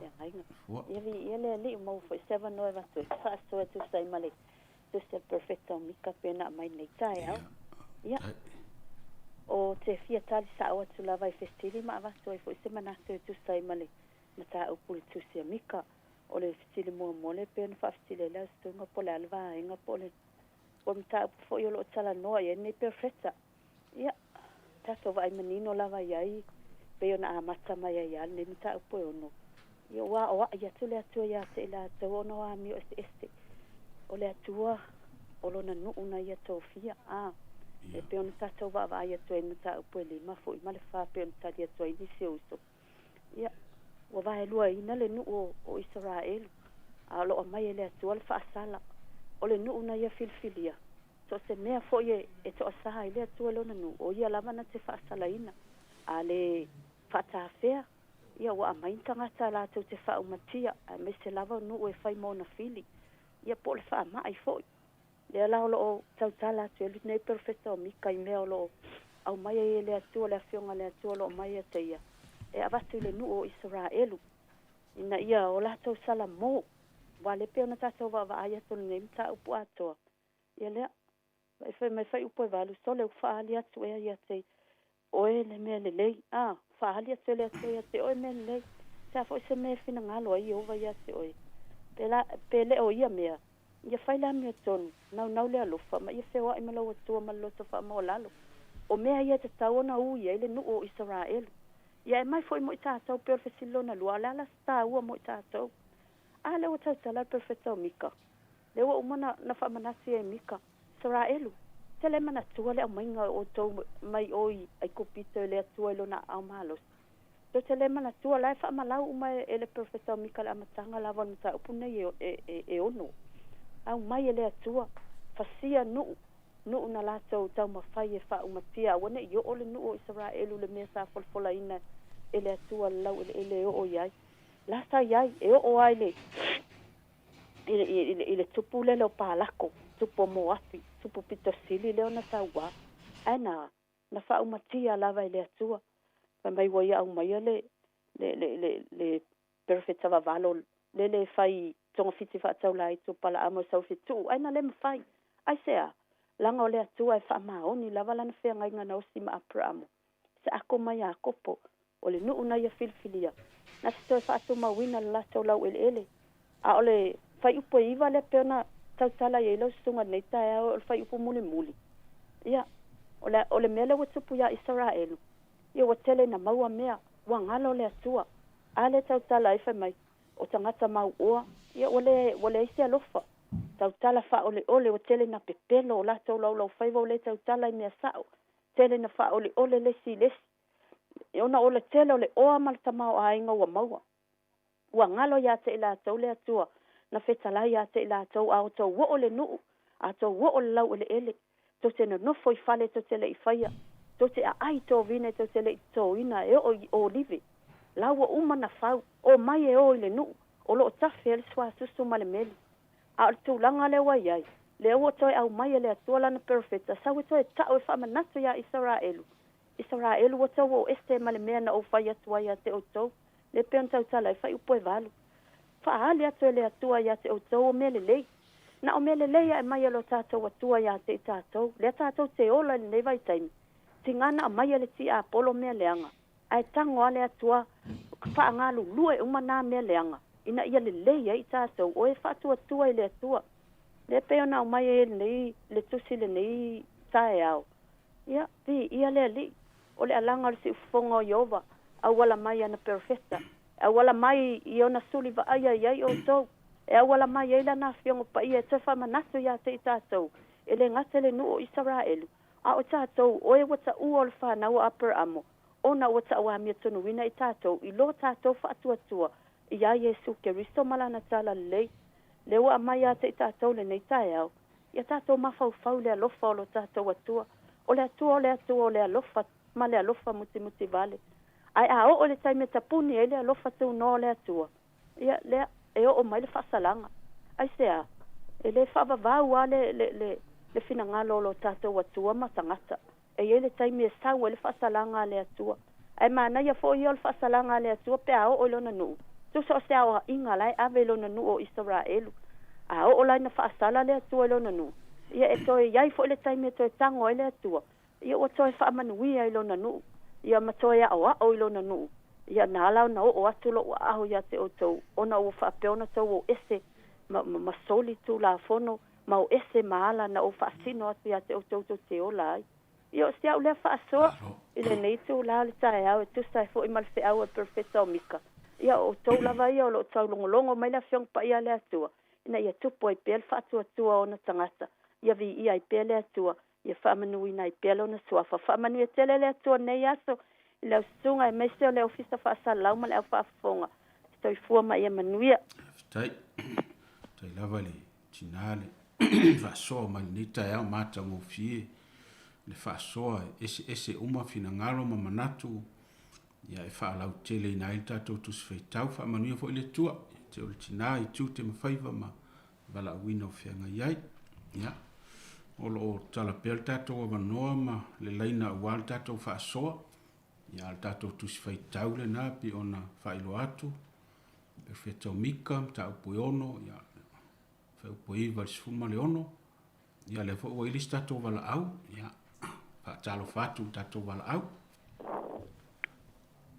ia vi ia le li mo fo 7 no va tu so tu sai male tu se perfecto mika pena mai nei tai au ia o te fia tali sa o tu lava festili ma va so fo semana tu sai male mata o pul tu se mika o le festili mo mole pen fa festili la stunga pole alva inga pole o mta fo yo lo tala no ia ni perfecta ia ta so vai menino lava ia pe ona amata mai ai ne mita upo ono ia wa ia tule atu ia te la te ono a mi este o le atua o lona nu una ia tofia e pe ona tata va ia tu mita upo le ma fo i male fa pe ona tata ia tu i se uso ia wa va lua ina le nu o Israel a lo mai le atua le fa sala o le nu una ia filfilia so se mea fo e to sa ile atua lona nu o ia lava na te fa sala ina ale fata fea ia wa mai tangata la te fa umatia me se lava no e fai mona fili ia pole fa mai foi le la lo tau tala te le ne perfecto mi kai me lo au mai ele atu le fionga le atu lo mai te ia e avatu le no Israelu ina ia o la tau sala mo wale pe ona tata va ia to ne mta upu ato ia le me fai upu valu sole fa ali atu ia te oe le mea le lei whaali a tele atu te oe mea le lei sa fo se mea fina ngalo ai ova ia te oe pele o ia mea ia whaila mea tonu nau le alofa ma ia whewa ima lau atua ma loto wha mo lalo o mea ia te tau ona ui ele nu o Israelu ia e mai fo i mo i tātou peo fesilo na lua le ala sta ua mo i tātou le o tau tala perfecto mika le o umana na wha manasi e mika Israelu tele mana tua le mainga o tau mai oi ai kopito le tua lona au malos to tele mana tua la fa malau mai ele professor Mikael amatanga la von ta upune e ono au mai ele tua fasia nu na la tau ma fai fa umatia wona yo ole nu o Israel le mesa folfola ina ele tua lau ele o yai la sa yai e o ai le ile tupu le lo palako tupu mo afi tupu pito sili leo na sawa ana na fa umatia lava ile atua pa mai wo ia mai le perfecta va valo le fai tonga fiti fa tau lai tu pala amo sau fitu ana le fai ai sea langa o le atua e fa maoni lava lana fea ngai ngana o sima apramo se ako mai a kopo o le nuu na ia filfilia na se toi fa atu mawina la tau lau ele a ole fai upo iwa le peona tau tala ye lo sunga nei tae o fai upo muli ia ole mele wa tupu ya Israel ia wa tele na maua mea wa ngalo le atua ale tau tala e fai mai o tangata mau oa ia ole isi alofa tau tala fa ole o tele na pepelo o la tau lau fai wa ole tau tala i mea sao tele na fa ole lesi e ona ole tele ole oa malta mau a inga wa maua wa ngalo ya te ila tau le atua na fetala ya te ila tau au tau wo ole nuu a tau wo ole lau ele to te no foi fale to te le faia to te ai to vine to te le to ina e o live la wo uma na fau o mai e o le nuu o lo tafel swa susu male meli a tu langa le wa yai le o to au mai le atua la na perfect sa we to ta o fa manatu ya Israel wo to wo este male mena o faia tua ya te o to le penta tala fa upo valu fa ali atu le atua ya te o to mele le Na o mele leia e mai lo tātou atua ia te tātou. Lea tātou te ola le nei vai taimi. Tingana a mai le ti a polo mea leanga. Ai tango ale atua wha ngā lue umana mea leanga. Ina ia le leia i tātou. O e whātua tua i le atua. Le peo na o mai e nei le tusi le nei tae au. Ia, vi, ia le li. O le alanga le si ufonga o Iova. A wala mai ana perfecta. A wala mai i ona suli va ai ai o tau. E a wala mai eila na fiongo pa ia te whamanato ia te i tātou. E le ngata le nu o Israelu. A o tātou, o e wata ua o le whanau a per amo. Ona wata ua hamia tonu wina i tātou. I lo tātou whaatua I a Yesu Keristo malana tala lei. Le ua mai a te i tātou le nei tae au. Ia tātou mawhau le alofa o lo tātou atua. O le alofa, ma le alofa muti vale. Ai a o le taime tapuni e le alofa tau no le atua. Ia lea, e o mai le whasalanga. Ai sea, e le whaavavau a le finangalo lo tātou atua ma tangata. E le taime e sau e le whasalanga le atua. Ai mana ia fo i o le whasalanga le atua pe a o lona nuu. Tu so se au inga lai ave lona nuu o Israelu. A o lai na whaasala le atua lona nuu. Ia e toi iai fo le taime toi tango e le atua. Ia o toi whaamanuia i lona nuu. Ia matoia o a o i lona nuu. Ia nālau na o atulo o aho ia te o tau. Ona o whaapeona tau o ese ma soli tu la fono. Ma o ese maala na o whaasino atu ia te o tau te o lai. Ia o stia o lea whaasoa. Ile nei tu la le tae au e tu sai fo i malfe au e perfeta o mika. Ia o tau lava ia o lo tau longolongo mai la fiong pa ia le atua. Ina ia tupo i pel whaatua tua o na tangata. Ia vi ia i pel le atua. Ia whaamanu ina i pel o na suafa. Whaamanu e tele le atua nei aso. Ila usunga e meise o le ofisa whaasala lau ma le au whaafonga. Tau i fua mai e manuia. Tai lava le tinale. Whaasoa mai ni tai au mata ngofie. Le whaasoa ese uma fina ngalo ma manatu. Ia e whaalau tele ina i tātou tu sifeitau. Whaamanuia fo i le tua. Te o le tina i tū te mawhaiva ma wala awina o whianga iai. Ia. Olo o tala pel tātou a wanoa ma le leina ual tātou whaasoa. Ia al tātou tu sifeitau le nā pi ona whailo atu. E whetau mika, ta upoi ono. Ia whau poi iwa le sifuma le ono. Ia le fo o ilis tātou wala au. Ia. Whaatalo whatu tātou wala au.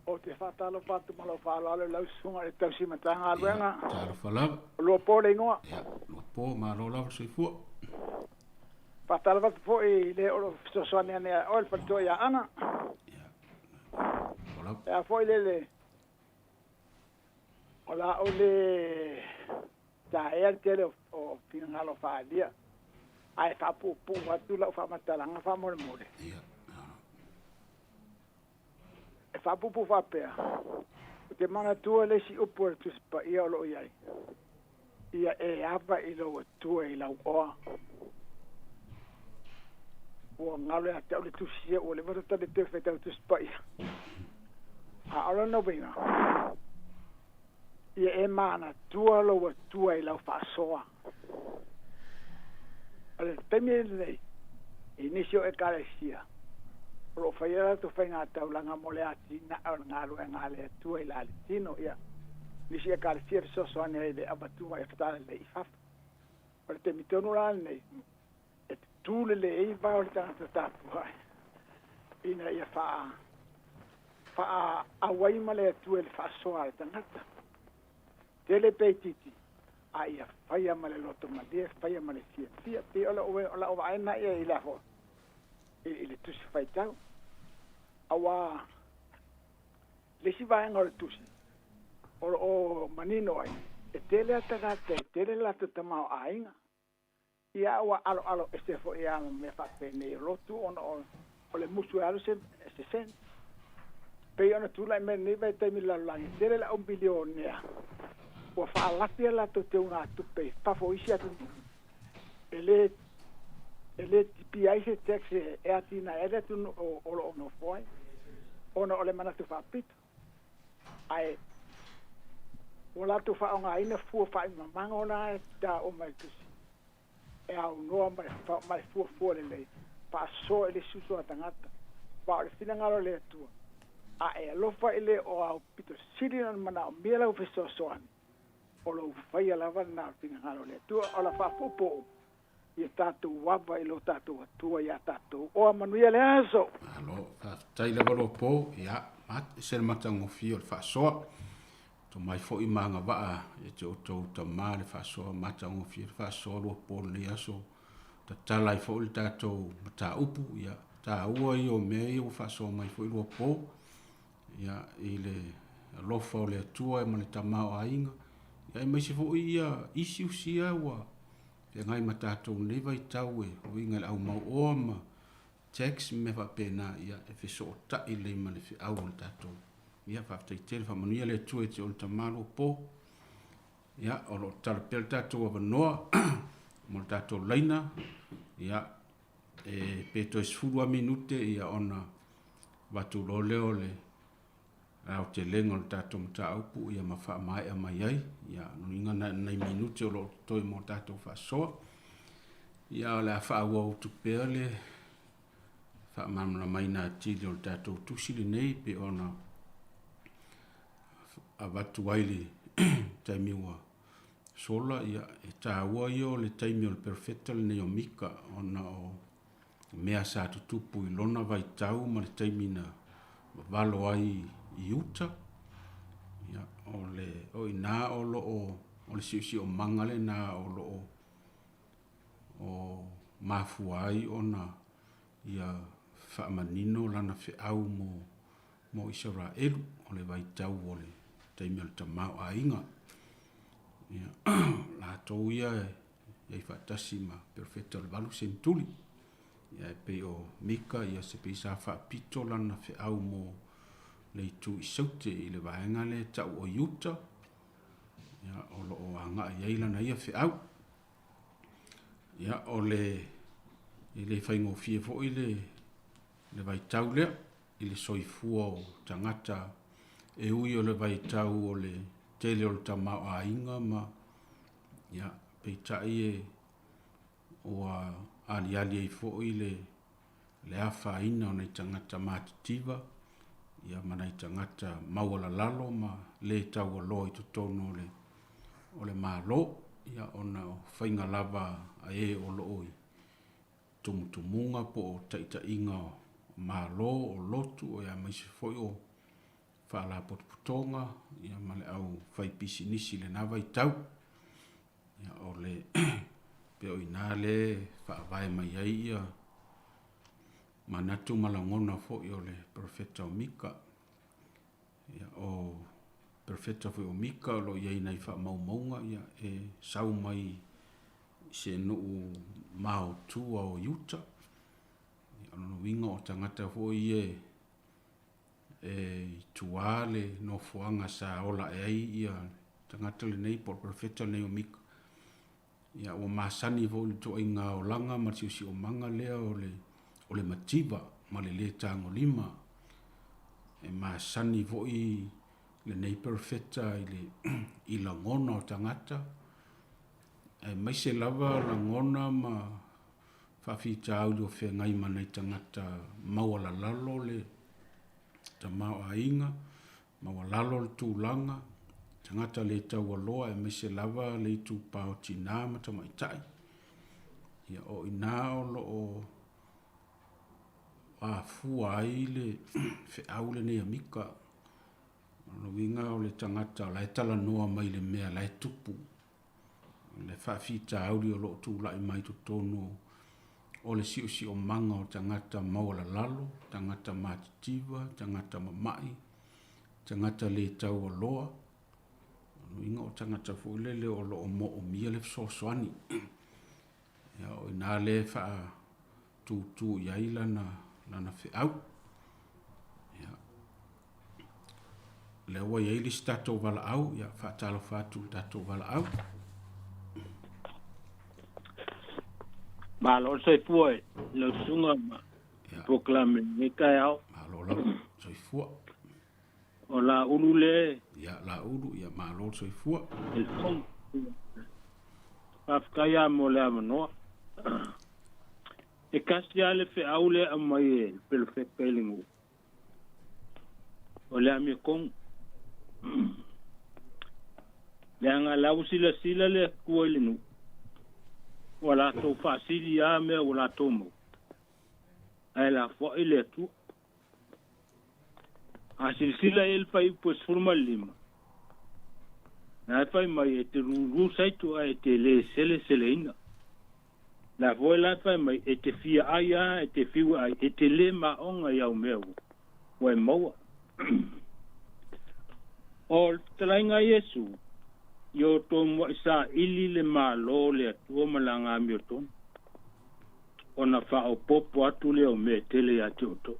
O te whaatalo whatu malo whaalalo lau sunga e tau simatanga aluenga. Tālo whalawa. Lua pō le ingoa. Ia, lua pō ma lo lawa soifua. Whaatalo whatu pō i le oro fisosoani ane a oil pato ia ana. Ia pō i le. O la o le ta ea tele o pinangalo whaalia. Ai whapu pū watu lau whamatalanga whamore more. Ia. E whapupu whapea. O te mana tua le si upu e tuspa ia o lo iai. Ia e apa i lo tua i lau oa. Ua ngalo a te au le tusia o le matata le te whetau tuspa ia. A ora no vinga. Ia e mana tua lo tua i lau whaasoa. Ale temi e nei. Inisio e kalesia. Ro faia to fainga tau langa mole ati na nga lo nga le tu i la tino ia ni sia ka fier so so ane le abatu e fatale le ifaf per te mitono la nei et tu le e va o ta ta ina ia fa a wai male tu el fa so al tangata tele petiti ai faia male lo to male faia male sia pe ola o ai na ia ila ho ile tu se fai tau awa le si vai ngor tusi o manino ai e tele ata tele la tata mau ainga ia wa alo estefo ia me fa pene rotu ono o le musu alo se sen pe ona tu la me ne vai te mi la tele la 1 bilion ia o fa la tele to te una tu pe fa fo isia tu ele TPI se taxe e atina ele tu o no foi ona ole mana tu fa pit ai ola tu fa nga ina fu fa manga ona da o mai tu e au no mai fu le pa so ele suso atangata pa le fina ngalo le tu a e lo fa ele o au pito siri na mana mela o feso soan o lo faia lava na tinga halo le tu o la fa popo ia tātou wava i lo tātou atua ia tātou o manuia le aso. Alo, tai le walo po, ia, se le matangofia o le whaasoa. To mai fo i manga waa, e te o tau ta maa le whaasoa matangofia le whaasoa lua po le aso. Ta talai fo le tātou mata upu, ia, tā ua i o mea i o whaasoa mai fo i lua po. Ia, i le lofa o le atua e ma le tamao a inga. Ia, i mai se fo i isi usia ua. Ia ngai ma tātou lewa i tau e, o inga le au mau oa ma text me wha pēnā ia e whi so o tai le ma le whi au le tātou. Ia whaftai tere wha manuia le tue te o le tamalo po. Ia o lo tala pēr tātou a wanoa, mo le tātou leina. Ia e pēto e sfurua minute ia ona watu lo leo le rao te lenga le tātou mta aupu ia ma wha mai a mai ai. Ia nuinga nei minute o lo toi mo tātou wha soa. Ia le a wha ua utu pēr le wha mamla mai nā tili o le tātou tusili nei pe ona a watu waili taimi ua sola ia e tā ua i o le taimi o le perfecta le nei o mika ona o mea sa tutupu i lona vai tau ma le taimi na valo ai i uta. Ia o i nā o lo o le siusi o mangale nā o lo o mafua ai ona ia whaamanino lana whi au mo isara elu o le vai tau o le taimi o le tamau a inga. Ia la tau ia e whaatasi ma perfecta le valu sentuli. Ia e pe o mika ia se pe sa whaapito lana whi au mo le tu i saute i le vaenga le tau o iuta. Ia o lo o anga i eilana ia whi au. Ia o le i le whaingo fie fo i le vai tau lea i le soifua o tangata e ui o le vai tau o le tele o le tamau a inga ma ia peitai e o a ali e fo i le awha ina o nei tangata matitiva ia ma nei tangata mauala lalo ma le tau o loa i tutono o le malo ia ona o whainga lava a e o loo i tumutumunga po o taita inga o malo o lotu o ia maise foi o whaala potputonga ia male au whai pisi nisi le nawa i tau ia o le pe o ina le whaavae mai ai ia manatu malangona foi o le profeta o Mika ia o profeta foi o Mika o lo iei nei wha maumaunga ia e sau mai se nuu mao tua o Utah ia ono winga o tangata foi e tuale no fuanga sa ola e ai ia tangata le nei por profeta nei o Mika ia o masani vo le to inga o langa ma si o manga lea o le mativa ma le tango lima e masani vo i le nei perfecta i la ngona o tangata e mai se lava la ngona ma whawhita au o whea ngai ma nei tangata mawala lalo le ta mau a inga mawala lalo le tūlanga tangata le tau aloa e mai se lava le tu pao tina ma ta mai tai ia o ina o lo o a fua ai le whe au le nei amika no winga o le tangata la e tala noa mai le mea la e tupu le whawhita auri o lo tu lai mai tu tono o le si o manga o tangata mawala lalo tangata matitiva tangata mamai tangata le tau o loa no winga o tangata fuilele o lo o mo o mia le soani ia o ina le wha tu iai lana whi au le ua iai li statou wala au ia whaatalo whatu tatou wala au Malo sai foi, lo sunga proclame ni kai au. Malo la sai fua. O la ulule. Ya la ulu ya malo sai fua. El fong. Afkaya mo le amano. E kastiale fe aule amai perfect pelingu. O le ami kong Le anga lau sila le kua le nu. Wala tō whaasiri a mea wala tō mo. Ai la fo ile tu. A sila el fai po surma lima. Na fai mai e te ruru saitu a e te le sele ina. La fo la fai mai e te fia aia, e te fiu ai, e te le maonga iau mea. Wai maua. O talainga Yesu. Yo tō mua isa ili le malo le atua malanga mi o tōna. O na wha o popo atu leo me tele ati o tō.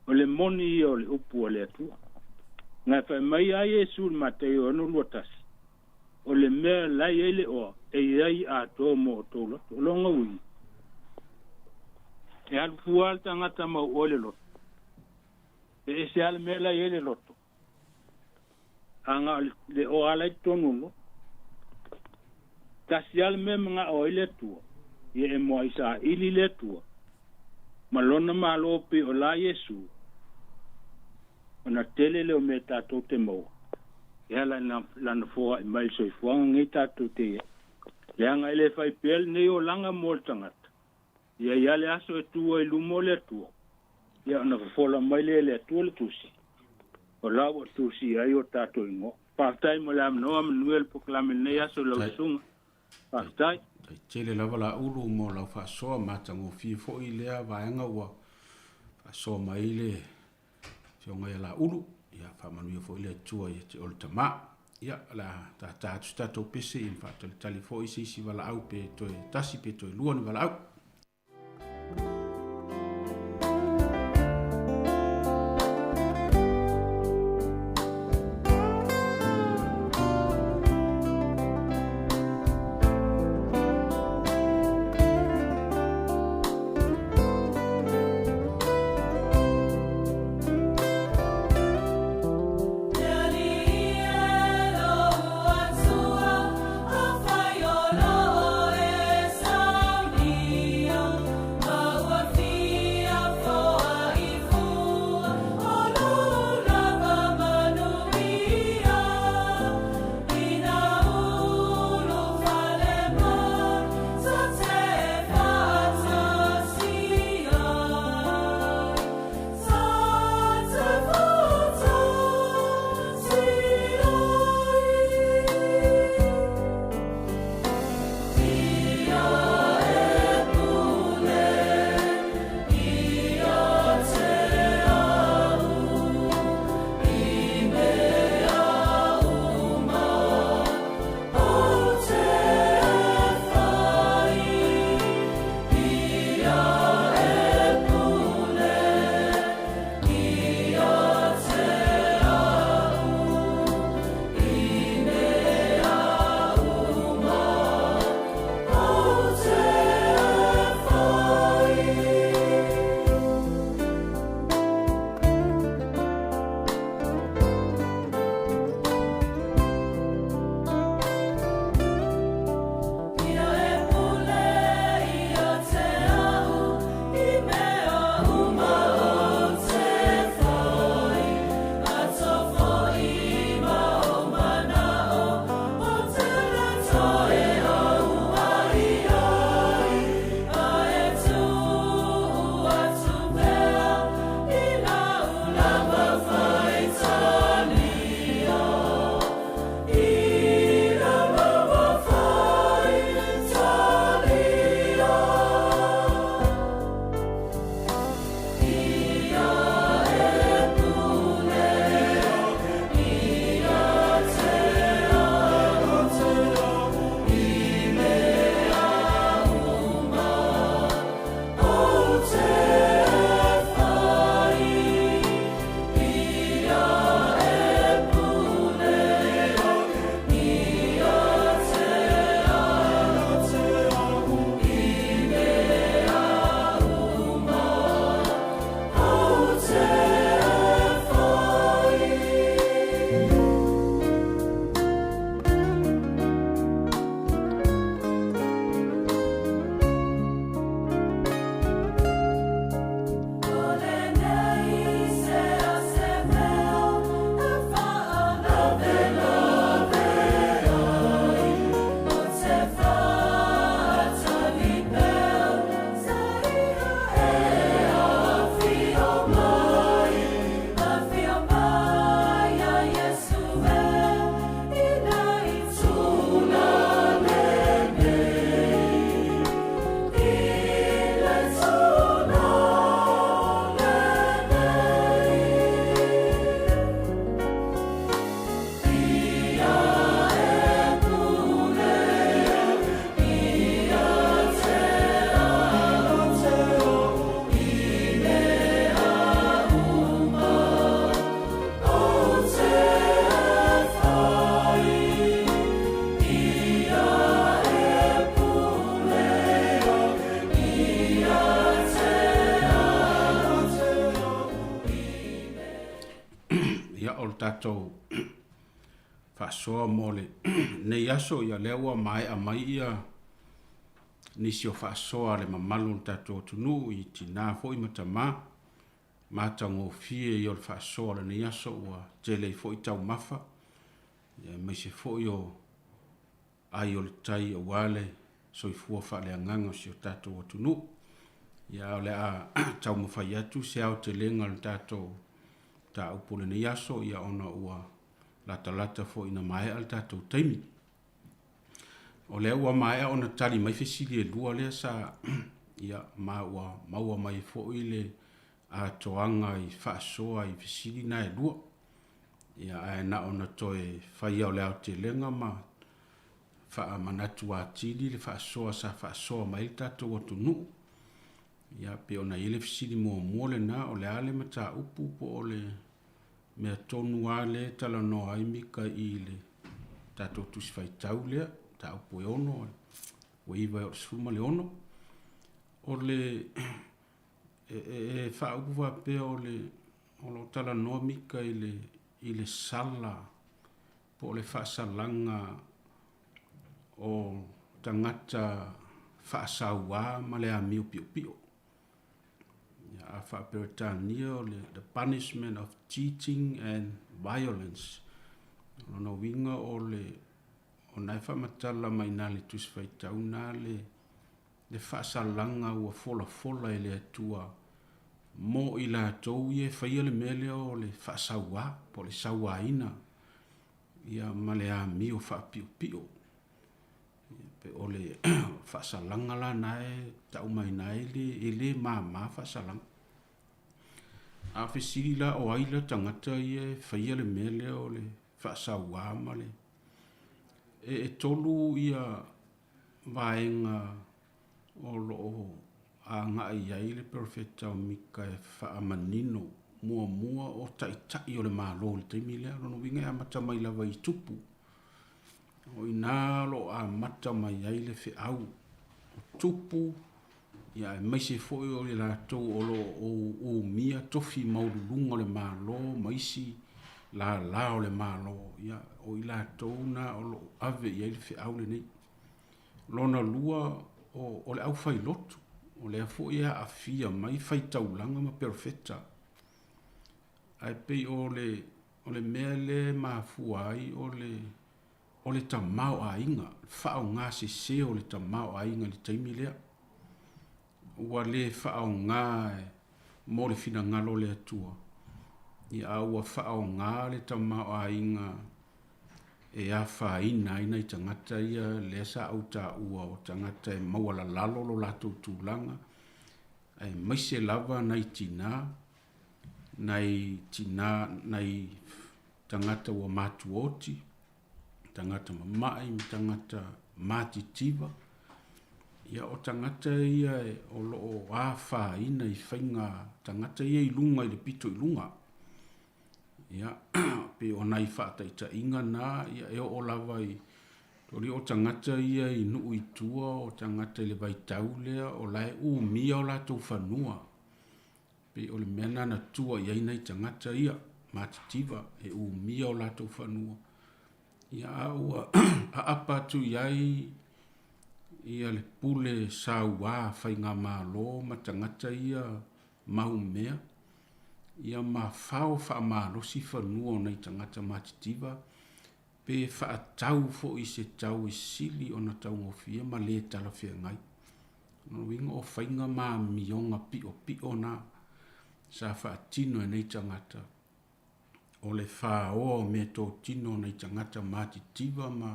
O le moni o le upu o le atua. Ngai whai mai a Yesu le matei o anu luatasi. O le mea lai ele oa e iai a tō mo o tō loto. O longa ui. E alu fual tangata mau o le loto. E se ale mea lai ele loto. Anga le o alai tonu no. Kasi al me mga o ile tua. Ye e moa isa ili le tua. Malona malopi o la Yesu. O na tele leo me tatou te mau. Ia lana fua i mai soi fuanga ngi tatou te ia. Le anga ele fai pel nei o langa mol tangata. Ia le aso e tua i lumo le tua. Ia ona fola mai le tua le tusi. O lawa tusi ai o tato ingo. Partai mo lam noa manuel poklame nei aso lau sunga. Partai. Tele lava la ulu mo lau whasoa matango fi fo i lea vaenga ua. Whasoa mai le fionga ia la ulu. Ia whamanuia fo i lea tua i te oltama. Ia la tātu tato pese i whatali tali fo i sisi wala au pe toi tasi pe toi luani wala au. Me le tātou whaasoa mo le nei aso ia lea ua mai a mai ia nisi o whaasoa le mamalu le tātou tunu i tina fo i matamā mātango fie i o le whaasoa le nei aso ua tele fo i tau mafa ia mai se fo i o ai o le tai o wale soifua whaaleanganga si o tātou tunu ia o le a tau mawhai atu se au te lenga le tātou ta upole nei aso ia ona ua lata fo ina mai al tātou taimi. O lea ua mai ona tali mai fesili e lua lea sa ia maua mai fo i le a toanga i whaasoa i fesili na e lua. Ia ae na ona toe whai au lea o te lenga ma wha manatu a tili le whaasoa sa whaasoa mai le tātou atu nuu. Ia pe ona ile fesili mua le na o le ale mata upu po o le mea tonu a le tala no aimika i le tātou tusi whai tau lea, tā upu e ono, o iwa o suma le ono. O le wha upu wa pe o le tala no mika i le sala, po o le wha salanga o tangata wha saua ma le a miu pio pio. A whaperetania o the punishment of cheating and violence. Ono winga o nai whamatala mai nā le tusi whaitau nā le whaasalanga ua fola e le atua mo i la tau ie whaia le mele o le whaasaua po le saua ina ia ma le a mi o whaapio pio. Pe o le whaasalanga la nae tau mai nae le māma whaasalanga. A fesiri la o aila tangata ia whaia le mele o le whaasaua ma le. E tolu ia vaenga o loo a ngai ai le profeta o mika e whaamanino mua o tai o le mālo le teimi lea. Rono winga a mata mai lawa i tupu. O ina lo a mata mai ai le whiau. O tupu ia e maise foi o le lātou o lo o mia tofi maurulunga le mālo, maisi la o le mālo. Ia o i lātou na o lo ave i le whiau le nei. Lona lua o le au whai lotu. O le afo ia a fia mai whai taulanga ma perfeta. Ai pei o le mea le mafua ai o le tamau a inga. Whao ngā se o le tamau a inga le taimi lea. Ua le whao ngā mo le whina ngalo le atua. Ia ua whao ngā le tamau a inga e a whaina ina i tangata ia le sa au ta ua o tangata e mawala lalo lo lato tūlanga. E maise lava nai tina, nai tangata ua matuoti, tangata mamai, tangata matitiwa. Ia o tangata ia o loo a whaina i whainga, tangata ia i lunga i le pito i lunga. Ia, pe o nai whaataita inga nā, ia e o lava i, tori o tangata ia i nuu i tua, o tangata i le vaitau lea, o lae mia o lātou whanua. Pe o le mena na tua i aina i tangata ia, matitiwa, e mia o lātou whanua. Ia aua, a apatu iai, ia le pule saua whainga mālo, ma tangata ia maumea. Ia ma whao wha mālosi whanua o nei tangata matitiwa, pe wha tau fo i se tau i sili o na tau ngofia ma le tala whia ngai. No winga o whainga mā mionga pio na sa wha tino e nei tangata. O le wha o me tō tino nei tangata matitiwa ma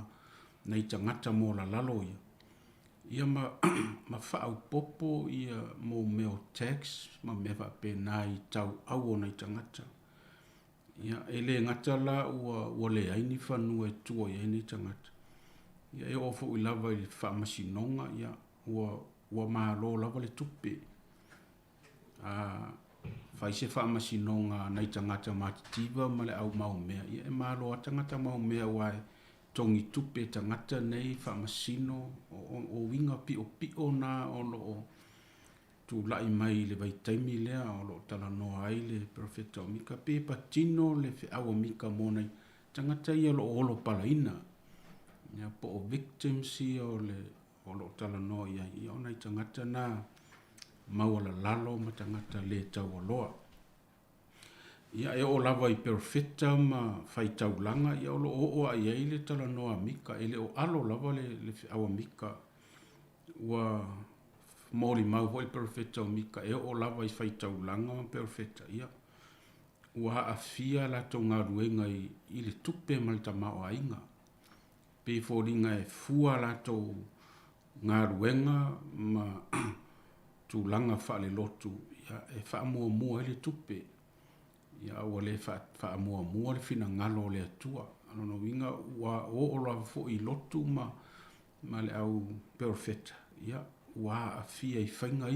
nei tangata mo la lalo ia. Ia ma whaau popo ia mo meo tax, ma mewa pe nā i tau au o nei tangata. Ia ele ngata la ua le aini whanua e tua i nei tangata. Ia e ofo i lava i whaamasinonga, ia ua mālo lava le tupe. Whaise whaamasinonga nei tangata matitiwa ma le au maumea. Ia e mālo a tangata maumea wae, tongi tupe tangata nei whaamasino o winga pio na o tulaʻi mai le vaitaimi lea o loo talanoa ai le profeta o mika pe patino le feʻaua mika mo nai tagata ia loo olo palaina ia po o victims ia o loo talanoa ia ona i tagata na maua lalalo ma tagata lē taualoa ia e o lava i perfecta ma faitaulaga ia o loo oo ai ai le talanoa mika e le o alo lava le feʻaua mika ua moli mau hoi perfecta o mika e o lava i faitaulaga ma perfecta ia ua haʻafia latou galuega i le tupe ma le tamaoaiga pe foliga e fua latou galuega ma tulaga faalelotu ia e faamuamua i le tupe ia ua lē faamuamua le finagalo o le atua alonauiga ua oo lava foʻi i lotu ma le au perfecta ia ua haʻafia i faiga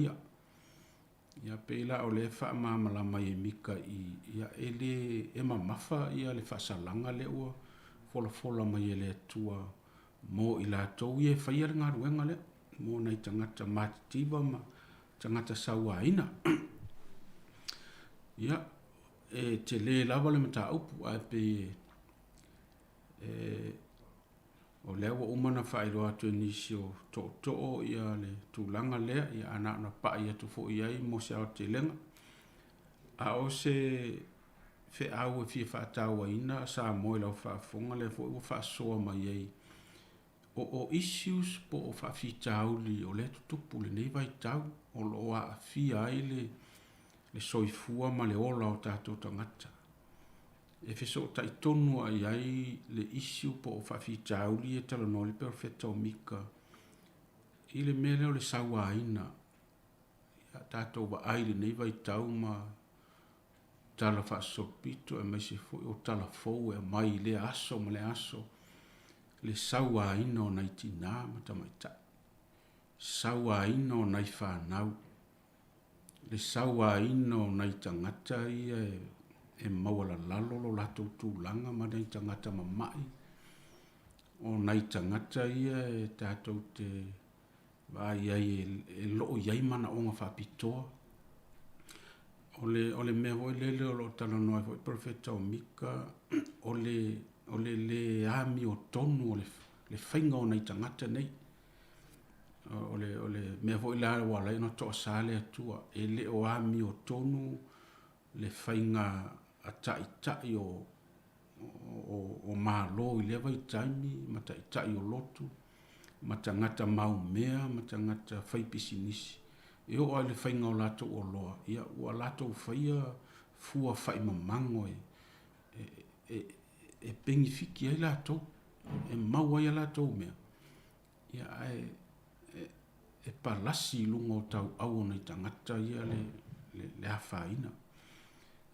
ia pei la o lē faamamalama i mika ia e lē e mamafa ia le faasalaga le ua folafola mai e le atua mo i latou ia e faia le galuega lea mo nai tagata matitiva ma tagata sauaina ia e te lē lava le mataupu ae pe o lea ua umana faailoa atu e nisi o toʻotoʻo ia le tulaga lea ia ana ona paʻi atu foʻi ai mo se aotelega a o se feʻau e fia faatauaina sa mo i lau faafoga lea foʻi ua faasoa mai ai o issues po o faafitauli o le tutupu lenei vaitau o loo aafia ai le soifua ma le ola o tatou tagata e feso taʻitonu ai le issue po o faafitauli e talanoa le perfecta o mika i le mea lea o le sauāina ia tatou vaai lenei vaitau ma tala faasopito e maise foʻi o talafou e mai i le aso ma le aso le sauāina o nai tinā ma tamaitaʻi sauāina o nai fanau le sauāina o nai tagata ia e maua lalalo lo latou tulaga ma nai tagata mamaʻi o nai tagata ia e tatou te vai ai e loo iai manaʻoga faapitoa o le mea hoi lele o loo talanoa foi profeta o mika o le ami o tonu o le faiga o nai tagata nei o le mea foi la ua lai ona toʻasā le atua e lē o ami o tonu le faiga a taʻitaʻi o mālō i lea vaitaimi ma taʻitaʻi o lotu ma tagata maumea ma tagata faipisinisi e oo ai le faiga o latou oloa ia ua latou faia fua faʻimamago e pegifiki ai latou e mau ai a latou mea ia e palasi i luga o tauʻau ona i tagata ia le afāina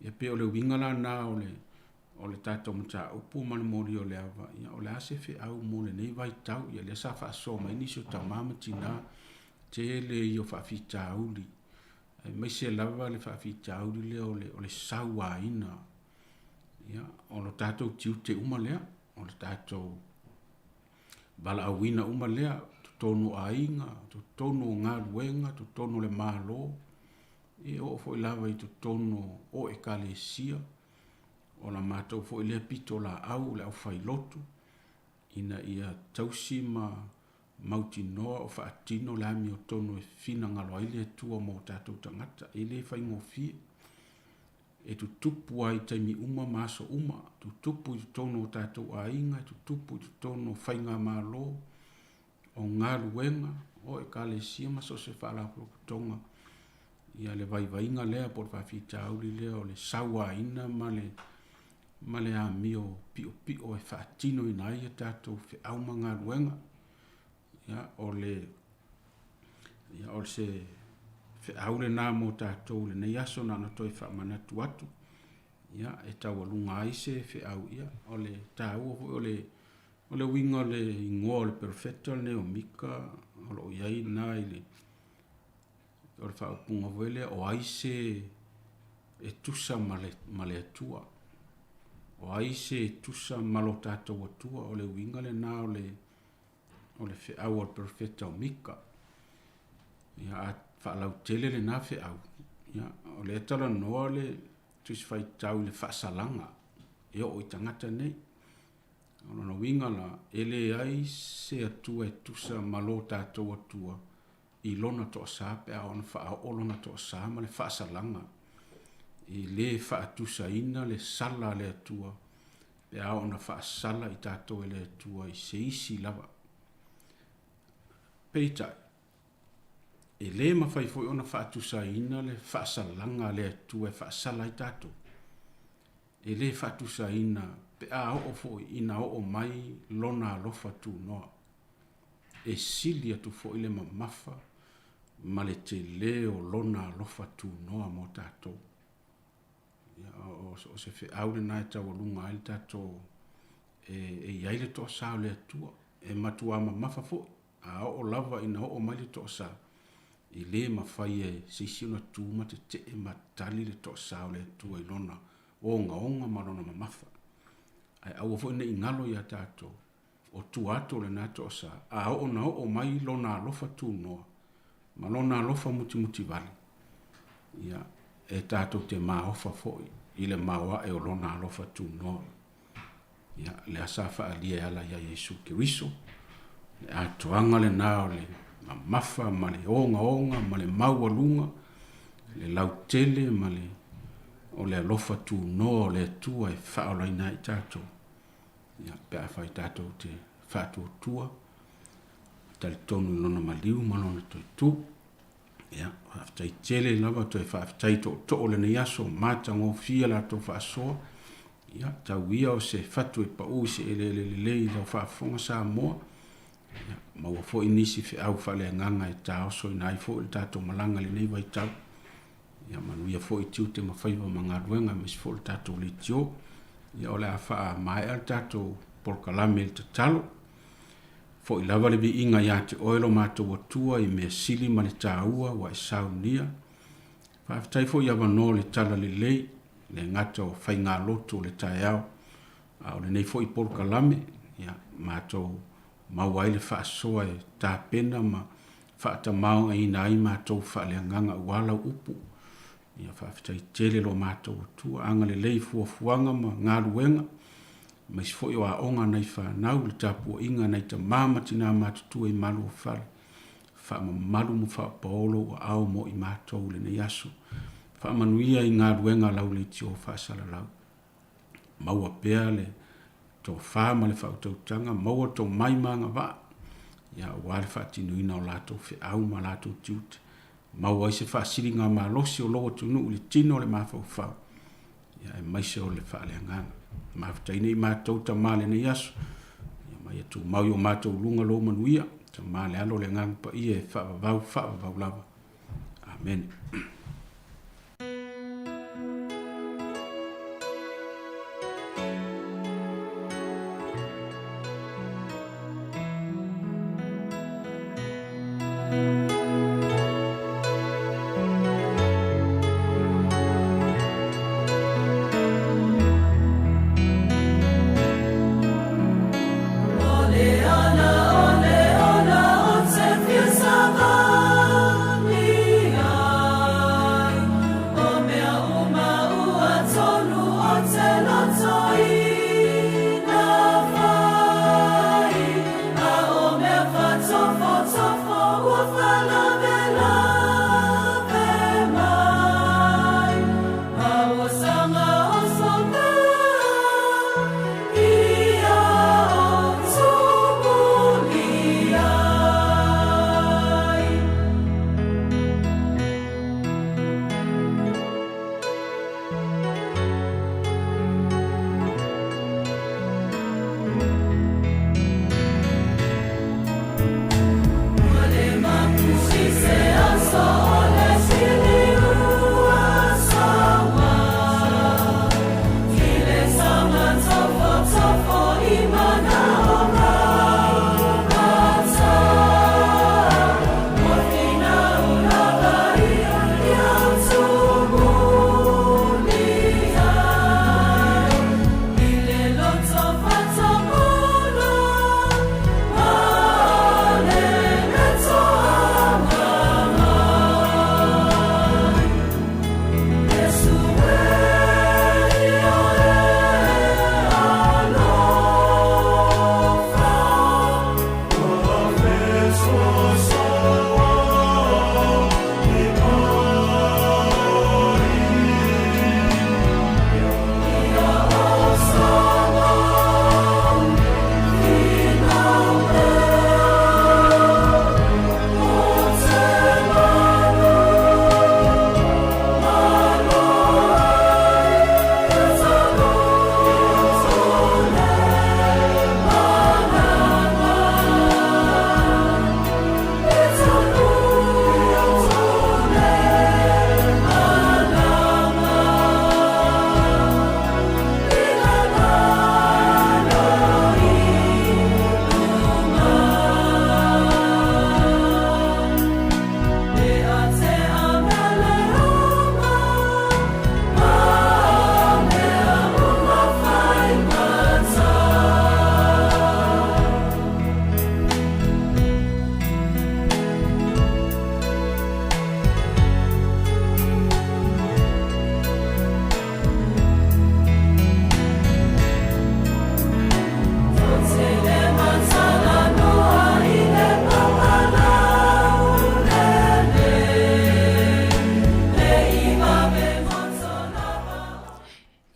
ia pe o le uiga lana o le tatou mataupu ma le moli o le ava ia o le a se feʻau mo lenei vaitau ia lea sa faasoa mai nisi o tamā ma tinā tele i o faafitauli e maise lava le faafitauli lea o le sauāina ia o lo tatou tiute uma lea o le tatou valaauina uma lea totonu aiga totonu o galuega totonu le mālō e oo foʻi lava i totonu o ekalesia o la matou foʻi lea pito laau le ʻaufailotu ina ia tausi ma mautinoa o faatino le ami o tonu e finagalo ai le atua mo tatou tagata i lē faigofie e tutupu ai taimi uma ma aso uma tutupu i totonu o tatou aiga tutupu i totonu o faiga mālō o galuega o ekalesia ma so se faalaupolopotoga ia le vaivaiga lea po le faafitauli lea o le sauāina ma le amio piʻopiʻo e faatino ina ai e tatou feʻau ma galuega ia o se feʻau lenā mo tatou lenei aso na ona toe faamanatu atu ia e taualuga ai se feʻau ia o le tāua foʻi o le uiga o le igoa o le perfecta lenei o mika o loo iai na i o le faaupuga foi lea o ai se e tusa ma le atua o ai se tusa ma lo tatou atua o le uiga lenā o le feʻau o le perfecta o mika ia whaalau tele le na whi au. Ia, o le tala noa le tusi whai tau le whaasalanga. E o i tangata nei. Ono na winga la, ele ai se atua e tusa malo tātou atua i lona toa sā pe a ona wha o lona toa sā ma le whaasalanga. I le whaatusa ina le sala le atua pe a ona whaasala i tātou e le atua i se isi lava. Peitai, e le mawhai foi ona whaatusa ina le whaasalanga le atua e whaasala i tātou. E le whaatusa ina pe a o foi ina o mai lona alofa tu noa. E sili atu foi le mamafa ma le te leo lona alofa tu noa mo tātou. O se fe aule na e tau alunga ai tātou e iaile toa sao le atua. E matua mamafa foi. A o lava ina o mai le toa sao. I le mawhai e sisiona tūma te e matali le toa sao le atua i lona onga marona mamafa. Ai au fo ne ingalo ya tato o tu ato le na to sa a o na o mai lona lofa tu no ma lona lofa muti vale ya e tato te ma ofa fo ile mawa e o lona lofa tu no ya le asafa alia ala ya Yesu Kristo le ato anga le na le mafa ma le onga ma le maua lunga le lautele ma le o le lofa tu no le tua e faola ina i tato ya pe a fai tato te fatu tua tal tonu lona maliu malona to tu ya aftai tele lava to fa aftai to le ne yaso mata ngo fia la to fa so ya ta wia o se fatu e pa o se le lo fa fonga sa mo ya ma wo fo inisi fe au fa le nganga e ta so ina fo il tato malanga le nei vai tau ya manu ya fo itu te mafaiva mangaruenga mis fo tato le tio ya ola fa mai al tato por kalame te talo fo i lava le bi inga ya te oilo mato watua i me sili ma le taua wa i saunia fa aftai fo ya vano le tala le lei le ngato fai ngā loto le taiao a ole nei fo i por kalame ya mato mawai le fa soa e ta pena ma fa ta mau ai nai mato fa le nganga wala upu ia whaafitai tele lo mātou tua anga le lei fuafuanga ma ngā ruenga ma si fo i wa onga nei whanau le tapu inga nei ta mamati nā mātutua i malu o whare wha malu mo wha paolo o au mo i mātou le nei aso wha manuia i ngā ruenga lau le tio whaasala lau maua pēa le tō whāma le whautautanga maua tō maimanga wā ia wale whaatinu ina o lātou whi au ma lātou tiute mau ai se whaasiri ngā mālosi o loa tunu uli tino le mawhau. Ia e maise o le whaaleanganga. Mawhataine i mātou ta māle nei aso. Ia mai atu mau o mātou lunga lo manuia. Ta māle alo le ngang pa ia e whaavavau lava. Amen. Ona, on se fiel Samaria.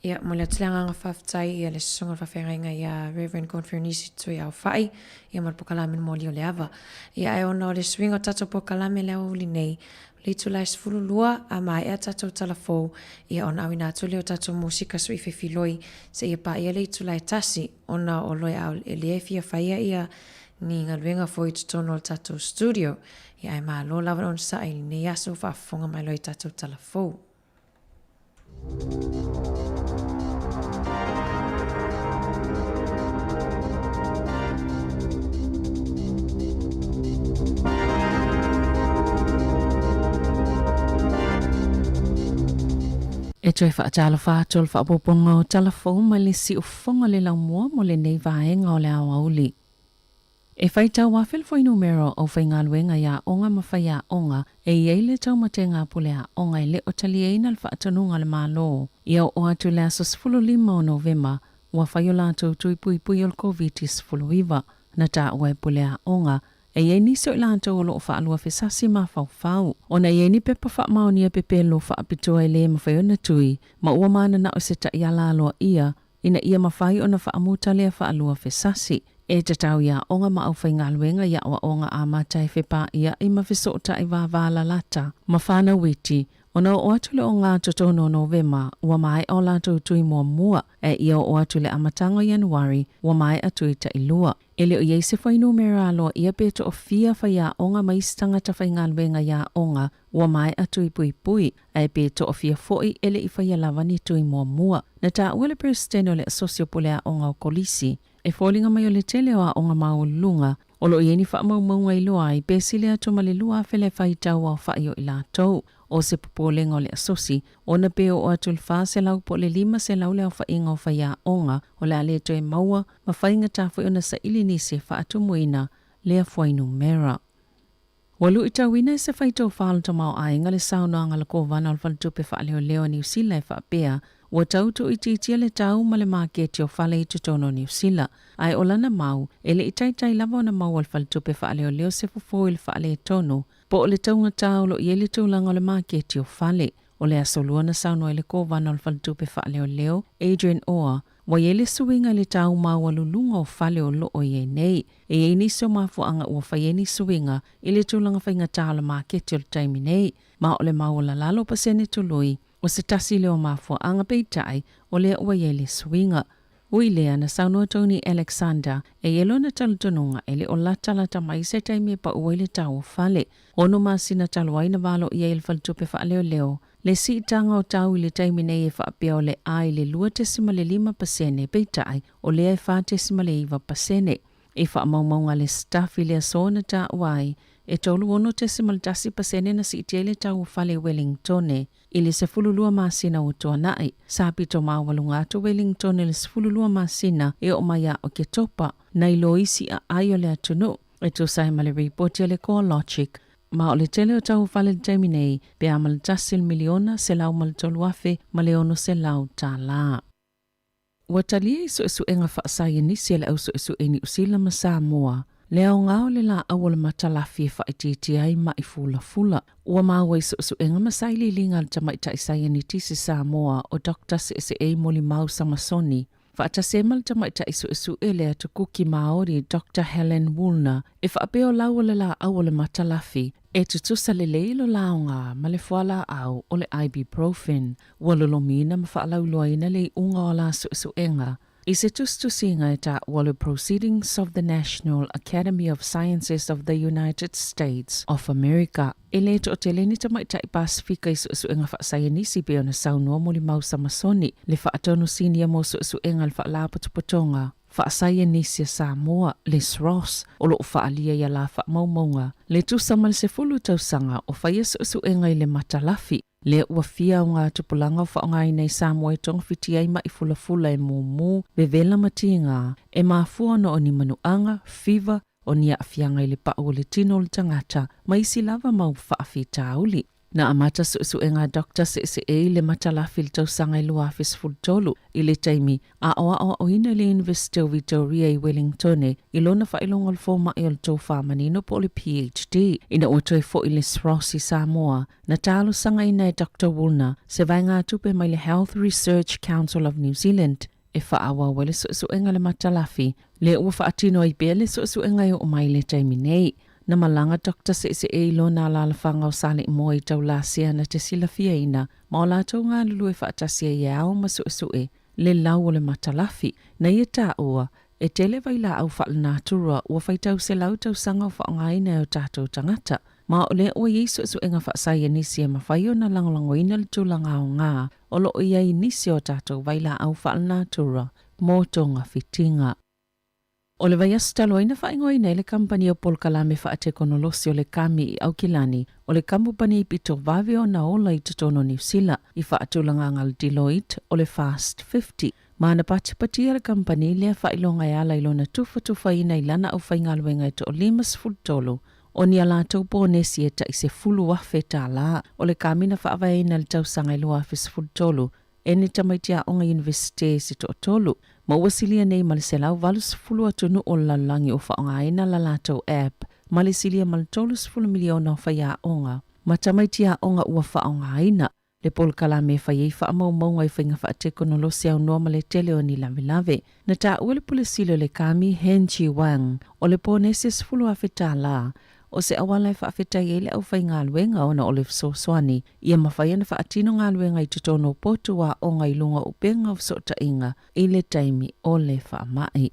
Ia, mo le tleanga nga whaftai ia le songa whawhenga ia Reverend Godfrey Nisi tui au whai, ia mar pokalame mo lio le ava. Ia e ona o le swing o tato pokalame leo uli nei, le tu lai sfulu lua a mai e tato talafou, ia ona au ina tuli o tato musika sui whiwhiloi, se ia pa ia le tu lai tasi, ona o loi au e le fia whaia ia ni ngā luenga fo i tutono o tato studio, ia e maa lo lawa on sa ili ne yaso whafonga mai loi tato talafou. E toi whaatala whātol whaapoponga o talafou ma le si ufonga le laumua mo le nei vaenga o le awa uli. E whaitau wafel foi numero o whainga luenga ia onga ma whaia onga e iei le tau matenga pulea onga i le o tali eina le whaatanunga le malo. Ia o atu le aso 15 o Novema wa whaiola tau tui pui pui o COVID 15 na ta ua e pulea onga e iei niso i lantou o loo whaalua whesasi ma whau. O na iei ni pepa wha maonia pepe lo whaapitoa i le ma whaiona tui ma ua mana na o se ta ia laloa ia ina ia ma whai o na whaamuta lea whaalua whesasi. E te tau ia onga ma au whainga luenga ia wa onga a matai whepa ia i ma whisota i wāwāla lata. Ma whāna witi, ona o atule o ngā totono Novema, ua mai o lātou tui mua e ia o atule amatango Januari, ua mai atui ta ilua. Ele o iei se whainu mera aloa ia beto o fia whaia onga maistanga ta whainga luenga ia onga, ua mai atui pui pui, e beto o fia foi ele i whaia lavani tui mua. Na ta uele presiteno le asosiopolea onga o kolisi, e fōlinga mai o le tele o a onga maulunga, o lo ieni wha maunga i loa i pēsile atu ma le lua whele whaitau au whaio i lātou. O se popolenga o le asosi, o na peo o atu le wha se lau po le 5 se lau leo whainga o whaia onga, o le ale toi maua, ma whainga tawhi o na sa ili nisi wha atu muina, lea whainu mera. Walu i tawina e se whaitau whaalata mau ainga le sauna anga la kovana o le whalatupe wha leo New Zealand e wha pea, ua tautu i titia le tau ma le maketi o whale i tutono New Zealand. Ai o lana mau, ele i taitai lava o na mau o le whalatupe wha leo se fufo i le wha tono, po o le taunga tau lo i ele taulanga o le maketi o whale. O le asolua na sauna i le kovana o le whalatupe wha leo, Adrian Orr, wa i ele suinga le tau mau a lulunga o whale o loo i nei. E ei niso mafuanga ua whaieni suinga i le taulanga whainga tau le maketi o le taimi nei. Ma o le mau o la lalo pasene tului, o se tasi leo mafua anga peitai o lea ua iele suinga. Ui lea na saunua Tony Alexander e yelo na talutonunga ele o lata mai se taimi pa ua ile tau fale. Ono masina taluai na valo i ele faltupe fa leo. Le si tanga o tau ile taimi nei e whaapea o le ai le 2.5% peitai o lea e 4.5%. E whaamaumaunga le staff i lea sona ta uai. E tolu ono 10.8% na si itiele tau fale Wellington ili se fululua masina o toa nai. Sapi to mawalunga to Wellington ili se fululua masina e o maya o ke topa na ilo isi a ayo le atunu. E to sai male report le ko logic. Ma o le tele o tau fale terminei pe amal tasil miliona se lau mal toluafe male ono se lau ta la. Watalia iso isu enga whaasaya nisi ele au isu eni usila ma Samoa. Leo ngao le la awal matalafi whaititi ai mai fula. Ua maua isu enga masaili linga ta maita isaya ni tisi Samoa o Dr. C.S.A. Moli Mau Samasoni. Whaatasemal ta maita isu ele atu kuki Maori Dr. Helen Woolner. E whaapeo lau le la awal matalafi. E tutusa le leilo laonga ma le fuala au o le ibuprofen. Walolomina ma whaalauloina le unga o la su enga. I se tustusinga e ta walu Proceedings of the National Academy of Sciences of the United States of America. E le to te leni ta maita i Pasifika isu enga whaasaya nisi pe ona saunua Moli Mau Samasoni. Le whaatonu sinia mo su enga le whaalaputupotonga. Whaasaya nisi Samoa, Les Ross, o loo whaalia ia la whaamaumaunga. Le tusamal se fulu tausanga o whaia su enga i le matalafi. Le ua fia o ngā tupulanga o whaongai nei Samoa i tongwhiti ai mai fula e mumu, bevela matinga, e mafua no o ni manuanga, fiva, o ni afianga i le pao le tino le tangata, mai si lava mau whaafi tauli. Na amata su e ngā Dr. CCA le matalafi le tausanga i lua fesfultolu i le taimi a o ina le University of Victoria i Wellington i lona whailonga le fōma i o le tau whamanino po le PhD ina o toi fo i le Ross i Samoa na talo sanga ina e Dr. Woolner se vai ngā tupe mai le Health Research Council of New Zealand e whaawa wale su e ngā le matalafi le ua whaatino i bea le su e ngā o mai le taimi nei. Na malanga Dr. CCA lo na la whanga o sale i moa i tau lasia na te sila fiaina, ma o la tau ngā lulu e whaatasia i au masu e le lau o le matalafi, na ia tā ua, e tele vai la au whaal nāturua ua whaitau se lau tau sanga o whaongaina o tātou tangata, ma o le ua i su e ngā whaasai e nisi e mawhaio na langolango ina le tūlanga o ngā, o lo ia i nisi o tātou vai la au whaal nāturua, mō tonga whitinga. O le vai asitalo ina whaingoina le kampani o Polkalame whaatekonolosi o le kami i Aukilani, o le kampani i pito vavio na ola i tutono New Zealand i whaatulanga ngal Deloitte o le Fast 50. Mana patipatia le kampani lea whailonga e ala ilona tufa ina ilana au whaingaluenga e to o limas fultolo. O ni ala tau pōnesi e ta i se fulu wafe tā la, o le kamina whaavaina le tausanga i lua fes fultolo. Ene tamaitia onga universite si to tolu. Ma wasilia nei maliselau valus fulu atunu o lalangi o whaongaina la latou app. Malisilia maltolus fulu miliona o whaia onga. Ma tamaitia onga ua whaongaina. Le Polkalame whaiei whaamau maunga i whainga whaatekonolosi au noa le tele o ni lavelave. Na tā ua le pulisilo le kami Hen Chi Wang. O le pōnesis fulu awhita la. O se awala e whaafetai ele au whai ngā luenga o na Olive Soswani. Ia mawhai ana whaatino ngā luenga i tutono potu wa o ngai lunga upenga o sota inga i le taimi o le whaamai.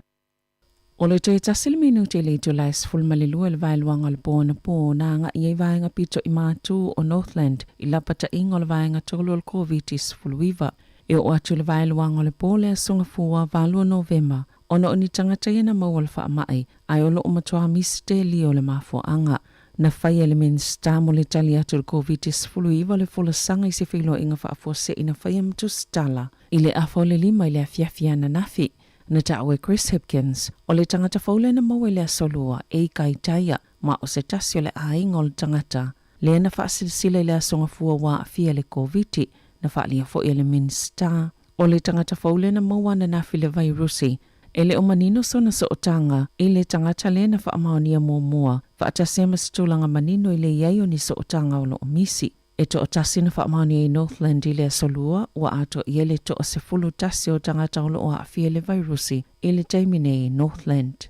O le toi tasili minuti le tu lais fulmali lua le vai luanga le pōna pōna nga i ei vaenga pito i mātū o Northland i lapata inga o le vaenga tolu o le COVID-19 fuluiva. E o atu le vai luanga o le pōle a sunga fua valua Novemba. Ono o ni tangata ia na maual whaamai, ai olo o matua miste li o le mafuanga. Na whai elementa mo le tali atu le COVID-19 fuluiva le fula sanga i se whilo inga whaafose ina whai amtu stala. I le afo le lima i le afiafia na nafi. Na tawe Chris Hipkins, o le tangata faule na maua le asolua e kai taia, ma o se tasio le ainga o le tangata. Le na whaasilsila i le asonga fua wa afia le COVID, na whaalia fo elementa. O le tangata faule na maua na nafi le virusi. Ele o manino sona so otanga, ele tangata le na whaamaonia mua, whaatasema situlanga manino ile iaio ni so otanga o lo omisi. E to o tasi na whaamaonia i Northland ile solua, wa ato i ele to o se fulu tasi o tangata o lo o awhia le virusi, ile taimine i Northland.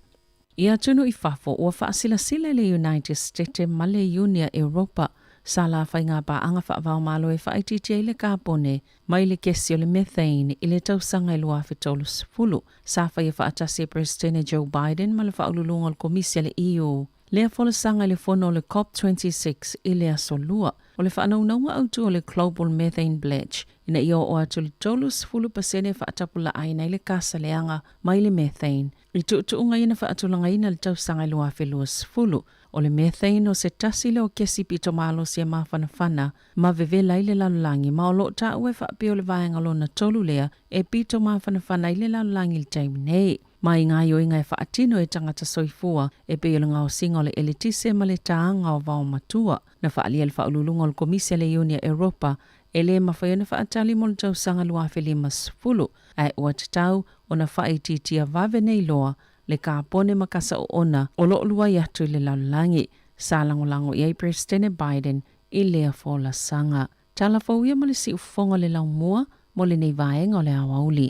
Ia tunu i whafo, ua whaasila sila le United States ma le Unia Europa, sala whainga pa anga whaavao malo e whaititia ile kāpone, mai le kesi o le methane i le tausanga i lua whetolus fulu. Sa whai e whaatasi Presidente Joe Biden ma le whaululunga o le komisia le EU. Lea wholasanga le whono le COP26 i le asolua. O le whaanaunga autu o le Global Methane Pledge. Ina i o atu le tolus fulu pasene whaatapula aina i le kasa leanga mai le methane. I tuunga ina whaatulanga ina le tausanga i lua wheluas fulu. O le methane o se tasi le o kesi pito malo si e mawhanawhana, ma vevela i le lalulangi, ma o lo ta ue whaapio le vaenga lo na tolu lea, e pito mawhanawhana i le lalulangi le taimi nei. Ma i ngā yoinga e whaatino e tangata soifua, e peo le ngao singa o le elitise ma le taanga o vao matua, na whaalia le whaululunga o le komisia le Unia Europa, e le mawhaiana whaatali mo le tausanga lua whelimas fulu, ai ua tatau o na whaititia vave nei loa, le kāpone makasa o ona o lo lua i atu le lalulangi. Sa langolango i Presidente Biden i lea fola sanga. Tala fauia ma le si ufonga le lau mua mo le nei vaenga o le awauli.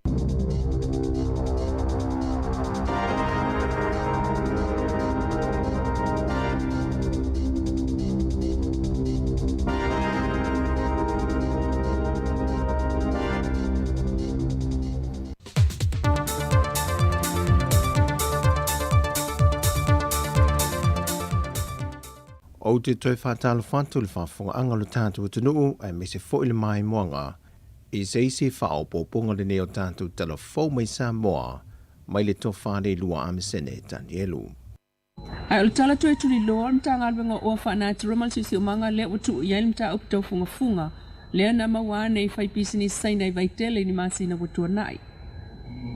O te toi whātalo whantu le whaafonga anga lo tātou tunuu ai me se fo ile mai moanga. I se isi whao pōponga le neo tātou tala fau mai sa moa, mai le to whāre lua amesene tani elu. Ai o le tala toi tuli loa mta ngalwenga o whanatu ramal sisi o manga le utu iai mta uptau funga lea na mawane i whaipisi ni saina i vaitele ni masi na watua nai.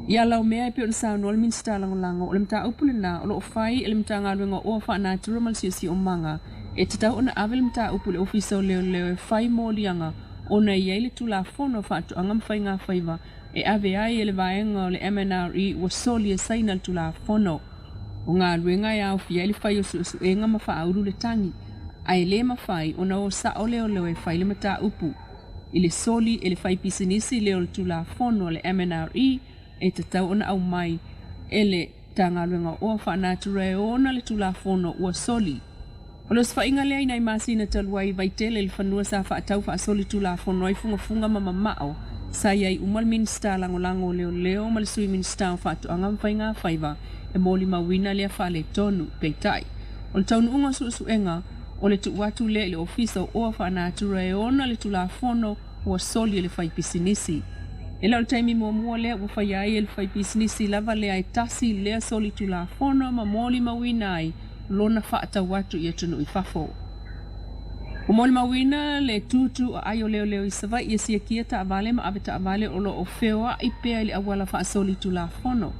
Ia lau mea i pio na sao no le minsta langolango o le mta upule na o lo whai ele mta ngalwenga o whanatu ramal sisi o manga E te tau ona avel mta upu le ofisa o leo e whai mōlianga ona i eile tula whono whatu angam whai ngā whaiva e ave ai ele vaenga o le MNRE wa soli e saina tula whono. O ngā ruenga e au fia ele whai o su e ngama wha auru le tangi. Ai le ma whai ona o sa o leo e whai le mta upu. I le soli e le whai pisinisi leo le tula whono le MNRE e te tau ona au mai ele tanga ruenga o whanātura e ona le tula whono ua soli. O le sfainga lea inai masina taluai vaitele le whanua sa whaatau wha soli tula whono ai funga mamamao sa iai umal minsta lango leo ma le sui minsta o whaatu angam whainga whaiva e mōli mawina lea whale tonu peitai. O le taunu unga suenga o le tuwatu lea le ofisa o whanātura e ona le tula whono ua soli le whai pisinisi. E lau taimi mua lea ua whai ai e le whai pisinisi lava lea e tasi lea soli tula whono ma mōli mawina ai lona whaata watu i atunu i whafo. O mōli mawina le tutu a ayo leo i sawa i sia kia ta avale ma ave ta avale o lo o whewa i pea ili awala wha soli tula whono.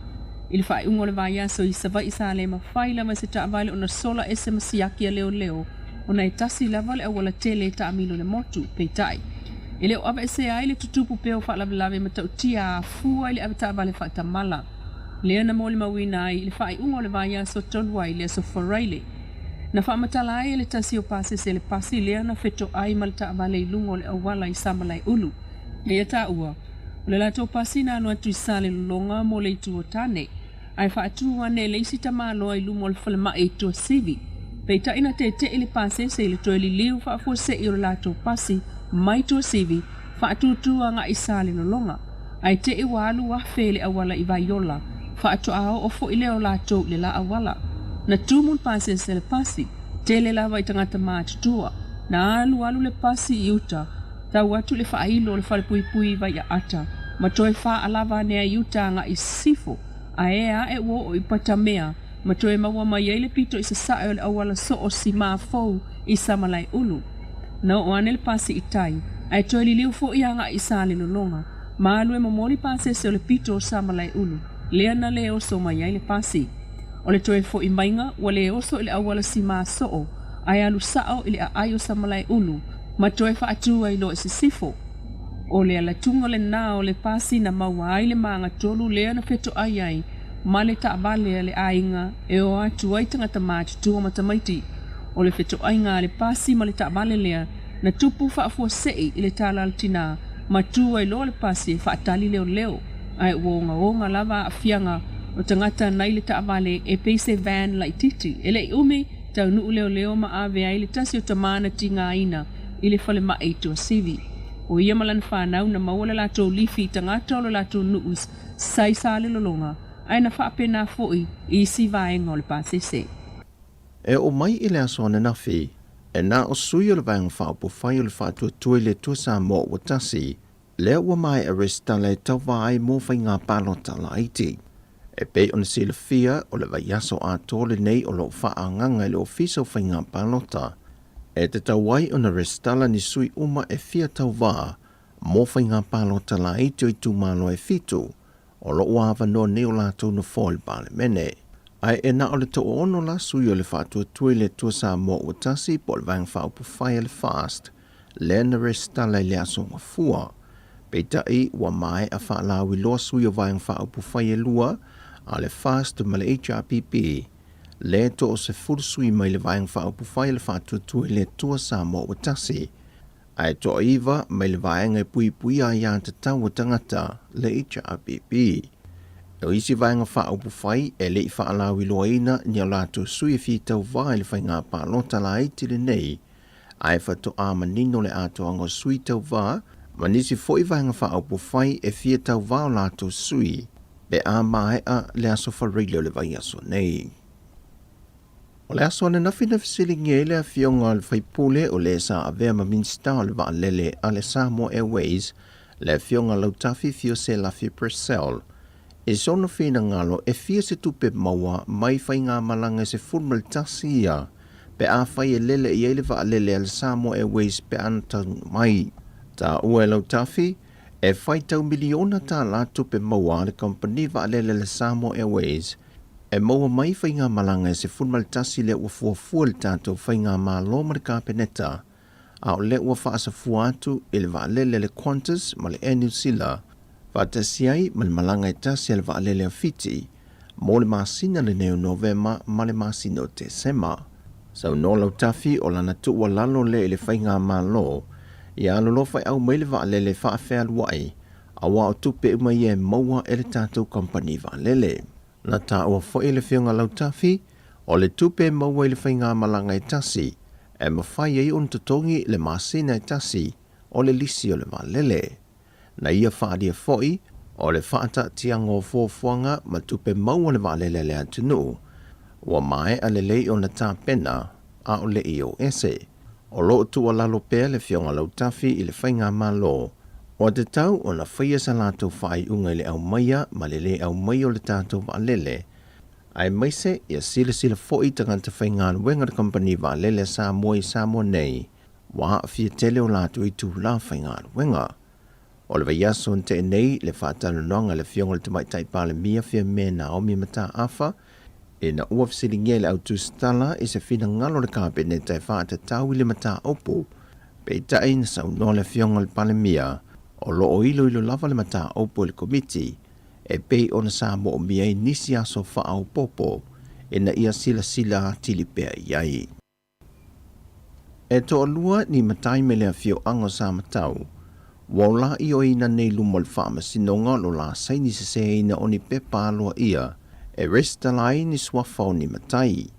Ili wha ungo le vaya so i sawa i sa le ma whaila ma se ta avale o na sola ese ma siakia leo o na e tasi lava le awala tele ta amilo le motu peitai. Ile o ava ese ai le tutupu peo wha lave ma tau tia a fua ili ave ta avale wha tamala. Lea na mōli mawina ai le whai ungo le vaya so toluai lea so wharaile. Na whaamatala ai le tasi o pase se le pasi lea na wheto ai malta avale i lungo le awala i samalai ulu. Lea ta ua, o le lato pasi na anu atu i sale longa mo le itu o tane. Ai whaatu wane le isi tamaloa i lungo le whalema e tua sivi. Peita ina te ili pase se le toe li liu whaafua se i o le lato pasi mai tua sivi whaatu tua nga i sale longa. Ai te i walu wa whele awala i vaiola. Whaatu ao o fo i leo lato le la awala. Na tumun pase se le pasi, te le lava i tangata mātutua, na alu le pasi i uta, tau atu le whailo le whale pui vai a ata, ma toe wha alava nea i uta nga i sifo, a e wo o i patamea, ma toe maua mai eile pito i sa sae o le awala so o si maa fau i samalai ulu. Na o ane le pasi i tai, ai toe li liu fo i anga i sale lolonga, ma alu e mamoli pase se o le pito o samalai ulu, lea na le oso mai eile pasi. O le toe fo i mainga, wa le oso ili awala si maa soo, ai alu sao ili a ayo samalai ulu, ma toe wha atua ilo isi sifo. O le ala tunga le na o le pasi na maua ai le maanga tolu lea na feto ai, ma le ta avale le ainga, e o atu ai tangata maati tua matamaiti. O le feto ainga le pasi ma le ta avale lea, na tupu wha afua sei ili tala altina, ma tua ilo le pasi wha atali leo, ai uonga lava a fianga, o tangata nai le taavale e peise van lai titi. Ele i umi, tau nuu leo ma ave ai le tasi o tamana ti ngā ina i le whale ma eitua sivi. O ia malan whanau na mawala lato lifi tangata o le lato nuus sai sale lolonga, ai na whaapena foi i si vaenga o le pasese. E o mai i le asone na fi, e na o sui o le vaenga whaapo whai o le whaatua tui le tua sa mo o tasi, lea ua mai aresta le tau vai mo whai ngā palota la iti. E pei ona sila fia o le vaiaso a tole nei o lo whaanganga i le ofisa o whainga palota. E te tauai ona restala ni sui uma e fia tau wā, mo whainga palota la ito i tu malo e fitu, o lo uawa no ne o lato na fōi pale mene. Ai e na o le to ono la sui o le whaatua tui le tua sa mo o tasi po le vang whaupu whai le fast, le na restala i le aso ngafua. Pei tai ua mai a whaalawi loa sui o vang whaupu whai e lua, a le fast ma le HRPP, le to o se furusui mai le vaeng whaupu whai le whaatuatui le tua sa mo o tasi. Ai to iwa mai le vaeng e pui a ia te tau o tangata le HRPP. E o isi vaenga whaupu whai e le i whaalawi loa ina ni a lato sui fi tau vai le whai ngā pālota la iti le nei. Ai whato a manino le ato anga sui tau va, manisi foi vaenga whaupu whai e fia tau va o lato sui. Be a mai a le aso whareilio le vai aso nei. O le aso ane nafi silingi e le a fionga le whaipule o le sa a vea ma minsta o le va lele a le Samoa Airways le fionga lautafi fio se la fi Purcell. E sono fina ngalo e fia se tupe maua mai whai ngā malanga se fulmal tasia pe a whai e lele i ele va lele a le Samoa Airways pe anatang mai. Ta ua lautafi e whai tau miliona tā la tupe maua le company va lele le Samoa Airways E maua mai whainga malanga e se funmal tasi le ua fuafua le tātou whainga mālo ma le kāpeneta, a o le ua whaasa fuatu e le vaalele le Qantas ma le Air New Zealand, whaatasiai ma le malanga e tasi le vaalele a Fiti, mo le masina le neo Novema ma le masina o Desema. Sau no lau tafi o lana tuua lalo le le whainga mālo, ia alolo whai au mai le vaalele whaafea luai, a wa o tupe umai e maua e le tātou company vaalele. Na tā ua whai le whionga lau tafi, o le tupe maua i le whainga malanga e tasi, e mawhai ei on tutongi le masina e tasi, o le lisi o le vaalele. Na ia whaadia whai, o le whaata tiango fuafuanga ma tupe maua le vaalele le atunu, ua mai a le lei o na tā pena, a o le i o ese. O lo tua lalo pea le whionga lau tafi i le whainga malo, o te tau o na whaia sa lātou whai unga le au maia ma le au mai o le tātou vaalele. Ai maise ia sila fōi tanganta whainga wenga de company vaalele sa mua nei, wa fia tele o lātou i tū la whainga wenga. O le vaiaso nte nei le whaatano nonga le whionga le tamai taipale mia fia me na o mi mata afa, e na ua fisiringia le au tūstala i se whina ngalo le kāpene tai whaata tau i le mata opo, pe tai na sau no le whionga le pale mia, o lo o ilo lava le mata opo le komiti, e pei ona sa mo o mia i nisi aso whaau popo, e na ia sila tilipea iai. E to alua ni matai me lea whio ango sa matau, wala i o ina nei lumol whaama sinonga lo la saini se ina oni pepa aloa ia, e resta lai ni swafau ni matai.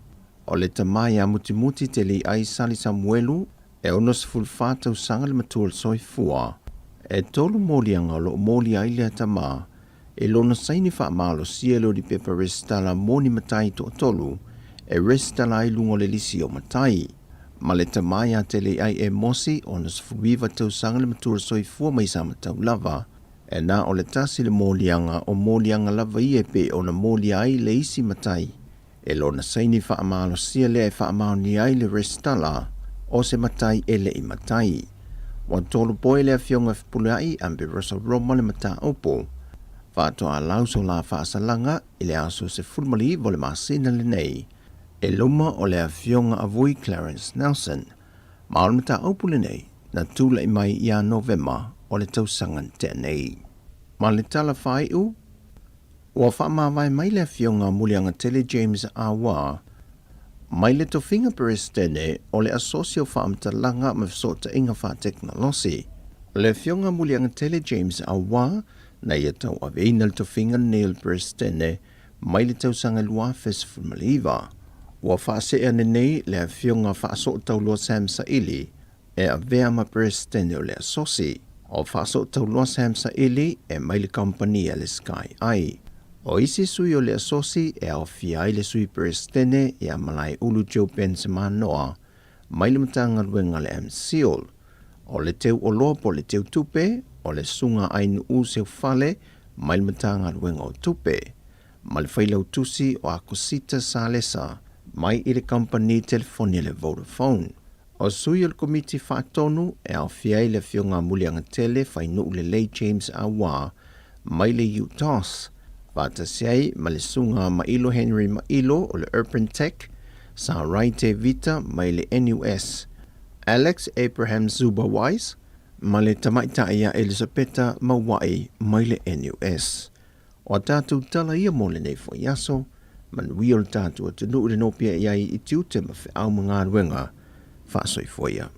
O le tamai a muti te li ai sali Samuelu, e onos fulfata usanga le matua soi fua, e tolu molianga lo moli ai lea tama, e lona saini wha malo sielo di pepa resta la moni matai to tolu, e resta lai lungo le lisi o matai. Ma le tamai a te li ai e mosi, onos fuiva te usanga le matua soi fua mai sa matau lava, e na o le tasi le molianga o molianga lava i e pe o na moli ai le isi matai. E lona saini wha amalo sia le e wha amalo ni ai le restala o se matai e le i matai. Wan tolu poe le a whionga whipule ai ambe rosa roma le mata opo. Whātoa a lauso la whaasalanga i le aso se fulmali vo le masina le nei. E luma o le a whionga a vui Clarence Nelson. Ma o le mata opo le nei na tūla i mai i a Novema o le tausangan tēnei. Ma le tala whai u, ua whaamawai mai le whionga mulianga Tele James Awa, mai le tofinga perestene o le asosio whaamtalanga ma fsota inga wha teknolosi. Le whionga mulianga Tele James Awa, na ia tau aveina le tofinga Neil perestene, mai le tausanga lua festival maliva. Ua whaasea nei le whionga whaasota tau lua Sam Saili, e a vea ma perestene o le asosi. O whaso tau loa Sam Saili e mai le company le Sky ai. O isi sui o le asosi e au fiai le sui perestene e a malai ulu Joe Benzema noa, mai le matanga luenga le MCL. O le teu o loa po le teu tupe, o le sunga ainu u seu fale, mai le matanga luenga o tupe. Ma le whailau tusi o Akosita Salesa, mai i le company telefoni le Vodafone. O sui o komiti whaatonu e au fiai le whionga mulianga tele whainu le lei James Awa, mai le UTOS, whaatasiai ma le sunga Mailo Henry Mailo o le Urban Tech, sa Raite Vita mai le NUS, Alex Abraham Zuba Wise, ma le tamaitaia Elisabetta Mawai mai le NUS. O tātou tala ia mo le nei fo yaso, man wio le tātou atunu le nopia iai i tiute ma whi au mga ruenga, Fasoi foia.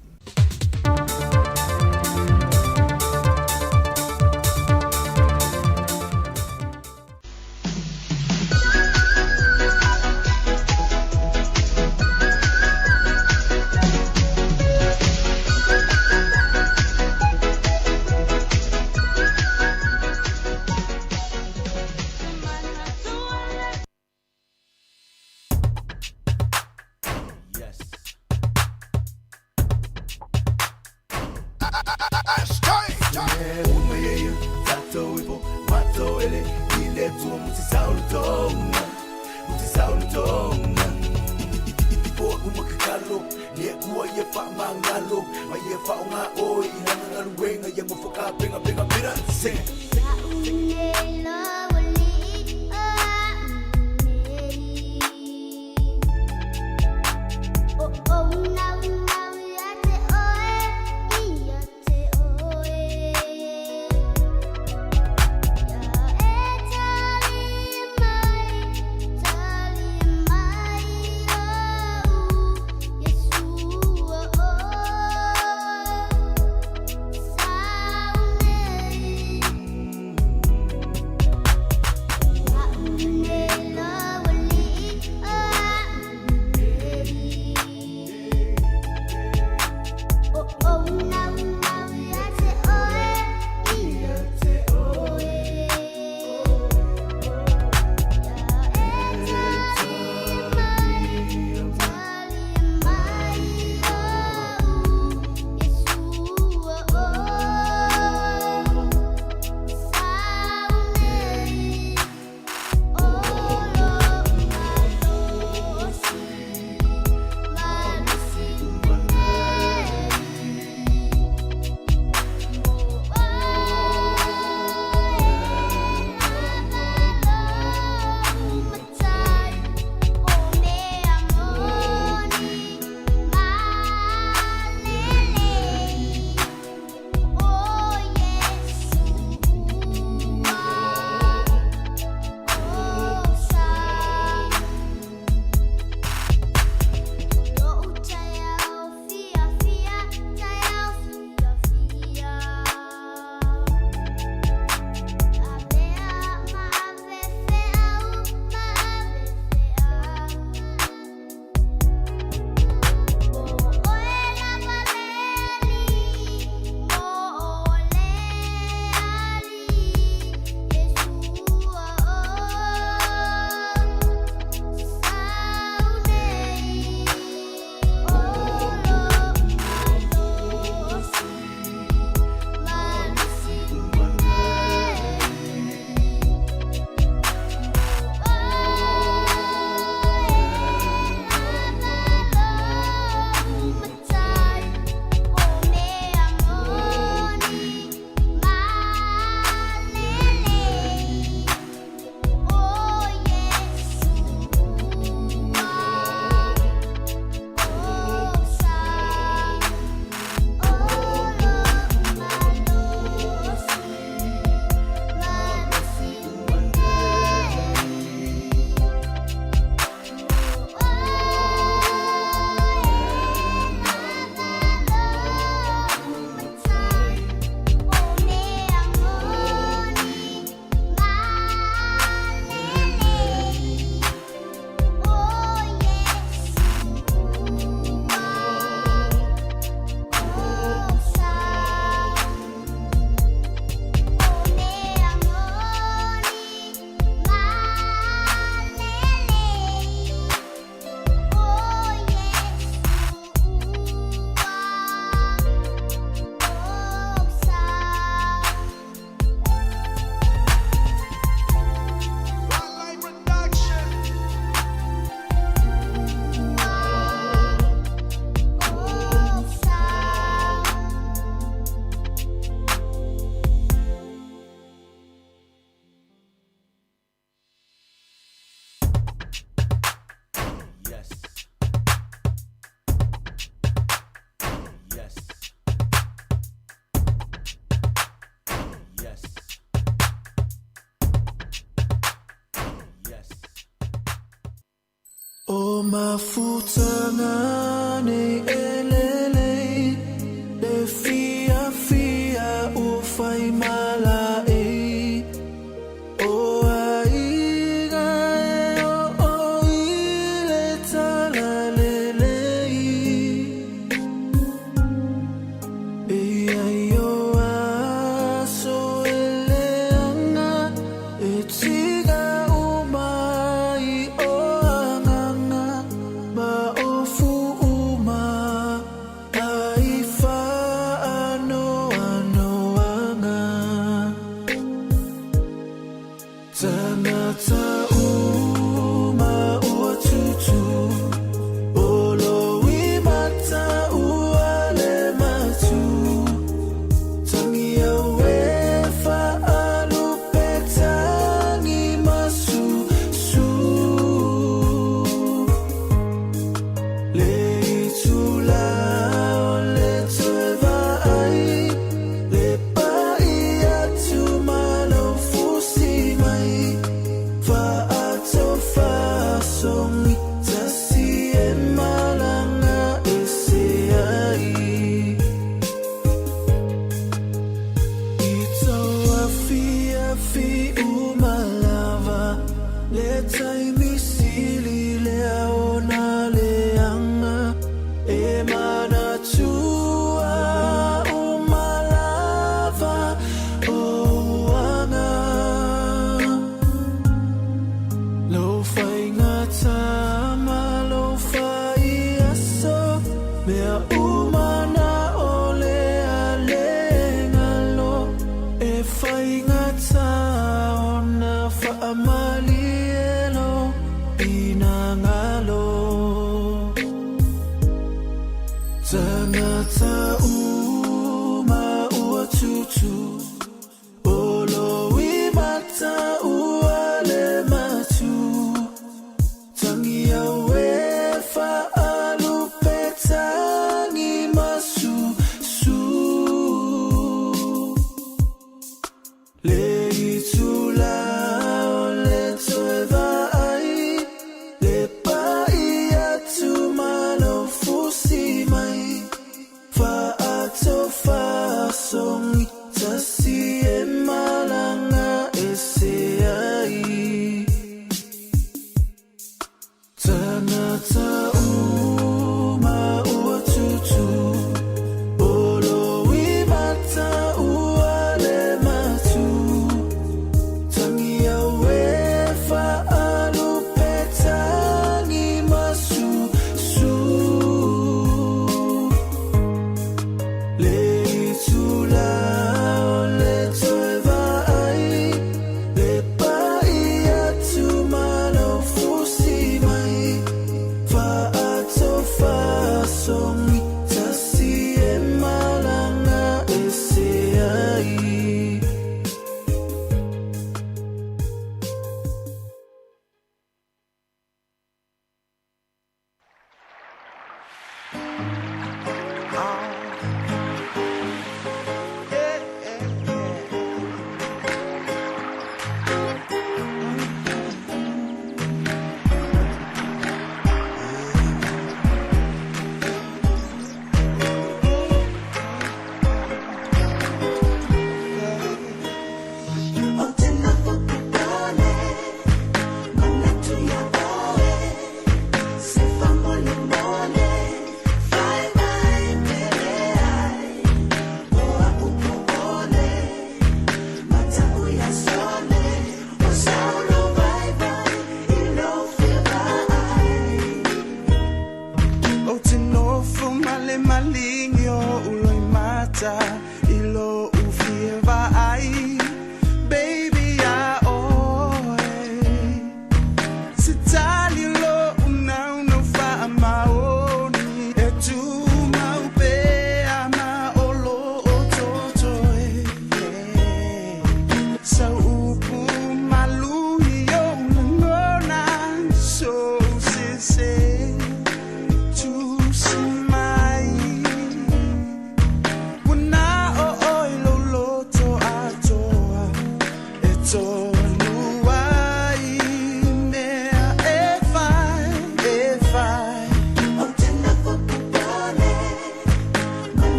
O mafuta ne elele le fia fia o fai mala e o aiga e o ile tala lele e ai o aso ele anga e tiga o mai o anga ma o fu uma ai fa ano ano anga tanata uma o tutu olo i mata uale matu tangia wefa alu petangi masu su le itula le tueva ai le pai atu malo fusi mai fa ato fa songi tasi e malanga ese ai ito afia fi umalava le taimi sili le aona le anga e mana tua umalava o anga lo fai ngata ma lo fai aso mea umana ole ale ngalo e fai ngata ona fa amalielo ina ngalo tanata uma ua tutu olo i mata uale matu tangia wefa alu petangi masu su le itula o le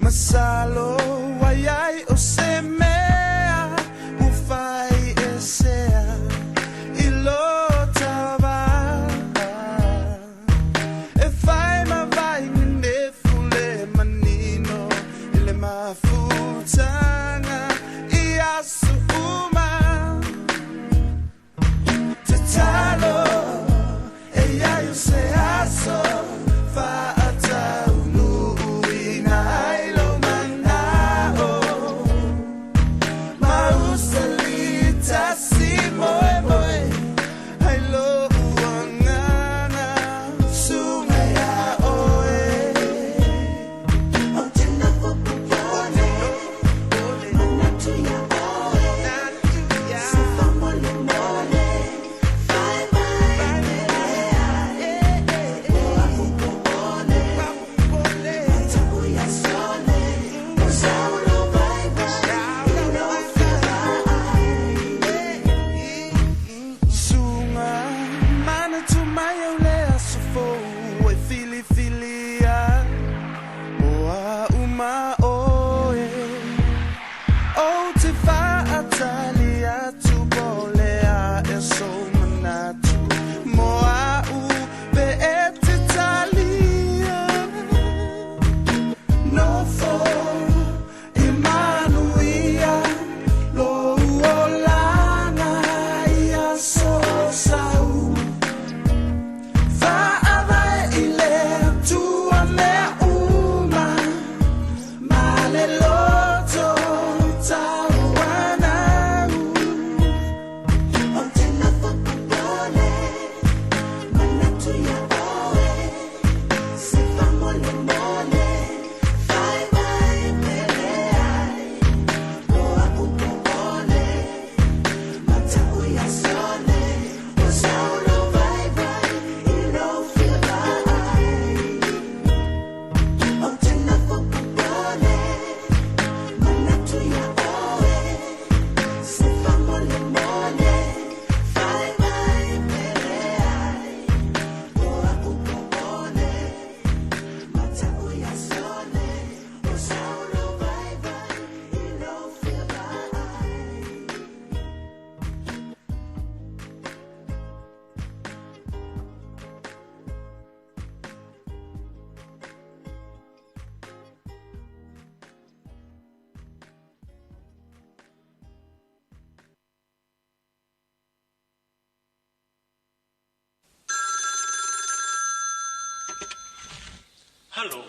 masalo wayai o se mea ufai esea ilo tava e fai ma vai ne fule manino ile mafutanga ia suuma tatalo e ia yo se aso fa Hallo.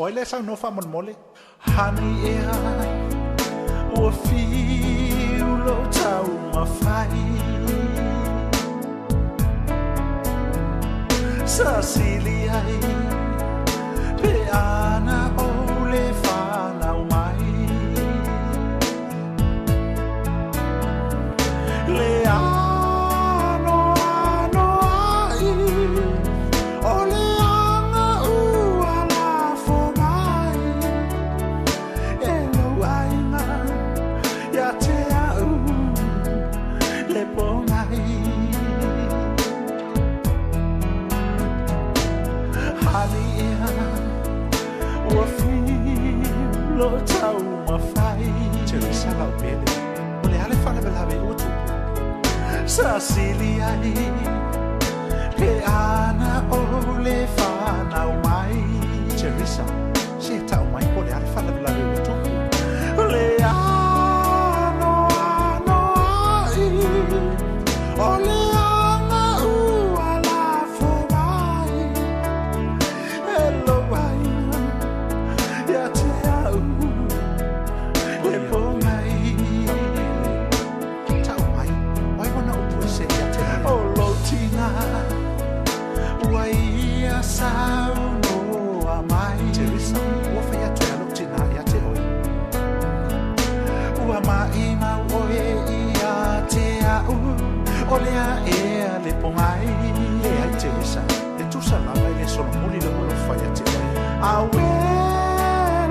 Oile sang no fa mon mole. Hani ea. O fiulo tau mafai. Cecilia. Pe ana ole fa na mai. Lea. Lo tau mafai Ceri salau pele Ole ale fale belave utu Cecilia Pe ana ole fana umai Ceri sa Se tau mai ole ale fale belave utu Ole ano ai Ole ana uala fomai Hello ai Ya te sao no amai Teresa o fa ya tela tina ya te oi o amai ma o e ia te au o le a e le pongai e ai Teresa e tu sa la le sono muli lo fa ya te oi a we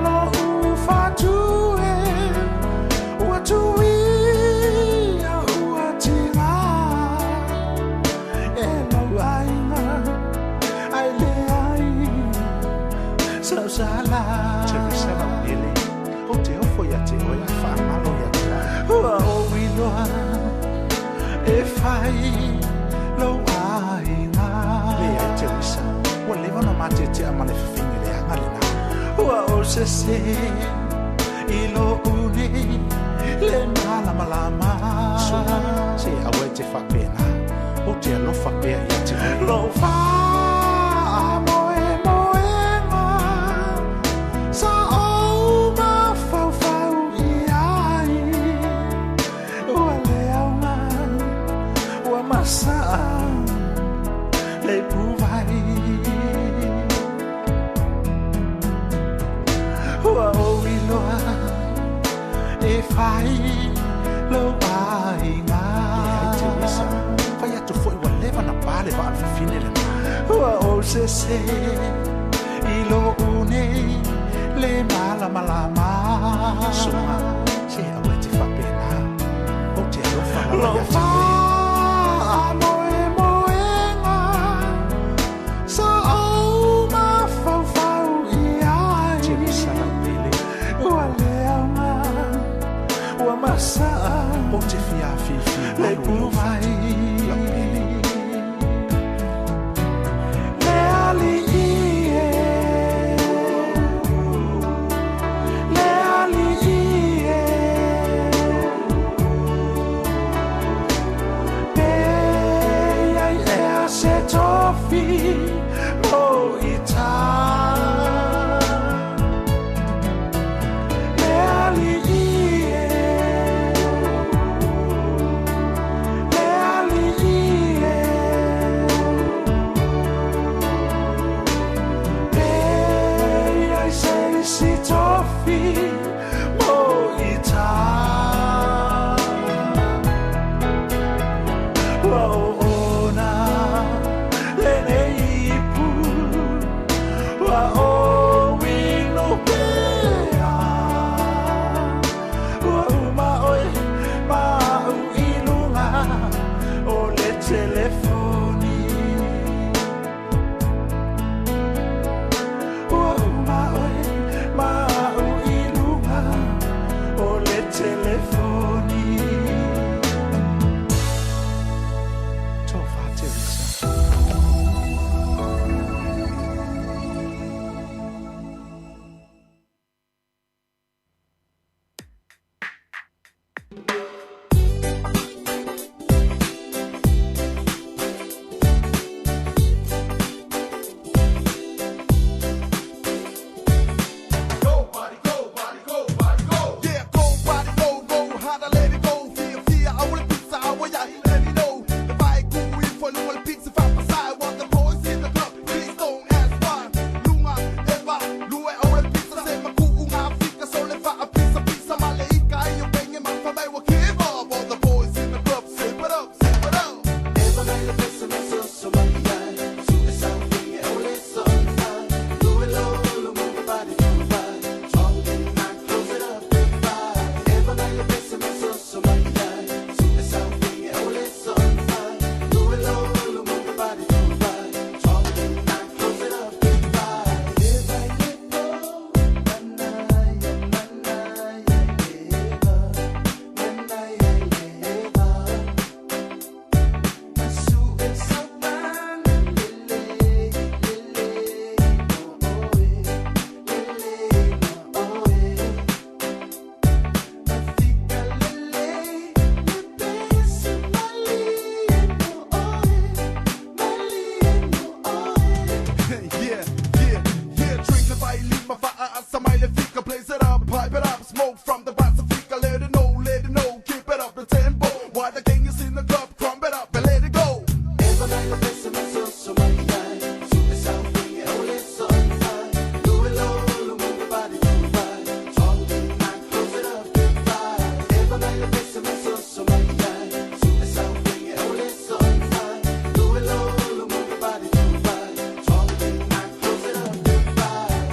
lo u fa tu e o tu i o tina e lo ai ma ai le Sala, Teresa, male fingi le angalina ua o se ilo une le mala malama se awe te whapena o te alofa pea ia te lo fa moe moenga sa o ma fau fau iai ua leaunga ua masa le puvai ua o iloa e fai lo ai nga fai atu foi wa leva na pale va al fine le ua o se ilo une le mala malama suma se awe te fa pena o te lo fa moe moenga sa o ma fau fau iai te misala pele ua leaunga ua masa o te fia fifi le puvai le ali ie le ali ie pe ai e a se tofi mo ita le ali ie le ali ie pe ai se si tofi mo ita ona le nei pu wa o wino pea wa uma oi ma u ilunga o le telefoni wa uma oi ma u ilunga o le telefoni tofa teresa Yeah, go, body, go, how to let it go. Fear, I wanna pizza, I want ya, let me know. The bike, go in for the one pizza, five beside, want the boys in the club, please don't ask why. Lunga, Eva, Lue, I want pizza, say my cool, Africa, so let a pizza, Malaika, you bring him up for my work, give up. All the boys in the club, sip it up, sip it up. Eva, I love this, and so my guy, so it's something, only so fine. Do it low, move your body, too fine. Strong and not close it up, fine. Eva, I love this, and so my guy, so it's something, only so fine. Do it low, move your body, too fine. Strong and not close it up, fine. Eva, yeah, drink the violin, my fire, somebody fika, blaze it up, pipe it up, smoke from the Pacifica, let it know, keep it up the tempo, while the gang is in the club, crumb it up and let it go. Do it low, move your body too fine, strong and not close it up, fine. Everybody listen, so my guy, so it's something, only so fine. Do it low, move your body too fine, strong and not close it up, fine.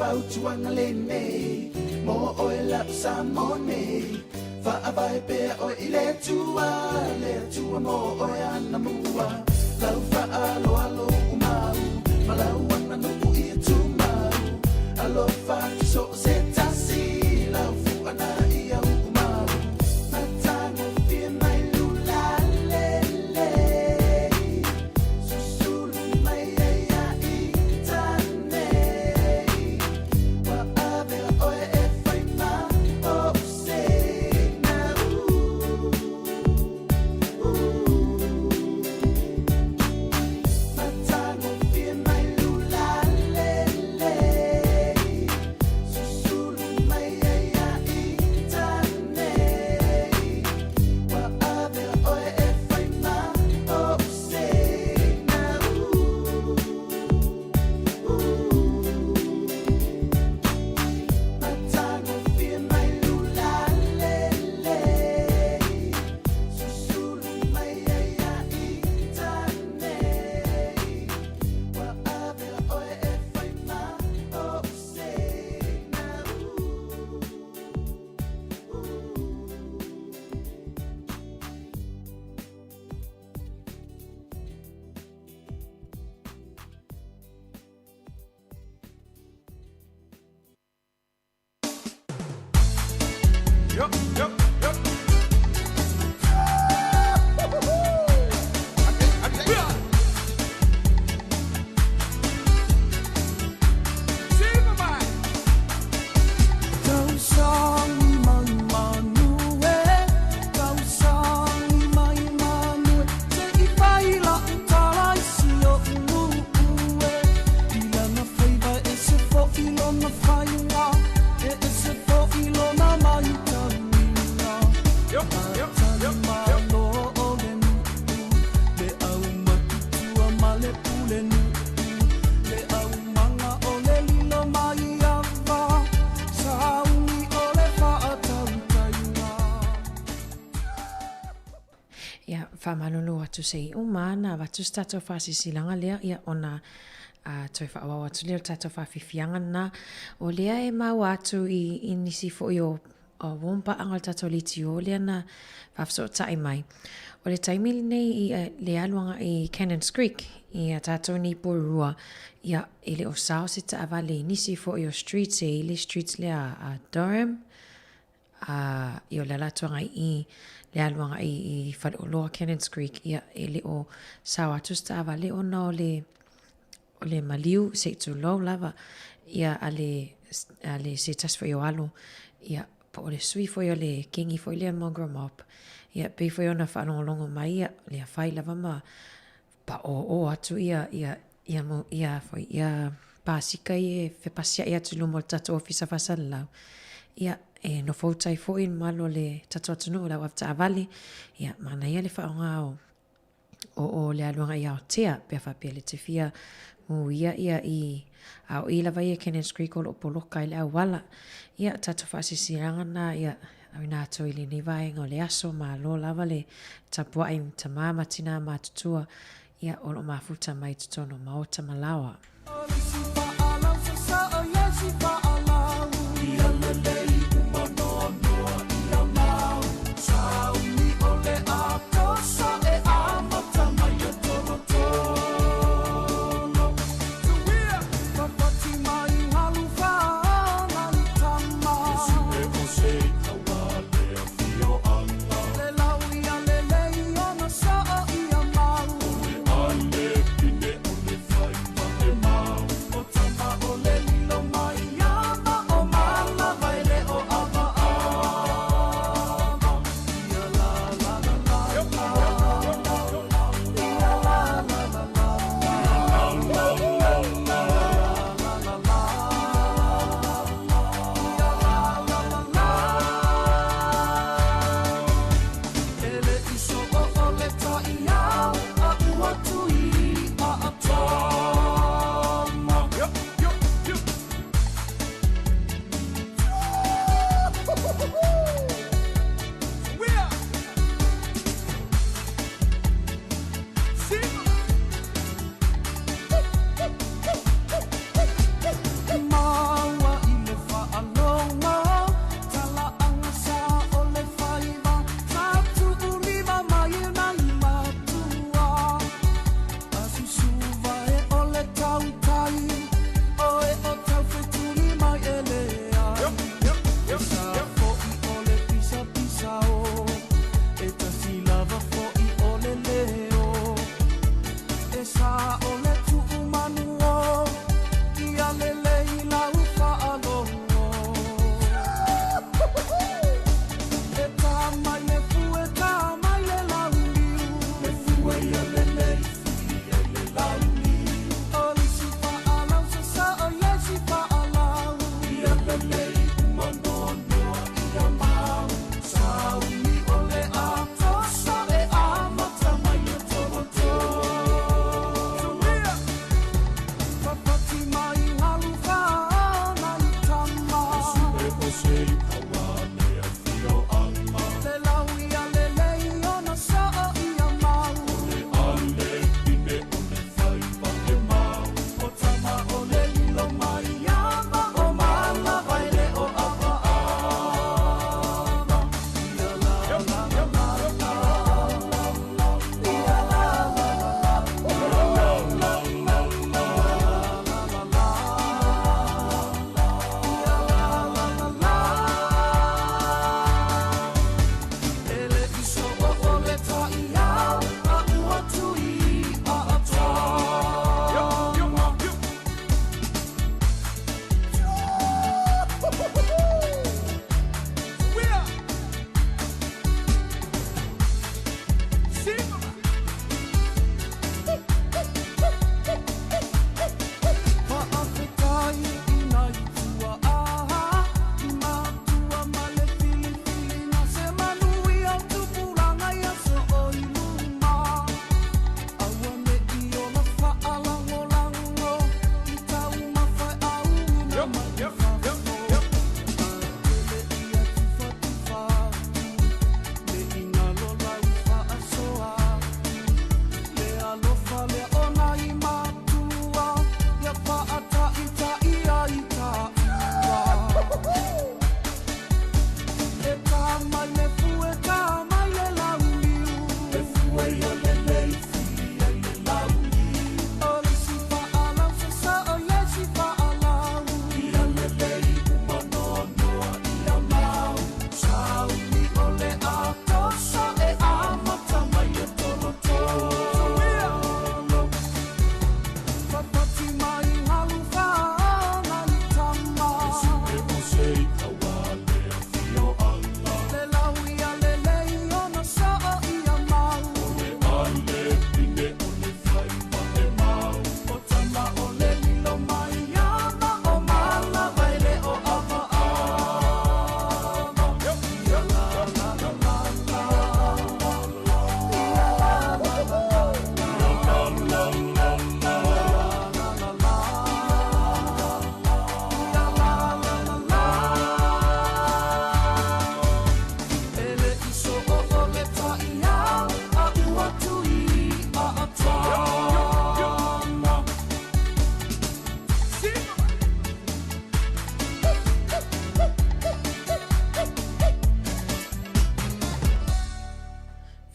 fau tuanga le nei mo o e la sa mo nei fa avai pe o i le tua mo o e ana mua lau fa alo alo umau malau ana no u i tu mau alo fa so se tasi lau fu ana i au umau matango fie mai lula lele susulu mai ya i tane wa ave o e fai ma o se na matango fie mai lula lele susulu mai ya i tane wa ave o e fai ma o se na matango fie mai lula lele susulu mai ya i tane wa ave o e fai ma o se na Yup, yup, yup. Ia whamalolo atu sei o mana watu stato whasisilanga lea ia ona toi whaawawa atu lea tato whawhiwhianga na o lea e mau atu i nisi fo i o wompa angal tato liti o lea na whafso tai mai. O le taimi nei i le aluanga i Cannons Creek i a tato ni porua ia ele o sao se ta avale nisi fo i o streets e ile streets lea a Durham i o le latuanga i le aluanga i whaleoloa Cannons Creek ia ele o sao atu sta avale o na o le maliu se tu low lava ia ale se tas fo i o alu ia po o le sui fo i o le kingi fo i le mogra mop ia pe fo i ona whanongalongo mai ia le whai lava ma pa o atu ia fo ia pasika i e whepasia ia tu lumo tatu ofisa whasalau ia e no fautai fo in malo le tatu atunu la wafta avali ia mana ia le whaonga o le aluanga i ao tea pe whapea le te fia ia i au i lava ia Cannons Creek o lo poloka i le au wala ia tatu whasisiranga na ia au nā toi le ni vaenga o le aso ma lo lava le tapua i tamama tina matutua ia o lo mafuta mai tutono maota malawa.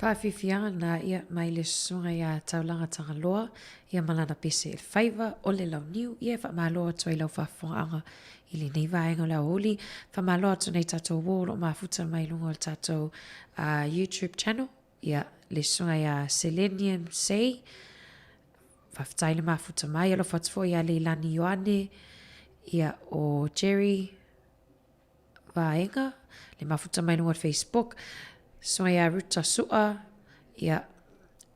Whawhiwhianga na ia mai le sunga ia taulanga tangaloa, ia malana pese e whaiva o le lau niu, ia whamaloa toi lau whafonga i le nei vaenga lau holi, whamaloa tu nei tatou wōro mafuta mai lunga o tatou YouTube channel, ia le sunga ia Selenium Say, whaftai le mafuta mai, alo whatfo ia le Lani Ioane, ia o Jerry vaenga, le mafuta mai lunga o Facebook, so ia Ruta Sua, ia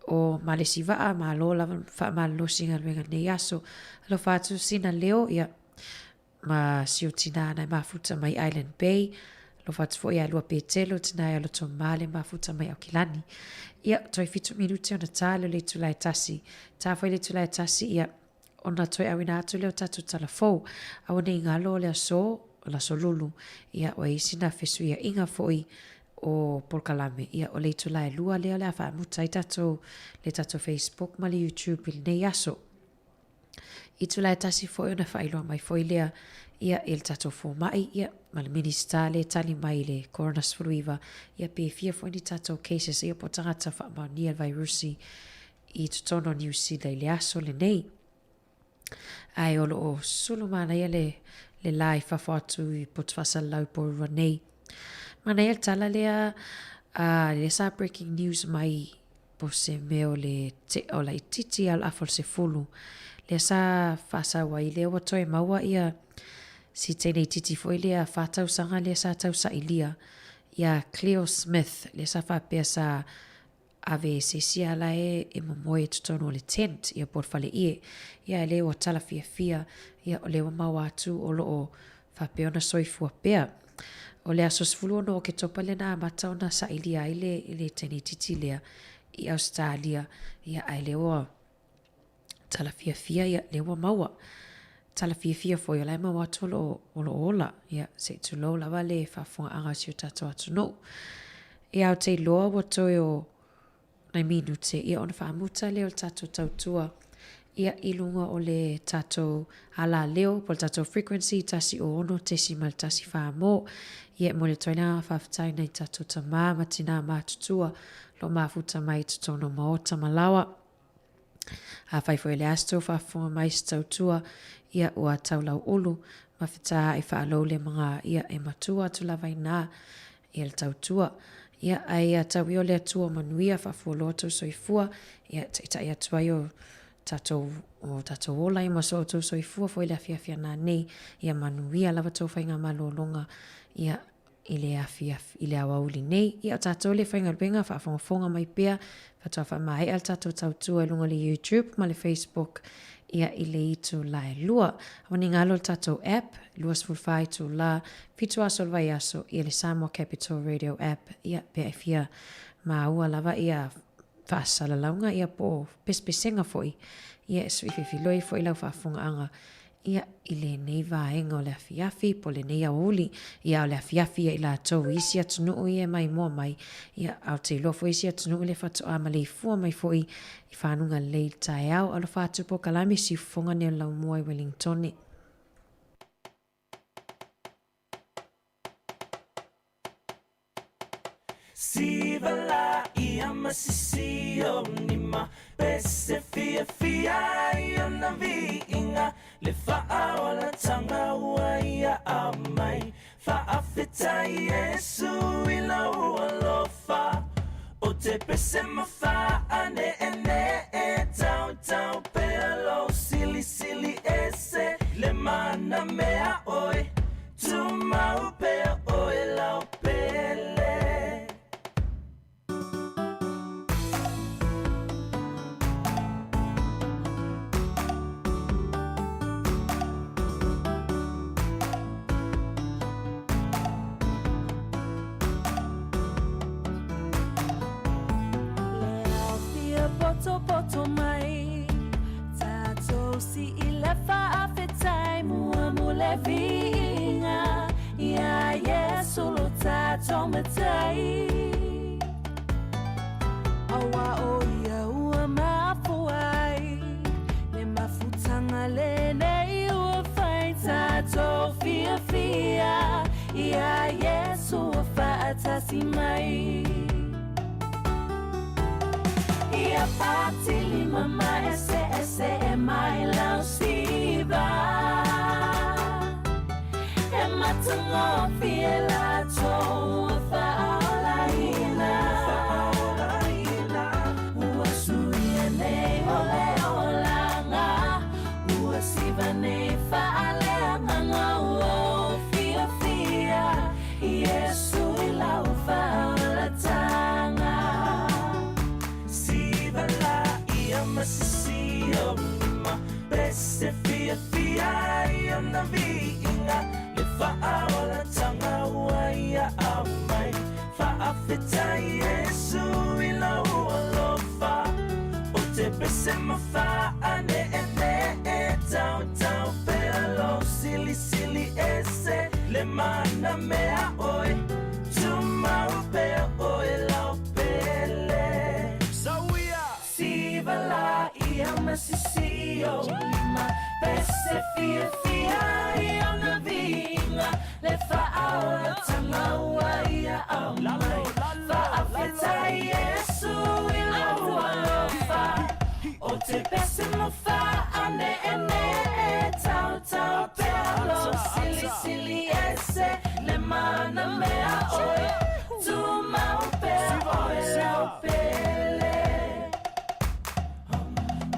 o Malesi Waa, ma lo lava wha ma lo singa luenga nei aso. Alo whātu sina leo, ia ma sio tina ana mafuta mai Island Bay, lo whātu fo ia lua petelo tina ia lo to male mafuta mai au Kilani. Ia toi fitu minuti ona tā leo le tulai tasi. Tā fai le tulai tasi, ia ona toi awina atu leo tatu talafou. Awa nei ngalo lea so, la so lulu. Ia o sina fesu ia inga foi o Polkalame, ia o le tulai lua lea lea wha muta i tato le tato Facebook ma le YouTube il nei aso. I tulai tasi foi ona whailoa mai foi lea ia il tato fo mai, ia ma le minista le tali mai le coronas fruiva, ia pe fia foi ni tato cases ia po tangata wha mauni al virusi i tutono New Zealand le aso le nei. Ai olo o sulumana ia le lai whawhatu i potwasa lau porua nei. Mana ia tala lea le sa breaking news mai po se meo le te o la ititi al afol se fulu. Le sa fasa wai lea watoi maua ia si tene ititi foi lea whatau sanga lea sa tau sa ilia. Ia Cleo Smith le sa whapea sa ave se sia la e mamoe tutono le tent ia porfale ie. Ia leo tala fia ia o leo maua atu o loo whapea ona soifua pea. O le aso sfulu no ke topa le na mata ona sa ilia ile teni titi lea i Australia ia ai lewa tala fia ia lewa maua tala fia foi la maua tolo ola ia se tu lo la vale fa fo anga si tato atu no ia o te loa wato o na minute ia on fa muta le o tato tautua ia ilunga o le tato ala leo pol tato frequency tasi o ono tesimal tasi fa mo ia mo le toina whawhatai nei tato tama matina mātutua lo mafuta mai tutono maota malawa. A whaifo ele asto whafonga mai stautua ia ua taulau ulu mawhita i whaalau le mga ia e matua tu lawai nā ia le tautua. Ia ai tau io le atua manuia whafuoloto soifua ia ta ia tuai o tato ola i maso tu soifua fo ile afia nā nei ia manuia lava tau whainga malolonga ia ile afia ile awauli nei ia tato le whainga ruenga whaafonga mai pia whatua whamai al tato tautua lunga le YouTube ma le Facebook ia ile itu la lua wani ngalo tato app luas fulfai tu la fitu aso vai aso ia le Samoa Capital Radio app ia pe afia ma ua lava ia whaasala launga ia po pespesenga foi ia sui filoi foi lau whaafonga anga ia i le nei vaenga o le afiafi po le nei auli ia o le afiafi ia i la tau isi atunuu ia mai mua mai ia au te lofo isi atunuu le fatoa ma le ifua mai foi i whanunga le tae au alo fatu po kalami si fonga ne lau mua i Wellington. Sivala ia masisio nima pese fia fia ia na viinga le faa o la tanga ua ia amai faa fita Yesu ila ua lofa o te pese mafa ane ene tau tau pelo sili sili ese le mana mea oi tu mau pe oi lau pele. Poto mai tato si ilefa afetai mua mule vinga ya Yesu lo tato matai awa o ya ua mafuai le mafutanga le nei ua fai tato fia fia ya Yesu fa atasi mai ia patili mama ese e mai lau siva e matungo fiela to faolaina ua suia nei ole olanga ua siva nei faaleanga ua fia fia Yesu ila faolatanga masisio ma pese fia fia ia na viinga le faa o la tanga ua ia amai faa fita Yesu ila ua lofa o te pese mafa ane ene tau tau pelo sili sili ese le mana mea oi tu mau pe oi lau pele Sivala ia masisio lima pese fia fia ia na vinga le faa tanga ua ia amai faa feta Yesu ila ua lofa o te pese mafa ane ene tau tau pelo sili sili ese le mana mea oi tu mau pe oi lau pele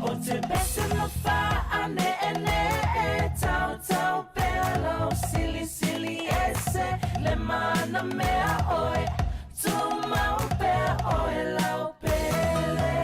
o te pese mafa ane ene tau tau pelo sili sili ese le mana mea oi tu mau pe oi lau pele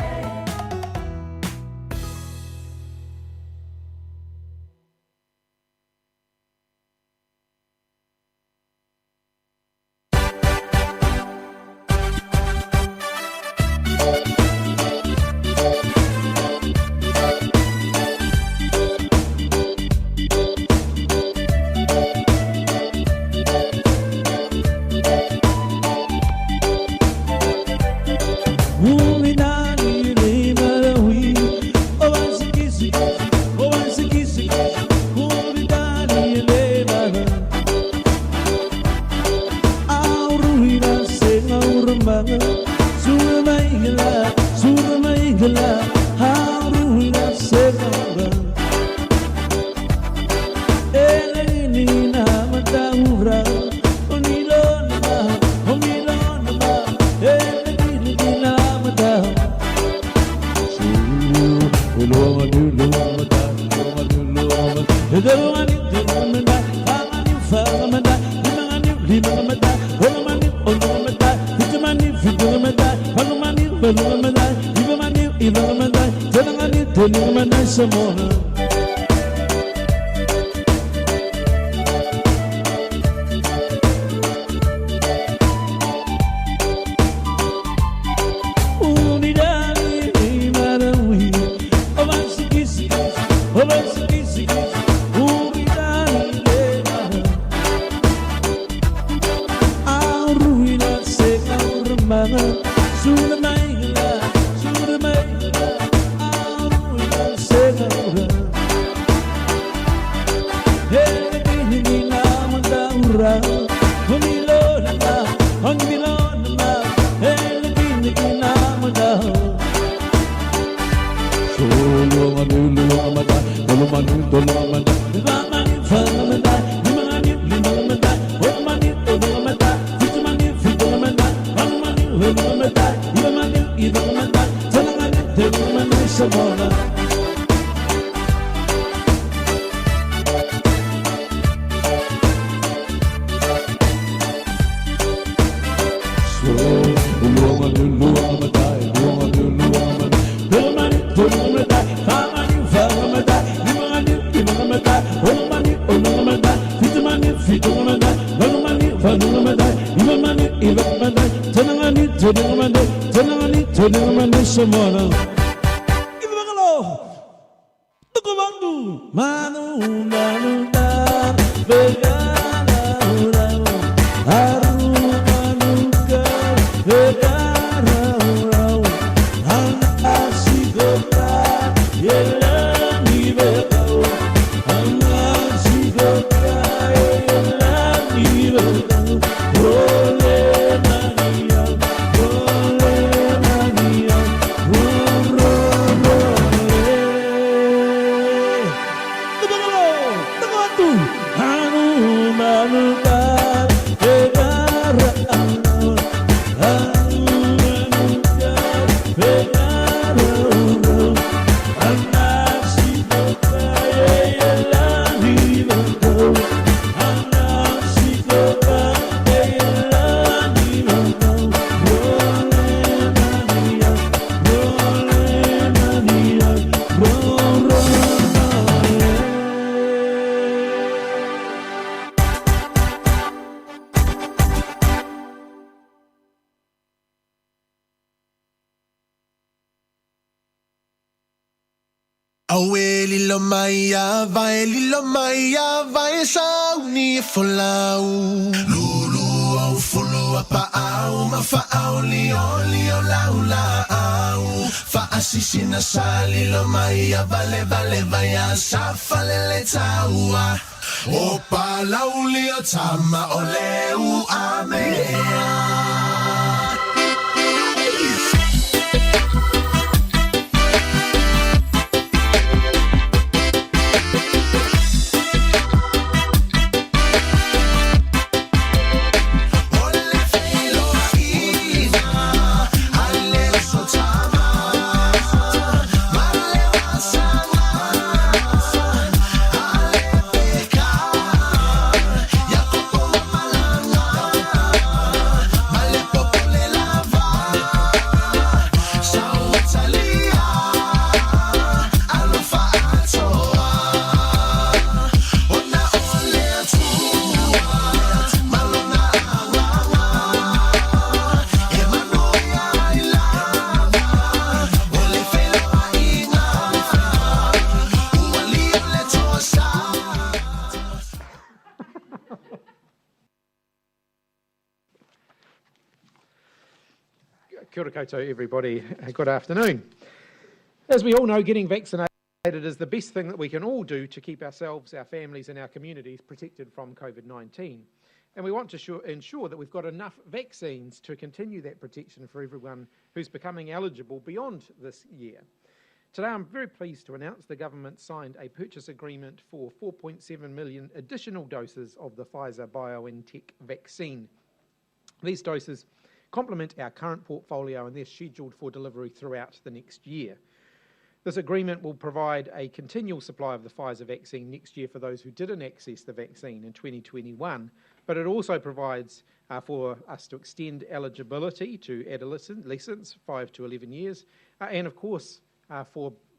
Awe lilo maya vai sau ni folau. Lulu au fulu apa au mafa au lio laula au. Fa asisi na sali lo maya vale vaya safa lele taua. Opa laulio tama oleu amea. Kia ora koutou, everybody. Good afternoon. As we all know, getting vaccinated is the best thing that we can all do to keep ourselves, our families and our communities protected from COVID-19. And we want to ensure that we've got enough vaccines to continue that protection for everyone who's becoming eligible beyond this year. Today I'm very pleased to announce the government signed a purchase agreement for 4.7 million additional doses of the Pfizer-BioNTech vaccine. These doses complement our current portfolio and they're scheduled for delivery throughout the next year. This agreement will provide a continual supply of the Pfizer vaccine next year for those who didn't access the vaccine in 2021, but it also provides for us to extend eligibility to adolescents 5 to 11 years, and of course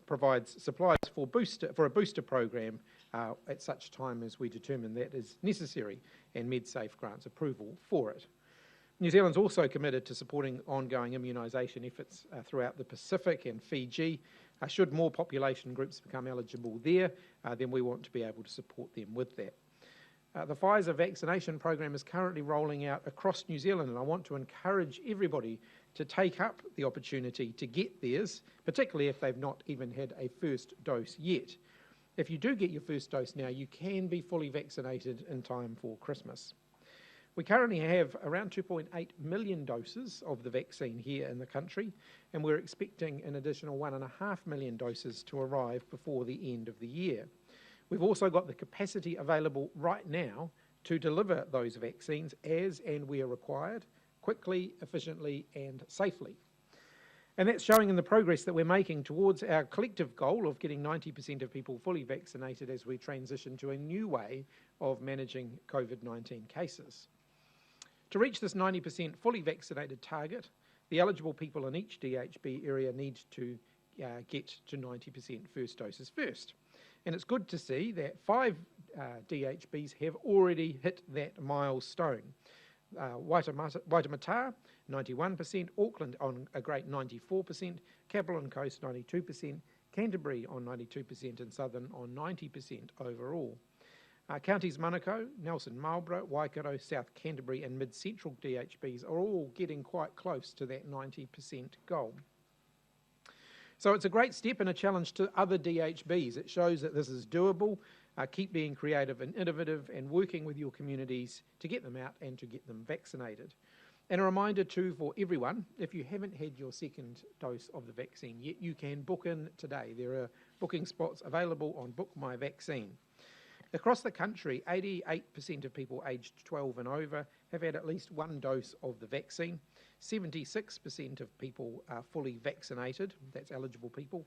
provides supplies for a booster program at such time as we determine that is necessary and MedSafe grants approval for it. New Zealand's also committed to supporting ongoing immunisation efforts throughout the Pacific and Fiji. Should more population groups become eligible there, then we want to be able to support them with that. The Pfizer vaccination program is currently rolling out across New Zealand, and I want to encourage everybody to take up the opportunity to get theirs, particularly if they've not even had a first dose yet. If you do get your first dose now, you can be fully vaccinated in time for Christmas. We currently have around 2.8 million doses of the vaccine here in the country, and we're expecting an additional 1.5 million doses to arrive before the end of the year. We've also got the capacity available right now to deliver those vaccines as and where required, quickly, efficiently, and safely. And that's showing in the progress that we're making towards our collective goal of getting 90% of people fully vaccinated as we transition to a new way of managing COVID-19 cases. To reach this 90% fully vaccinated target, the eligible people in each DHB area need to get to 90% first doses first. And it's good to see that 5 DHBs have already hit that milestone. Waitemata, 91%, Auckland on a great 94%, Capital and Coast 92%, Canterbury on 92%, and Southern on 90% overall. Counties Manukau, Nelson Marlborough, Waikato, South Canterbury and Mid-Central DHBs are all getting quite close to that 90% goal. So it's a great step and a challenge to other DHBs. It shows that this is doable. Keep being creative and innovative and working with your communities to get them out and to get them vaccinated. And a reminder too for everyone, if you haven't had your second dose of the vaccine yet, you can book in today. There are booking spots available on Book My Vaccine. Across the country, 88% of people aged 12 and over have had at least one dose of the vaccine. 76% of people are fully vaccinated, that's eligible people,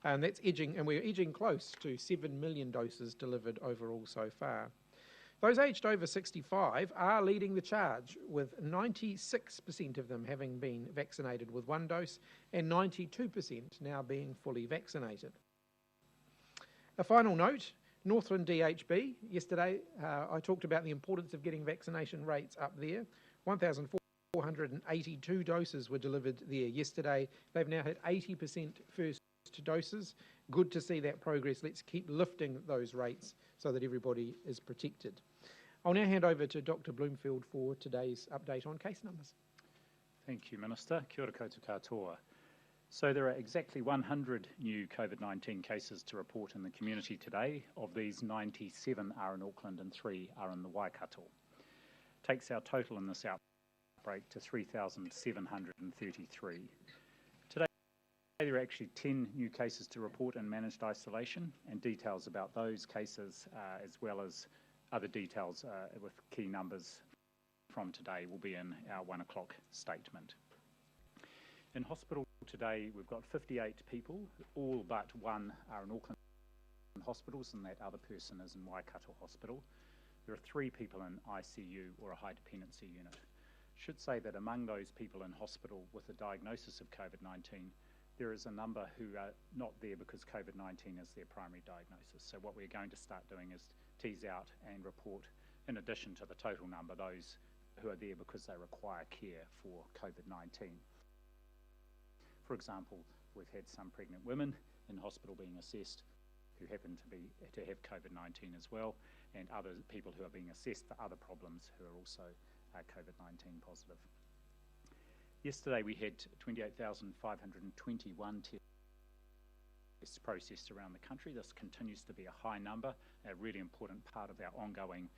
and that's edging, and we're edging close to 7 million doses delivered overall so far. Those aged over 65 are leading the charge, with 96% of them having been vaccinated with one dose and 92% now being fully vaccinated. A final note, Northland DHB, yesterday I talked about the importance of getting vaccination rates up there. 1,482 doses were delivered there yesterday. They've now had 80% first doses. Good to see that progress. Let's keep lifting those rates so that everybody is protected. I'll now hand over to Dr. Bloomfield for today's update on case numbers. Thank you, Minister. Kia ora koutou katoa. So there are exactly 100 new COVID-19 cases to report in the community today. Of these, 97 are in Auckland and 3 are in the Waikato. Takes our total in this outbreak to 3,733. Today there are actually 10 new cases to report in managed isolation, and details about those cases as well as other details with key numbers from today will be in our 1 o'clock statement. In hospital today, we've got 58 people, all but one are in Auckland hospitals, and that other person is in Waikato Hospital. There are 3 people in ICU or a high dependency unit. Should say that among those people in hospital with a diagnosis of COVID-19, there is a number who are not there because COVID-19 is their primary diagnosis. So what we're going to start doing is tease out and report, in addition to the total number, those who are there because they require care for COVID-19. For example, we've had some pregnant women in hospital being assessed who happen to have COVID-19 as well, and other people who are being assessed for other problems who are also COVID-19 positive. Yesterday we had 28,521 tests processed around the country. This continues to be a high number, a really important part of our ongoing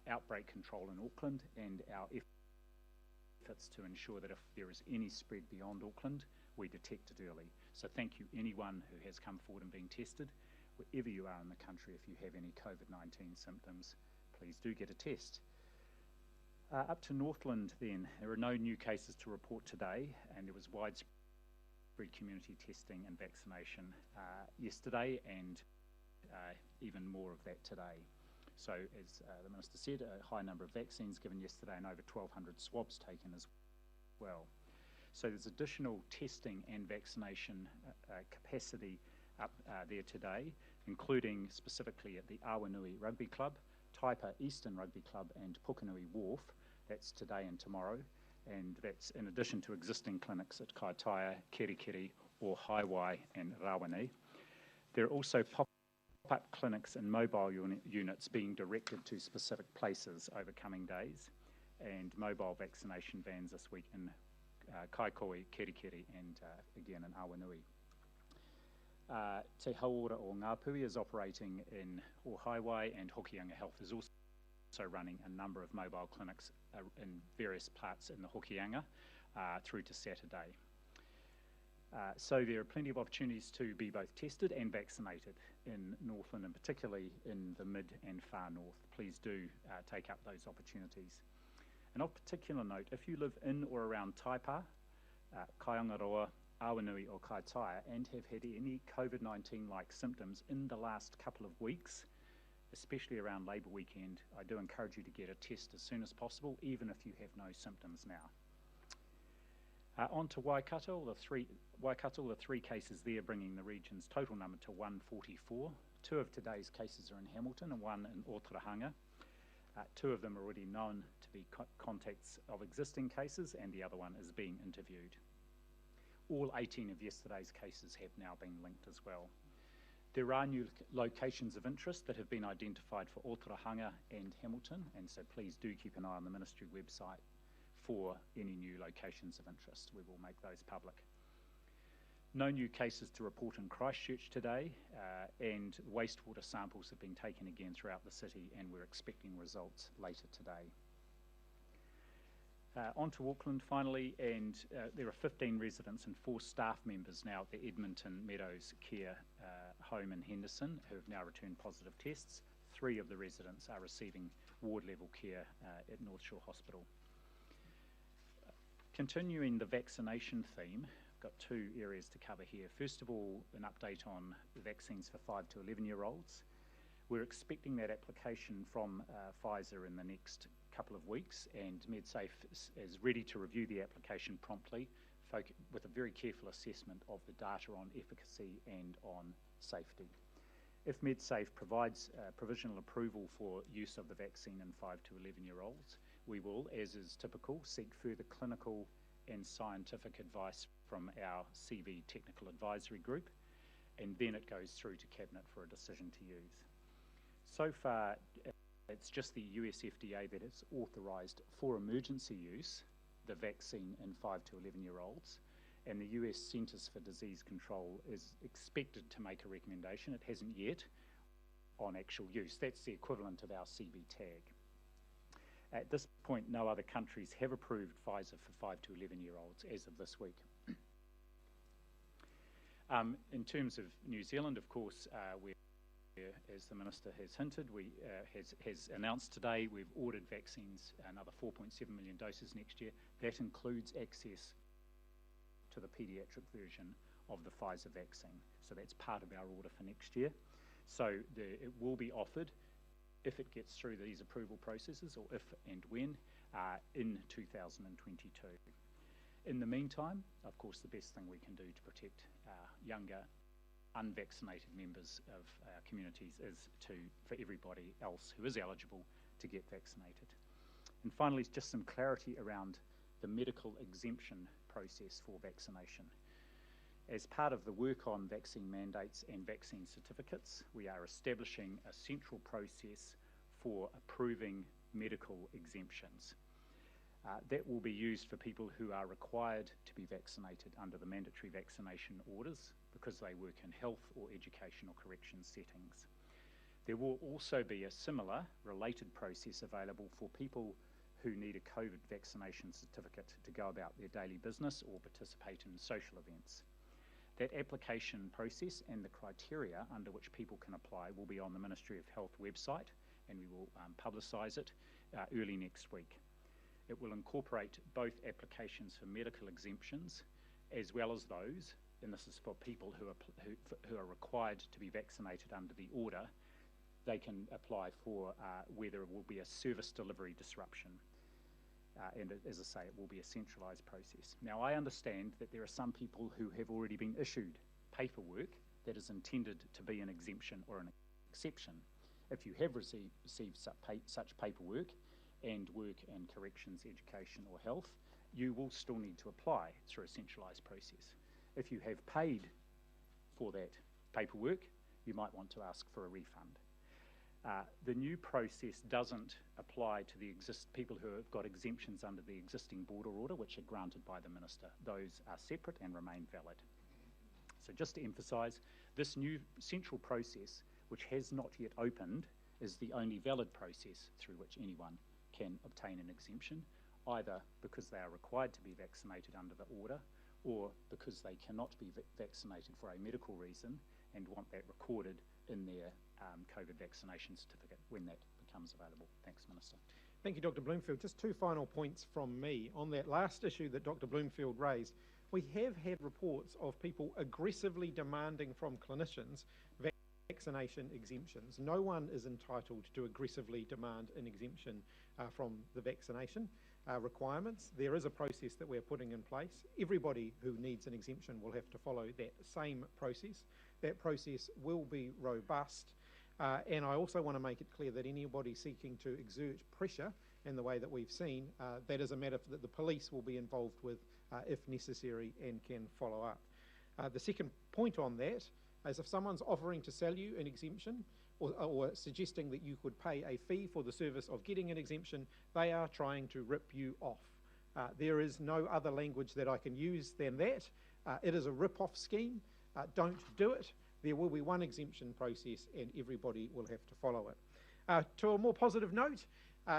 outbreak control in Auckland and our efforts to ensure that if there is any spread beyond Auckland, we detect it early. So thank you anyone who has come forward and been tested. Wherever you are in the country, if you have any COVID-19 symptoms, please do get a test. Up to Northland then, there are no new cases to report today, and there was widespread community testing and vaccination yesterday, and even more of that today. So as the Minister said, a high number of vaccines given yesterday and over 1,200 swabs taken as well. So there's additional testing and vaccination capacity up there today, including specifically at the Awanui Rugby Club, Taipa Eastern Rugby Club and Pukenui Wharf. That's today and tomorrow, and that's in addition to existing clinics at Kaitaia, Kerikeri or Haiwai and Rawene. There are also pop-up clinics and mobile units being directed to specific places over coming days, and mobile vaccination vans this week in Kaikoui, Kerikeri and again in Awanui. Te Hauora o Ngāpui is operating in Ohaiwai, and Hokianga Health is also running a number of mobile clinics in various parts in the Hokianga through to Saturday. So there are plenty of opportunities to be both tested and vaccinated in Northland, and particularly in the mid and far north. Please do take up those opportunities. And of particular note, if you live in or around Taipa, Kaiongaroa, Awanui or Kaitaia and have had any COVID-19-like symptoms in the last couple of weeks, especially around Labour weekend, I do encourage you to get a test as soon as possible, even if you have no symptoms now. On to Waikato, the three cases there, bringing the region's total number to 144. 2 of today's cases are in Hamilton and 1 in Otorohanga. 2 of them are already known to be contacts of existing cases, and the other one is being interviewed. All 18 of yesterday's cases have now been linked as well. There are new locations of interest that have been identified for Otorohanga and Hamilton, and so please do keep an eye on the Ministry website for any new locations of interest. We will make those public. No new cases to report in Christchurch today, and wastewater samples have been taken again throughout the city, and we're expecting results later today. On to Auckland finally, and there are 15 residents and 4 staff members now at the Edmonton Meadows Care home in Henderson who have now returned positive tests. 3 of the residents are receiving ward level care at North Shore Hospital. Continuing the vaccination theme, I've got 2 areas to cover here. First of all, an update on the vaccines for 5 to 11-year-olds. We're expecting that application from Pfizer in the next couple of weeks, and MedSafe is ready to review the application promptly with a very careful assessment of the data on efficacy and on safety. If MedSafe provides provisional approval for use of the vaccine in 5 to 11-year-olds, we will, as is typical, seek further clinical and scientific advice from our CV Technical Advisory Group, and then it goes through to Cabinet for a decision to use. So far, it's just the US FDA that has authorised for emergency use the vaccine in 5 to 11-year-olds, and the US Centres for Disease Control is expected to make a recommendation. It hasn't yet on actual use. That's the equivalent of our CB tag. At this point, no other countries have approved Pfizer for 5 to 11-year-olds as of this week. In terms of New Zealand, of course, as the Minister has hinted, has announced today, we've ordered vaccines, another 4.7 million doses next year. That includes access to the paediatric version of the Pfizer vaccine. So that's part of our order for next year. So it will be offered if it gets through these approval processes, or if and when, in 2022. In the meantime, of course, the best thing we can do to protect younger, unvaccinated members of our communities is for everybody else who is eligible to get vaccinated. And finally, just some clarity around the medical exemption process for vaccination. As part of the work on vaccine mandates and vaccine certificates, we are establishing a central process for approving medical exemptions. That will be used for people who are required to be vaccinated under the mandatory vaccination orders because they work in health or education or corrections settings. There will also be a similar related process available for people who need a COVID vaccination certificate to go about their daily business or participate in social events. That application process and the criteria under which people can apply will be on the Ministry of Health website, and we will publicise it early next week. It will incorporate both applications for medical exemptions as well as those, and this is for people who are required to be vaccinated under the order. They can apply for where there will be a service delivery disruption. And as I say, it will be a centralised process. Now, I understand that there are some people who have already been issued paperwork that is intended to be an exemption or an exception. If you have received such paperwork and work in corrections, education or health, you will still need to apply through a centralised process. If you have paid for that paperwork, you might want to ask for a refund. The new process doesn't apply to the people who have got exemptions under the existing border order, which are granted by the Minister. Those are separate and remain valid. So just to emphasise, this new central process, which has not yet opened, is the only valid process through which anyone can obtain an exemption, either because they are required to be vaccinated under the order or because they cannot be vaccinated for a medical reason and want that recorded in their COVID vaccination certificate when that becomes available. Thanks, Minister. Thank you, Dr. Bloomfield. Just 2 final points from me. On that last issue that Dr. Bloomfield raised, we have had reports of people aggressively demanding from clinicians vaccination exemptions. No one is entitled to aggressively demand an exemption from the vaccination requirements. There is a process that we're putting in place. Everybody who needs an exemption will have to follow that same process. That process will be robust. And I also want to make it clear that anybody seeking to exert pressure in the way that we've seen, that is a matter that the police will be involved with if necessary and can follow up. The second point on that is if someone's offering to sell you an exemption or suggesting that you could pay a fee for the service of getting an exemption, they are trying to rip you off. There is no other language that I can use than that. It is a rip-off scheme. Don't do it. There will be one exemption process and everybody will have to follow it. To a more positive note,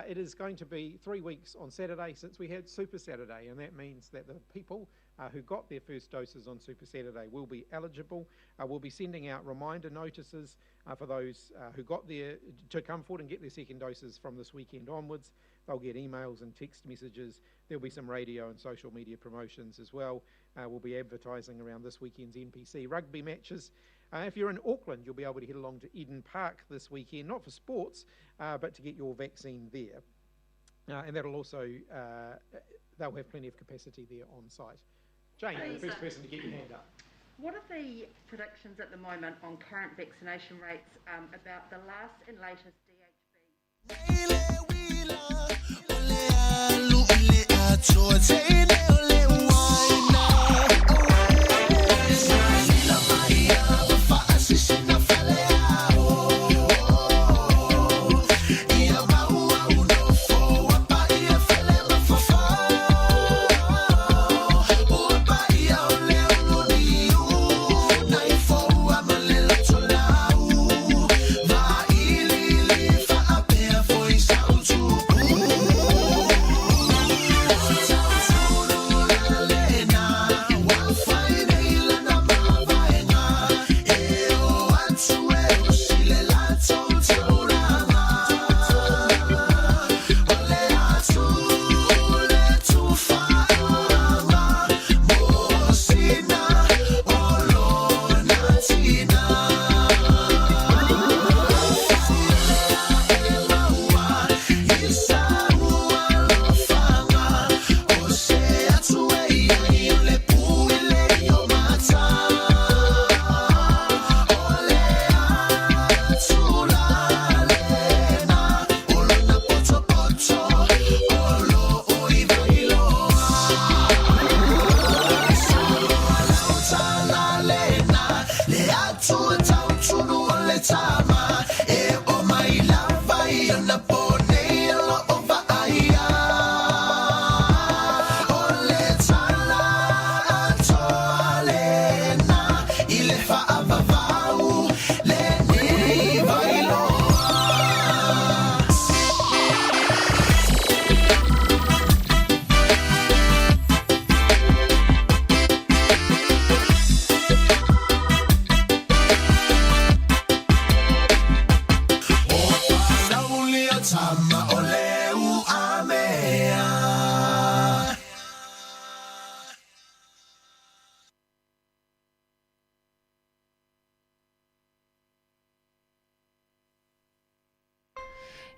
it is going to be 3 weeks on Saturday since we had Super Saturday, and that means that the people who got their first doses on Super Saturday will be eligible. We'll be sending out reminder notices for those who got there to come forward and get their second doses from this weekend onwards. They'll get emails and text messages. There'll be some radio and social media promotions as well. We'll be advertising around this weekend's NPC rugby matches. If you're in Auckland, you'll be able to head along to Eden Park this weekend, not for sports, but to get your vaccine there. And that'll also, they'll have plenty of capacity there on site. Jane, you're the first person to get your hand up. What are the predictions at the moment on current vaccination rates about the last and latest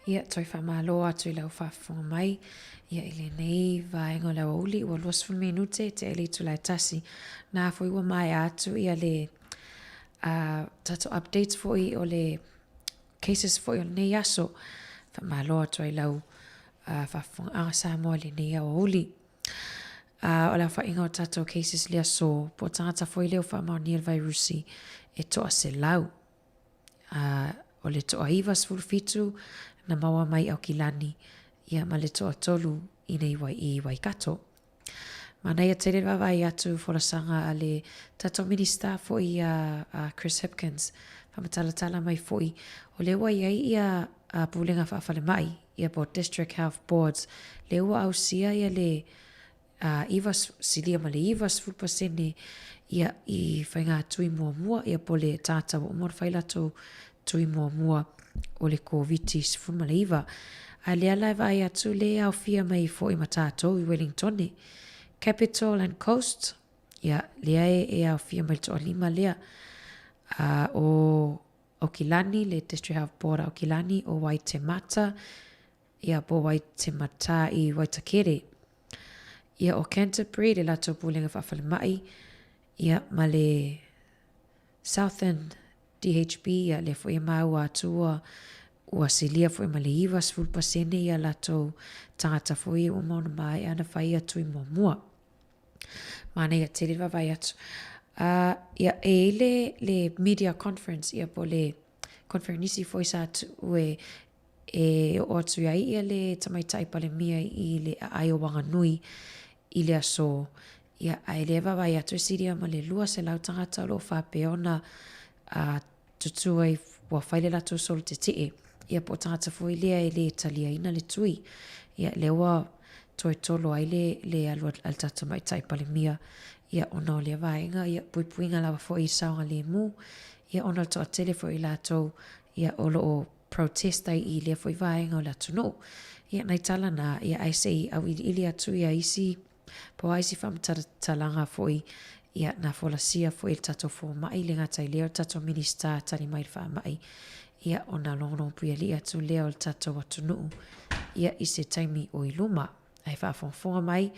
Ia toi whamalo atu I lau whafonga mai. Ia I le nei vaenga lau auli ua 20 minute te eli tu lai tasi. Nā fo iwa mai atu ia le tato updates fo I o le cases fo I o nei aso. Whamalo atu I lau whafonga asa mo le nei au auli. O la whainga o tato cases le aso. Po tangata fo I leo whamao niel virusi e toa se lau. O le toa ivas fulfitu na maua mai au kilani ia ma le toa tolu I nei wai kato. Mana ia tere wawai atu wholasanga a le tato minista fo I Chris Hipkins whamatalatala mai foi. O le ua iai ia pulenga whaafale mai, ia po District Health Boards, le ua au sia ia le ivas silia ma le ivas fulpasene ia i whainga tui mua ia po le tata o mor whailato tui mua o le COVID sifuma le iwa. A lea lai vai atu le au fia mai fo i matato i Wellington, Capital and Coast, ia lea e au fia mai to lima lea o Kilani, le District Health Board o Kilani o Waitemata, ia po Waitemata i Waitakere. Ia o Canterbury, le lato pulenga whawhale mai, ia ma le Southern DHB, ia le fo i mau atua ua silia fo i ma le ivas fulpasene ia lato tangata fo i o mauna mai ana whai atu i mua. Mana ia te lewa vai atu. Ia e le media conference, ia po le conferenisi fo i sa atu ue o atu ia le tamaitai pale mia i le ai o Wanganui i le aso. Ia ai lewa vai atu siria ma le lua se lau tangata lo whapeona tutua i wa whaile lato solo te tee. Ia po tangata fo i lea e le talia ina le tui. Ia lewa toi tolo ai le alua al tata mai tai pale mia. Ia ona o le vaenga, ia puipuinga lawa fo i saonga le mu. Ia ona toa tele fo i lato, ia olo o protesta i le fo i vaenga o lato no. Ia nai tala na, ia aise i au ili atu ia isi, po aisi whamatara talanga fo i, ia na fola sia fo i tato fo mai le ngatai leo tato minister tani mai wha mai. Ia ona longono puia li atu leo le tato watu nuu. Ia i se taimi o i luma. Ai whaafonga mai,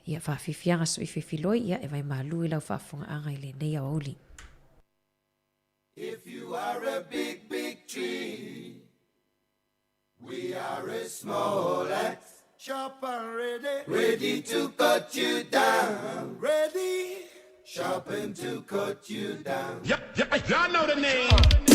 ia whaafifianga so i whiwhiloi, ia e vai malu i lau whaafonga anga i le nei au auli. If you are a big, big tree, we are a small axe, sharp and ready to cut you down. Ready, sharpened to cut you down. Yep, y'all know the name.